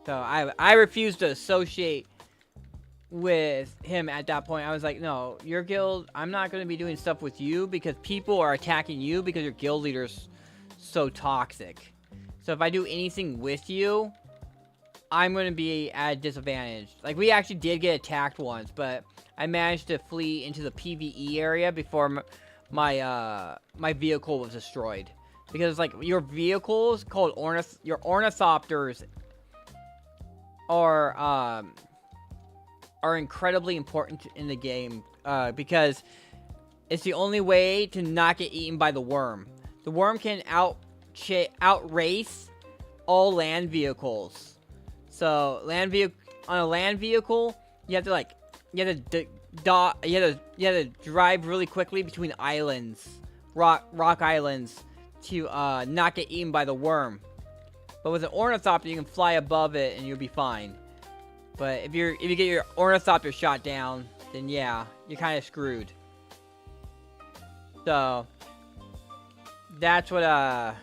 So I refused to associate with him at that point. I was like, no, your guild, I'm not going to be doing stuff with you because people are attacking you because your guild leader's so toxic. So if I do anything with you, I'm going to be at a disadvantage. Like, we actually did get attacked once, but I managed to flee into the PvE area before my vehicle was destroyed. Because, like, your vehicles called your ornithopters are incredibly important in the game. Because it's the only way to not get eaten by the worm. The worm can outrace all land vehicles. So on a land vehicle, you have to drive really quickly between islands, rock islands, to not get eaten by the worm. But with an ornithopter, you can fly above it and you'll be fine. But if you get your ornithopter shot down, then yeah, you're kind of screwed. So that's what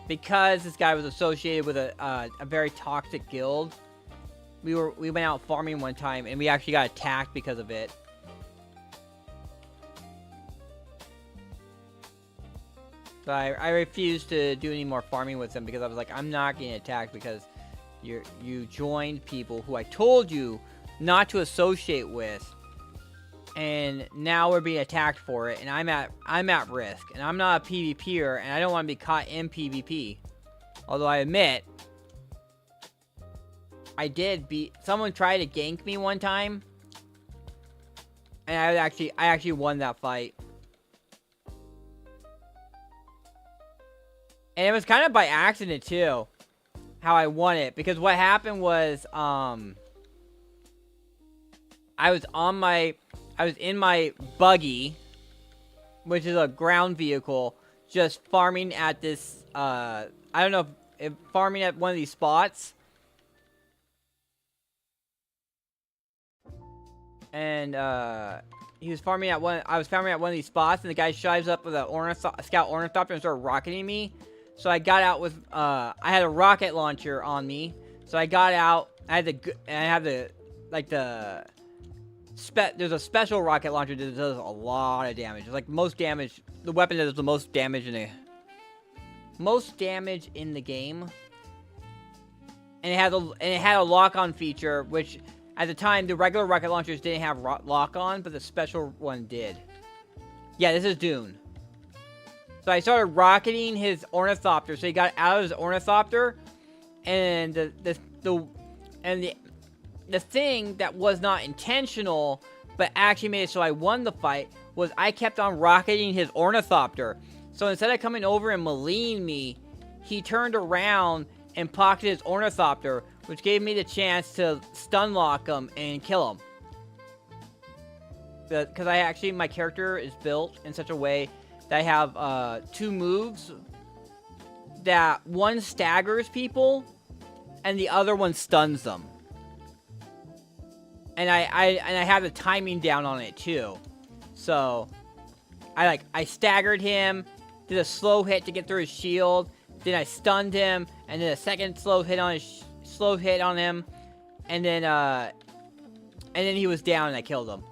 because this guy was associated with a very toxic guild, we went out farming one time and we actually got attacked because of it. So I refused to do any more farming with him because I was like, I'm not getting attacked because you joined people who I told you not to associate with, and now we're being attacked for it, and I'm at risk, and I'm not a PvPer, and I don't want to be caught in PvP. Although I admit, someone tried to gank me one time, and I actually won that fight. And it was kind of by accident too, how I won it, because what happened was, I was in my buggy, which is a ground vehicle, just farming at this, I don't know if farming at one of these spots. And, I was farming at one of these spots, and the guy shives up with a scout ornithopter and started rocketing me. So I got out with, I had a rocket launcher on me. So I got out, there's a special rocket launcher that does a lot of damage. It's like the weapon that does the most damage in the game. And it had a lock-on feature, which at the time the regular rocket launchers didn't have lock-on, but the special one did. Yeah, this is Dune. So I started rocketing his ornithopter. So he got out of his ornithopter, and the thing that was not intentional, but actually made it so I won the fight was I kept on rocketing his ornithopter. So instead of coming over and meleeing me, he turned around and pocketed his ornithopter, which gave me the chance to stun lock him and kill him. Because my character is built in such a way that I have 2 moves that one staggers people and the other one stuns them. And I have the timing down on it too. So I staggered him, did a slow hit to get through his shield, then I stunned him, and then a second slow hit on him, and then he was down and I killed him.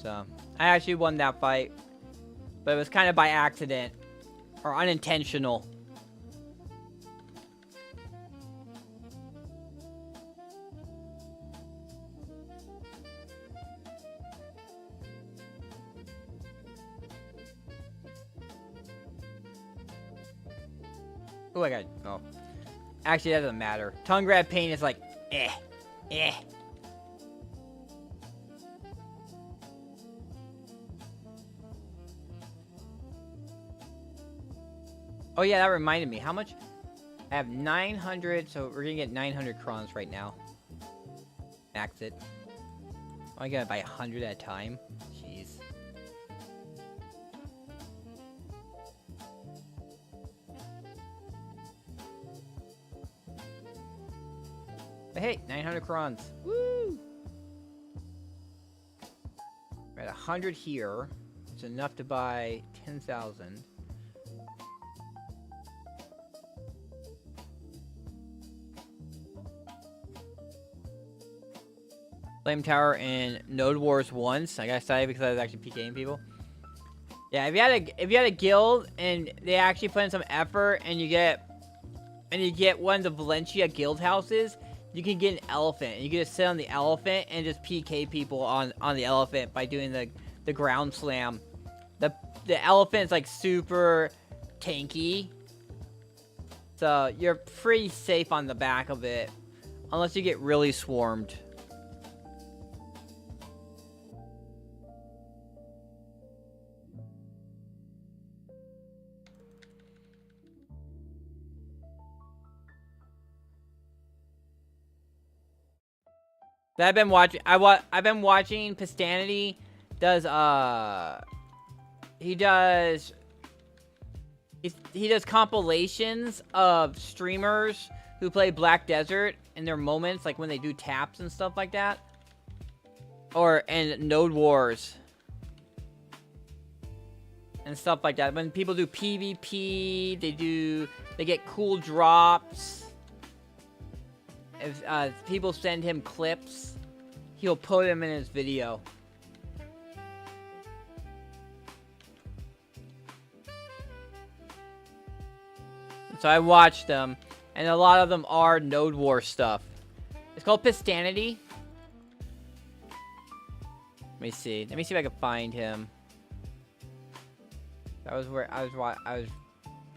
So I actually won that fight, but it was kind of by accident or unintentional. Oh, I got. Oh, actually, that doesn't matter. Tongue grab pain is like, eh. Oh yeah, that reminded me. How much? I have 900, so we're gonna get 900 crons right now. Max it. Oh, I gotta buy 100 at a time. Jeez. But hey, 900 crons. Woo! We're at 100 here. It's enough to buy 10,000. Flame Tower in Node Wars once. I got excited because I was actually PKing people. Yeah, if you had a guild and they actually put in some effort and you get one of the Valencia guild houses, you can get an elephant. And you can just sit on the elephant and just PK people on the elephant by doing the ground slam. The elephant's like super tanky. So you're pretty safe on the back of it. Unless you get really swarmed. That I've been watching. I've been watching. Pistanity does he does compilations of streamers who play Black Desert in their moments, like when they do taps and stuff like that, and Node Wars and stuff like that. When people do PvP, they get cool drops. If people send him clips, he'll put them in his video. So I watched them, and a lot of them are Node War stuff. It's called Pistanity. Let me see. Let me see if I can find him. That was where I was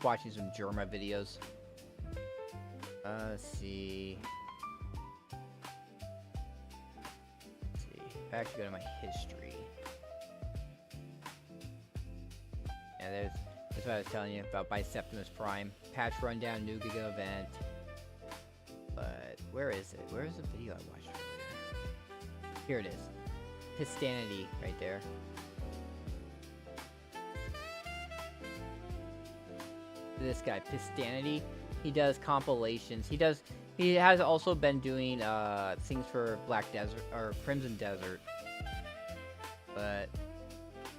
watching some Germa videos. Let's see. I actually go to my history. Yeah, that's what I was telling you about Biseptimus Prime. Patch rundown, new Giga event. But where is it? Where is the video I watched earlier? Here it is. Pistanity right there. This guy, Pistanity, he does compilations. He has also been doing things for Black Desert or Crimson Desert, but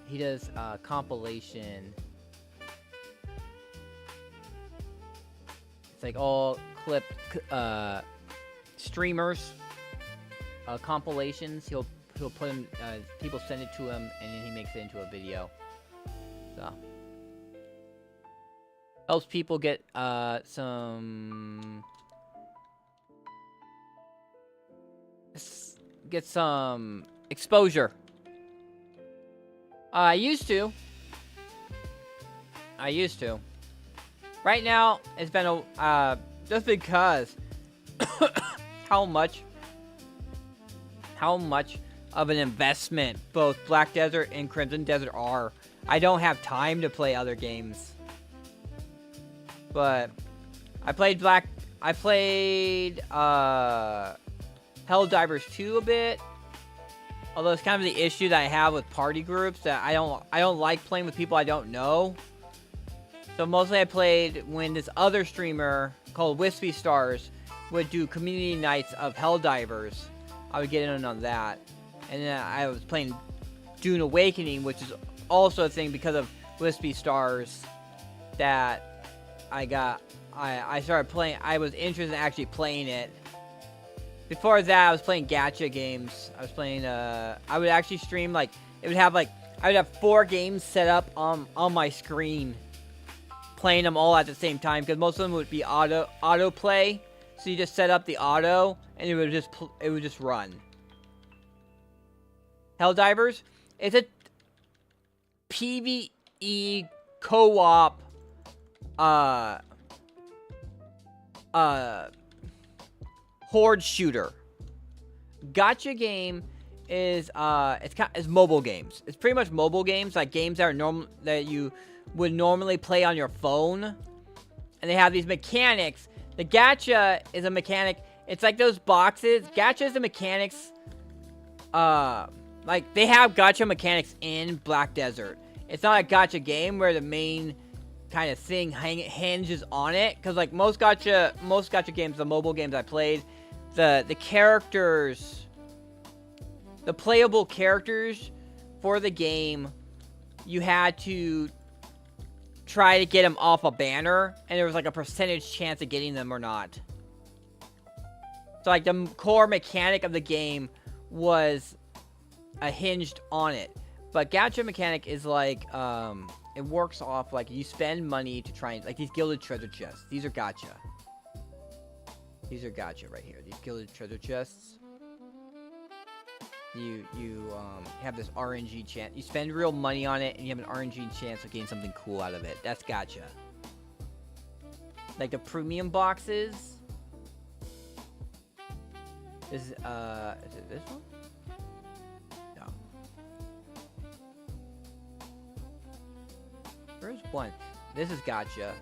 he does compilation. It's like all clip streamers compilations. He'll put them. People send it to him, and then he makes it into a video. So helps people get some exposure. I used to. Right now, it's been just because how much of an investment both Black Desert and Crimson Desert are. I don't have time to play other games. But I played Helldivers 2 a bit. Although it's kind of the issue that I have with party groups, that I don't like playing with people I don't know. So mostly I played when this other streamer called Wispy Stars would do community nights of Helldivers. I would get in on that. And then I was playing Dune Awakening, which is also a thing because of Wispy Stars that I started playing. I was interested in actually playing it. Before that, I was playing gacha games. I was playing, I would actually stream, like, I would have 4 games set up on my screen, playing them all at the same time, because most of them would be auto play. So you just set up the auto, and it would just run. Helldivers, it's a PvE co-op, horde shooter. Gacha game is it's mobile games. It's pretty much mobile games, like games that are that you would normally play on your phone, and they have these mechanics. The gacha is a mechanic. It's like those boxes. Gacha is the mechanics. Like they have gacha mechanics in Black Desert. It's not a gacha game where the main kind of thing hinges on it, because like most gacha games, the mobile games I played, the characters, the playable characters for the game, you had to try to get them off a banner, and there was like a percentage chance of getting them or not. So like the core mechanic of the game was hinged on it. But gacha mechanic is like, it works off like you spend money to try and, like these gilded treasure chests. These are gacha. These are gacha right here. These gilded treasure chests. You have this RNG chance. You spend real money on it, and you have an RNG chance of getting something cool out of it. That's gacha. Like the premium boxes. Is it this one? No. Where's one? This is gacha.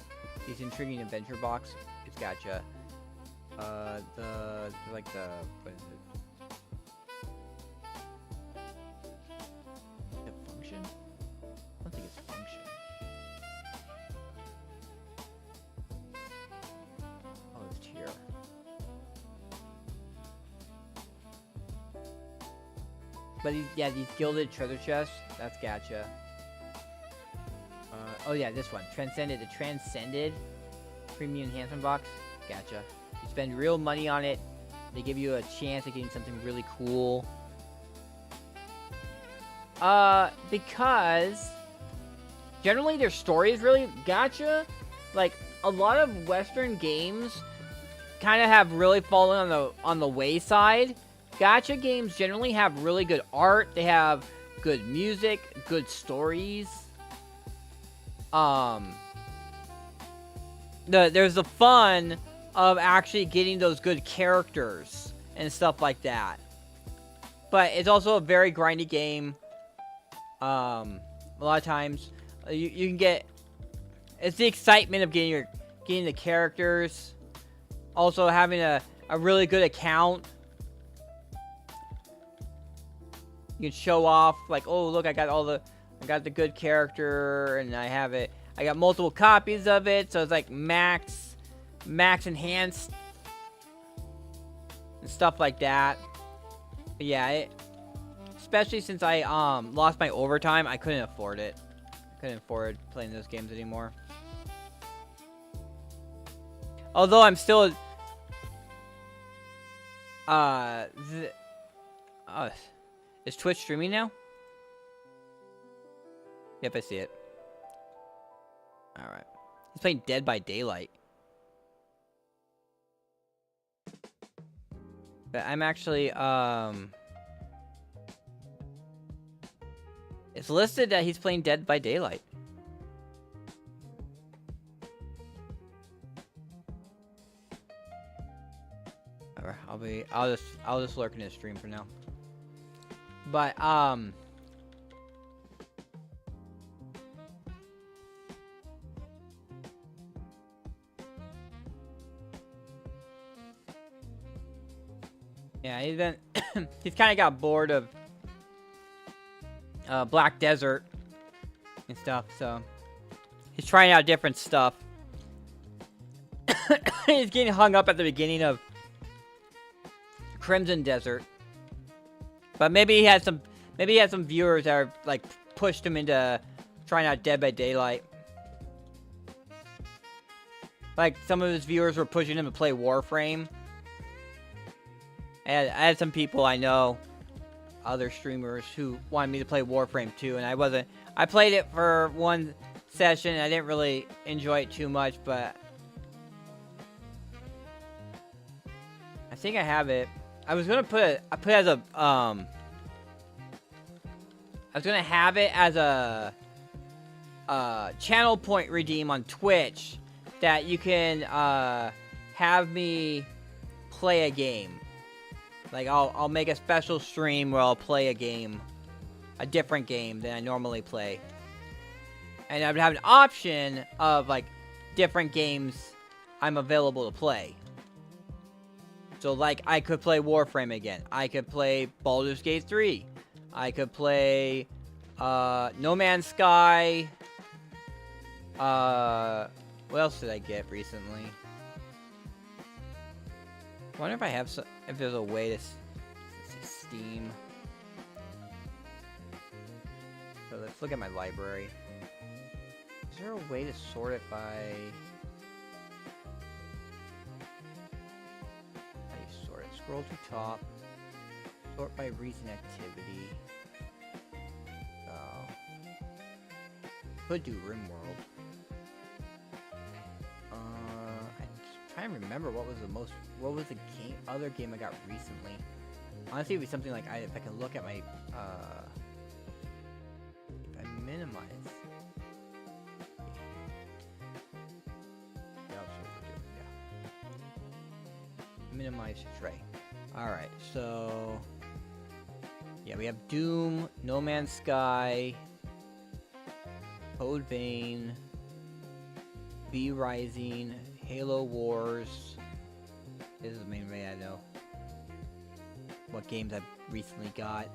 These intriguing adventure box. It's gacha. What is it? Function? I don't think it's function. Oh, it's here. But these gilded treasure chests, that's gacha. Oh yeah, this one. The Transcended Premium Enhancement Box, gacha. You spend real money on it, they give you a chance of getting something really cool. Because generally their story is really gacha. Like a lot of Western games kind of have really fallen on the wayside. Gacha games generally have really good art. They have good music, good stories. There's the fun of actually getting those good characters and stuff like that. But it's also a very grindy game. A lot of times you can get, it's the excitement of getting the characters. Also having a really good account. You can show off like, oh look, I got the good character, and I have it. I got multiple copies of it, so it's like max enhanced and stuff like that. But yeah, especially since I lost my overtime, I couldn't afford it. I couldn't afford playing those games anymore. Although I'm still is Twitch streaming now? Yep, I see it. Alright. He's playing Dead by Daylight. But I'm actually, it's listed that he's playing Dead by Daylight. whatever. I'll just lurk in his stream for now. But yeah, he's kind of got bored of Black Desert and stuff, so he's trying out different stuff. He's getting hung up at the beginning of Crimson Desert, but maybe he had some viewers that are like pushed him into trying out Dead by Daylight. Like some of his viewers were pushing him to play Warframe. And I had some people I know, other streamers, who wanted me to play Warframe too, and I wasn't. I played it for one session, and I didn't really enjoy it too much, but I think I have it. I was gonna put it as a I was gonna have it as a channel point redeem on Twitch that you can have me play a game. Like I'll make a special stream where I'll play a game, a different game than I normally play, and I would have an option of like different games I'm available to play. So like I could play Warframe again. I could play Baldur's Gate 3. I could play No Man's Sky. What else did I get recently? I wonder if I have if there's a way to see Steam. So let's look at my library. Is there a way to sort it by? How do you sort it? Scroll to top. Sort by recent activity. Could do RimWorld. I'm trying to remember what was the other game I got recently. Honestly, it'd be something like if I can look at my if I minimize. Yeah, minimize tray. Alright, so yeah, we have Doom, No Man's Sky, Code Vein, V Rising, Halo Wars. This is the main way I know what games I've recently got.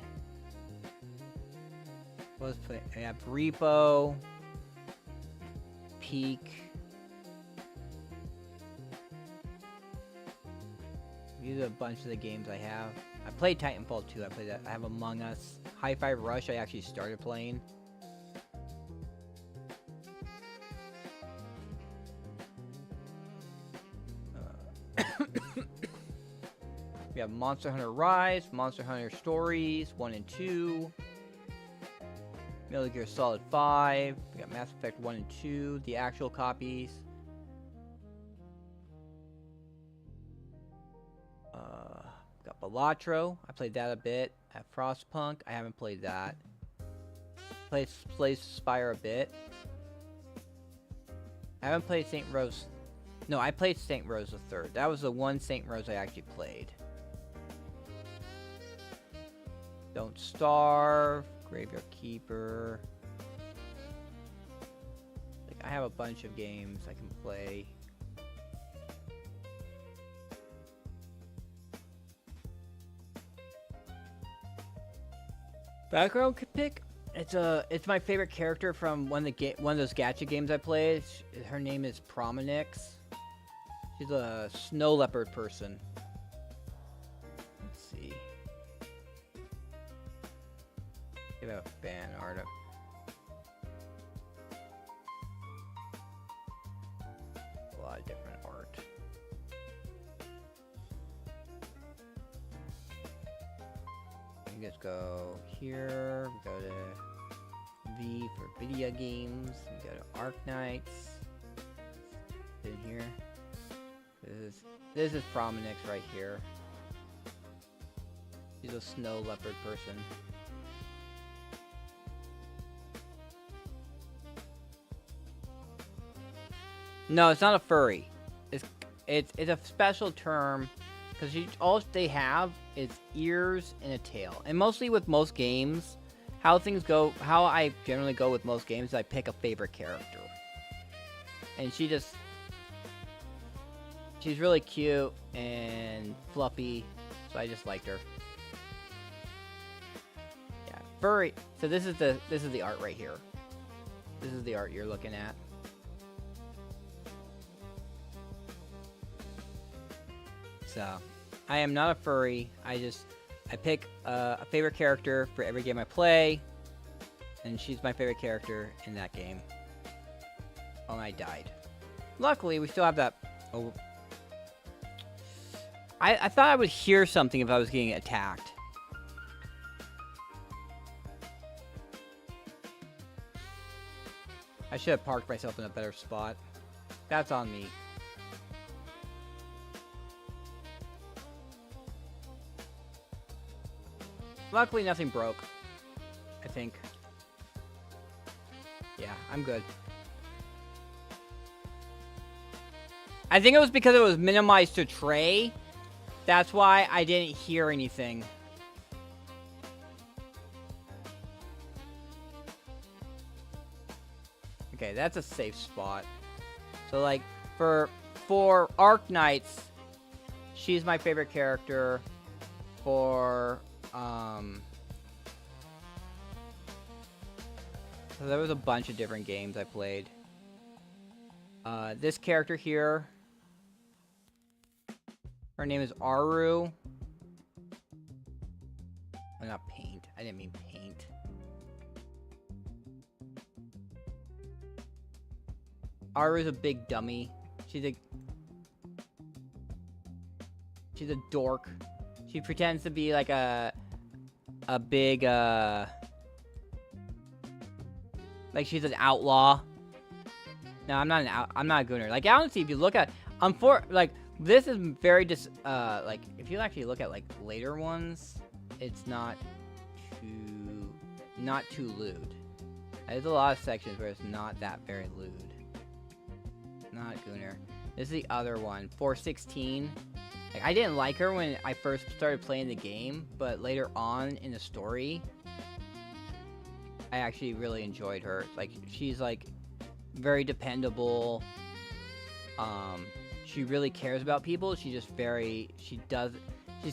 Let's put. I have Repo, Peak. These are a bunch of the games I have. I played Titanfall 2. I played that. I have Among Us, Hi-Fi Rush. I actually started playing. We have Monster Hunter Rise, Monster Hunter Stories 1 and 2, Metal Gear Solid 5, we got Mass Effect 1 and 2, the actual copies. Got Balatro, I played that a bit. At Frostpunk, I haven't played that. Played Spire a bit. I haven't played St. Rose. No, I played St. Rose the 3rd. That was the one St. Rose I actually played. Don't Starve, Graveyard Keeper. Like, I have a bunch of games I can play. Background pick. It's my favorite character from one of those gacha games I played. Her name is Prominix. She's a snow leopard person. Let's see. Give out fan art. A lot of different art. You just go here. We go to V for video games. We go to Arc Knights. In here. This is Prominix right here. She's a snow leopard person. No, it's not a furry. It's a special term because all they have is ears and a tail. And mostly with most games, how I generally go with most games is I pick a favorite character. And she's really cute and fluffy, so I just liked her. Yeah, furry. So this is the art right here. This is the art you're looking at. So, I am not a furry. I pick a favorite character for every game I play, and she's my favorite character in that game. Oh, and I died. Luckily, we still have that. Oh, I thought I would hear something if I was getting attacked. I should have parked myself in a better spot. That's on me. Luckily, nothing broke. I think. Yeah, I'm good. I think it was because it was minimized to tray. That's why I didn't hear anything. Okay, that's a safe spot. So, like, for Arc Knights, she's my favorite character. For, so there was a bunch of different games I played. This character here, her name is Aru. Oh, not paint. I didn't mean paint. Aru's a big dummy. She's a dork. She pretends to be like a big like she's an outlaw. No, I'm not a gooner. Like honestly, if you look at this is very like if you actually look at like later ones, it's not too lewd. There's a lot of sections where it's not that very lewd. Not gooner. This is the other one, 416. Like, I didn't like her when I first started playing the game, but later on in the story, I actually really enjoyed her. Like, she's like very dependable. She really cares about people. She's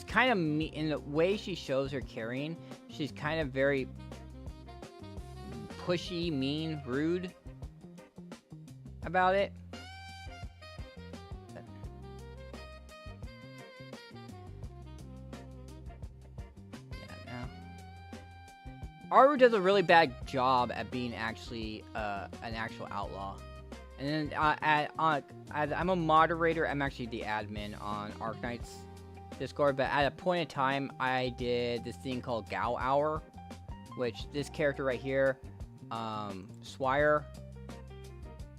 kind of in the way she shows her caring. She's kind of very pushy, mean, rude about it. Aru does a really bad job at being actually an actual outlaw. And then I'm a moderator. I'm actually the admin on Arc Knight's Discord. But at a point in time, I did this thing called Gao Hour, which this character right here, Swire,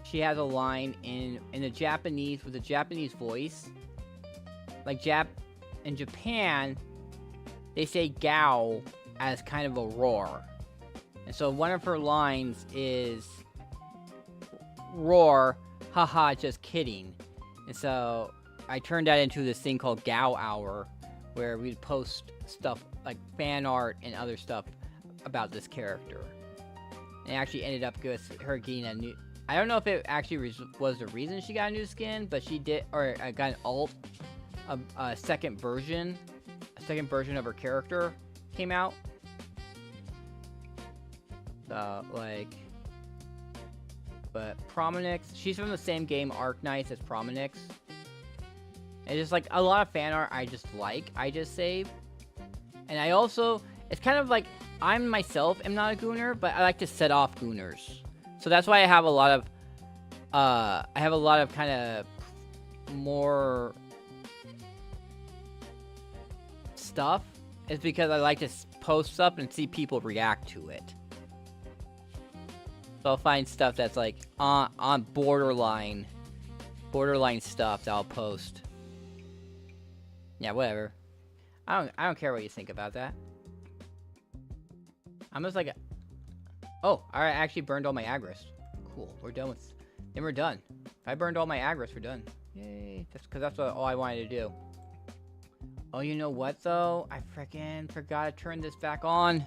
she has a line in the Japanese with a Japanese voice. Like in Japan, they say Gao as kind of a roar. And so one of her lines is roar, haha, just kidding. And so I turned that into this thing called Gao Hour, where we'd post stuff like fan art and other stuff about this character. And it actually ended up with her getting a new... I don't know if it actually was the reason she got a new skin, but she did... Or I got an alt, a second version of her character came out. So, like... But Prominix, she's from the same game, Arc Knights, as Prominix. It's just like a lot of fan art I just save. And I also, it's kind of like, I myself am not a gooner, but I like to set off gooners. So that's why I have a lot of, kind of more stuff. It's because I like to post stuff and see people react to it. So I'll find stuff that's like on borderline stuff that I'll post. Yeah, whatever. I don't care what you think about that. I'm just like, oh, I actually burned all my Agris. Cool, we're done with. Then we're done. If I burned all my Agris, we're done. Yay! That's because that's all I wanted to do. Oh, you know what though? I freaking forgot to turn this back on.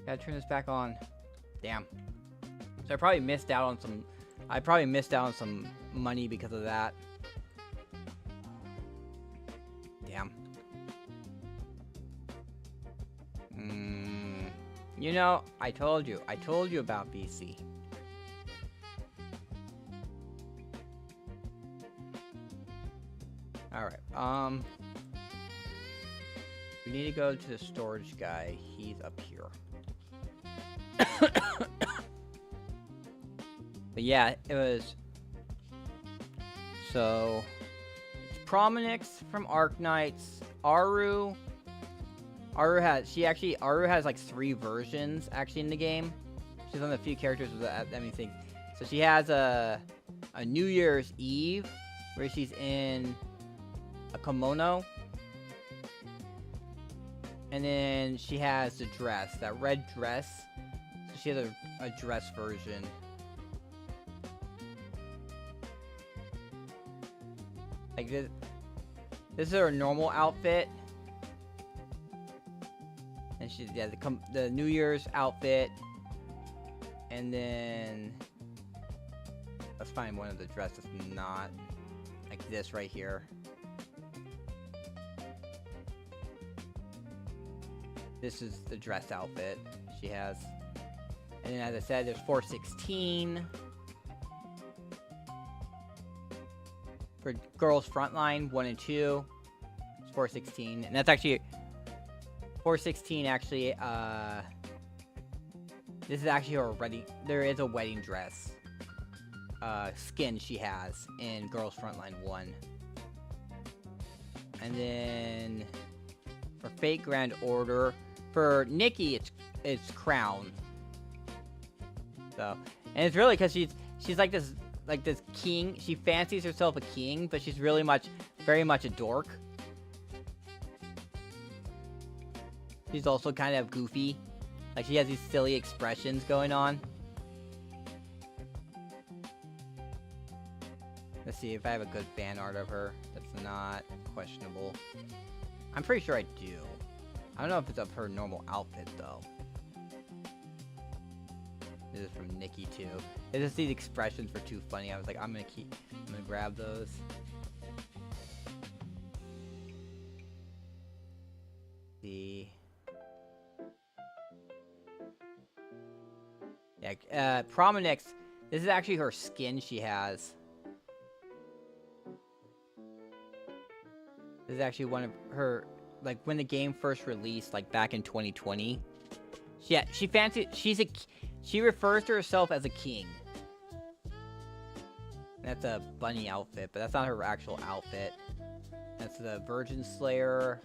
Gotta turn this back on. Damn. So I probably missed out on some. I probably missed out on some money because of that. Damn. You know, I told you about BC. Alright, we need to go to the storage guy. He's up here. But yeah, it was... So... Prominix from Arknights. Aru has like 3 versions actually in the game. She's one of the few characters with that many things. So she has a New Year's Eve where she's in a kimono. And then she has the dress, that red dress. So she has a dress version. Like this is her normal outfit. And she's, yeah, the New Year's outfit. And then let's find one of the dresses not like this right here. This is the dress outfit she has. And then as I said, there's 416 for girls frontline 1 and 2. It's 416, and that's actually 416. Actually, this is actually her wedding. There is a wedding dress skin she has in girls frontline 1. And then for Fate Grand Order, for Nikki, it's Crown. So, and it's really because she's like this king. She fancies herself a king, but she's really very much a dork. She's also kind of goofy. Like, she has these silly expressions going on. Let's see if I have a good fan art of her that's not questionable. I'm pretty sure I do. I don't know if it's of her normal outfit, though. This is from Nikki, too. It's just these expressions were too funny. I was like, I'm gonna grab those. See. Yeah, Prominix, this is actually her skin she has. This is actually one of her, like, when the game first released, like, back in 2020. Yeah, she refers to herself as a king. That's a bunny outfit, but that's not her actual outfit. That's the Virgin Slayer.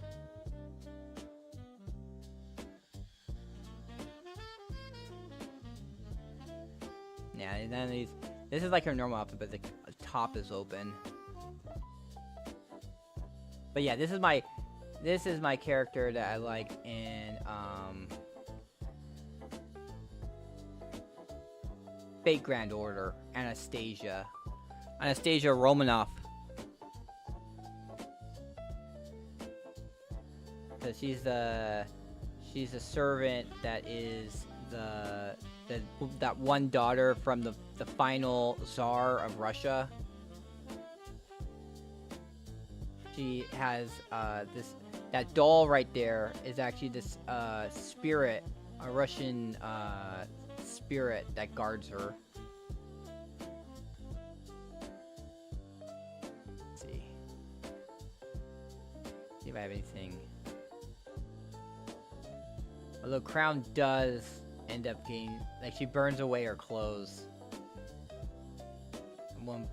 Yeah, and then this is like her normal outfit, but the top is open. But yeah, this is my character that I like in Fate Grand Order, Anastasia Romanoff. Because she's a servant that is that one daughter from the final Tsar of Russia. She has that doll right there is actually this spirit, a Russian spirit that guards her. Let's see if I have anything. Although Crown does end up getting, like, she burns away her clothes. At one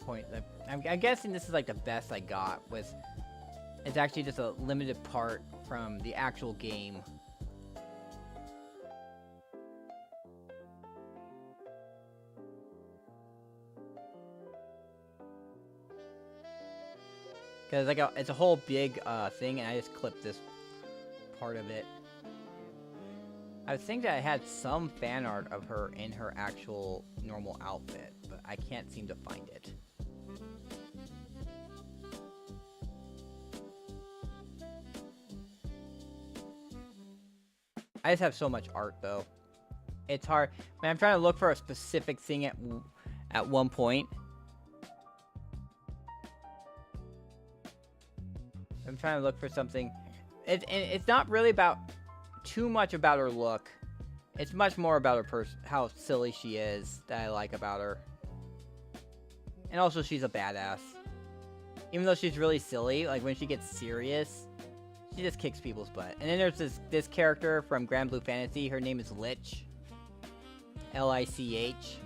point, like, I'm guessing this is like the best I got. It's actually just a limited part from the actual game. Because like it's a whole big thing, and I just clipped this part of it. I think that I had some fan art of her in her actual normal outfit, but I can't seem to find it. I just have so much art though. It's hard. Man, I'm trying to look for a specific thing at one point. I'm trying to look for something. It's not really about too much about her look. It's much more about her how silly she is that I like about her. And also she's a badass. Even though she's really silly, like when she gets serious, she just kicks people's butt. And then there's this character from Grand Blue Fantasy. Her name is Lich. L-I-C-H.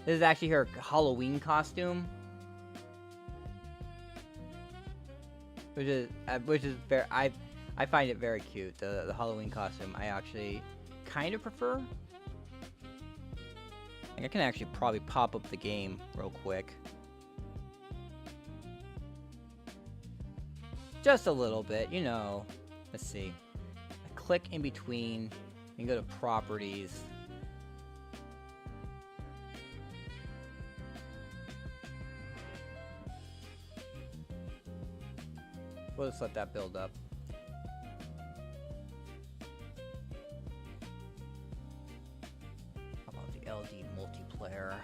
This is actually her Halloween costume. Which is very, I find it very cute. The Halloween costume I actually kind of prefer. I can actually probably pop up the game real quick. Just a little bit, you know. Let's see. I click in between and go to properties. We'll just let that build up. How about the LD multiplayer?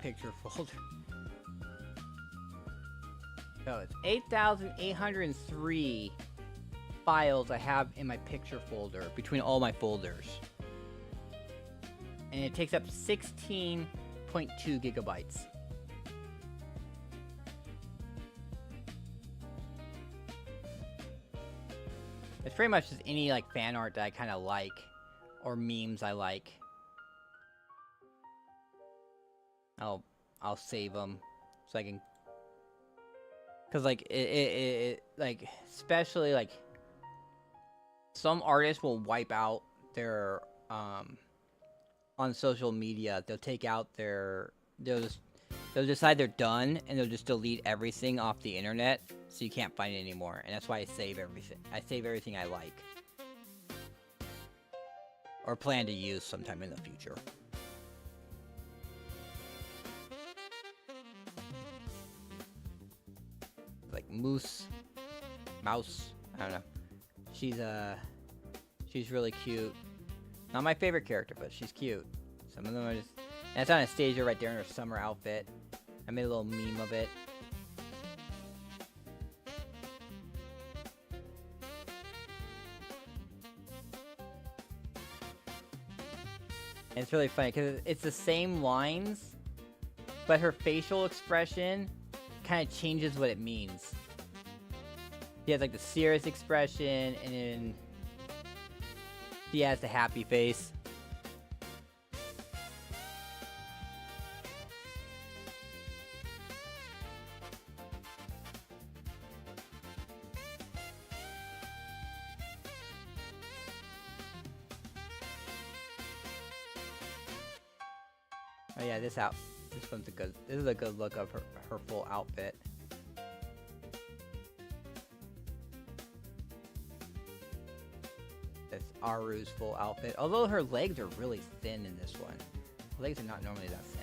Picture folder. So it's 8,803 files I have in my picture folder between all my folders. And it takes up 16.2 gigabytes. It's pretty much just any like fan art that I kind of like or memes I like. I'll save them so I can, cause like it like especially like some artists will wipe out their on social media. They'll take out their they'll decide they're done and they'll just delete everything off the internet so you can't find it anymore. And that's why I save everything. I save everything I like or plan to use sometime in the future. Like mouse, I don't know. She's really cute. Not my favorite character, but she's cute. Some of them are just. And it's Anastasia right there in her summer outfit. I made a little meme of it. And it's really funny because it's the same lines, but her facial expression kind of changes what it means. He has like the serious expression, and then he has the happy face. Oh yeah, this one's this is a good look of her full outfit. That's Aru's full outfit. Although her legs are really thin in this one. Her legs are not normally that thin.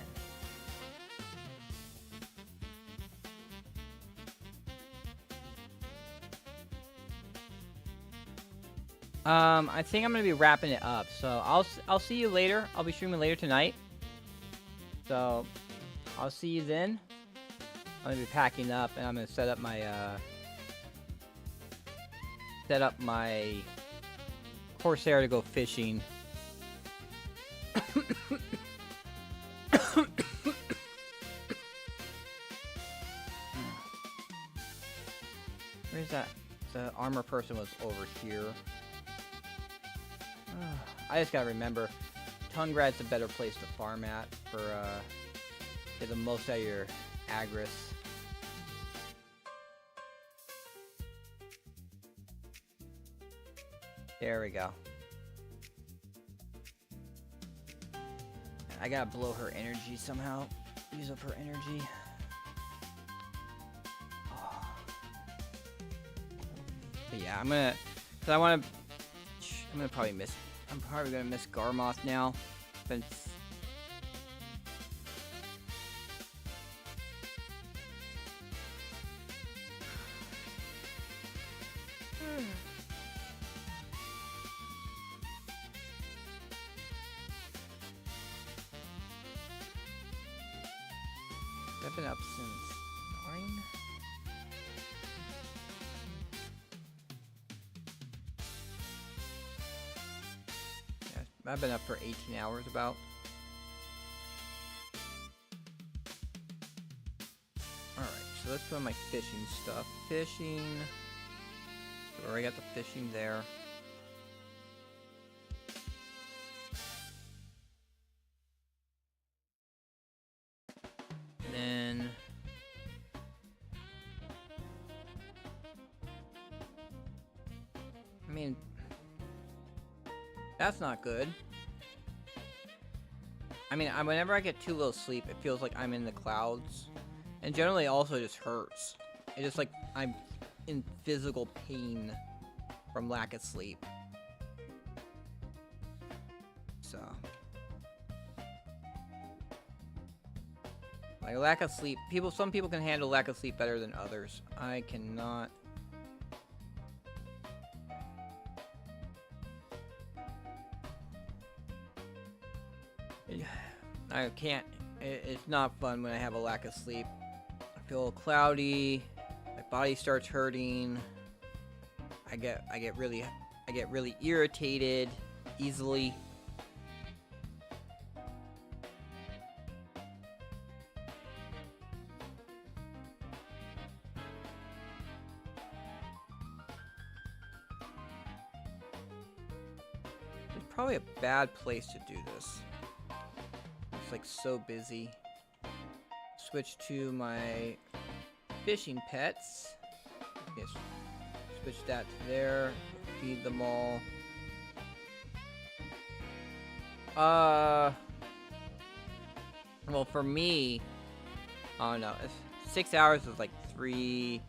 I think I'm gonna be wrapping it up. So I'll see you later. I'll be streaming later tonight. So I'll see you then. I'm gonna be packing up and I'm gonna set up my Corsair to go fishing. Where's that? The armor person was over here. I just gotta remember, Tungrad's a better place to farm at for get the most out of your Agris. There we go. I gotta blow her energy somehow. Use up her energy. Oh. But yeah, I'm probably gonna miss Garmoth now. But I've been up since 9. Yeah, I've been up for 18 hours about. Alright, so let's put on my fishing stuff. Fishing. So I already got the fishing there. Then I mean, that's not good. I mean, whenever I get too little sleep, it feels like I'm in the clouds. And generally also just hurts. It just like I'm in physical pain from lack of sleep. So like lack of sleep, some people can handle lack of sleep better than others. I cannot. I can't. It's not fun when I have a lack of sleep. I feel cloudy. My body starts hurting. I get really irritated easily. It's probably a bad place to do this. It's like so busy. Switch to my fishing pets. Yes. Switch that to there. Feed them all. Well, for me, oh no, 6 hours is like 3:20.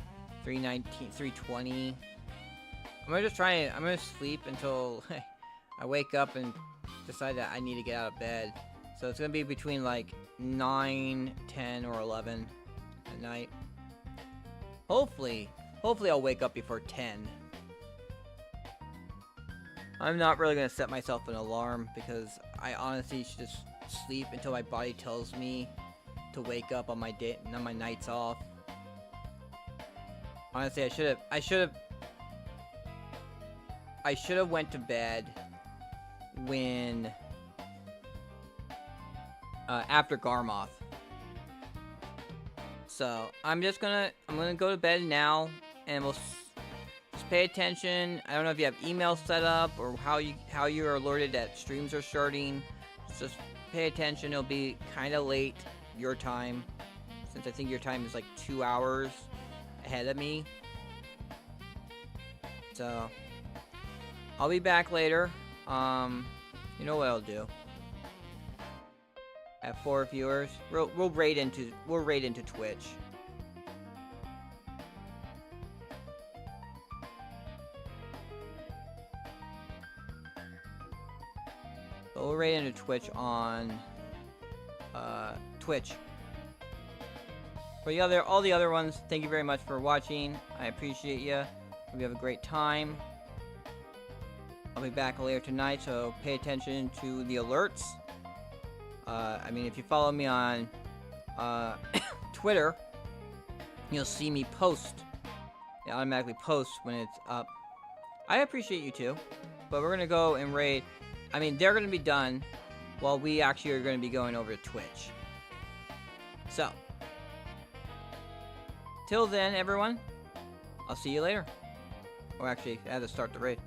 I'm gonna sleep until I wake up and decide that I need to get out of bed. So it's gonna be between like 9, 10, or 11 at night. Hopefully I'll wake up before 10. I'm not really gonna set myself an alarm because I honestly should just sleep until my body tells me to wake up on my day, on my nights off. Honestly, I should have went to bed when after Garmoth. So I'm gonna go to bed now, and we'll just pay attention. I don't know if you have email set up or how you're alerted that streams are starting. Just pay attention. It'll be kind of late your time, since I think your time is like 2 hours ahead of me. So I'll be back later. You know what I'll do? I have 4 viewers. We'll raid into Twitch. So we'll raid into Twitch on Twitch. For all the other ones, thank you very much for watching. I appreciate you. Hope you have a great time. I'll be back later tonight, so pay attention to the alerts. I mean, if you follow me on Twitter, you'll see me post. It automatically posts when it's up. I appreciate you too, but we're gonna go and raid. I mean, they're gonna be done while we actually are gonna be going over to Twitch. So, till then, everyone, I'll see you later. Or actually, I had to start the raid.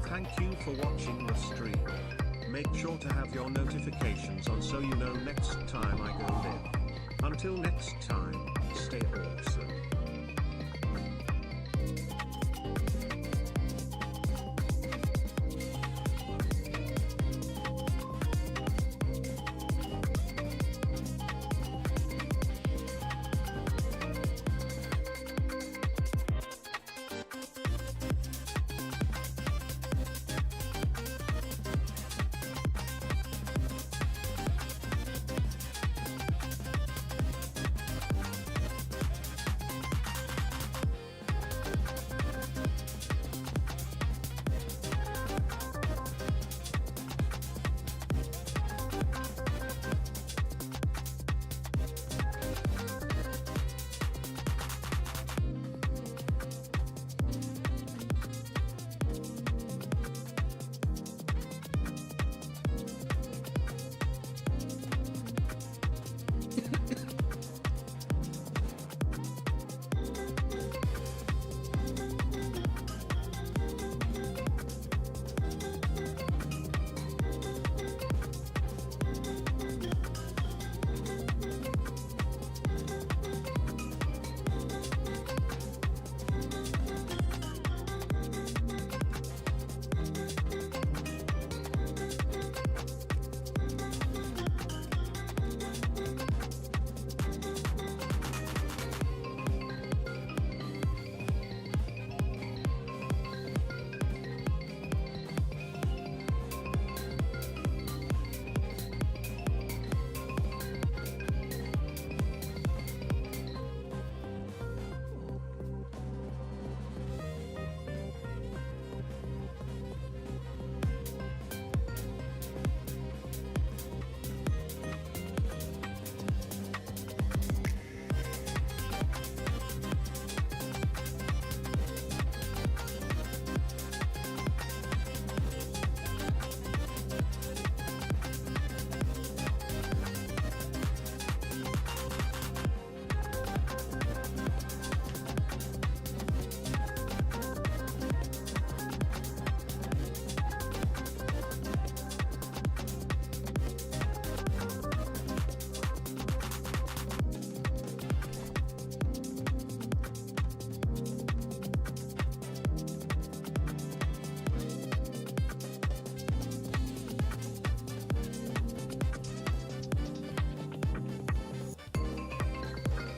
Thank you for watching the stream. Make sure to have your notifications on so you know next time I go live. Until next time, stay awesome.